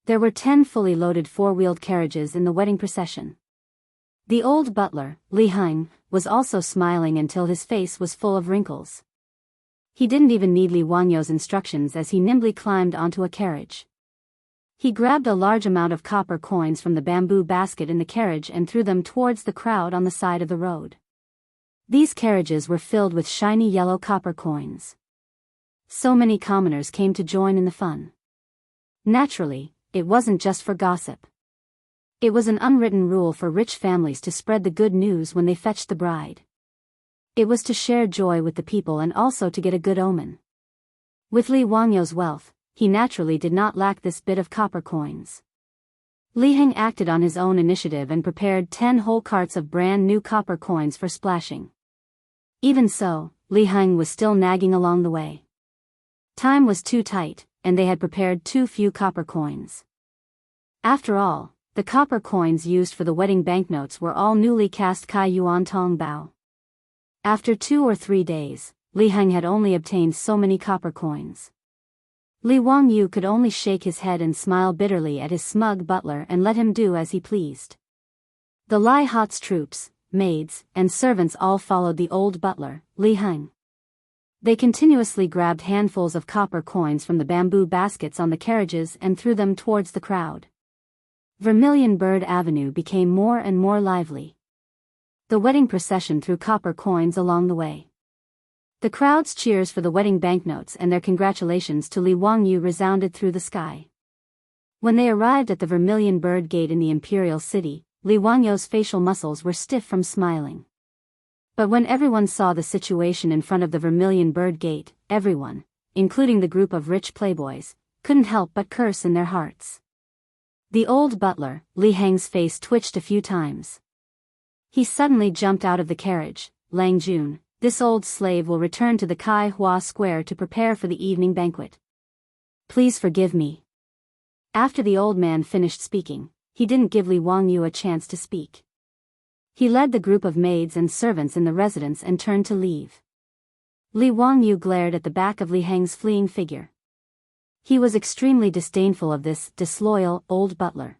There were 10 fully loaded four-wheeled carriages in the wedding procession. The old butler, Li Heng, was also smiling until his face was full of wrinkles. He didn't even need Li Wangyu's instructions as he nimbly climbed onto a carriage. He grabbed a large amount of copper coins from the bamboo basket in the carriage and threw them towards the crowd on the side of the road. These carriages were filled with shiny yellow copper coins. So many commoners came to join in the fun. Naturally, it wasn't just for gossip. It was an unwritten rule for rich families to spread the good news when they fetched the bride. It was to share joy with the people and also to get a good omen. With Li Wangyu's wealth, he naturally did not lack this bit of copper coins. Li Heng acted on his own initiative and prepared 10 whole carts of brand new copper coins for splashing. Even so, Li Heng was still nagging along the way. Time was too tight, and they had prepared too few copper coins. After all, the copper coins used for the wedding banknotes were all newly cast Kai Yuan Tong Bao. After 2 or 3 days, Li Heng had only obtained so many copper coins. Li Wangyu could only shake his head and smile bitterly at his smug butler and let him do as he pleased. The Lai Hot's troops, maids, and servants all followed the old butler, Li Heng. They continuously grabbed handfuls of copper coins from the bamboo baskets on the carriages and threw them towards the crowd. Vermilion Bird Avenue became more and more lively. The wedding procession threw copper coins along the way. The crowd's cheers for the wedding banknotes and their congratulations to Li Wangyu resounded through the sky. When they arrived at the Vermilion Bird Gate in the Imperial City, Li Wangyu's facial muscles were stiff from smiling. But when everyone saw the situation in front of the Vermilion Bird Gate, everyone, including the group of rich playboys, couldn't help but curse in their hearts. The old butler, Li Heng's face twitched a few times. He suddenly jumped out of the carriage. Lang Jun, this old slave will return to the Kai Hua Square to prepare for the evening banquet. Please forgive me. After the old man finished speaking, he didn't give Li Wangyu a chance to speak. He led the group of maids and servants in the residence and turned to leave. Li Wangyu glared at the back of Li Heng's fleeing figure. He was extremely disdainful of this disloyal old butler.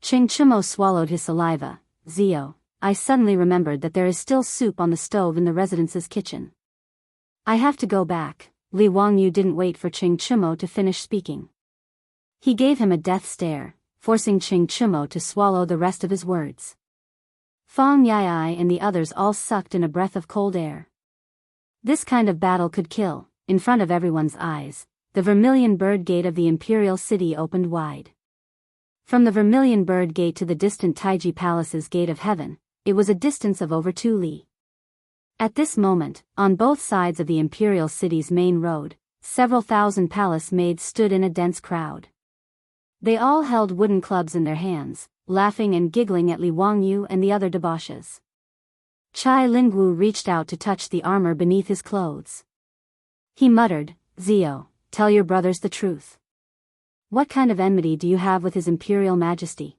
Ching Chumo swallowed his saliva. Zio, I suddenly remembered that there is still soup on the stove in the residence's kitchen. I have to go back. Li Wangyu didn't wait for Ching Chumo to finish speaking. He gave him a death stare, forcing Ching Chumo to swallow the rest of his words. Fang Yai and the others all sucked in a breath of cold air. This kind of battle could kill. In front of everyone's eyes, the Vermilion Bird Gate of the Imperial City opened wide. From the Vermilion Bird Gate to the distant Taiji Palace's Gate of Heaven, it was a distance of over 2 li. At this moment, on both sides of the Imperial City's main road, several thousand palace maids stood in a dense crowd. They all held wooden clubs in their hands, laughing and giggling at Li Wangyu and the other debauches. Chai Lingwu reached out to touch the armor beneath his clothes. He muttered, Zio, tell your brothers the truth. What kind of enmity do you have with His Imperial Majesty?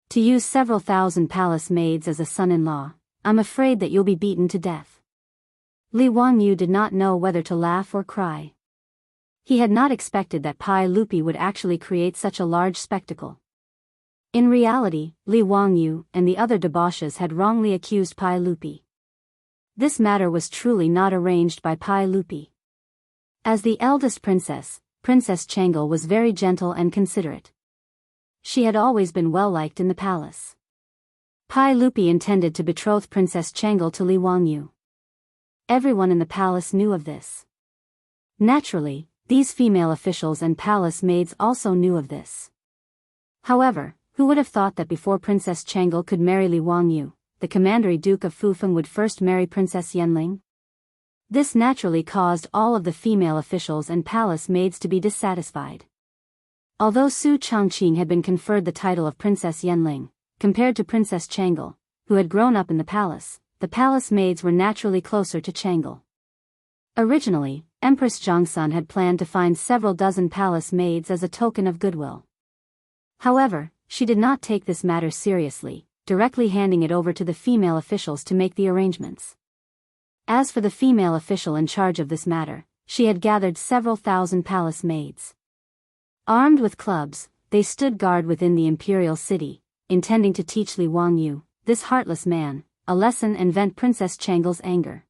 To use several thousand palace maids as a son-in-law, I'm afraid that you'll be beaten to death. Li Wangyu did not know whether to laugh or cry. He had not expected that Pai Lupi would actually create such a large spectacle. In reality, Li Wangyu and the other debauches had wrongly accused Pai Lupi. This matter was truly not arranged by Pai Lupi. As the eldest princess, Princess Changel was very gentle and considerate. She had always been well-liked in the palace. Pai Lupi intended to betroth Princess Changel to Li Wangyu. Everyone in the palace knew of this. Naturally, these female officials and palace maids also knew of this. However, who would have thought that before Princess Changel could marry Li Wangyu, the Commandery Duke of Fufeng would first marry Princess Yanling? This naturally caused all of the female officials and palace maids to be dissatisfied. Although Su Chongqing had been conferred the title of Princess Yanling, compared to Princess Changel, who had grown up in the palace maids were naturally closer to Changel. Originally, Empress Zhongsun had planned to find several dozen palace maids as a token of goodwill. However, she did not take this matter seriously, directly handing it over to the female officials to make the arrangements. As for the female official in charge of this matter, she had gathered several thousand palace maids. Armed with clubs, they stood guard within the imperial city, intending to teach Li Wangyu, this heartless man, a lesson and vent Princess Changel's anger.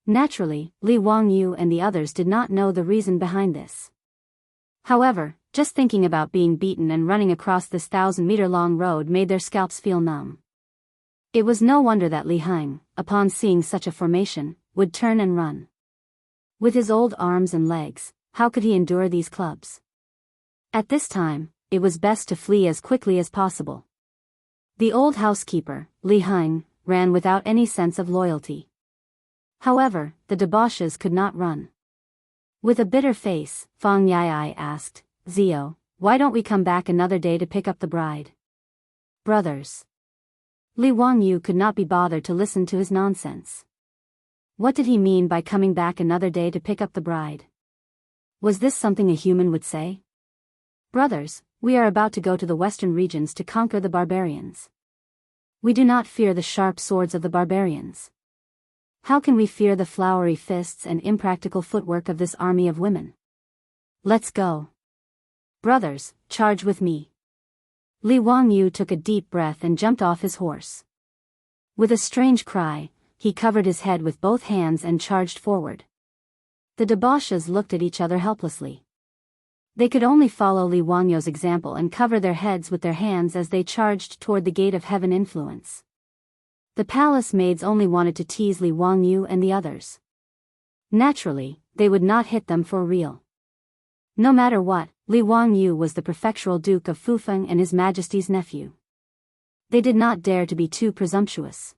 Naturally, Li Wangyu and the others did not know the reason behind this. However, just thinking about being beaten and running across this 1,000-meter-long road made their scalps feel numb. It was no wonder that Li Heng, upon seeing such a formation, would turn and run. With his old arms and legs, how could he endure these clubs? At this time, it was best to flee as quickly as possible. The old housekeeper, Li Heng, ran without any sense of loyalty. However, the debauches could not run. With a bitter face, Fang Yai asked, Zio, why don't we come back another day to pick up the bride? Brothers. Li Wangyu could not be bothered to listen to his nonsense. What did he mean by coming back another day to pick up the bride? Was this something a human would say? Brothers, we are about to go to the western regions to conquer the barbarians. We do not fear the sharp swords of the barbarians. How can we fear the flowery fists and impractical footwork of this army of women? Let's go. Brothers, charge with me. Li Wangyu took a deep breath and jumped off his horse. With a strange cry, he covered his head with both hands and charged forward. The debauches looked at each other helplessly. They could only follow Li Wangyu's example and cover their heads with their hands as they charged toward the gate of heaven influence. The palace maids only wanted to tease Li Wangyu and the others. Naturally, they would not hit them for real. No matter what, Li Wangyu was the prefectural Duke of Fufeng and His Majesty's nephew. They did not dare to be too presumptuous.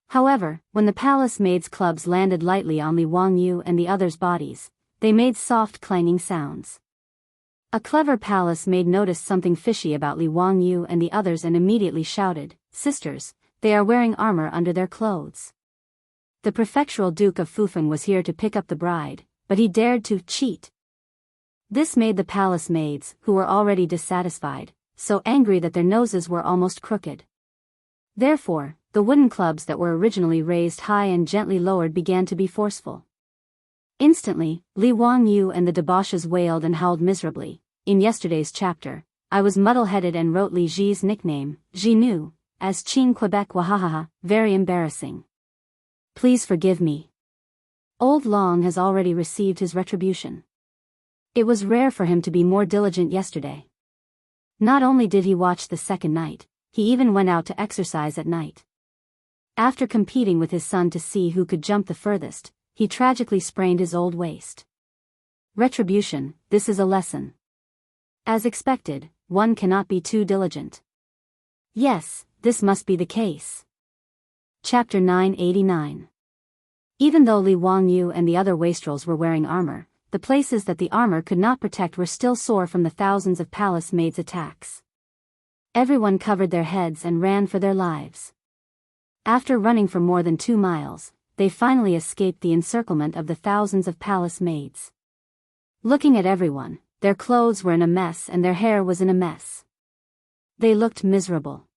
However, when the palace maids' clubs landed lightly on Li Wangyu and the others' bodies, they made soft clanging sounds. A clever palace maid noticed something fishy about Li Wangyu and the others and immediately shouted, "Sisters, they are wearing armor under their clothes." The prefectural Duke of Fufeng was here to pick up the bride, but he dared to cheat. This made the palace maids, who were already dissatisfied, so angry that their noses were almost crooked. Therefore, the wooden clubs that were originally raised high and gently lowered began to be forceful. Instantly, Li Wangyu and the debauches wailed and howled miserably. In yesterday's chapter, I was muddle-headed and wrote Li Ji's nickname, Jianghu, as Qing Quebec Wahahaha, very embarrassing. Please forgive me. Old Long has already received his retribution. It was rare for him to be more diligent yesterday. Not only did he watch the second night, he even went out to exercise at night. After competing with his son to see who could jump the furthest, he tragically sprained his old waist. Retribution, this is a lesson. As expected, one cannot be too diligent. Yes, this must be the case. Chapter 989. Even though Li Wangyu and the other wastrels were wearing armor, the places that the armor could not protect were still sore from the thousands of palace maids' attacks. Everyone covered their heads and ran for their lives. After running for more than 2 miles, they finally escaped the encirclement of the thousands of palace maids. Looking at everyone, their clothes were in a mess and their hair was in a mess. They looked miserable.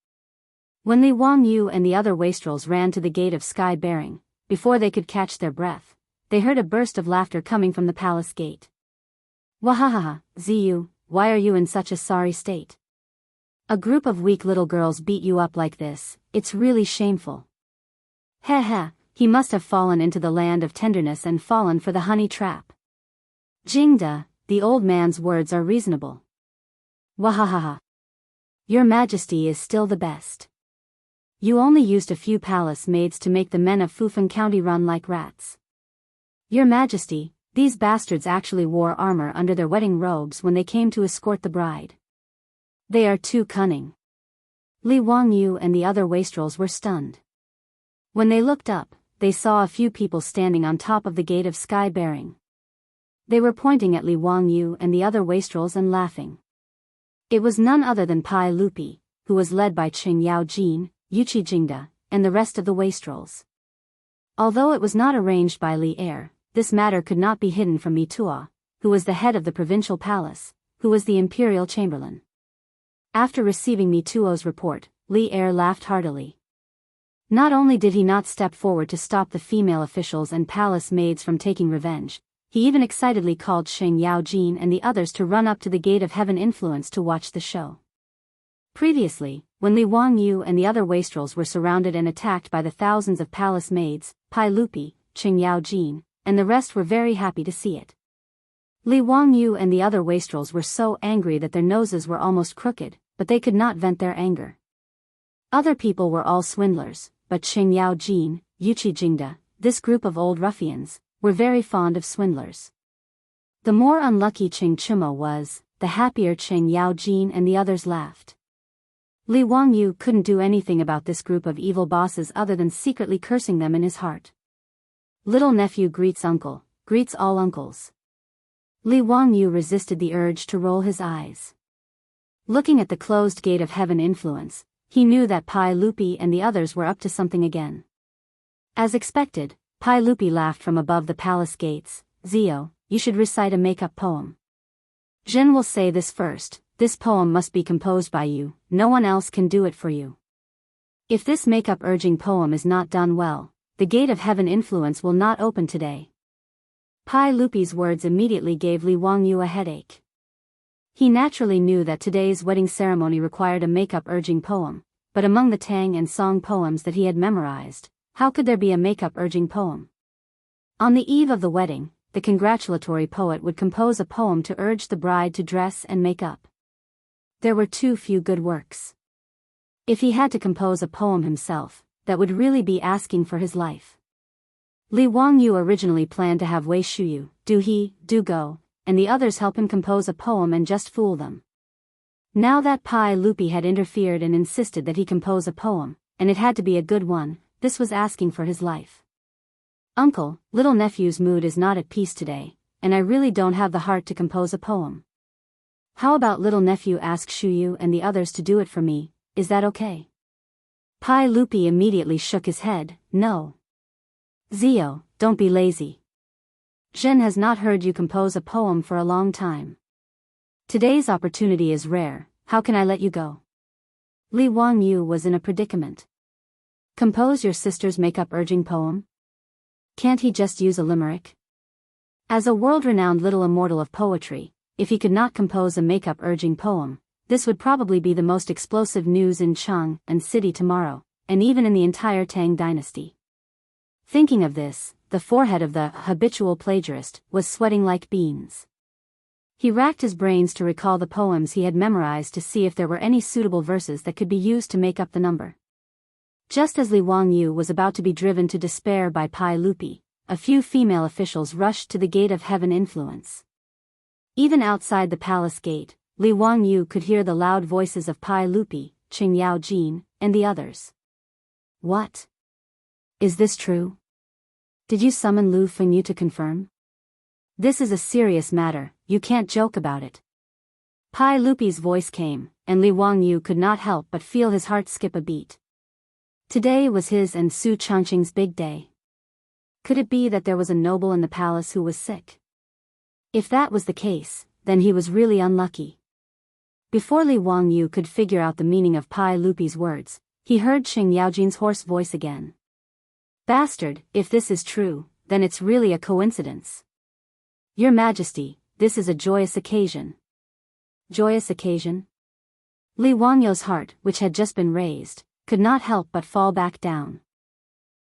When Li Wangyu and the other wastrels ran to the gate of Sky Bearing, before they could catch their breath, they heard a burst of laughter coming from the palace gate. Wahahaha, Ziyu, why are you in such a sorry state? A group of weak little girls beat you up like this, it's really shameful. Heh heh, he must have fallen into the land of tenderness and fallen for the honey trap. Jingda, the old man's words are reasonable. Wahahaha. Your Majesty is still the best. You only used a few palace maids to make the men of Fufeng County run like rats. Your Majesty, these bastards actually wore armor under their wedding robes when they came to escort the bride. They are too cunning. Li Wangyu and the other wastrels were stunned. When they looked up, they saw a few people standing on top of the gate of Sky Bearing. They were pointing at Li Wangyu and the other wastrels and laughing. It was none other than Pai Lupi, who was led by Qing Yaojin, Yuchi Jingda, and the rest of the wastrels. Although it was not arranged by Li Er, this matter could not be hidden from Mitua, who was the head of the provincial palace, who was the imperial chamberlain. After receiving Mituo's report, Li Er laughed heartily. Not only did he not step forward to stop the female officials and palace maids from taking revenge, he even excitedly called Qing Yaojin and the others to run up to the gate of heaven influence to watch the show. Previously, when Li Wangyu and the other wastrels were surrounded and attacked by the thousands of palace maids, Pai Lupi, Qing Yaojin, and the rest were very happy to see it. Li Wangyu and the other wastrels were so angry that their noses were almost crooked, but they could not vent their anger. Other people were all swindlers, but Qing Yaojin, Yuchi Jingda, this group of old ruffians, were very fond of swindlers. The more unlucky Qing Chimo was, the happier Qing Yaojin and the others laughed. Li Wangyu couldn't do anything about this group of evil bosses other than secretly cursing them in his heart. Little nephew greets uncle, greets all uncles. Li Wangyu resisted the urge to roll his eyes. Looking at the closed gate of heaven influence, he knew that Pai Lupi and the others were up to something again. As expected, Pai Lupi laughed from above the palace gates. Zio, you should recite a make-up poem. Jin will say this first, this poem must be composed by you, no one else can do it for you. If this make-up urging poem is not done well, the gate of heaven influence will not open today. Pai Lupi's words immediately gave Li Wangyu a headache. He naturally knew that today's wedding ceremony required a makeup urging poem, but among the Tang and Song poems that he had memorized, how could there be a makeup urging poem? On the eve of the wedding, the congratulatory poet would compose a poem to urge the bride to dress and make up. There were too few good works. If he had to compose a poem himself, that would really be asking for his life. Li Wangyu originally planned to have Wei Shuyu, do go, and the others help him compose a poem and just fool them. Now that Pai Lupi had interfered and insisted that he compose a poem, and it had to be a good one, this was asking for his life. Uncle, little nephew's mood is not at peace today, and I really don't have the heart to compose a poem. How about little nephew ask Shuyu and the others to do it for me, is that okay? Pai Lupi immediately shook his head, no. Zio, don't be lazy. Zhen has not heard you compose a poem for a long time. Today's opportunity is rare, how can I let you go? Li Wangyu was in a predicament. Compose your sister's makeup urging poem? Can't he just use a limerick? As a world-renowned little immortal of poetry, if he could not compose a makeup urging poem, this would probably be the most explosive news in Chang and city tomorrow, and even in the entire Tang dynasty. Thinking of this, the forehead of the habitual plagiarist was sweating like beans. He racked his brains to recall the poems he had memorized to see if there were any suitable verses that could be used to make up the number. Just as Li Wangyu was about to be driven to despair by Pai Lupi, a few female officials rushed to the gate of heaven influence. Even outside the palace gate, Li Wangyu could hear the loud voices of Pai Lupi, Jianghu, and the others. What? Is this true? Did you summon Lu Fengyu to confirm? This is a serious matter, you can't joke about it. Pai Lupi's voice came, and Li Wangyu could not help but feel his heart skip a beat. Today was his and Su Changqing's big day. Could it be that there was a noble in the palace who was sick? If that was the case, then he was really unlucky. Before Li Wangyu could figure out the meaning of Pai Lupi's words, he heard Qing Yaojin's hoarse voice again. Bastard, if this is true, then it's really a coincidence. Your Majesty, this is a joyous occasion. Joyous occasion? Li Wangyu's heart, which had just been raised, could not help but fall back down.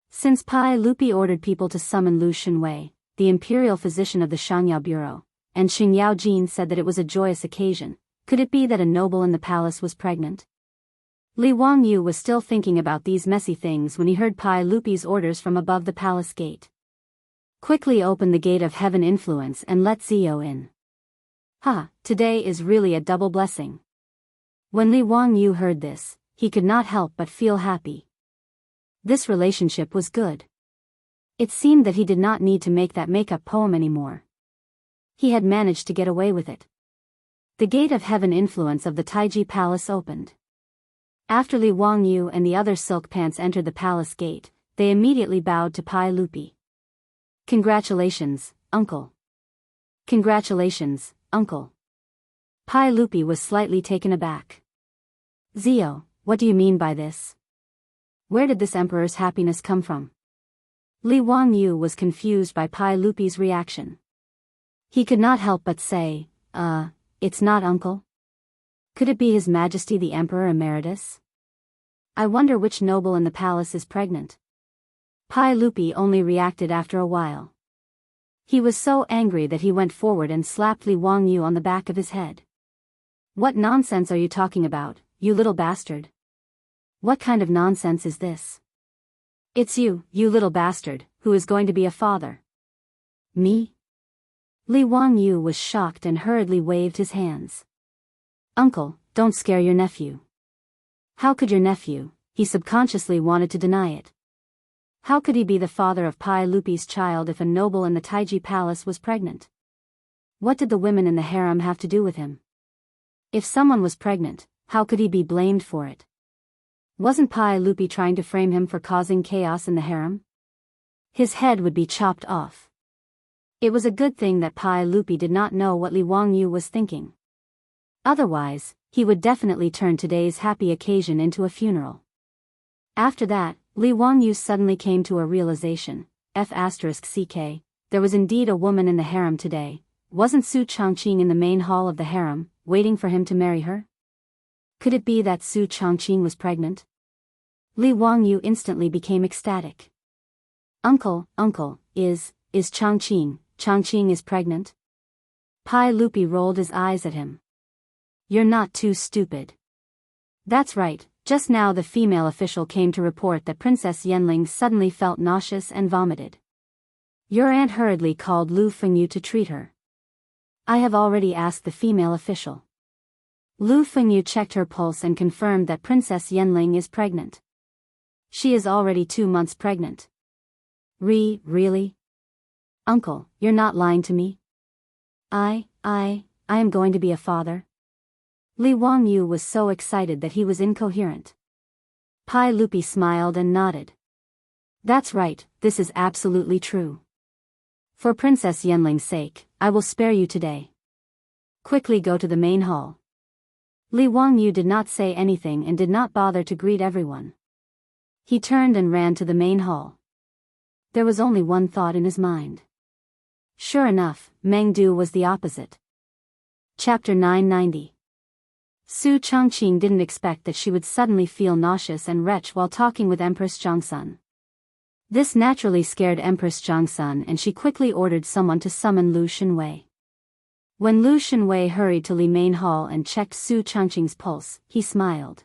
Since Pai Lupi ordered people to summon Lu Shenwei, the imperial physician of the Shangyao Bureau, and Qing Yaojin said that it was a joyous occasion, could it be that a noble in the palace was pregnant? Li Wangyu was still thinking about these messy things when he heard Pai Lupi's orders from above the palace gate. Quickly open the gate of heaven influence and let Zio in. Today is really a double blessing. When Li Wangyu heard this, he could not help but feel happy. This relationship was good. It seemed that he did not need to make that makeup poem anymore. He had managed to get away with it. The gate of heaven influence of the Taiji Palace opened. After Li Wangyu and the other silk pants entered the palace gate, they immediately bowed to Pai Lupi. Congratulations, uncle. Congratulations, uncle. Pai Lupi was slightly taken aback. Zio, what do you mean by this? Where did this emperor's happiness come from? Li Wangyu was confused by Pai Lupi's reaction. He could not help but say, it's not uncle? Could it be His Majesty the Emperor Emeritus? I wonder which noble in the palace is pregnant. Pai Lupi only reacted after a while. He was so angry that he went forward and slapped Li Wangyu on the back of his head. What nonsense are you talking about, you little bastard? What kind of nonsense is this? It's you little bastard, who is going to be a father. Me? Li Wangyu was shocked and hurriedly waved his hands. Uncle, don't scare your nephew. How could your nephew? He subconsciously wanted to deny it. How could he be the father of Pai Lupi's child if a noble in the Taiji Palace was pregnant? What did the women in the harem have to do with him? If someone was pregnant, how could he be blamed for it? Wasn't Pai Lupi trying to frame him for causing chaos in the harem? His head would be chopped off. It was a good thing that Pai Lupi did not know what Li Wangyu was thinking. Otherwise, he would definitely turn today's happy occasion into a funeral. After that, Li Wangyu suddenly came to a realization, there there was indeed a woman in the harem today. Wasn't Su Changqing in the main hall of the harem, waiting for him to marry her? Could it be that Su Changqing was pregnant? Li Wangyu instantly became ecstatic. Uncle, is Changqing is pregnant? Pai Lupi rolled his eyes at him. You're not too stupid. That's right, just now the female official came to report that Princess Yanling suddenly felt nauseous and vomited. Your aunt hurriedly called Lu Fengyu to treat her. I have already asked the female official. Lu Fengyu checked her pulse and confirmed that Princess Yanling is pregnant. She is already 2 months pregnant. Really? Uncle, you're not lying to me? I am going to be a father. Li Wangyu was so excited that he was incoherent. Pai Lupi smiled and nodded. That's right, this is absolutely true. For Princess Yanling's sake, I will spare you today. Quickly go to the main hall. Li Wangyu did not say anything and did not bother to greet everyone. He turned and ran to the main hall. There was only one thought in his mind. Sure enough, Meng Du was the opposite. Chapter 990. Su Changqing didn't expect that she would suddenly feel nauseous and retch while talking with Empress Zhongsun. This naturally scared Empress Zhongsun and she quickly ordered someone to summon Lu Shenwei. When Lu Shenwei hurried to Li Main Hall and checked Su Changqing's pulse, he smiled.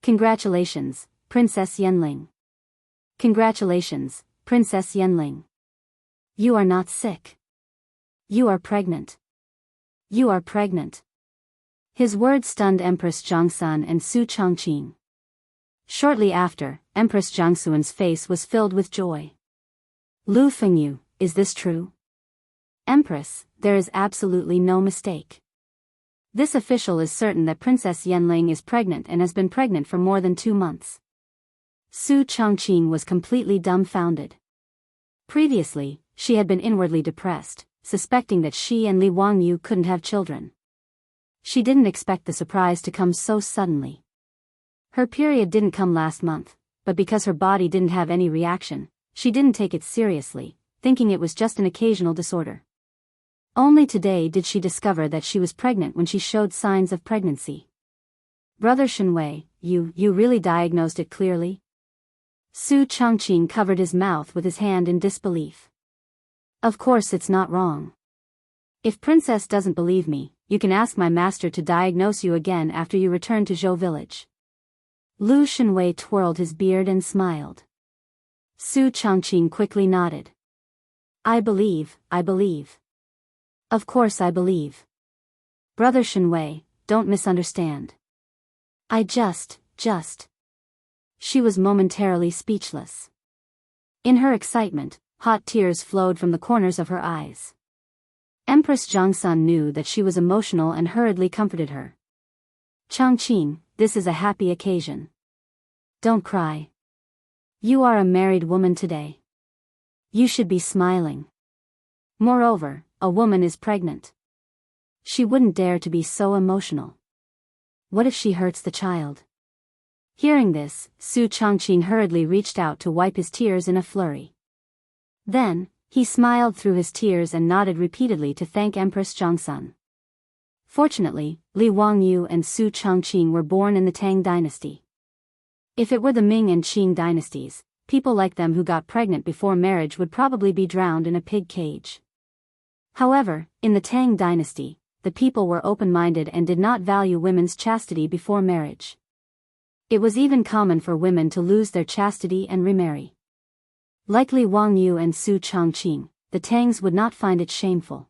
Congratulations, Princess Yanling. Congratulations, Princess Yanling. You are not sick. You are pregnant. You are pregnant. His words stunned Empress Zhongsun and Su Changqing. Shortly after, Empress Zhongsun's face was filled with joy. Lu Fengyu, is this true? Empress, there is absolutely no mistake. This official is certain that Princess Yanling is pregnant and has been pregnant for more than 2 months. Su Changqing was completely dumbfounded. Previously, she had been inwardly depressed, suspecting that she and Li Wangyu couldn't have children. She didn't expect the surprise to come so suddenly. Her period didn't come last month, but because her body didn't have any reaction, she didn't take it seriously, thinking it was just an occasional disorder. Only today did she discover that she was pregnant when she showed signs of pregnancy. Brother Shenwei, you really diagnosed it clearly? Su Changqing covered his mouth with his hand in disbelief. Of course it's not wrong. If Princess doesn't believe me, you can ask my master to diagnose you again after you return to Zhou village. Lu Shenwei twirled his beard and smiled. Su Changqing quickly nodded. I believe. Of course I believe. Brother Shenwei, don't misunderstand. I just. She was momentarily speechless. In her excitement, hot tears flowed from the corners of her eyes. Empress Zhongsun knew that she was emotional and hurriedly comforted her. Changqing, this is a happy occasion. Don't cry. You are a married woman today. You should be smiling. Moreover, a woman is pregnant. She wouldn't dare to be so emotional. What if she hurts the child? Hearing this, Su Changqing hurriedly reached out to wipe his tears in a flurry. Then, he smiled through his tears and nodded repeatedly to thank Empress Zhongsun. Fortunately, Li Wangyu and Su Changqing were born in the Tang dynasty. If it were the Ming and Qing dynasties, people like them who got pregnant before marriage would probably be drowned in a pig cage. However, in the Tang dynasty, the people were open-minded and did not value women's chastity before marriage. It was even common for women to lose their chastity and remarry. Like Li Wangyu and Su Changqing, the Tangs would not find it shameful.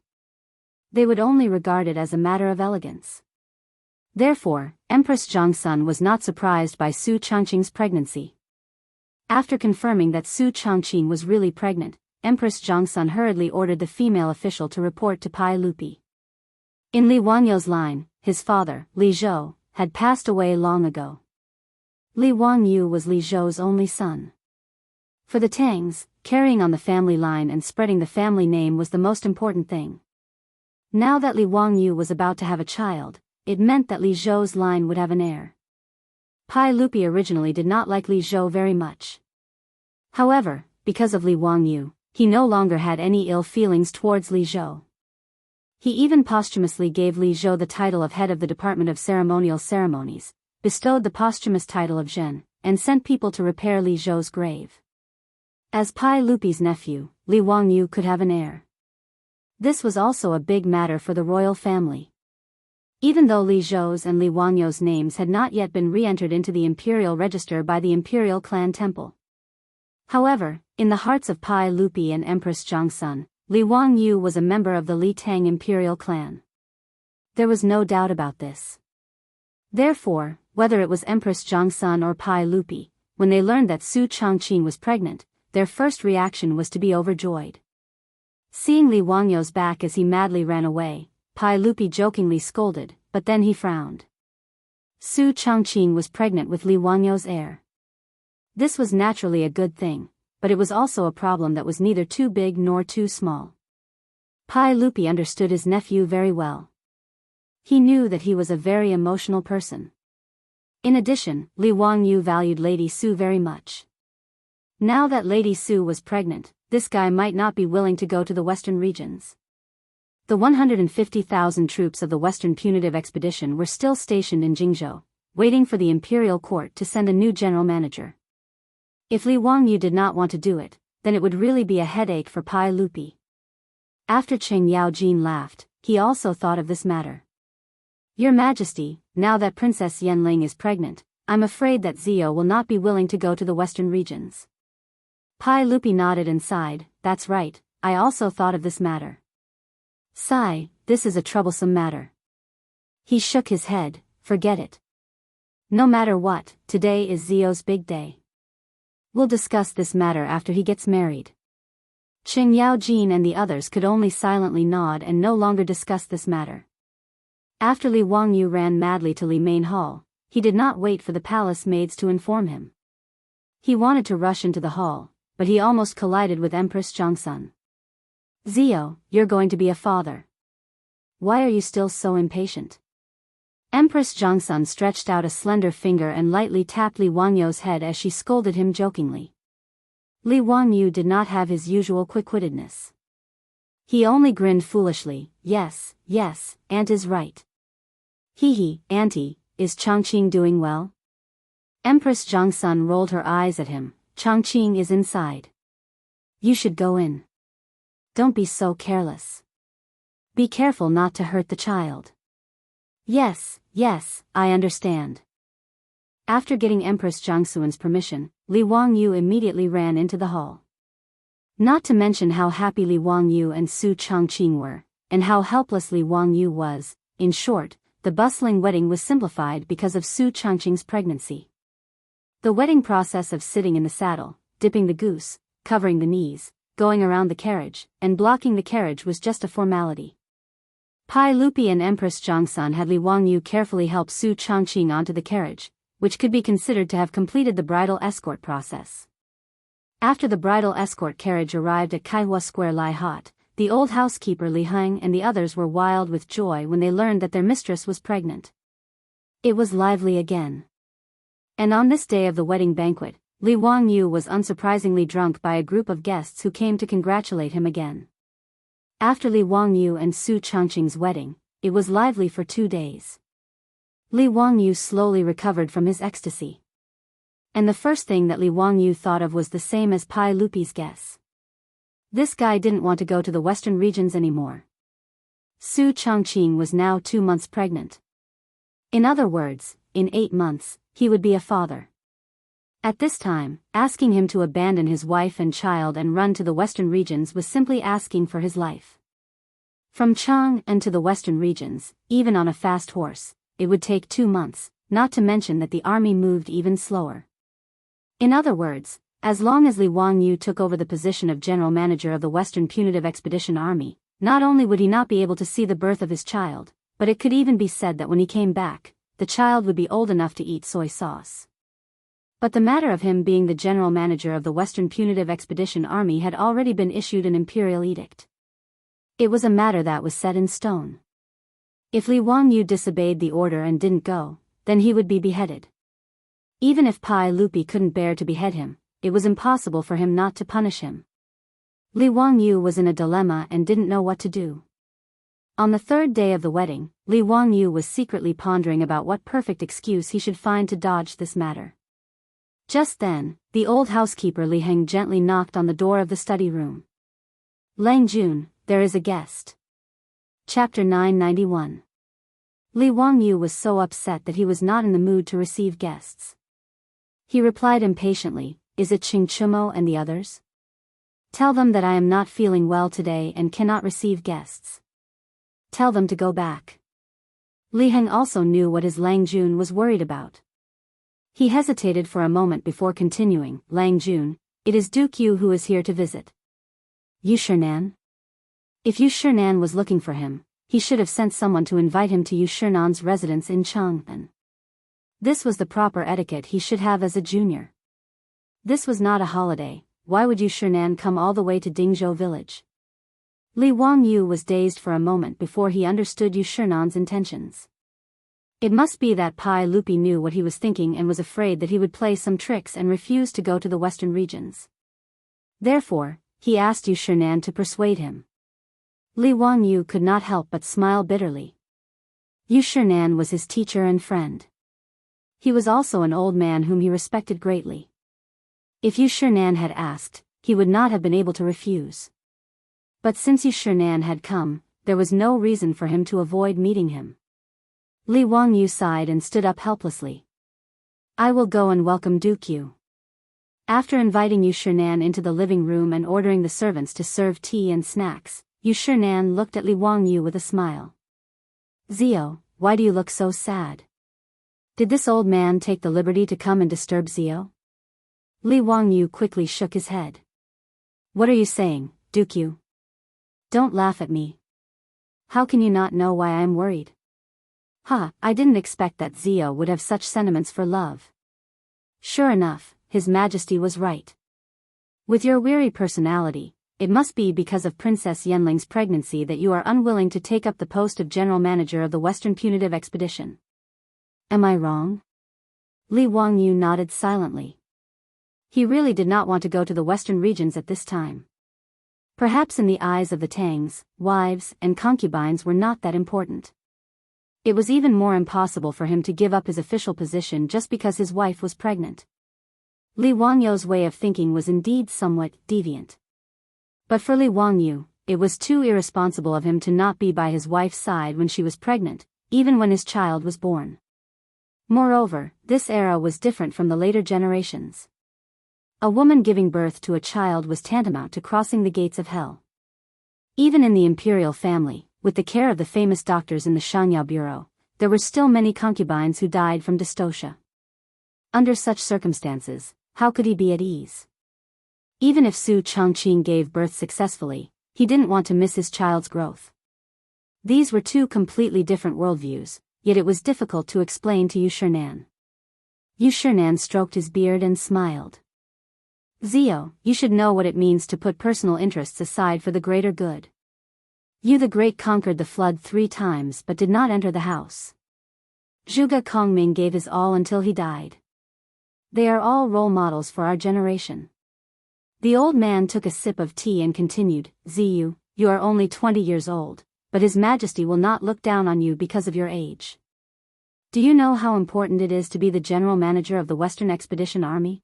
They would only regard it as a matter of elegance. Therefore, Empress Zhongsun was not surprised by Su Changqing's pregnancy. After confirming that Su Changqing was really pregnant, Empress Zhongsun hurriedly ordered the female official to report to Pai Lupi. In Li Wangyu's line, his father, Li Zhou, had passed away long ago. Li Wangyu was Li Zhou's only son. For the Tangs, carrying on the family line and spreading the family name was the most important thing. Now that Li Wangyu was about to have a child, it meant that Li Zhou's line would have an heir. Pai Lupi originally did not like Li Zhou very much. However, because of Li Wangyu, he no longer had any ill feelings towards Li Zhou. He even posthumously gave Li Zhou the title of head of the Department of Ceremonial Ceremonies, bestowed the posthumous title of Zhen, and sent people to repair Li Zhou's grave. As Pai Lupi's nephew, Li Wangyu could have an heir. This was also a big matter for the royal family. Even though Li Zhou's and Li Wangyu's names had not yet been re-entered into the imperial register by the imperial clan temple. However, in the hearts of Pai Lupi and Empress Zhangsun, Li Wangyu was a member of the Li Tang imperial clan. There was no doubt about this. Therefore, whether it was Empress Zhangsun or Pai Lupi, when they learned that Su Changqing was pregnant, their first reaction was to be overjoyed. Seeing Li Wangyu's back as he madly ran away, Pai Lupi jokingly scolded, but then he frowned. Su Changqing was pregnant with Li Wangyu's heir. This was naturally a good thing, but it was also a problem that was neither too big nor too small. Pai Lupi understood his nephew very well. He knew that he was a very emotional person. In addition, Li Wangyu valued Lady Su very much. Now that Lady Su was pregnant, this guy might not be willing to go to the western regions. The 150,000 troops of the Western Punitive Expedition were still stationed in Jianghu, waiting for the imperial court to send a new general manager. If Li Wangyu did not want to do it, then it would really be a headache for Pai Lupi. After Cheng Yaojin laughed, he also thought of this matter. Your Majesty, now that Princess Yanling is pregnant, I'm afraid that Zio will not be willing to go to the western regions. Pai Lupi nodded and sighed, that's right, I also thought of this matter. Sigh, this is a troublesome matter. He shook his head, forget it. No matter what, today is Zio's big day. We'll discuss this matter after he gets married. Cheng Yaojin and the others could only silently nod and no longer discuss this matter. After Li Wangyu ran madly to Li Main Hall, he did not wait for the palace maids to inform him. He wanted to rush into the hall, but he almost collided with Empress Zhangsun. Zio, you're going to be a father. Why are you still so impatient? Empress Zhangsun stretched out a slender finger and lightly tapped Li Wangyu's head as she scolded him jokingly. Li Wangyu did not have his usual quick-wittedness. He only grinned foolishly, yes, Aunt is right. Hee, Auntie, is Changqing doing well? Empress Zhangsun rolled her eyes at him, Changqing is inside. You should go in. Don't be so careless. Be careful not to hurt the child. Yes, I understand. After getting Empress Zhangsun's permission, Li Wangyu immediately ran into the hall. Not to mention how happy Li Wangyu and Su Changqing were, and how helpless Li Wangyu was. In short, the bustling wedding was simplified because of Su Changqing's pregnancy. The wedding process of sitting in the saddle, dipping the goose, covering the knees, going around the carriage, and blocking the carriage was just a formality. Pai Lupi and Empress Zhangsun had Li Wangyu carefully help Su Changqing onto the carriage, which could be considered to have completed the bridal escort process. After the bridal escort carriage arrived at Kaihua Square Lai Hot, the old housekeeper Li Heng and the others were wild with joy when they learned that their mistress was pregnant. It was lively again. And on this day of the wedding banquet, Li Wangyu was unsurprisingly drunk by a group of guests who came to congratulate him again. After Li Wangyu and Su Changqing's wedding, it was lively for 2 days. Li Wangyu slowly recovered from his ecstasy. And the first thing that Li Wangyu thought of was the same as Pai Lupi's guess. This guy didn't want to go to the western regions anymore. Su Changqing was now 2 months pregnant. In other words, in 8 months, he would be a father. At this time, asking him to abandon his wife and child and run to the western regions was simply asking for his life. From Chang'an to the western regions, even on a fast horse, it would take 2 months, not to mention that the army moved even slower. In other words, as long as Li Wangyu took over the position of general manager of the Western Punitive Expedition Army, not only would he not be able to see the birth of his child, but it could even be said that when he came back, the child would be old enough to eat soy sauce. But the matter of him being the general manager of the Western Punitive Expedition Army had already been issued an imperial edict. It was a matter that was set in stone. If Li Wangyu disobeyed the order and didn't go, then he would be beheaded. Even if Pai Lupi couldn't bear to behead him, it was impossible for him not to punish him. Li Wangyu was in a dilemma and didn't know what to do. On the third day of the wedding, Li Wangyu was secretly pondering about what perfect excuse he should find to dodge this matter. Just then, the old housekeeper Li Heng gently knocked on the door of the study room. Lang Jun, there is a guest. Chapter 991. Li Wangyu was so upset that he was not in the mood to receive guests. He replied impatiently, "Is it Qing Chumo and the others? Tell them that I am not feeling well today and cannot receive guests. Tell them to go back." Li Heng also knew what his Lang Jun was worried about. He hesitated for a moment before continuing, "Lang Jun, it is Duke Yu who is here to visit." Yu Shinan? If Yu Shinan was looking for him, he should have sent someone to invite him to Yu Shinan's residence in Chang'an. This was the proper etiquette he should have as a junior. This was not a holiday, why would Yu Shinan come all the way to Dingzhou village? Li Wangyu was dazed for a moment before he understood Yu Shinan's intentions. It must be that Pai Lupi knew what he was thinking and was afraid that he would play some tricks and refuse to go to the western regions. Therefore, he asked Yu Shinan to persuade him. Li Wangyu could not help but smile bitterly. Yu Shinan was his teacher and friend. He was also an old man whom he respected greatly. If Yu Shinan had asked, he would not have been able to refuse. But since Yu Shinan had come, there was no reason for him to avoid meeting him. Li Wangyu sighed and stood up helplessly. "I will go and welcome Duke Yu." After inviting Yu Shinan into the living room and ordering the servants to serve tea and snacks, Yu Shinan looked at Li Wangyu with a smile. "Zio, why do you look so sad? Did this old man take the liberty to come and disturb Zio?" Li Wangyu quickly shook his head. "What are you saying, Duke Yu? Don't laugh at me. How can you not know why I am worried? I didn't expect that Zio would have such sentiments for love." Sure enough, His Majesty was right. With your weary personality, it must be because of Princess Yenling's pregnancy that you are unwilling to take up the post of General Manager of the Western Punitive Expedition. Am I wrong? Li Wangyu nodded silently. He really did not want to go to the western regions at this time. Perhaps in the eyes of the Tangs, wives and concubines were not that important. It was even more impossible for him to give up his official position just because his wife was pregnant. Li Wangyu's way of thinking was indeed somewhat deviant. But for Li Wangyu, it was too irresponsible of him to not be by his wife's side when she was pregnant, even when his child was born. Moreover, this era was different from the later generations. A woman giving birth to a child was tantamount to crossing the gates of hell. Even in the imperial family, with the care of the famous doctors in the Shangyao Bureau, there were still many concubines who died from dystocia. Under such circumstances, how could he be at ease? Even if Su Chongqing gave birth successfully, he didn't want to miss his child's growth. These were two completely different worldviews, yet it was difficult to explain to Yu Shinan. Yu Shinan stroked his beard and smiled. "Zio, you should know what it means to put personal interests aside for the greater good. Yu the Great conquered the flood 3 times but did not enter the house. Zhuge Kongming gave his all until he died. They are all role models for our generation." The old man took a sip of tea and continued, "Ziyu, you are only 20 years old, but His Majesty will not look down on you because of your age. Do you know how important it is to be the general manager of the Western Expedition Army?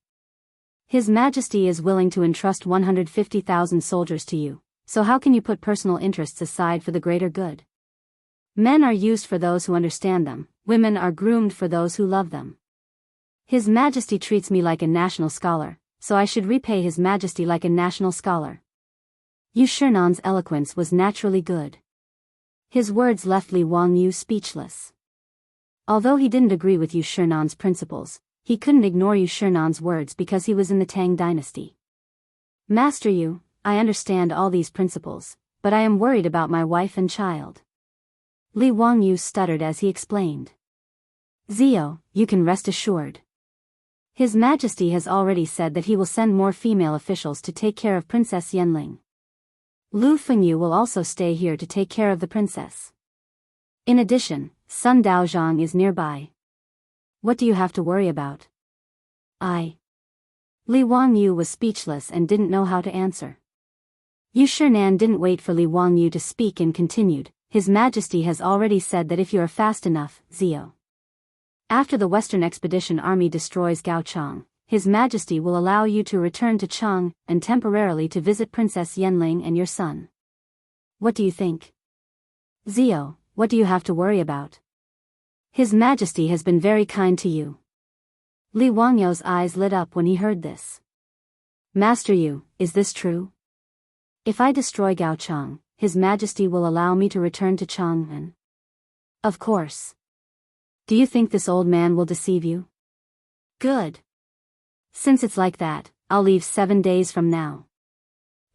His Majesty is willing to entrust 150,000 soldiers to you. So how can you put personal interests aside for the greater good? Men are used for those who understand them, women are groomed for those who love them. His Majesty treats me like a national scholar, so I should repay His Majesty like a national scholar." Yu Shinan's eloquence was naturally good. His words left Li Wangyu speechless. Although he didn't agree with Yu Shinan's principles, he couldn't ignore Yu Shinan's words because he was in the Tang dynasty. "Master Yu, I understand all these principles, but I am worried about my wife and child." Li Wangyu stuttered as he explained. "Zio, you can rest assured. His Majesty has already said that he will send more female officials to take care of Princess Yenling. Lu Fengyu will also stay here to take care of the princess. In addition, Sun Daozhang is nearby. What do you have to worry about?" Li Wangyu was speechless and didn't know how to answer. Yushernan didn't wait for Li Wangyu to speak and continued, His Majesty has already said that if you are fast enough, Zio. After the Western Expedition Army destroys Gaochang, His Majesty will allow you to return to Chang and temporarily to visit Princess Yenling and your son. What do you think? Zio, what do you have to worry about? His Majesty has been very kind to you. Li Wangyu's eyes lit up when he heard this. Master Yu, is this true? If I destroy Gaochang, His Majesty will allow me to return to Chang'an. Of course. Do you think this old man will deceive you? Good. Since it's like that, I'll leave 7 days from now.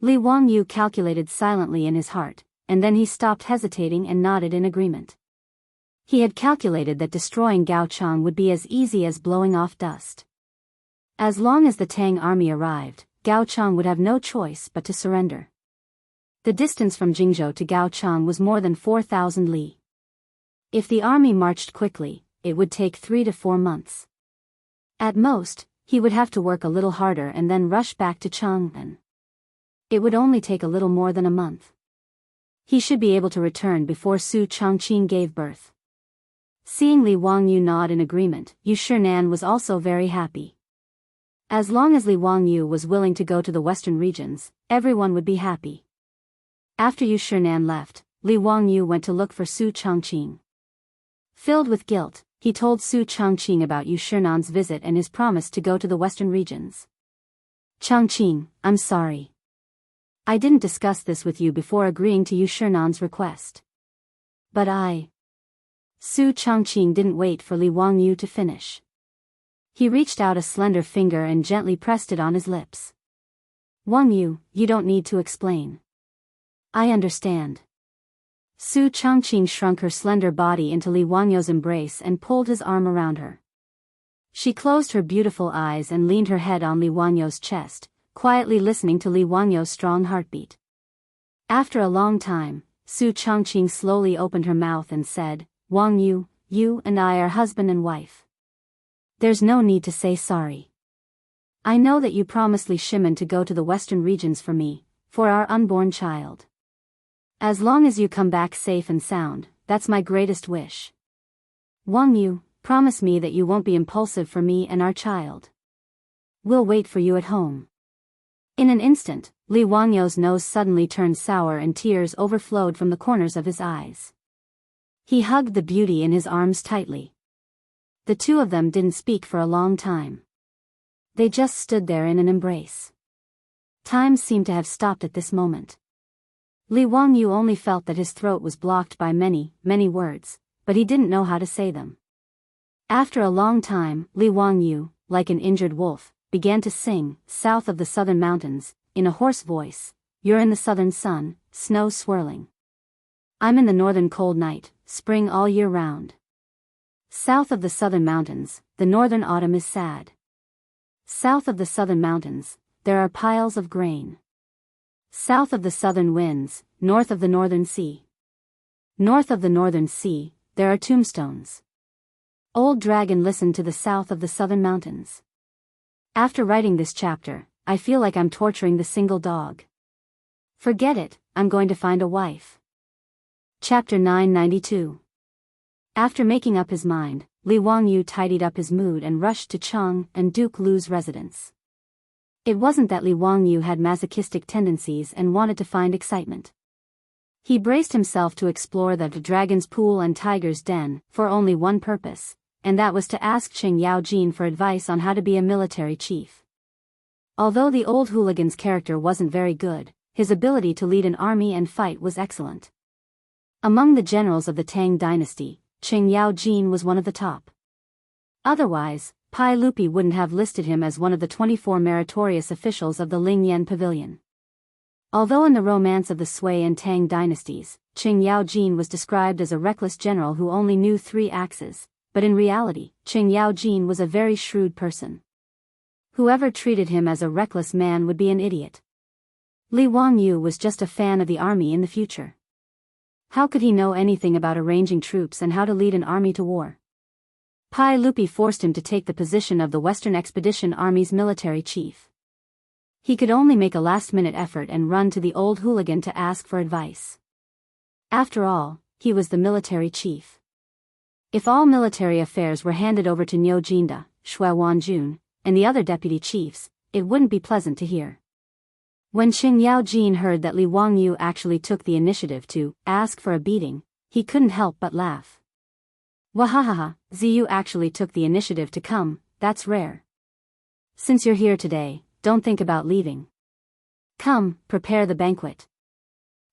Li Wangyu calculated silently in his heart, and then he stopped hesitating and nodded in agreement. He had calculated that destroying Gaochang would be as easy as blowing off dust. As long as the Tang army arrived, Gaochang would have no choice but to surrender. The distance from Jingzhou to Gaochang was more than 4,000 li. If the army marched quickly, it would take 3 to 4 months. At most, he would have to work a little harder and then rush back to Chang'an. It would only take a little more than a month. He should be able to return before Su Changqing gave birth. Seeing Li Wangyu nod in agreement, Yushernan was also very happy. As long as Li Wangyu was willing to go to the western regions, everyone would be happy. After Yushernan left, Li Wangyu went to look for Su Changqing. Filled with guilt, he told Su Changqing about Yushernan's visit and his promise to go to the western regions. Changqing, I'm sorry. I didn't discuss this with you before agreeing to Yushernan's request. But Su Changqing didn't wait for Li Wangyu to finish. He reached out a slender finger and gently pressed it on his lips. Wangyu, you don't need to explain. I understand. Su Changqing shrunk her slender body into Li Wangyu's embrace and pulled his arm around her. She closed her beautiful eyes and leaned her head on Li Wangyu's chest, quietly listening to Li Wangyu's strong heartbeat. After a long time, Su Changqing slowly opened her mouth and said, Wangyu, you and I are husband and wife. There's no need to say sorry. I know that you promised Li Shimen to go to the western regions for me, for our unborn child. As long as you come back safe and sound, that's my greatest wish. Wangyu, promise me that you won't be impulsive for me and our child. We'll wait for you at home. In an instant, Li Wangyu's nose suddenly turned sour and tears overflowed from the corners of his eyes. He hugged the beauty in his arms tightly. The two of them didn't speak for a long time. They just stood there in an embrace. Time seemed to have stopped at this moment. Li Wangyu only felt that his throat was blocked by many, many words, but he didn't know how to say them. After a long time, Li Wangyu, like an injured wolf, began to sing, south of the southern mountains, in a hoarse voice, you're in the southern sun, snow swirling. I'm in the northern cold night, spring all year round. South of the southern mountains, the northern autumn is sad. South of the southern mountains, there are piles of grain. South of the southern winds, north of the northern sea. North of the northern sea, there are tombstones. Old Dragon listened to the south of the southern mountains. After writing this chapter, I feel like I'm torturing the single dog. Forget it, I'm going to find a wife. Chapter 992. After making up his mind, Li Wangyu tidied up his mood and rushed to Chang and Duke Lu's residence. It wasn't that Li Wangyu had masochistic tendencies and wanted to find excitement. He braced himself to explore the Dragon's Pool and Tiger's Den for only one purpose, and that was to ask Qing Yaojin for advice on how to be a military chief. Although the old hooligan's character wasn't very good, his ability to lead an army and fight was excellent. Among the generals of the Tang dynasty, Qing Yaojin was one of the top. Otherwise, Pai Lupi wouldn't have listed him as one of the 24 meritorious officials of the Lingyan Pavilion. Although in the romance of the Sui and Tang dynasties, Qing Yaojin was described as a reckless general who only knew 3 axes, but in reality, Qing Yaojin was a very shrewd person. Whoever treated him as a reckless man would be an idiot. Li Wangyu was just a fan of the army in the future. How could he know anything about arranging troops and how to lead an army to war? Pai Lupi forced him to take the position of the Western Expedition Army's military chief. He could only make a last-minute effort and run to the old hooligan to ask for advice. After all, he was the military chief. If all military affairs were handed over to Niu Jinda, Shui Wanjun, and the other deputy chiefs, it wouldn't be pleasant to hear. When Qing Yaojin heard that Li Wangyu actually took the initiative to ask for a beating, he couldn't help but laugh. Wahahaha, Ziyu actually took the initiative to come, that's rare. Since you're here today, don't think about leaving. Come, prepare the banquet.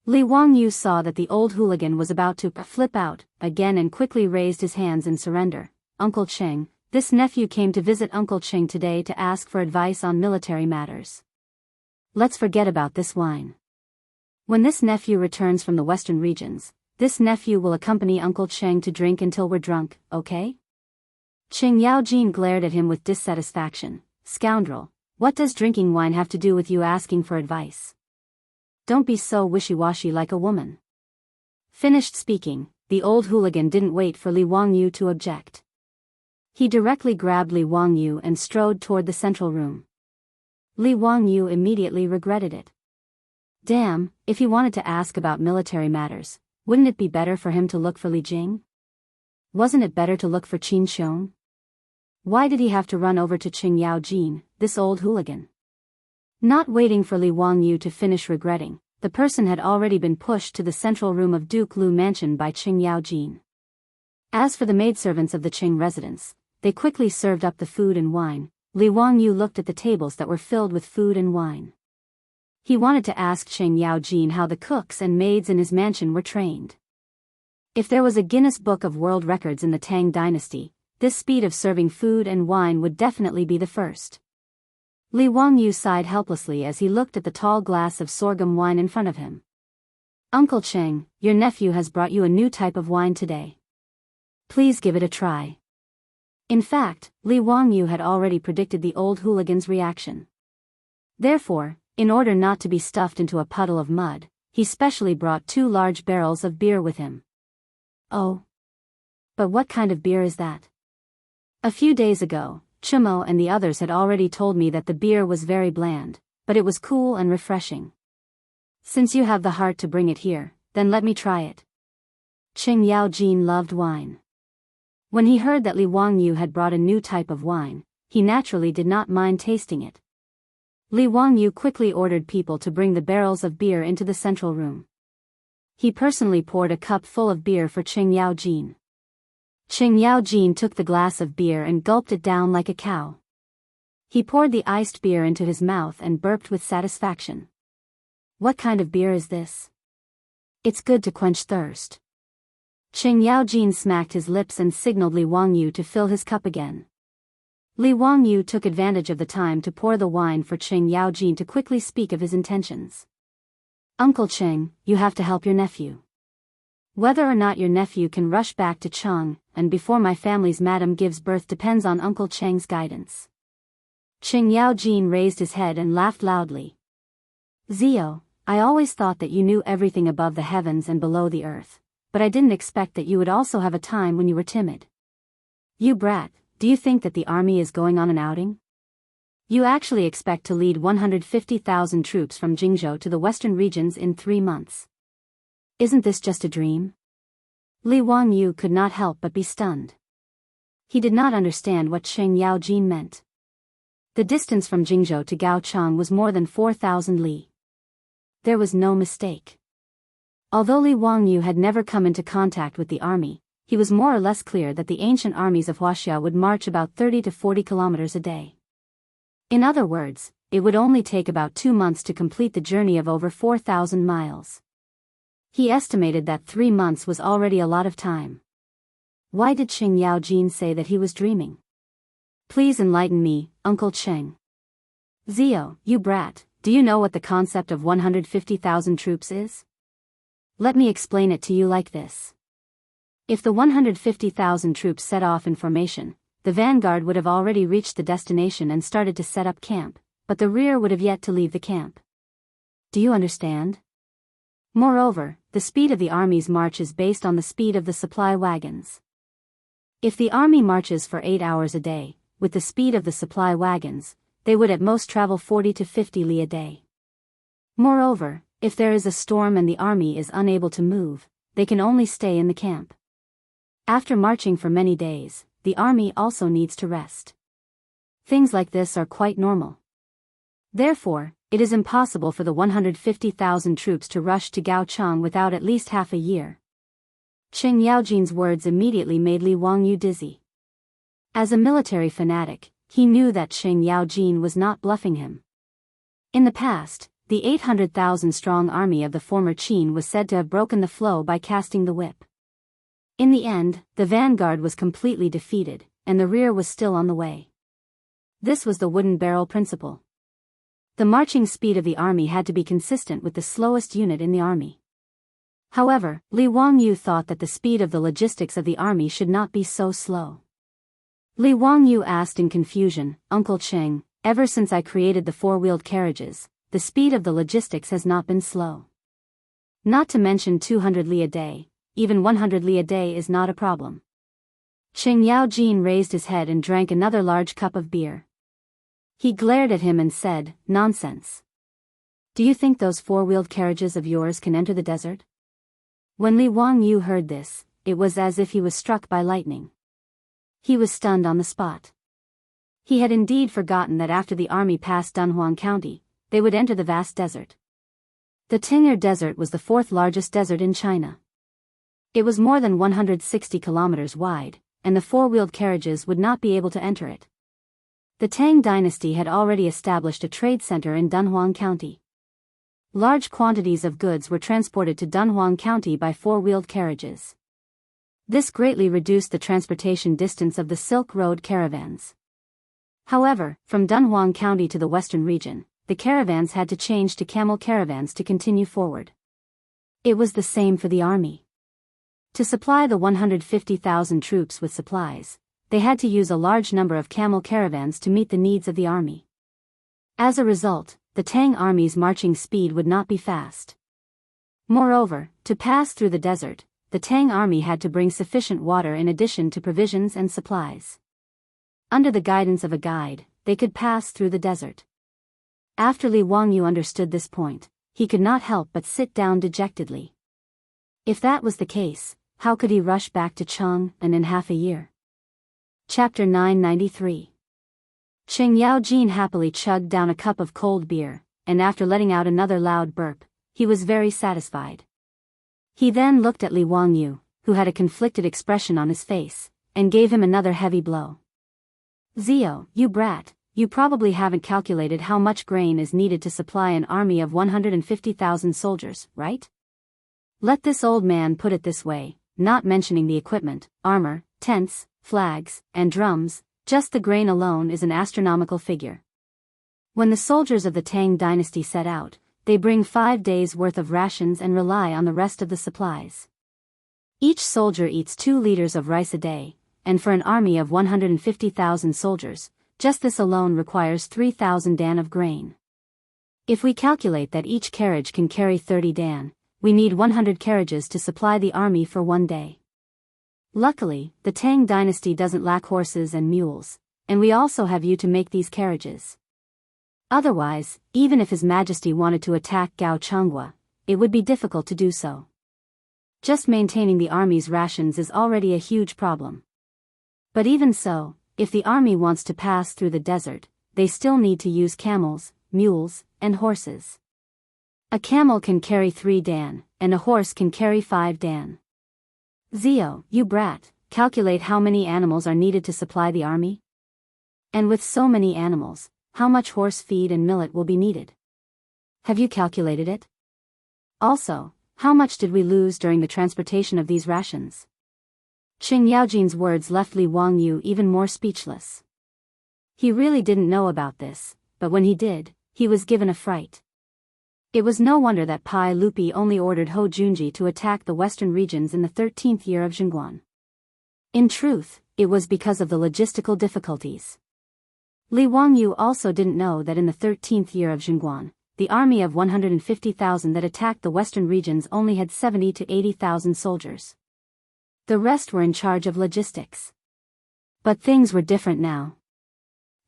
Li Wangyu saw that the old hooligan was about to flip out again and quickly raised his hands in surrender. Uncle Cheng, this nephew came to visit Uncle Cheng today to ask for advice on military matters. Let's forget about this wine. When this nephew returns from the western regions, this nephew will accompany Uncle Cheng to drink until we're drunk, okay? Qing Yaojin glared at him with dissatisfaction. Scoundrel, what does drinking wine have to do with you asking for advice? Don't be so wishy-washy like a woman. Finished speaking, the old hooligan didn't wait for Li Wangyu to object. He directly grabbed Li Wangyu and strode toward the central room. Li Wangyu immediately regretted it. Damn, if he wanted to ask about military matters, wouldn't it be better for him to look for Li Jing? Wasn't it better to look for Qin Xiong? Why did he have to run over to Qing Yaojin, this old hooligan? Not waiting for Li Wangyu to finish regretting, the person had already been pushed to the central room of Duke Lu Mansion by Qing Yaojin. As for the maidservants of the Qing residence, they quickly served up the food and wine. Li Wangyu looked at the tables that were filled with food and wine. He wanted to ask Qing Yaojin how the cooks and maids in his mansion were trained. If there was a Guinness Book of World Records in the Tang dynasty, this speed of serving food and wine would definitely be the first. Li Wangyu sighed helplessly as he looked at the tall glass of sorghum wine in front of him. Uncle Cheng, your nephew has brought you a new type of wine today. Please give it a try. In fact, Li Wangyu had already predicted the old hooligan's reaction. Therefore, in order not to be stuffed into a puddle of mud, he specially brought 2 large barrels of beer with him. Oh. But what kind of beer is that? A few days ago, Chumo and the others had already told me that the beer was very bland, but it was cool and refreshing. Since you have the heart to bring it here, then let me try it. Qing Yaojin loved wine. When he heard that Li Wangyu had brought a new type of wine, he naturally did not mind tasting it. Li Wangyu quickly ordered people to bring the barrels of beer into the central room. He personally poured a cup full of beer for Qing Yaojin. Qing Yaojin took the glass of beer and gulped it down like a cow. He poured the iced beer into his mouth and burped with satisfaction. What kind of beer is this? It's good to quench thirst. Qing Yaojin smacked his lips and signaled Li Wangyu to fill his cup again. Li Wangyu took advantage of the time to pour the wine for Qing Yaojin to quickly speak of his intentions. Uncle Qing, you have to help your nephew. Whether or not your nephew can rush back to Chang, and before my family's madam gives birth depends on Uncle Cheng's guidance. Qing Yaojin raised his head and laughed loudly. Zio, I always thought that you knew everything above the heavens and below the earth, but I didn't expect that you would also have a time when you were timid. You brat, do you think that the army is going on an outing? You actually expect to lead 150,000 troops from Jianghu to the western regions in 3 months. Isn't this just a dream? Li Wangyu could not help but be stunned. He did not understand what Qing Yaojin meant. The distance from Jianghu to Gaochang was more than 4,000 li. There was no mistake. Although Li Wangyu had never come into contact with the army, he was more or less clear that the ancient armies of Wuxia would march about 30 to 40 kilometers a day. In other words, it would only take about 2 months to complete the journey of over 4,000 miles. He estimated that 3 months was already a lot of time. Why did Qing Yaojin say that he was dreaming? Please enlighten me, Uncle Cheng. Zio, you brat, do you know what the concept of 150,000 troops is? Let me explain it to you like this. If the 150,000 troops set off in formation, the vanguard would have already reached the destination and started to set up camp, but the rear would have yet to leave the camp. Do you understand? Moreover, the speed of the army's march is based on the speed of the supply wagons. If the army marches for 8 hours a day, with the speed of the supply wagons, they would at most travel 40 to 50 li a day. Moreover, if there is a storm and the army is unable to move, they can only stay in the camp. After marching for many days, the army also needs to rest. Things like this are quite normal. Therefore, it is impossible for the 150,000 troops to rush to Gaochang without at least half a year. Qing Yaojin's words immediately made Li Wangyu dizzy. As a military fanatic, he knew that Qing Yaojin was not bluffing him. In the past, the 800,000-strong army of the former Qin was said to have broken the flow by casting the whip. In the end, the vanguard was completely defeated, and the rear was still on the way. This was the wooden barrel principle. The marching speed of the army had to be consistent with the slowest unit in the army. However, Li Wangyu thought that the speed of the logistics of the army should not be so slow. Li Wangyu asked in confusion, "Uncle Qing, ever since I created the four-wheeled carriages, the speed of the logistics has not been slow. Not to mention 200 li a day, even 100 li a day is not a problem." Qing Yaojin raised his head and drank another large cup of beer. He glared at him and said, "Nonsense. Do you think those four-wheeled carriages of yours can enter the desert?" When Li Wangyu heard this, it was as if he was struck by lightning. He was stunned on the spot. He had indeed forgotten that after the army passed Dunhuang County, they would enter the vast desert. The Ting'er Desert was the fourth largest desert in China. It was more than 160 kilometers wide, and the four-wheeled carriages would not be able to enter it. The Tang dynasty had already established a trade center in Dunhuang County. Large quantities of goods were transported to Dunhuang County by four-wheeled carriages. This greatly reduced the transportation distance of the Silk Road caravans. However, from Dunhuang County to the western region, the caravans had to change to camel caravans to continue forward. It was the same for the army. To supply the 150,000 troops with supplies, they had to use a large number of camel caravans to meet the needs of the army. As a result, the Tang army's marching speed would not be fast. Moreover, to pass through the desert, the Tang army had to bring sufficient water in addition to provisions and supplies. Under the guidance of a guide, they could pass through the desert. After Li Wangyu understood this point, he could not help but sit down dejectedly. If that was the case, how could he rush back to Cheng in half a year? Chapter 993. Qing Yaojin happily chugged down a cup of cold beer, and after letting out another loud burp, he was very satisfied. He then looked at Li Wangyu, who had a conflicted expression on his face, and gave him another heavy blow. "Zio, you brat, you probably haven't calculated how much grain is needed to supply an army of 150,000 soldiers, right? Let this old man put it this way, not mentioning the equipment, armor, tents, flags, and drums, just the grain alone is an astronomical figure. When the soldiers of the Tang dynasty set out, they bring 5 days' worth of rations and rely on the rest of the supplies. Each soldier eats 2 liters of rice a day, and for an army of 150,000 soldiers, just this alone requires 3,000 dan of grain. If we calculate that each carriage can carry 30 dan, we need 100 carriages to supply the army for 1 day. Luckily, the Tang dynasty doesn't lack horses and mules, and we also have you to make these carriages. Otherwise, even if His Majesty wanted to attack Gaochangwa, it would be difficult to do so. Just maintaining the army's rations is already a huge problem. But even so, if the army wants to pass through the desert, they still need to use camels, mules, and horses. A camel can carry 3 dan, and a horse can carry 5 dan. Zio, you brat, calculate how many animals are needed to supply the army? And with so many animals, how much horse feed and millet will be needed? Have you calculated it? Also, how much did we lose during the transportation of these rations? Qing Yaojin's words left Li Wangyu even more speechless. He really didn't know about this, but when he did, he was given a fright. It was no wonder that Pai Lupi only ordered Ho Junji to attack the western regions in the 13th year of Zhengguan. In truth, it was because of the logistical difficulties. Li Wangyu also didn't know that in the 13th year of Zhengguan, the army of 150,000 that attacked the western regions only had 70 to 80,000 soldiers. The rest were in charge of logistics. But things were different now.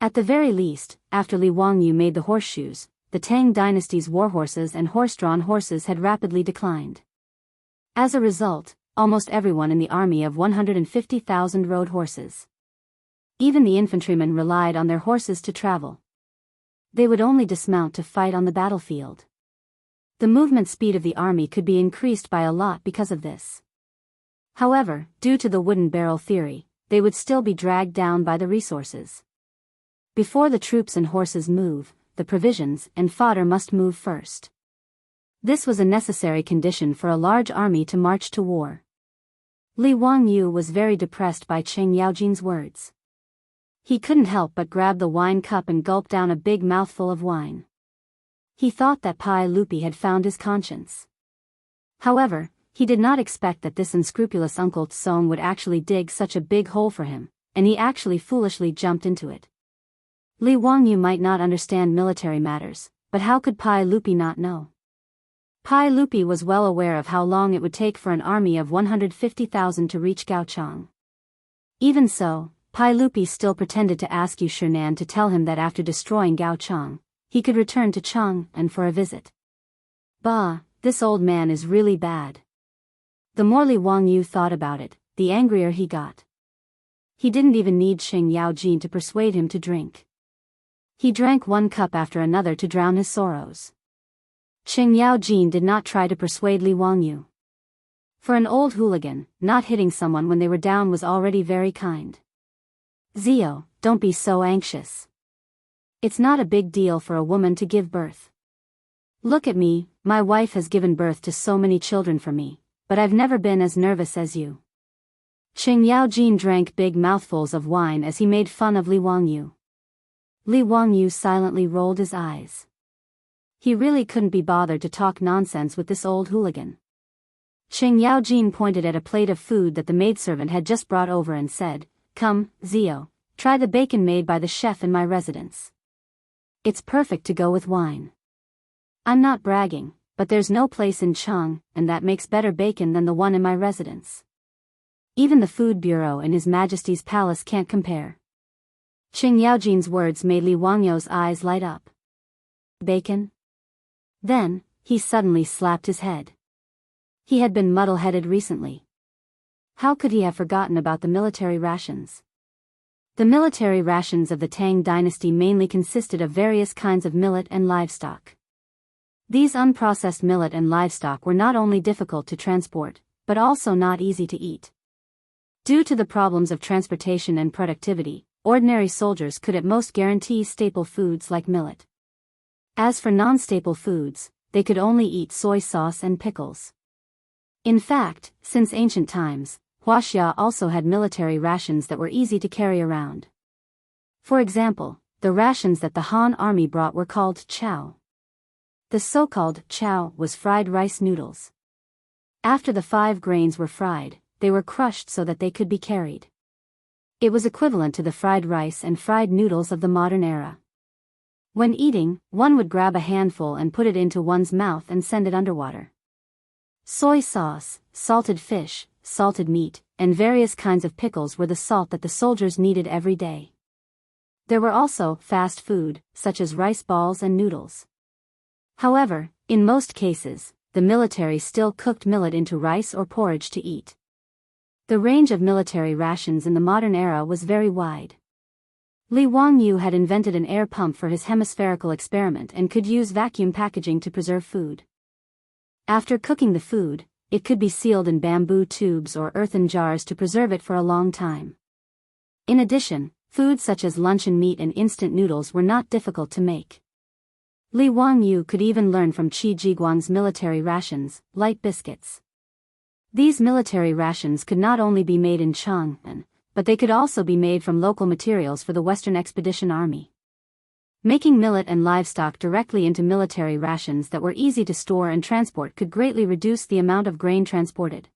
At the very least, after Li Wangyu made the horseshoes, the Tang dynasty's warhorses and horse-drawn horses had rapidly declined. As a result, almost everyone in the army of 150,000 rode horses. Even the infantrymen relied on their horses to travel. They would only dismount to fight on the battlefield. The movement speed of the army could be increased by a lot because of this. However, due to the wooden barrel theory, they would still be dragged down by the resources. Before the troops and horses move, the provisions and fodder must move first. This was a necessary condition for a large army to march to war. Li Wangyu was very depressed by Chen Yaojin's words. He couldn't help but grab the wine cup and gulp down a big mouthful of wine. He thought that Pai Lupi had found his conscience. However, he did not expect that this unscrupulous Uncle Tsong would actually dig such a big hole for him, and he actually foolishly jumped into it. Li Wangyu might not understand military matters, but how could Pai Lupi not know? Pai Lupi was well aware of how long it would take for an army of 150,000 to reach Gaochang. Even so, Pai Lupi still pretended to ask Yu Shinan to tell him that after destroying Gaochang, he could return to Chang'an for a visit. Bah, this old man is really bad. The more Li Wangyu thought about it, the angrier he got. He didn't even need Chen Yaojin to persuade him to drink. He drank one cup after another to drown his sorrows. Chen Yaojin did not try to persuade Li Wangyu. For an old hooligan, not hitting someone when they were down was already very kind. Zio, don't be so anxious. It's not a big deal for a woman to give birth. Look at me, my wife has given birth to so many children for me, but I've never been as nervous as you. Chen Yaojin drank big mouthfuls of wine as he made fun of Li Wangyu. Li Wangyu silently rolled his eyes. He really couldn't be bothered to talk nonsense with this old hooligan. Chen Yaojin pointed at a plate of food that the maidservant had just brought over and said, "Come, Zio, try the bacon made by the chef in my residence. It's perfect to go with wine. I'm not bragging, but there's no place in Chang'an that makes better bacon than the one in my residence. Even the food bureau in His Majesty's palace can't compare." Chen Yaojin's words made Li Wangyu's eyes light up. Bacon? Then, he suddenly slapped his head. He had been muddle-headed recently. How could he have forgotten about the military rations? The military rations of the Tang dynasty mainly consisted of various kinds of millet and livestock. These unprocessed millet and livestock were not only difficult to transport, but also not easy to eat. Due to the problems of transportation and productivity, ordinary soldiers could at most guarantee staple foods like millet. As for non-staple foods, they could only eat soy sauce and pickles. In fact, since ancient times, Wuxia also had military rations that were easy to carry around. For example, the rations that the Han army brought were called chow. The so-called chow was fried rice noodles. After the 5 grains were fried, they were crushed so that they could be carried. It was equivalent to the fried rice and fried noodles of the modern era. When eating, one would grab a handful and put it into one's mouth and send it underwater. Soy sauce, salted fish, salted meat, and various kinds of pickles were the salt that the soldiers needed every day. There were also fast food, such as rice balls and noodles. However, in most cases, the military still cooked millet into rice or porridge to eat. The range of military rations in the modern era was very wide. Li Wangyu had invented an air pump for his hemispherical experiment and could use vacuum packaging to preserve food. After cooking the food, it could be sealed in bamboo tubes or earthen jars to preserve it for a long time. In addition, foods such as luncheon meat and instant noodles were not difficult to make. Li Wangyu could even learn from Qi Jiguang's military rations, light biscuits. These military rations could not only be made in Chang'an, but they could also be made from local materials for the Western Expedition Army. Making millet and livestock directly into military rations that were easy to store and transport could greatly reduce the amount of grain transported.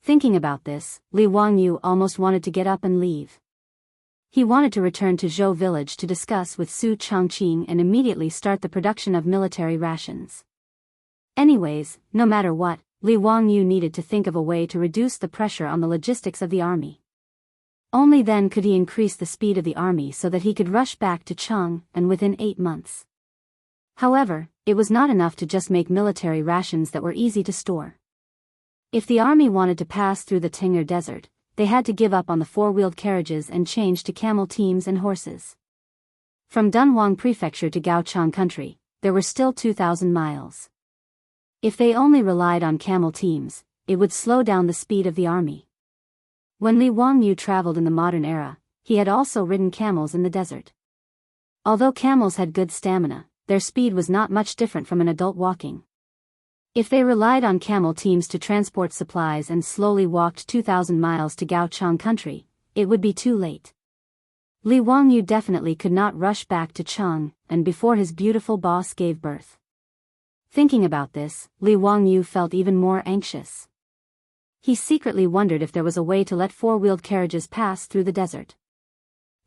Thinking about this, Li Wangyu almost wanted to get up and leave. He wanted to return to Zhou village to discuss with Su Chongqing and immediately start the production of military rations. Anyways, no matter what, Li Wangyu needed to think of a way to reduce the pressure on the logistics of the army. Only then could he increase the speed of the army so that he could rush back to Chang, and within 8 months. However, it was not enough to just make military rations that were easy to store. If the army wanted to pass through the Tang Desert, they had to give up on the 4-wheeled carriages and change to camel teams and horses. From Dunhuang Prefecture to Gaochang Country, there were still 2,000 miles. If they only relied on camel teams, it would slow down the speed of the army. When Li Wangyu traveled in the modern era, he had also ridden camels in the desert. Although camels had good stamina, their speed was not much different from an adult walking. If they relied on camel teams to transport supplies and slowly walked 2,000 miles to Gaochang Country, it would be too late. Li Wangyu definitely could not rush back to Chang, and before his beautiful boss gave birth. Thinking about this, Li Wangyu felt even more anxious. He secretly wondered if there was a way to let 4-wheeled carriages pass through the desert.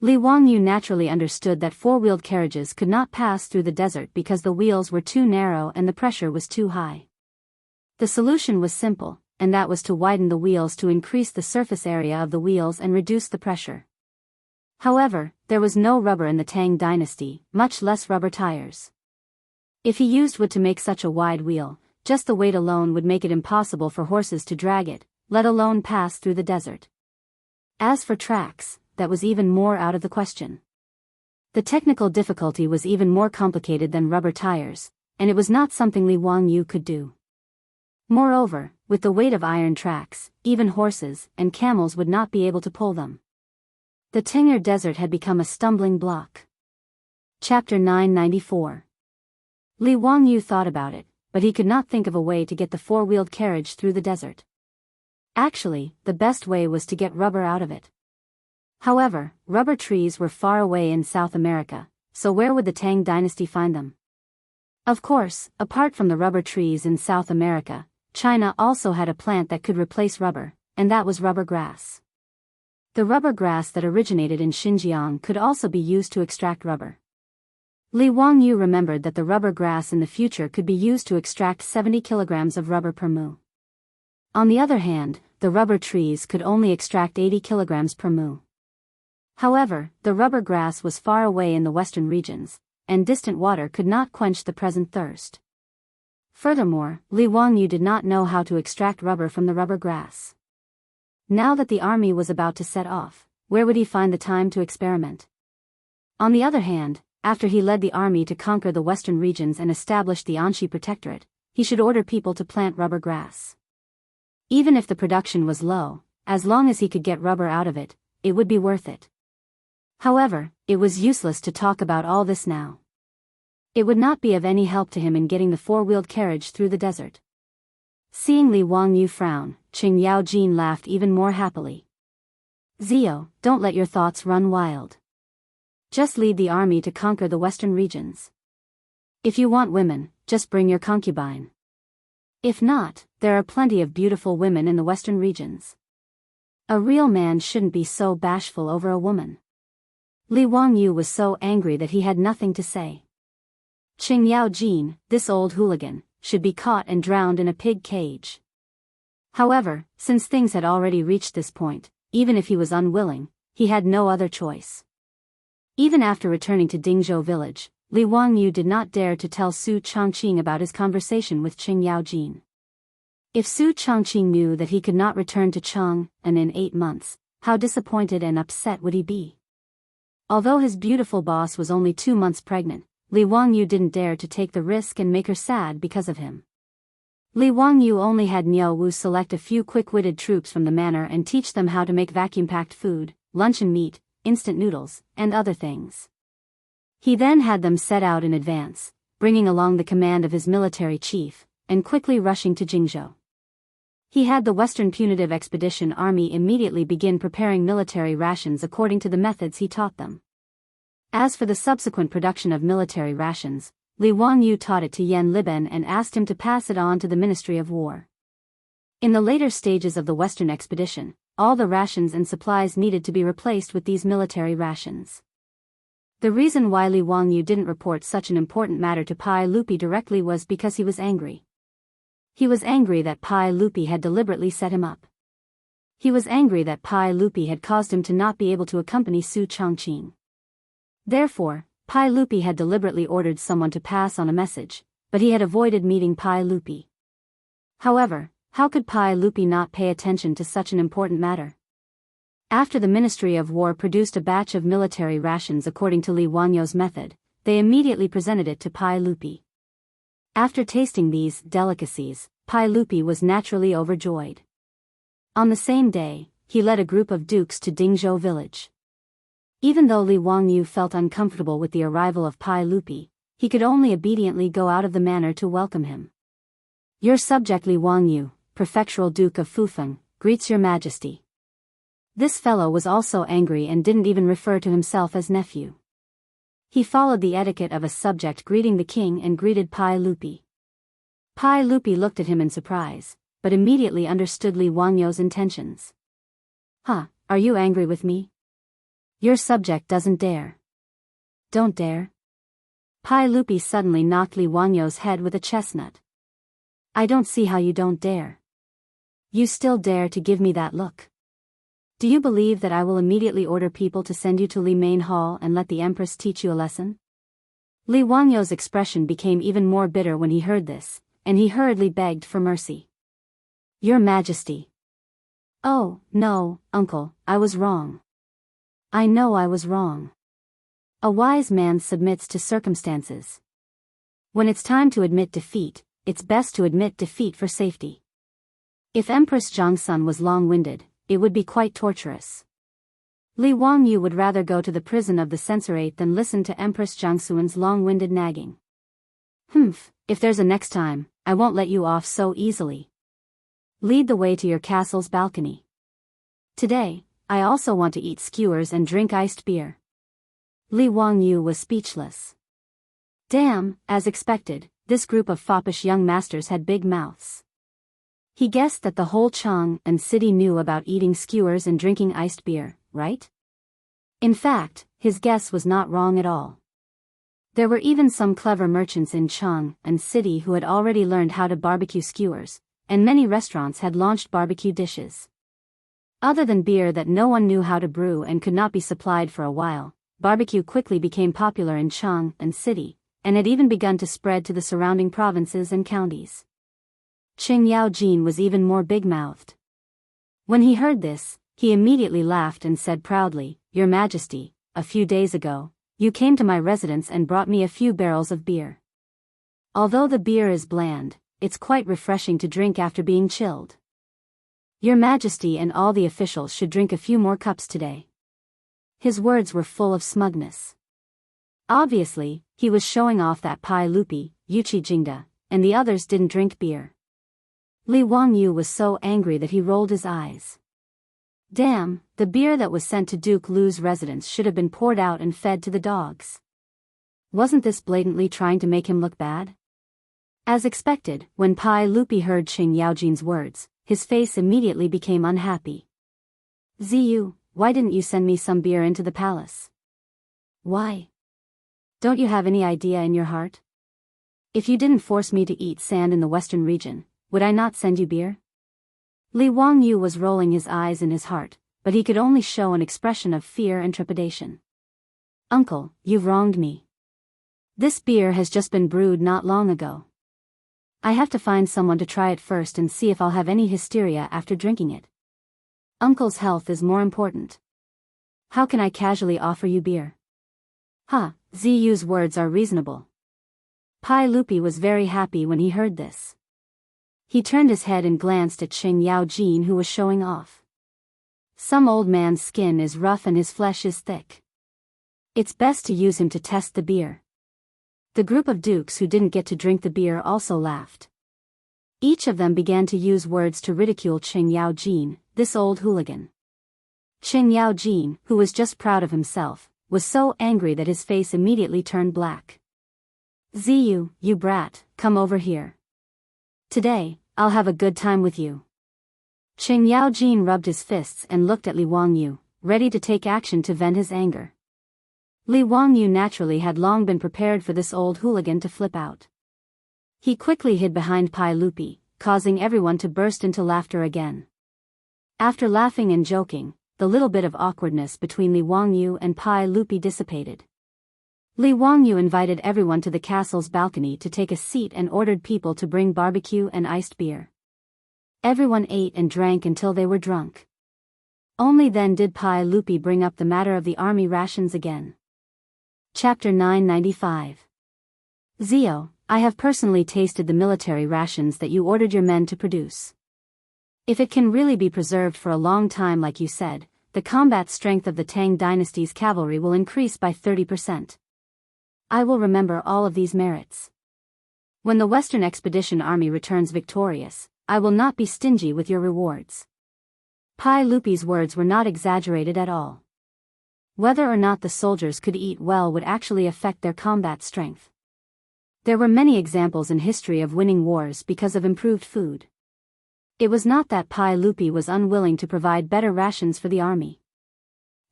Li Wangyu naturally understood that 4-wheeled carriages could not pass through the desert because the wheels were too narrow and the pressure was too high. The solution was simple, and that was to widen the wheels to increase the surface area of the wheels and reduce the pressure. However, there was no rubber in the Tang dynasty, much less rubber tires. If he used wood to make such a wide wheel, just the weight alone would make it impossible for horses to drag it, let alone pass through the desert. As for tracks, that was even more out of the question. The technical difficulty was even more complicated than rubber tires, and it was not something Li Wangyu could do. Moreover, with the weight of iron tracks, even horses and camels would not be able to pull them. The Tang Desert had become a stumbling block. Chapter 994. Li Wangyu thought about it, but he could not think of a way to get the 4-wheeled carriage through the desert. Actually, the best way was to get rubber out of it. However, rubber trees were far away in South America, so where would the Tang dynasty find them? Of course, apart from the rubber trees in South America, China also had a plant that could replace rubber, and that was rubber grass. The rubber grass that originated in Xinjiang could also be used to extract rubber. Li Wangyu remembered that the rubber grass in the future could be used to extract 70 kilograms of rubber per mu. On the other hand, the rubber trees could only extract 80 kilograms per mu. However, the rubber grass was far away in the western regions, and distant water could not quench the present thirst. Furthermore, Li Wangyu did not know how to extract rubber from the rubber grass. Now that the army was about to set off, where would he find the time to experiment? On the other hand, after he led the army to conquer the western regions and establish the Anxi Protectorate, he should order people to plant rubber grass. Even if the production was low, as long as he could get rubber out of it, it would be worth it. However, it was useless to talk about all this now. It would not be of any help to him in getting the 4-wheeled carriage through the desert. Seeing Li Wangyu frown, Qing Yaojin laughed even more happily. Zio, don't let your thoughts run wild. Just lead the army to conquer the western regions. If you want women, just bring your concubine. If not, there are plenty of beautiful women in the western regions. A real man shouldn't be so bashful over a woman. Li Wangyu was so angry that he had nothing to say. Qing Yaojin, this old hooligan, should be caught and drowned in a pig cage. However, since things had already reached this point, even if he was unwilling, he had no other choice. Even after returning to Dingzhou village, Li Wangyu did not dare to tell Su Changqing about his conversation with Qing Yaojin. If Su Changqing knew that he could not return to Chang, and in 8 months, how disappointed and upset would he be? Although his beautiful boss was only 2 months pregnant, Li Wangyu didn't dare to take the risk and make her sad because of him. Li Wangyu only had Niao Wu select a few quick-witted troops from the manor and teach them how to make vacuum-packed food, luncheon meat, instant noodles, and other things. He then had them set out in advance, bringing along the command of his military chief, and quickly rushing to Jingzhou. He had the Western Punitive Expedition Army immediately begin preparing military rations according to the methods he taught them. As for the subsequent production of military rations, Li Wangyu taught it to Yan Liben and asked him to pass it on to the Ministry of War. In the later stages of the Western expedition, all the rations and supplies needed to be replaced with these military rations. The reason why Li Wangyu didn't report such an important matter to Pai Lupi directly was because he was angry. He was angry that Pai Lupi had deliberately set him up. He was angry that Pai Lupi had caused him to not be able to accompany Su Chongqing. Therefore, Pai Lupi had deliberately ordered someone to pass on a message, but he had avoided meeting Pai Lupi. However, how could Pai Lupi not pay attention to such an important matter? After the Ministry of War produced a batch of military rations according to Li Wangyou's method, they immediately presented it to Pai Lupi. After tasting these delicacies, Pai Lupi was naturally overjoyed. On the same day, he led a group of dukes to Dingzhou village. Even though Li Wangyou felt uncomfortable with the arrival of Pai Lupi, he could only obediently go out of the manor to welcome him. Your subject Li Wangyou, prefectural duke of Fufeng, greets your majesty. This fellow was also angry and didn't even refer to himself as nephew. He followed the etiquette of a subject greeting the king and greeted Pai Lupi. Pai Lupi looked at him in surprise, but immediately understood Li Wangyou's intentions. Huh, are you angry with me? Your subject doesn't dare. Don't dare. Pai Lupi suddenly knocked Li Wangyou's head with a chestnut. I don't see how you don't dare. You still dare to give me that look. Do you believe that I will immediately order people to send you to Li Main Hall and let the Empress teach you a lesson? Li Wangyou's expression became even more bitter when he heard this, and he hurriedly begged for mercy. Your Majesty. Oh, no, uncle, I was wrong. I know I was wrong. A wise man submits to circumstances. When it's time to admit defeat, it's best to admit defeat for safety. If Empress Jiangsun was long-winded, it would be quite torturous. Li Wangyou would rather go to the prison of the censorate than listen to Empress Jiangsun's long-winded nagging. If there's a next time, I won't let you off so easily. Lead the way to your castle's balcony. Today, I also want to eat skewers and drink iced beer. Li Wangyou was speechless. Damn, as expected, this group of foppish young masters had big mouths. He guessed that the whole Chang and city knew about eating skewers and drinking iced beer, right? In fact, his guess was not wrong at all. There were even some clever merchants in Chang and city who had already learned how to barbecue skewers, and many restaurants had launched barbecue dishes. Other than beer that no one knew how to brew and could not be supplied for a while, barbecue quickly became popular in Chang and city, and had even begun to spread to the surrounding provinces and counties. Qing Yaojin was even more big-mouthed. When he heard this, he immediately laughed and said proudly, Your Majesty, a few days ago, you came to my residence and brought me a few barrels of beer. Although the beer is bland, it's quite refreshing to drink after being chilled. Your Majesty and all the officials should drink a few more cups today. His words were full of smugness. Obviously, he was showing off that Pai Lupi, Yuchi Jingda, and the others didn't drink beer. Li Wangyou was so angry that he rolled his eyes. Damn, the beer that was sent to Duke Lu's residence should have been poured out and fed to the dogs. Wasn't this blatantly trying to make him look bad? As expected, when Pai Lupi heard Qing Yaojin's words, his face immediately became unhappy. Ziyu, why didn't you send me some beer into the palace? Why? Don't you have any idea in your heart? If you didn't force me to eat sand in the western region, would I not send you beer? Li Wangyou was rolling his eyes in his heart, but he could only show an expression of fear and trepidation. Uncle, you've wronged me. This beer has just been brewed not long ago. I have to find someone to try it first and see if I'll have any hysteria after drinking it. Uncle's health is more important. How can I casually offer you beer? Ziyu's words are reasonable. Pai Lupi was very happy when he heard this. He turned his head and glanced at Qing Yaojin, who was showing off. Some old man's skin is rough and his flesh is thick. It's best to use him to test the beer. The group of dukes who didn't get to drink the beer also laughed. Each of them began to use words to ridicule Qing Yaojin, this old hooligan. Qing Yaojin, who was just proud of himself, was so angry that his face immediately turned black. Ziyu, you brat, come over here. Today, I'll have a good time with you. Qing Yaojin rubbed his fists and looked at Li Wangyou, ready to take action to vent his anger. Li Wangyou naturally had long been prepared for this old hooligan to flip out. He quickly hid behind Pai Lupi, causing everyone to burst into laughter again. After laughing and joking, the little bit of awkwardness between Li Wangyu and Pai Lupi dissipated. Li Wangyu invited everyone to the castle's balcony to take a seat and ordered people to bring barbecue and iced beer. Everyone ate and drank until they were drunk. Only then did Pai Lupi bring up the matter of the army rations again. Chapter 995. Zio, I have personally tasted the military rations that you ordered your men to produce. If it can really be preserved for a long time like you said, the combat strength of the Tang dynasty's cavalry will increase by 30%. I will remember all of these merits. When the Western Expedition Army returns victorious, I will not be stingy with your rewards. Pai Lupi's words were not exaggerated at all. Whether or not the soldiers could eat well would actually affect their combat strength. There were many examples in history of winning wars because of improved food. It was not that Pai Lupi was unwilling to provide better rations for the army.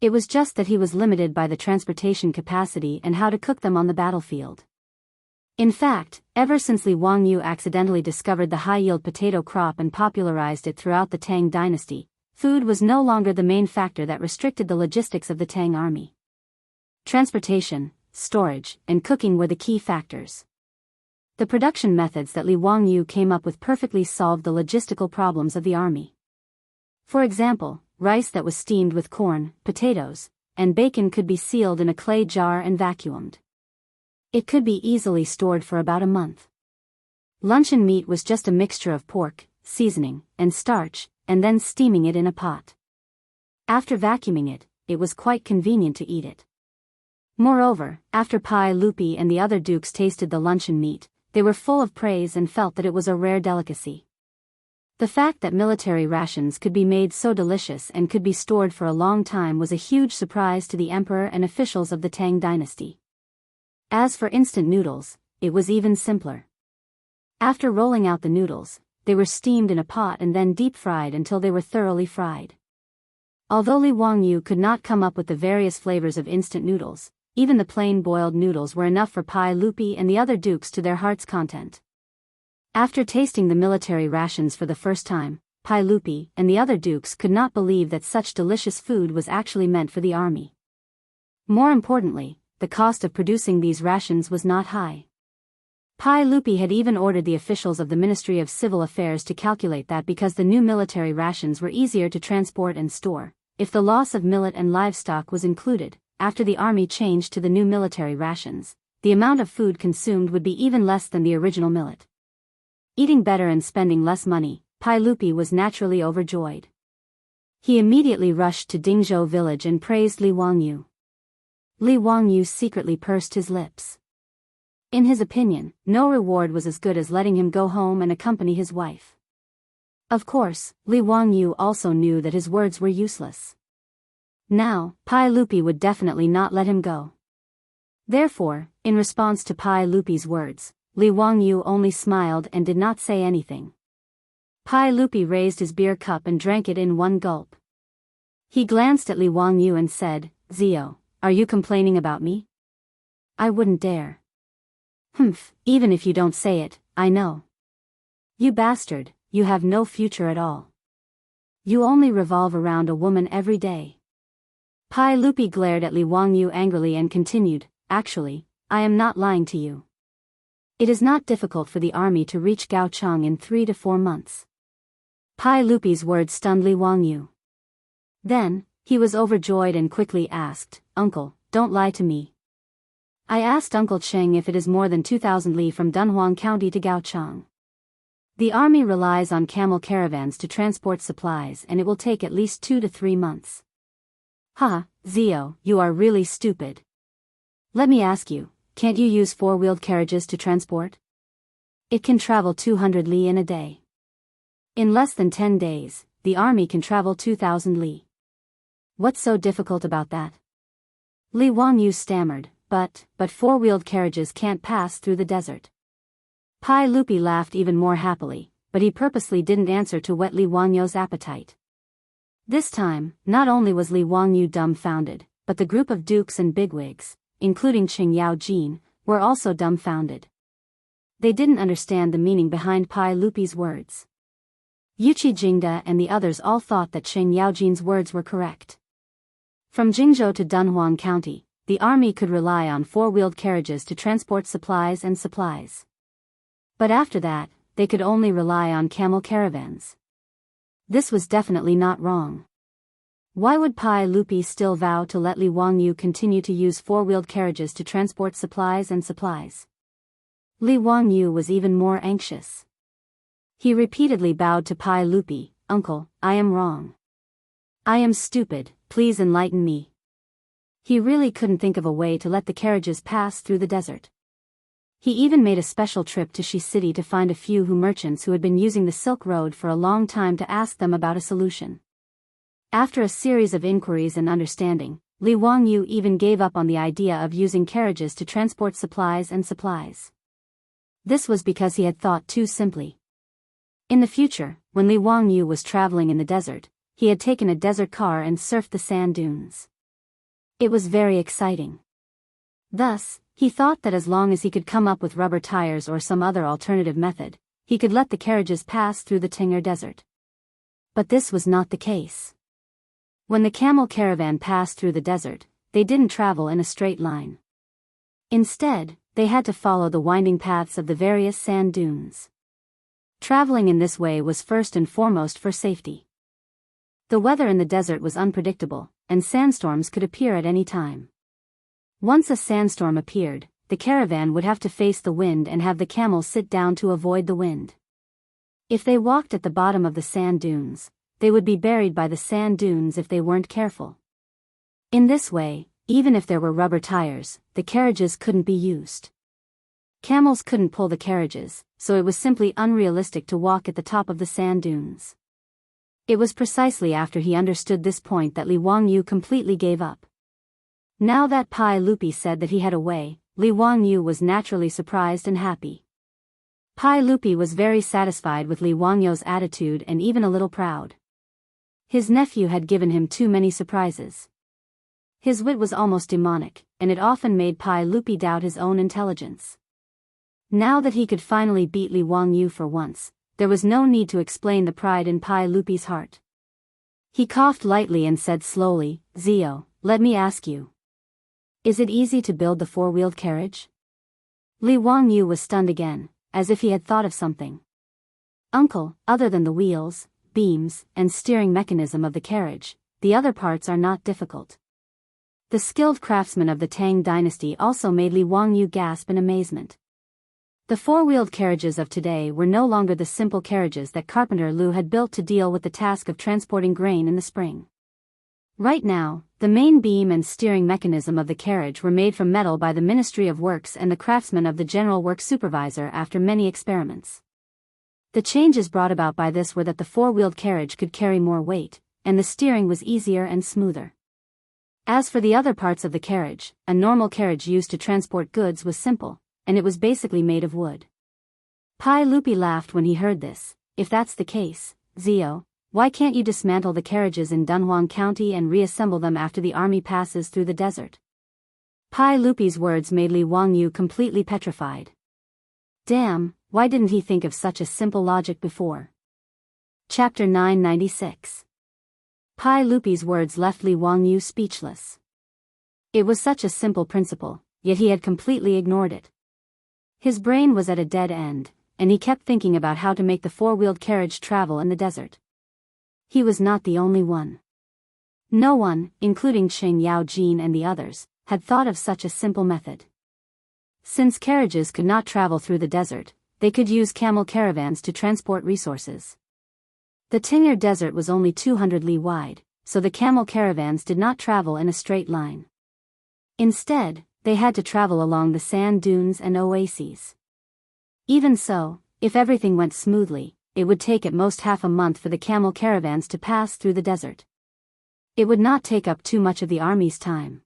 It was just that he was limited by the transportation capacity and how to cook them on the battlefield. In fact, ever since Li Wangyu accidentally discovered the high-yield potato crop and popularized it throughout the Tang dynasty, food was no longer the main factor that restricted the logistics of the Tang army. Transportation, storage, and cooking were the key factors. The production methods that Li Wangyu came up with perfectly solved the logistical problems of the army. For example, rice that was steamed with corn, potatoes, and bacon could be sealed in a clay jar and vacuumed. It could be easily stored for about a month. Luncheon meat was just a mixture of pork, seasoning, and starch, and then steaming it in a pot. After vacuuming it, it was quite convenient to eat it. Moreover, after Pai Lupi and the other dukes tasted the luncheon meat, they were full of praise and felt that it was a rare delicacy. The fact that military rations could be made so delicious and could be stored for a long time was a huge surprise to the emperor and officials of the Tang dynasty. As for instant noodles, it was even simpler. After rolling out the noodles, they were steamed in a pot and then deep-fried until they were thoroughly fried. Although Li Wangyu could not come up with the various flavors of instant noodles, even the plain boiled noodles were enough for Pai Lupi and the other dukes to their heart's content. After tasting the military rations for the first time, Pai Lupi and the other dukes could not believe that such delicious food was actually meant for the army. More importantly, the cost of producing these rations was not high. Pai Lupi had even ordered the officials of the Ministry of Civil Affairs to calculate that because the new military rations were easier to transport and store, if the loss of millet and livestock was included, after the army changed to the new military rations, the amount of food consumed would be even less than the original millet. Eating better and spending less money, Pai Lupi was naturally overjoyed. He immediately rushed to Dingzhou village and praised Li Wangyu. Li Wangyu secretly pursed his lips. In his opinion, no reward was as good as letting him go home and accompany his wife. Of course, Li Wangyu also knew that his words were useless. Now, Pai Lupi would definitely not let him go. Therefore, in response to Pai Lupi's words, Li Wangyu only smiled and did not say anything. Pai Lupi raised his beer cup and drank it in one gulp. He glanced at Li Wangyu and said, "Zio, are you complaining about me?" "I wouldn't dare." "Humph, even if you don't say it, I know. You bastard, you have no future at all. You only revolve around a woman every day." Pai Lupi glared at Li Wangyu angrily and continued, "Actually, I am not lying to you. It is not difficult for the army to reach Gaochang in 3 to 4 months. Pai Lupi's words stunned Li Wangyu. Then, he was overjoyed and quickly asked, "Uncle, don't lie to me. I asked Uncle Cheng if it is more than 2,000 li from Dunhuang County to Gaochang. The army relies on camel caravans to transport supplies and it will take at least 2 to 3 months. Ha, Zio, you are really stupid. Let me ask you, can't you use 4-wheeled carriages to transport? It can travel 200 li in a day. In less than 10 days, the army can travel 2,000 li. What's so difficult about that?" Li Wangyu stammered, But 4-wheeled carriages can't pass through the desert." Pai Lupi laughed even more happily, but he purposely didn't answer to whet Li Wangyu's appetite. This time, not only was Li Wangyu dumbfounded, but the group of dukes and bigwigs, including Qing Yaojin, were also dumbfounded. They didn't understand the meaning behind Pai Lupi's words. Jingda and the others all thought that Chen Yaojin's words were correct. From Jingzhou to Dunhuang County, the army could rely on four-wheeled carriages to transport supplies and supplies. But after that, they could only rely on camel caravans. This was definitely not wrong. Why would Pai Lupi still vow to let Li Wangyu continue to use four-wheeled carriages to transport supplies and supplies? Li Wangyu was even more anxious. He repeatedly bowed to Pai Lupi, "Uncle, I am wrong. I am stupid, please enlighten me." He really couldn't think of a way to let the carriages pass through the desert. He even made a special trip to Shi City to find a few merchants who had been using the Silk Road for a long time to ask them about a solution. After a series of inquiries and understanding, Li Wangyu even gave up on the idea of using carriages to transport supplies and supplies. This was because he had thought too simply. In the future, when Li Wangyu was traveling in the desert, he had taken a desert car and surfed the sand dunes. It was very exciting. Thus, he thought that as long as he could come up with rubber tires or some other alternative method, he could let the carriages pass through the Tang desert. But this was not the case. When the camel caravan passed through the desert, they didn't travel in a straight line. Instead, they had to follow the winding paths of the various sand dunes. Traveling in this way was first and foremost for safety. The weather in the desert was unpredictable, and sandstorms could appear at any time. Once a sandstorm appeared, the caravan would have to face the wind and have the camels sit down to avoid the wind. If they walked at the bottom of the sand dunes, they would be buried by the sand dunes if they weren't careful. In this way, even if there were rubber tires, the carriages couldn't be used. Camels couldn't pull the carriages, so it was simply unrealistic to walk at the top of the sand dunes. It was precisely after he understood this point that Li Wangyu completely gave up. Now that Pai Lupi said that he had a way, Li Wangyu was naturally surprised and happy. Pai Lupi was very satisfied with Li Wangyu's attitude and even a little proud. His nephew had given him too many surprises. His wit was almost demonic, and it often made Pai Lupi doubt his own intelligence. Now that he could finally beat Li Wangyu for once, there was no need to explain the pride in Pai Lupi's heart. He coughed lightly and said slowly, "Zio, let me ask you. Is it easy to build the four-wheeled carriage?" Li Wangyu was stunned again, as if he had thought of something. "Uncle, other than the wheels, beams, and steering mechanism of the carriage, the other parts are not difficult." The skilled craftsmen of the Tang dynasty also made Li Wangyu gasp in amazement. The four-wheeled carriages of today were no longer the simple carriages that Carpenter Liu had built to deal with the task of transporting grain in the spring. Right now, the main beam and steering mechanism of the carriage were made from metal by the Ministry of Works and the craftsmen of the General Work Supervisor after many experiments. The changes brought about by this were that the four-wheeled carriage could carry more weight, and the steering was easier and smoother. As for the other parts of the carriage, a normal carriage used to transport goods was simple, and it was basically made of wood. Pai Lupi laughed when he heard this. "If that's the case, Zio, why can't you dismantle the carriages in Dunhuang County and reassemble them after the army passes through the desert?" Pai Lupi's words made Li Wangyu completely petrified. Damn, why didn't he think of such a simple logic before? Chapter 996. Pai Lupi's words left Li Wangyu speechless. It was such a simple principle, yet he had completely ignored it. His brain was at a dead end, and he kept thinking about how to make the four-wheeled carriage travel in the desert. He was not the only one. No one, including Chen Yaojin and the others, had thought of such a simple method. Since carriages could not travel through the desert, they could use camel caravans to transport resources. The Tang desert was only 200 li wide, so the camel caravans did not travel in a straight line. Instead, they had to travel along the sand dunes and oases. Even so, if everything went smoothly, it would take at most half a month for the camel caravans to pass through the desert. It would not take up too much of the army's time.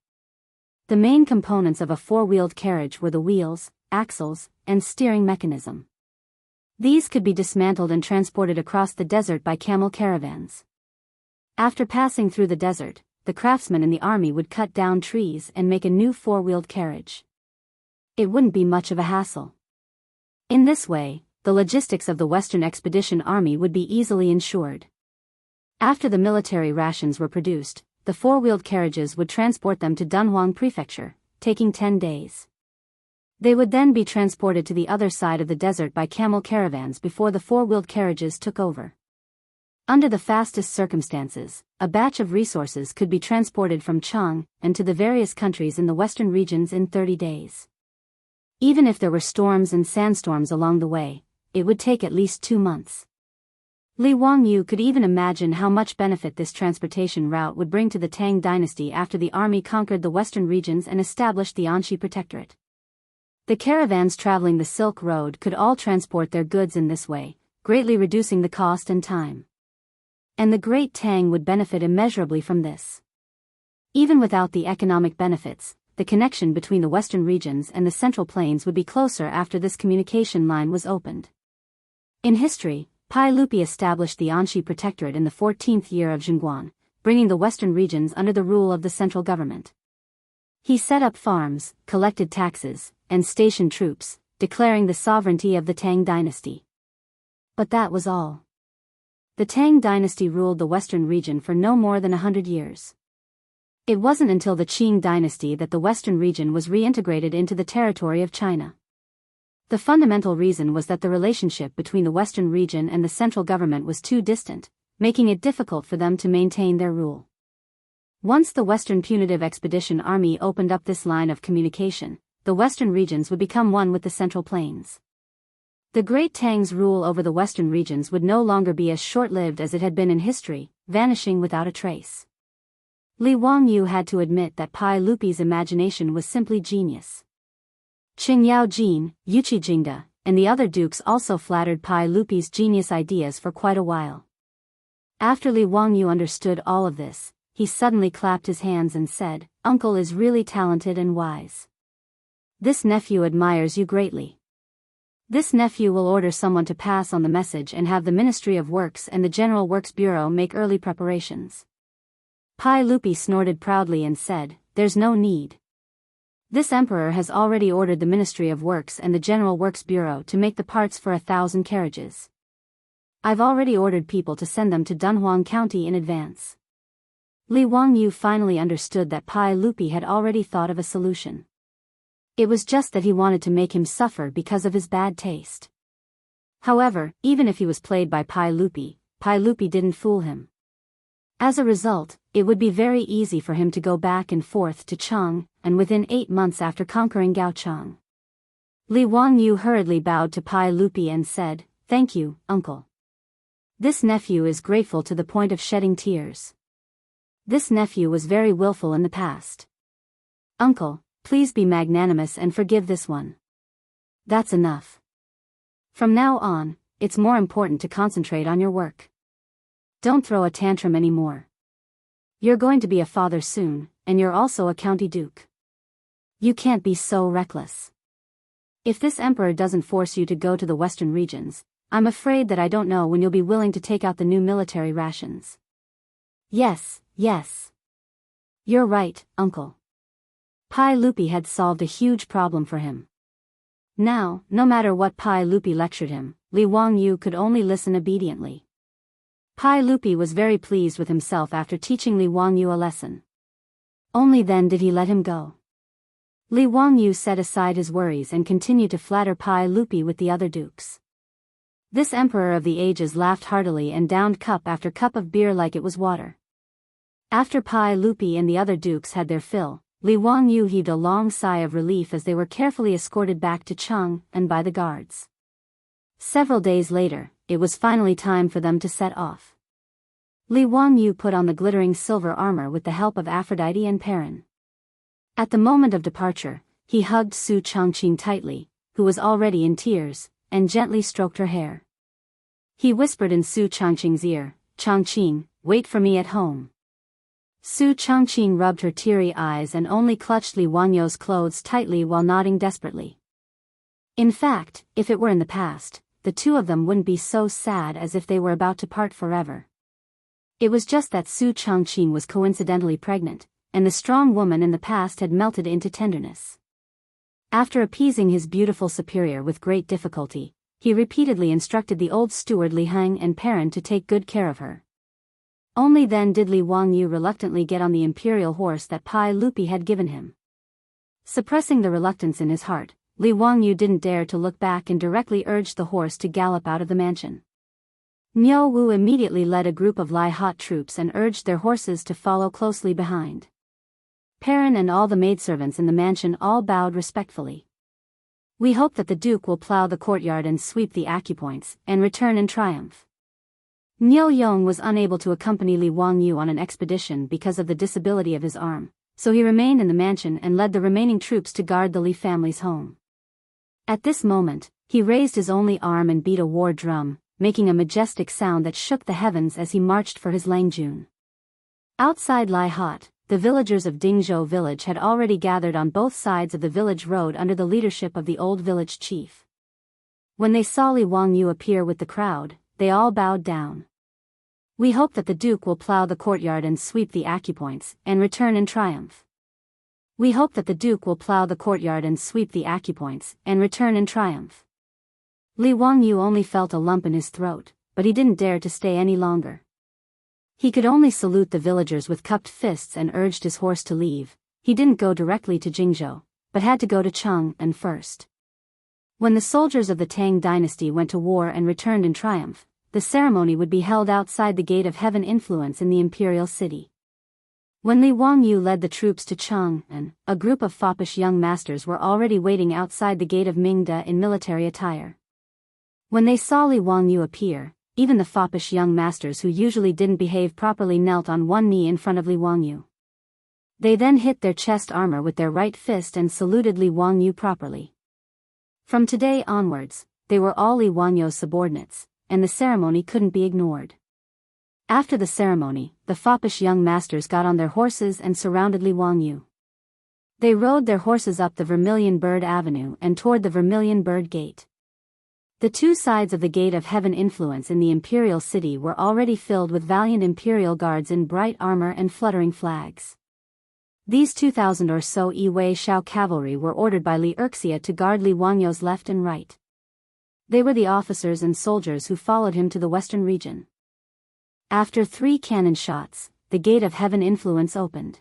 The main components of a four-wheeled carriage were the wheels, axles, and steering mechanism. These could be dismantled and transported across the desert by camel caravans. After passing through the desert, the craftsmen in the army would cut down trees and make a new four-wheeled carriage. It wouldn't be much of a hassle. In this way, the logistics of the Western Expedition Army would be easily ensured. After the military rations were produced, the four-wheeled carriages would transport them to Dunhuang Prefecture, taking 10 days. They would then be transported to the other side of the desert by camel caravans before the four-wheeled carriages took over. Under the fastest circumstances, a batch of resources could be transported from Chang and to the various countries in the western regions in 30 days. Even if there were storms and sandstorms along the way, it would take at least 2 months. Li Wangyu could even imagine how much benefit this transportation route would bring to the Tang dynasty after the army conquered the western regions and established the Anxi Protectorate. The caravans traveling the Silk Road could all transport their goods in this way, greatly reducing the cost and time. And the Great Tang would benefit immeasurably from this. Even without the economic benefits, the connection between the western regions and the Central Plains would be closer after this communication line was opened. In history, Pai Lupi established the Anxi Protectorate in the 14th year of Zhengguan, bringing the western regions under the rule of the central government. He set up farms, collected taxes, and stationed troops, declaring the sovereignty of the Tang dynasty. But that was all. The Tang dynasty ruled the western region for no more than 100 years. It wasn't until the Qing dynasty that the western region was reintegrated into the territory of China. The fundamental reason was that the relationship between the western region and the central government was too distant, making it difficult for them to maintain their rule. Once the Western Punitive Expedition Army opened up this line of communication, the western regions would become one with the Central Plains. The Great Tang's rule over the western regions would no longer be as short-lived as it had been in history, vanishing without a trace. Li Wangyu had to admit that Pai Lupi's imagination was simply genius. Qingyao Jin, Yuqi Jingda, and the other dukes also flattered Pai Lupi's genius ideas for quite a while. After Li Wangyu understood all of this, he suddenly clapped his hands and said, "Uncle is really talented and wise. This nephew admires you greatly. This nephew will order someone to pass on the message and have the Ministry of Works and the General Works Bureau make early preparations." Pai Lupi snorted proudly and said, "There's no need. This emperor has already ordered the Ministry of Works and the General Works Bureau to make the parts for 1,000 carriages. I've already ordered people to send them to Dunhuang County in advance." Li Wangyu finally understood that Pai Lupi had already thought of a solution. It was just that he wanted to make him suffer because of his bad taste. However, even if he was played by Pai Lupi didn't fool him. As a result, it would be very easy for him to go back and forth to Chang, and within 8 months after conquering Gaochang. Li Wangyu hurriedly bowed to Pai Lupi and said, "Thank you, uncle. This nephew is grateful to the point of shedding tears. This nephew was very willful in the past. Uncle, please be magnanimous and forgive this one. That's enough. From now on, it's more important to concentrate on your work. Don't throw a tantrum anymore. You're going to be a father soon, and you're also a county duke. You can't be so reckless. If this emperor doesn't force you to go to the western regions, I'm afraid that I don't know when you'll be willing to take out the new military rations." Yes. You're right, uncle." Pai Lupi had solved a huge problem for him. Now, no matter what Pai Lupi lectured him, Li Wangyu could only listen obediently. Pai Lupi was very pleased with himself after teaching Li Wangyu a lesson. Only then did he let him go. Li Wangyu set aside his worries and continued to flatter Pai Lupi with the other dukes. This emperor of the ages laughed heartily and downed cup after cup of beer like it was water. After Pai Lupi and the other dukes had their fill, Li Wangyu heaved a long sigh of relief as they were carefully escorted back to Chang and by the guards. Several days later, it was finally time for them to set off. Li Wangyu put on the glittering silver armor with the help of Aphrodite and Perrin. At the moment of departure, he hugged Su Changqing tightly, who was already in tears, and gently stroked her hair. He whispered in Su Changqing's ear, "Changqing, wait for me at home." Su Changqing rubbed her teary eyes and only clutched Li Wangyu's clothes tightly while nodding desperately. In fact, if it were in the past, the two of them wouldn't be so sad as if they were about to part forever. It was just that Su Changqing was coincidentally pregnant, and the strong woman in the past had melted into tenderness. After appeasing his beautiful superior with great difficulty, he repeatedly instructed the old steward Li Heng and Perrin to take good care of her. Only then did Li Wangyu reluctantly get on the imperial horse that Pai Lupi had given him. Suppressing the reluctance in his heart, Li Wangyu didn't dare to look back and directly urged the horse to gallop out of the mansion. Miao Wu immediately led a group of Lai Hot troops and urged their horses to follow closely behind. Perrin and all the maidservants in the mansion all bowed respectfully. "We hope that the Duke will plow the courtyard and sweep the acupoints, and return in triumph." Niu Yong was unable to accompany Li Wangyu on an expedition because of the disability of his arm, so he remained in the mansion and led the remaining troops to guard the Li family's home. At this moment, he raised his only arm and beat a war drum, making a majestic sound that shook the heavens as he marched for his Langjun. Outside Lai Hot, the villagers of Dingzhou village had already gathered on both sides of the village road under the leadership of the old village chief. When they saw Li Wangyu appear with the crowd, they all bowed down. "We hope that the Duke will plow the courtyard and sweep the acupoints, and return in triumph." "We hope that the Duke will plow the courtyard and sweep the acupoints, and return in triumph." Li Wangyu only felt a lump in his throat, but he didn't dare to stay any longer. He could only salute the villagers with cupped fists and urged his horse to leave. He didn't go directly to Jingzhou, but had to go to Chang'an first. When the soldiers of the Tang dynasty went to war and returned in triumph, the ceremony would be held outside the Gate of Heaven Influence in the imperial city. When Li Wangyu led the troops to Chang'an, a group of foppish young masters were already waiting outside the gate of Mingda in military attire. When they saw Li Wangyu appear, even the foppish young masters who usually didn't behave properly knelt on one knee in front of Li Wangyu. They then hit their chest armor with their right fist and saluted Li Wangyu properly. From today onwards, they were all Li Wangyu's subordinates, and the ceremony couldn't be ignored. After the ceremony, the foppish young masters got on their horses and surrounded Li Wangyu. They rode their horses up the Vermilion Bird Avenue and toward the Vermilion Bird Gate. The two sides of the Gate of Heaven Influence in the imperial city were already filled with valiant imperial guards in bright armor and fluttering flags. These 2,000 or so Yi Shao cavalry were ordered by Li Wuxia to guard Li Wangyu's left and right. They were the officers and soldiers who followed him to the western region. After 3 cannon shots, the Gate of Heaven Influence opened.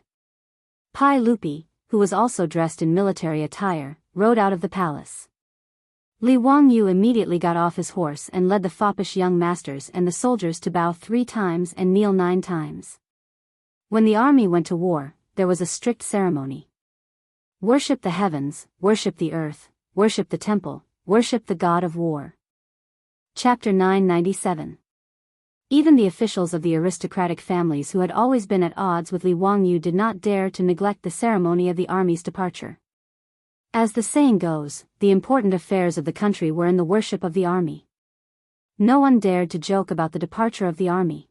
Pai Lupi, who was also dressed in military attire, rode out of the palace. Li Wangyu immediately got off his horse and led the foppish young masters and the soldiers to bow 3 times and kneel 9 times. When the army went to war, there was a strict ceremony. Worship the heavens, worship the earth, worship the temple, worship the god of war. Chapter 997. Even the officials of the aristocratic families who had always been at odds with Li Wangyu did not dare to neglect the ceremony of the army's departure. As the saying goes, the important affairs of the country were in the worship of the army. No one dared to joke about the departure of the army.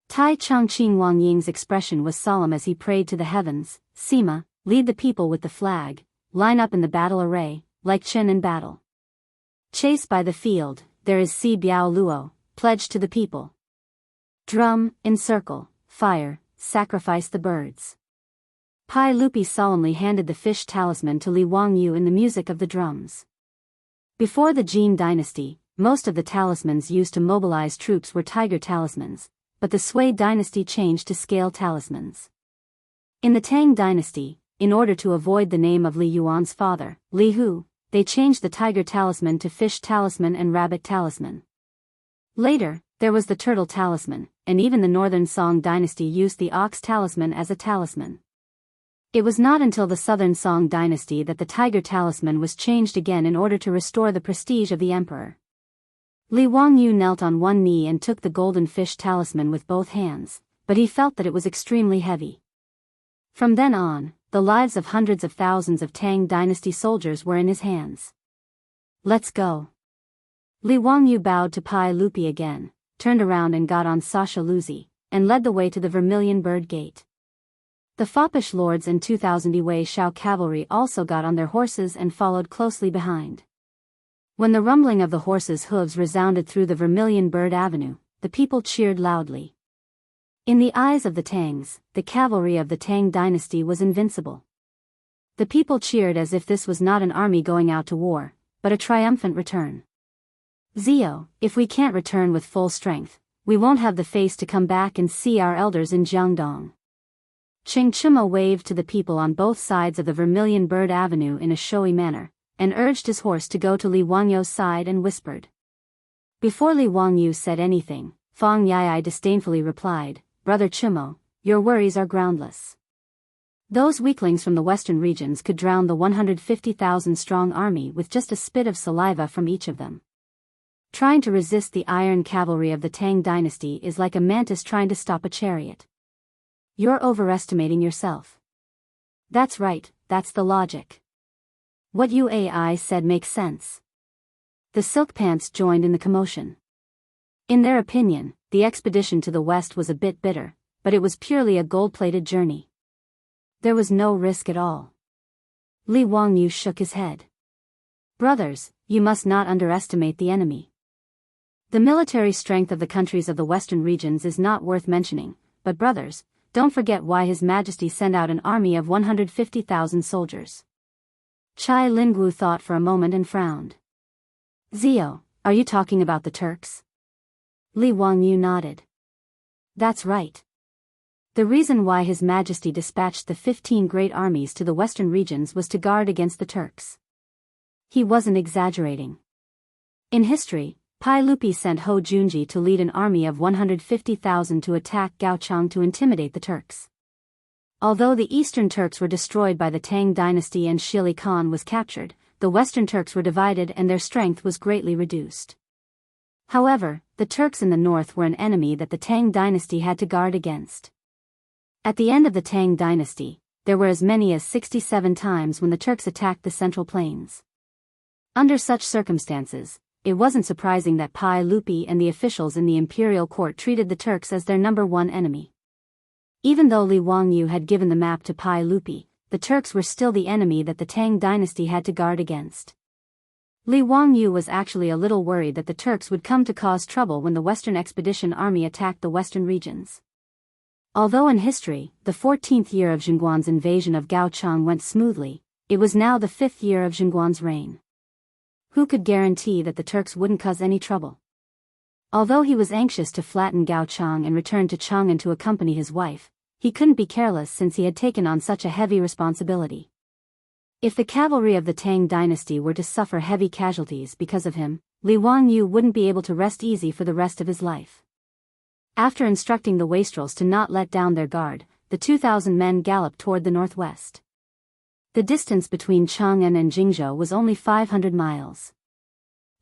Tai Chongqing Wang Ying's expression was solemn as he prayed to the heavens. "Sima, lead the people with the flag, line up in the battle array, like Chen in battle. Chase by the field, there is Si Biao Luo, pledge to the people. Drum, encircle, fire, sacrifice the birds." Pai Lupi solemnly handed the fish talisman to Li Wangyu in the music of the drums. Before the Jin dynasty, most of the talismans used to mobilize troops were tiger talismans, but the Sui dynasty changed to scale talismans. In the Tang dynasty, in order to avoid the name of Li Yuan's father, Li Hu, they changed the tiger talisman to fish talisman and rabbit talisman. Later, there was the turtle talisman, and even the northern Song dynasty used the ox talisman as a talisman. It was not until the southern Song dynasty that the tiger talisman was changed again in order to restore the prestige of the emperor. Li Wangyu knelt on one knee and took the golden fish talisman with both hands, but he felt that it was extremely heavy. From then on, the lives of hundreds of thousands of Tang dynasty soldiers were in his hands. "Let's go." Li Wangyu bowed to Pai Lupi again, turned around and got on Sasha Luzi, and led the way to the Vermilion Bird Gate. The foppish lords and 2,000 Yi Shao cavalry also got on their horses and followed closely behind. When the rumbling of the horses' hooves resounded through the Vermilion Bird Avenue, the people cheered loudly. In the eyes of the Tangs, the cavalry of the Tang dynasty was invincible. The people cheered as if this was not an army going out to war, but a triumphant return. Zio, if we can't return with full strength, we won't have the face to come back and see our elders in Jiangdong. Ching Chima waved to the people on both sides of the Vermilion Bird Avenue in a showy manner, and urged his horse to go to Li Wangyu's side and whispered. Before Li Wangyu said anything, Fang Yai disdainfully replied, Brother Chimo, your worries are groundless. Those weaklings from the western regions could drown the 150,000-strong army with just a spit of saliva from each of them. Trying to resist the iron cavalry of the Tang dynasty is like a mantis trying to stop a chariot. You're overestimating yourself. That's right, that's the logic. What UAI said makes sense. The Silk Pants joined in the commotion. In their opinion, the expedition to the west was a bit bitter, but it was purely a gold-plated journey. There was no risk at all. Li Wangyu shook his head. Brothers, you must not underestimate the enemy. The military strength of the countries of the western regions is not worth mentioning, but brothers, don't forget why His Majesty sent out an army of 150,000 soldiers. Chai Lingwu thought for a moment and frowned. Zio, are you talking about the Turks? Li Wangyu nodded. That's right. The reason why His Majesty dispatched the 15 great armies to the western regions was to guard against the Turks. He wasn't exaggerating. In history, Pai Lupi sent Ho Junji to lead an army of 150,000 to attack Gaochang to intimidate the Turks. Although the Eastern Turks were destroyed by the Tang dynasty and Shili Khan was captured, the Western Turks were divided and their strength was greatly reduced. However, the Turks in the north were an enemy that the Tang dynasty had to guard against. At the end of the Tang dynasty, there were as many as 67 times when the Turks attacked the Central Plains. Under such circumstances, it wasn't surprising that Pai Lupi and the officials in the imperial court treated the Turks as their number one enemy. Even though Li Wangyu had given the map to Pai Lupi, the Turks were still the enemy that the Tang dynasty had to guard against. Li Wangyu was actually a little worried that the Turks would come to cause trouble when the Western Expedition Army attacked the western regions. Although in history, the 14th year of Zhengguan's invasion of Gaochang went smoothly, it was now the 5th year of Zhengguan's reign. Who could guarantee that the Turks wouldn't cause any trouble? Although he was anxious to flatten Gaochang and return to Chang'an to accompany his wife, he couldn't be careless since he had taken on such a heavy responsibility. If the cavalry of the Tang dynasty were to suffer heavy casualties because of him, Li Wangyu wouldn't be able to rest easy for the rest of his life. After instructing the wastrels to not let down their guard, the 2,000 men galloped toward the northwest. The distance between Chang'an and Jingzhou was only 500 miles.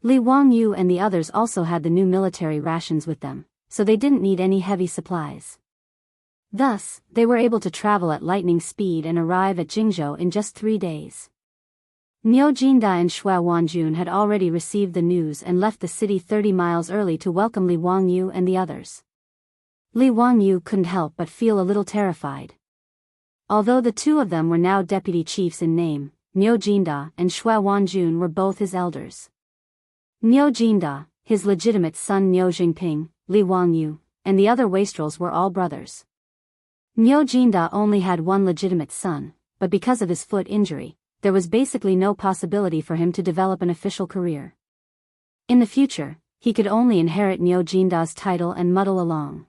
Li Wangyu and the others also had the new military rations with them, so they didn't need any heavy supplies. Thus, they were able to travel at lightning speed and arrive at Jingzhou in just 3 days. Niu Jinda and Xue Wanjun had already received the news and left the city 30 miles early to welcome Li Wangyu and the others. Li Wangyu couldn't help but feel a little terrified. Although the two of them were now deputy chiefs in name, Niu Jinda and Xue Wanjun were both his elders. Niu Jinda, his legitimate son Niu Jingping, Li Wangyu, and the other wastrels were all brothers. Niu Jinda only had one legitimate son, but because of his foot injury, there was basically no possibility for him to develop an official career. In the future, he could only inherit Niu Jinda's title and muddle along.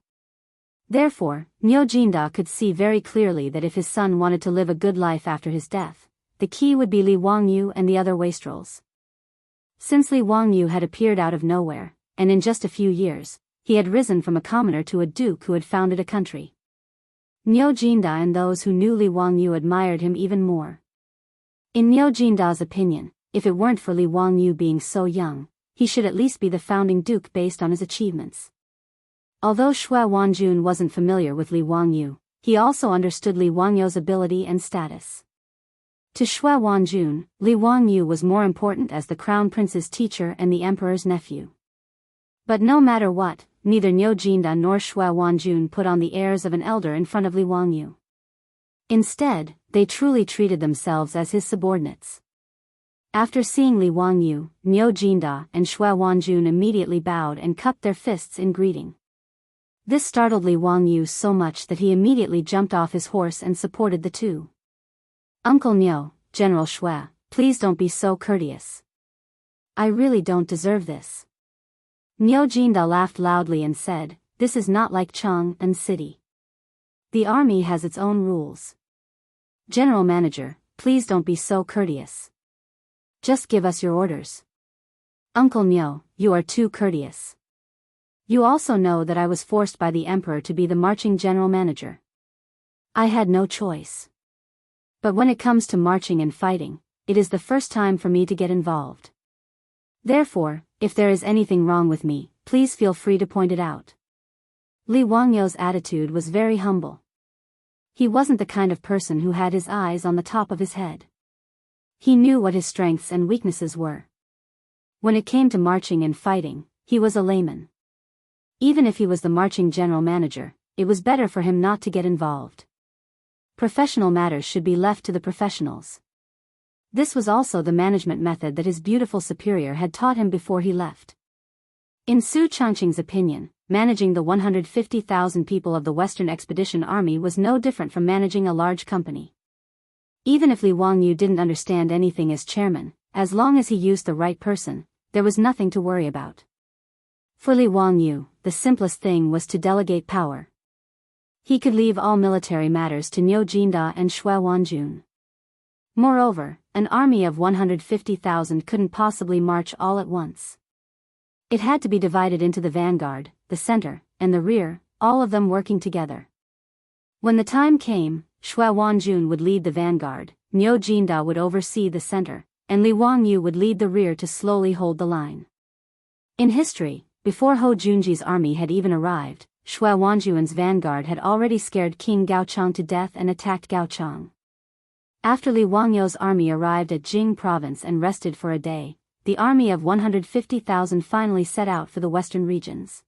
Therefore, Niu Jinda could see very clearly that if his son wanted to live a good life after his death, the key would be Li Wangyu and the other wastrels. Since Li Wangyu had appeared out of nowhere, and in just a few years, he had risen from a commoner to a duke who had founded a country. Niu Jinda and those who knew Li Wangyu admired him even more. In Niu Jinda's opinion, if it weren't for Li Wangyu being so young, he should at least be the founding duke based on his achievements. Although Xue Wanjun wasn't familiar with Li Wangyu, he also understood Li Wangyu's ability and status. To Xue Wanjun, Li Wangyu was more important as the crown prince's teacher and the emperor's nephew. But no matter what, neither Niu Jinda nor Xue Wanjun put on the airs of an elder in front of Li Wangyu. Instead, they truly treated themselves as his subordinates. After seeing Li Wangyu, Niu Jinda and Xue Wanjun immediately bowed and cupped their fists in greeting. This startled Li Wangyu so much that he immediately jumped off his horse and supported the two. Uncle Niu, General Xue, please don't be so courteous. I really don't deserve this. Niu Jinda laughed loudly and said, "This is not like Chang'an City. The army has its own rules. General Manager, please don't be so courteous. Just give us your orders." "Uncle Niu, you are too courteous. You also know that I was forced by the emperor to be the marching general manager. I had no choice. But when it comes to marching and fighting, it is the first time for me to get involved. Therefore, if there is anything wrong with me, please feel free to point it out." Li Wangyou's attitude was very humble. He wasn't the kind of person who had his eyes on the top of his head. He knew what his strengths and weaknesses were. When it came to marching and fighting, he was a layman. Even if he was the marching general manager, it was better for him not to get involved. Professional matters should be left to the professionals. This was also the management method that his beautiful superior had taught him before he left. In Su Changqing's opinion, managing the 150,000 people of the Western Expedition Army was no different from managing a large company. Even if Li Wangyu didn't understand anything as chairman, as long as he used the right person, there was nothing to worry about. For Li Wangyu, the simplest thing was to delegate power. He could leave all military matters to Niu Jinda and Xue Wanjun. Moreover, an army of 150,000 couldn't possibly march all at once. It had to be divided into the vanguard, the center, and the rear, all of them working together. When the time came, Xue Wanjun would lead the vanguard, Niu Jinda would oversee the center, and Li Wangyu would lead the rear to slowly hold the line. In history, before Hou Junji's army had even arrived, Xue Wanjun's vanguard had already scared King Gaochang to death and attacked Gaochang. After Li Wangyou's army arrived at Jing province and rested for a day, the army of 150,000 finally set out for the western regions.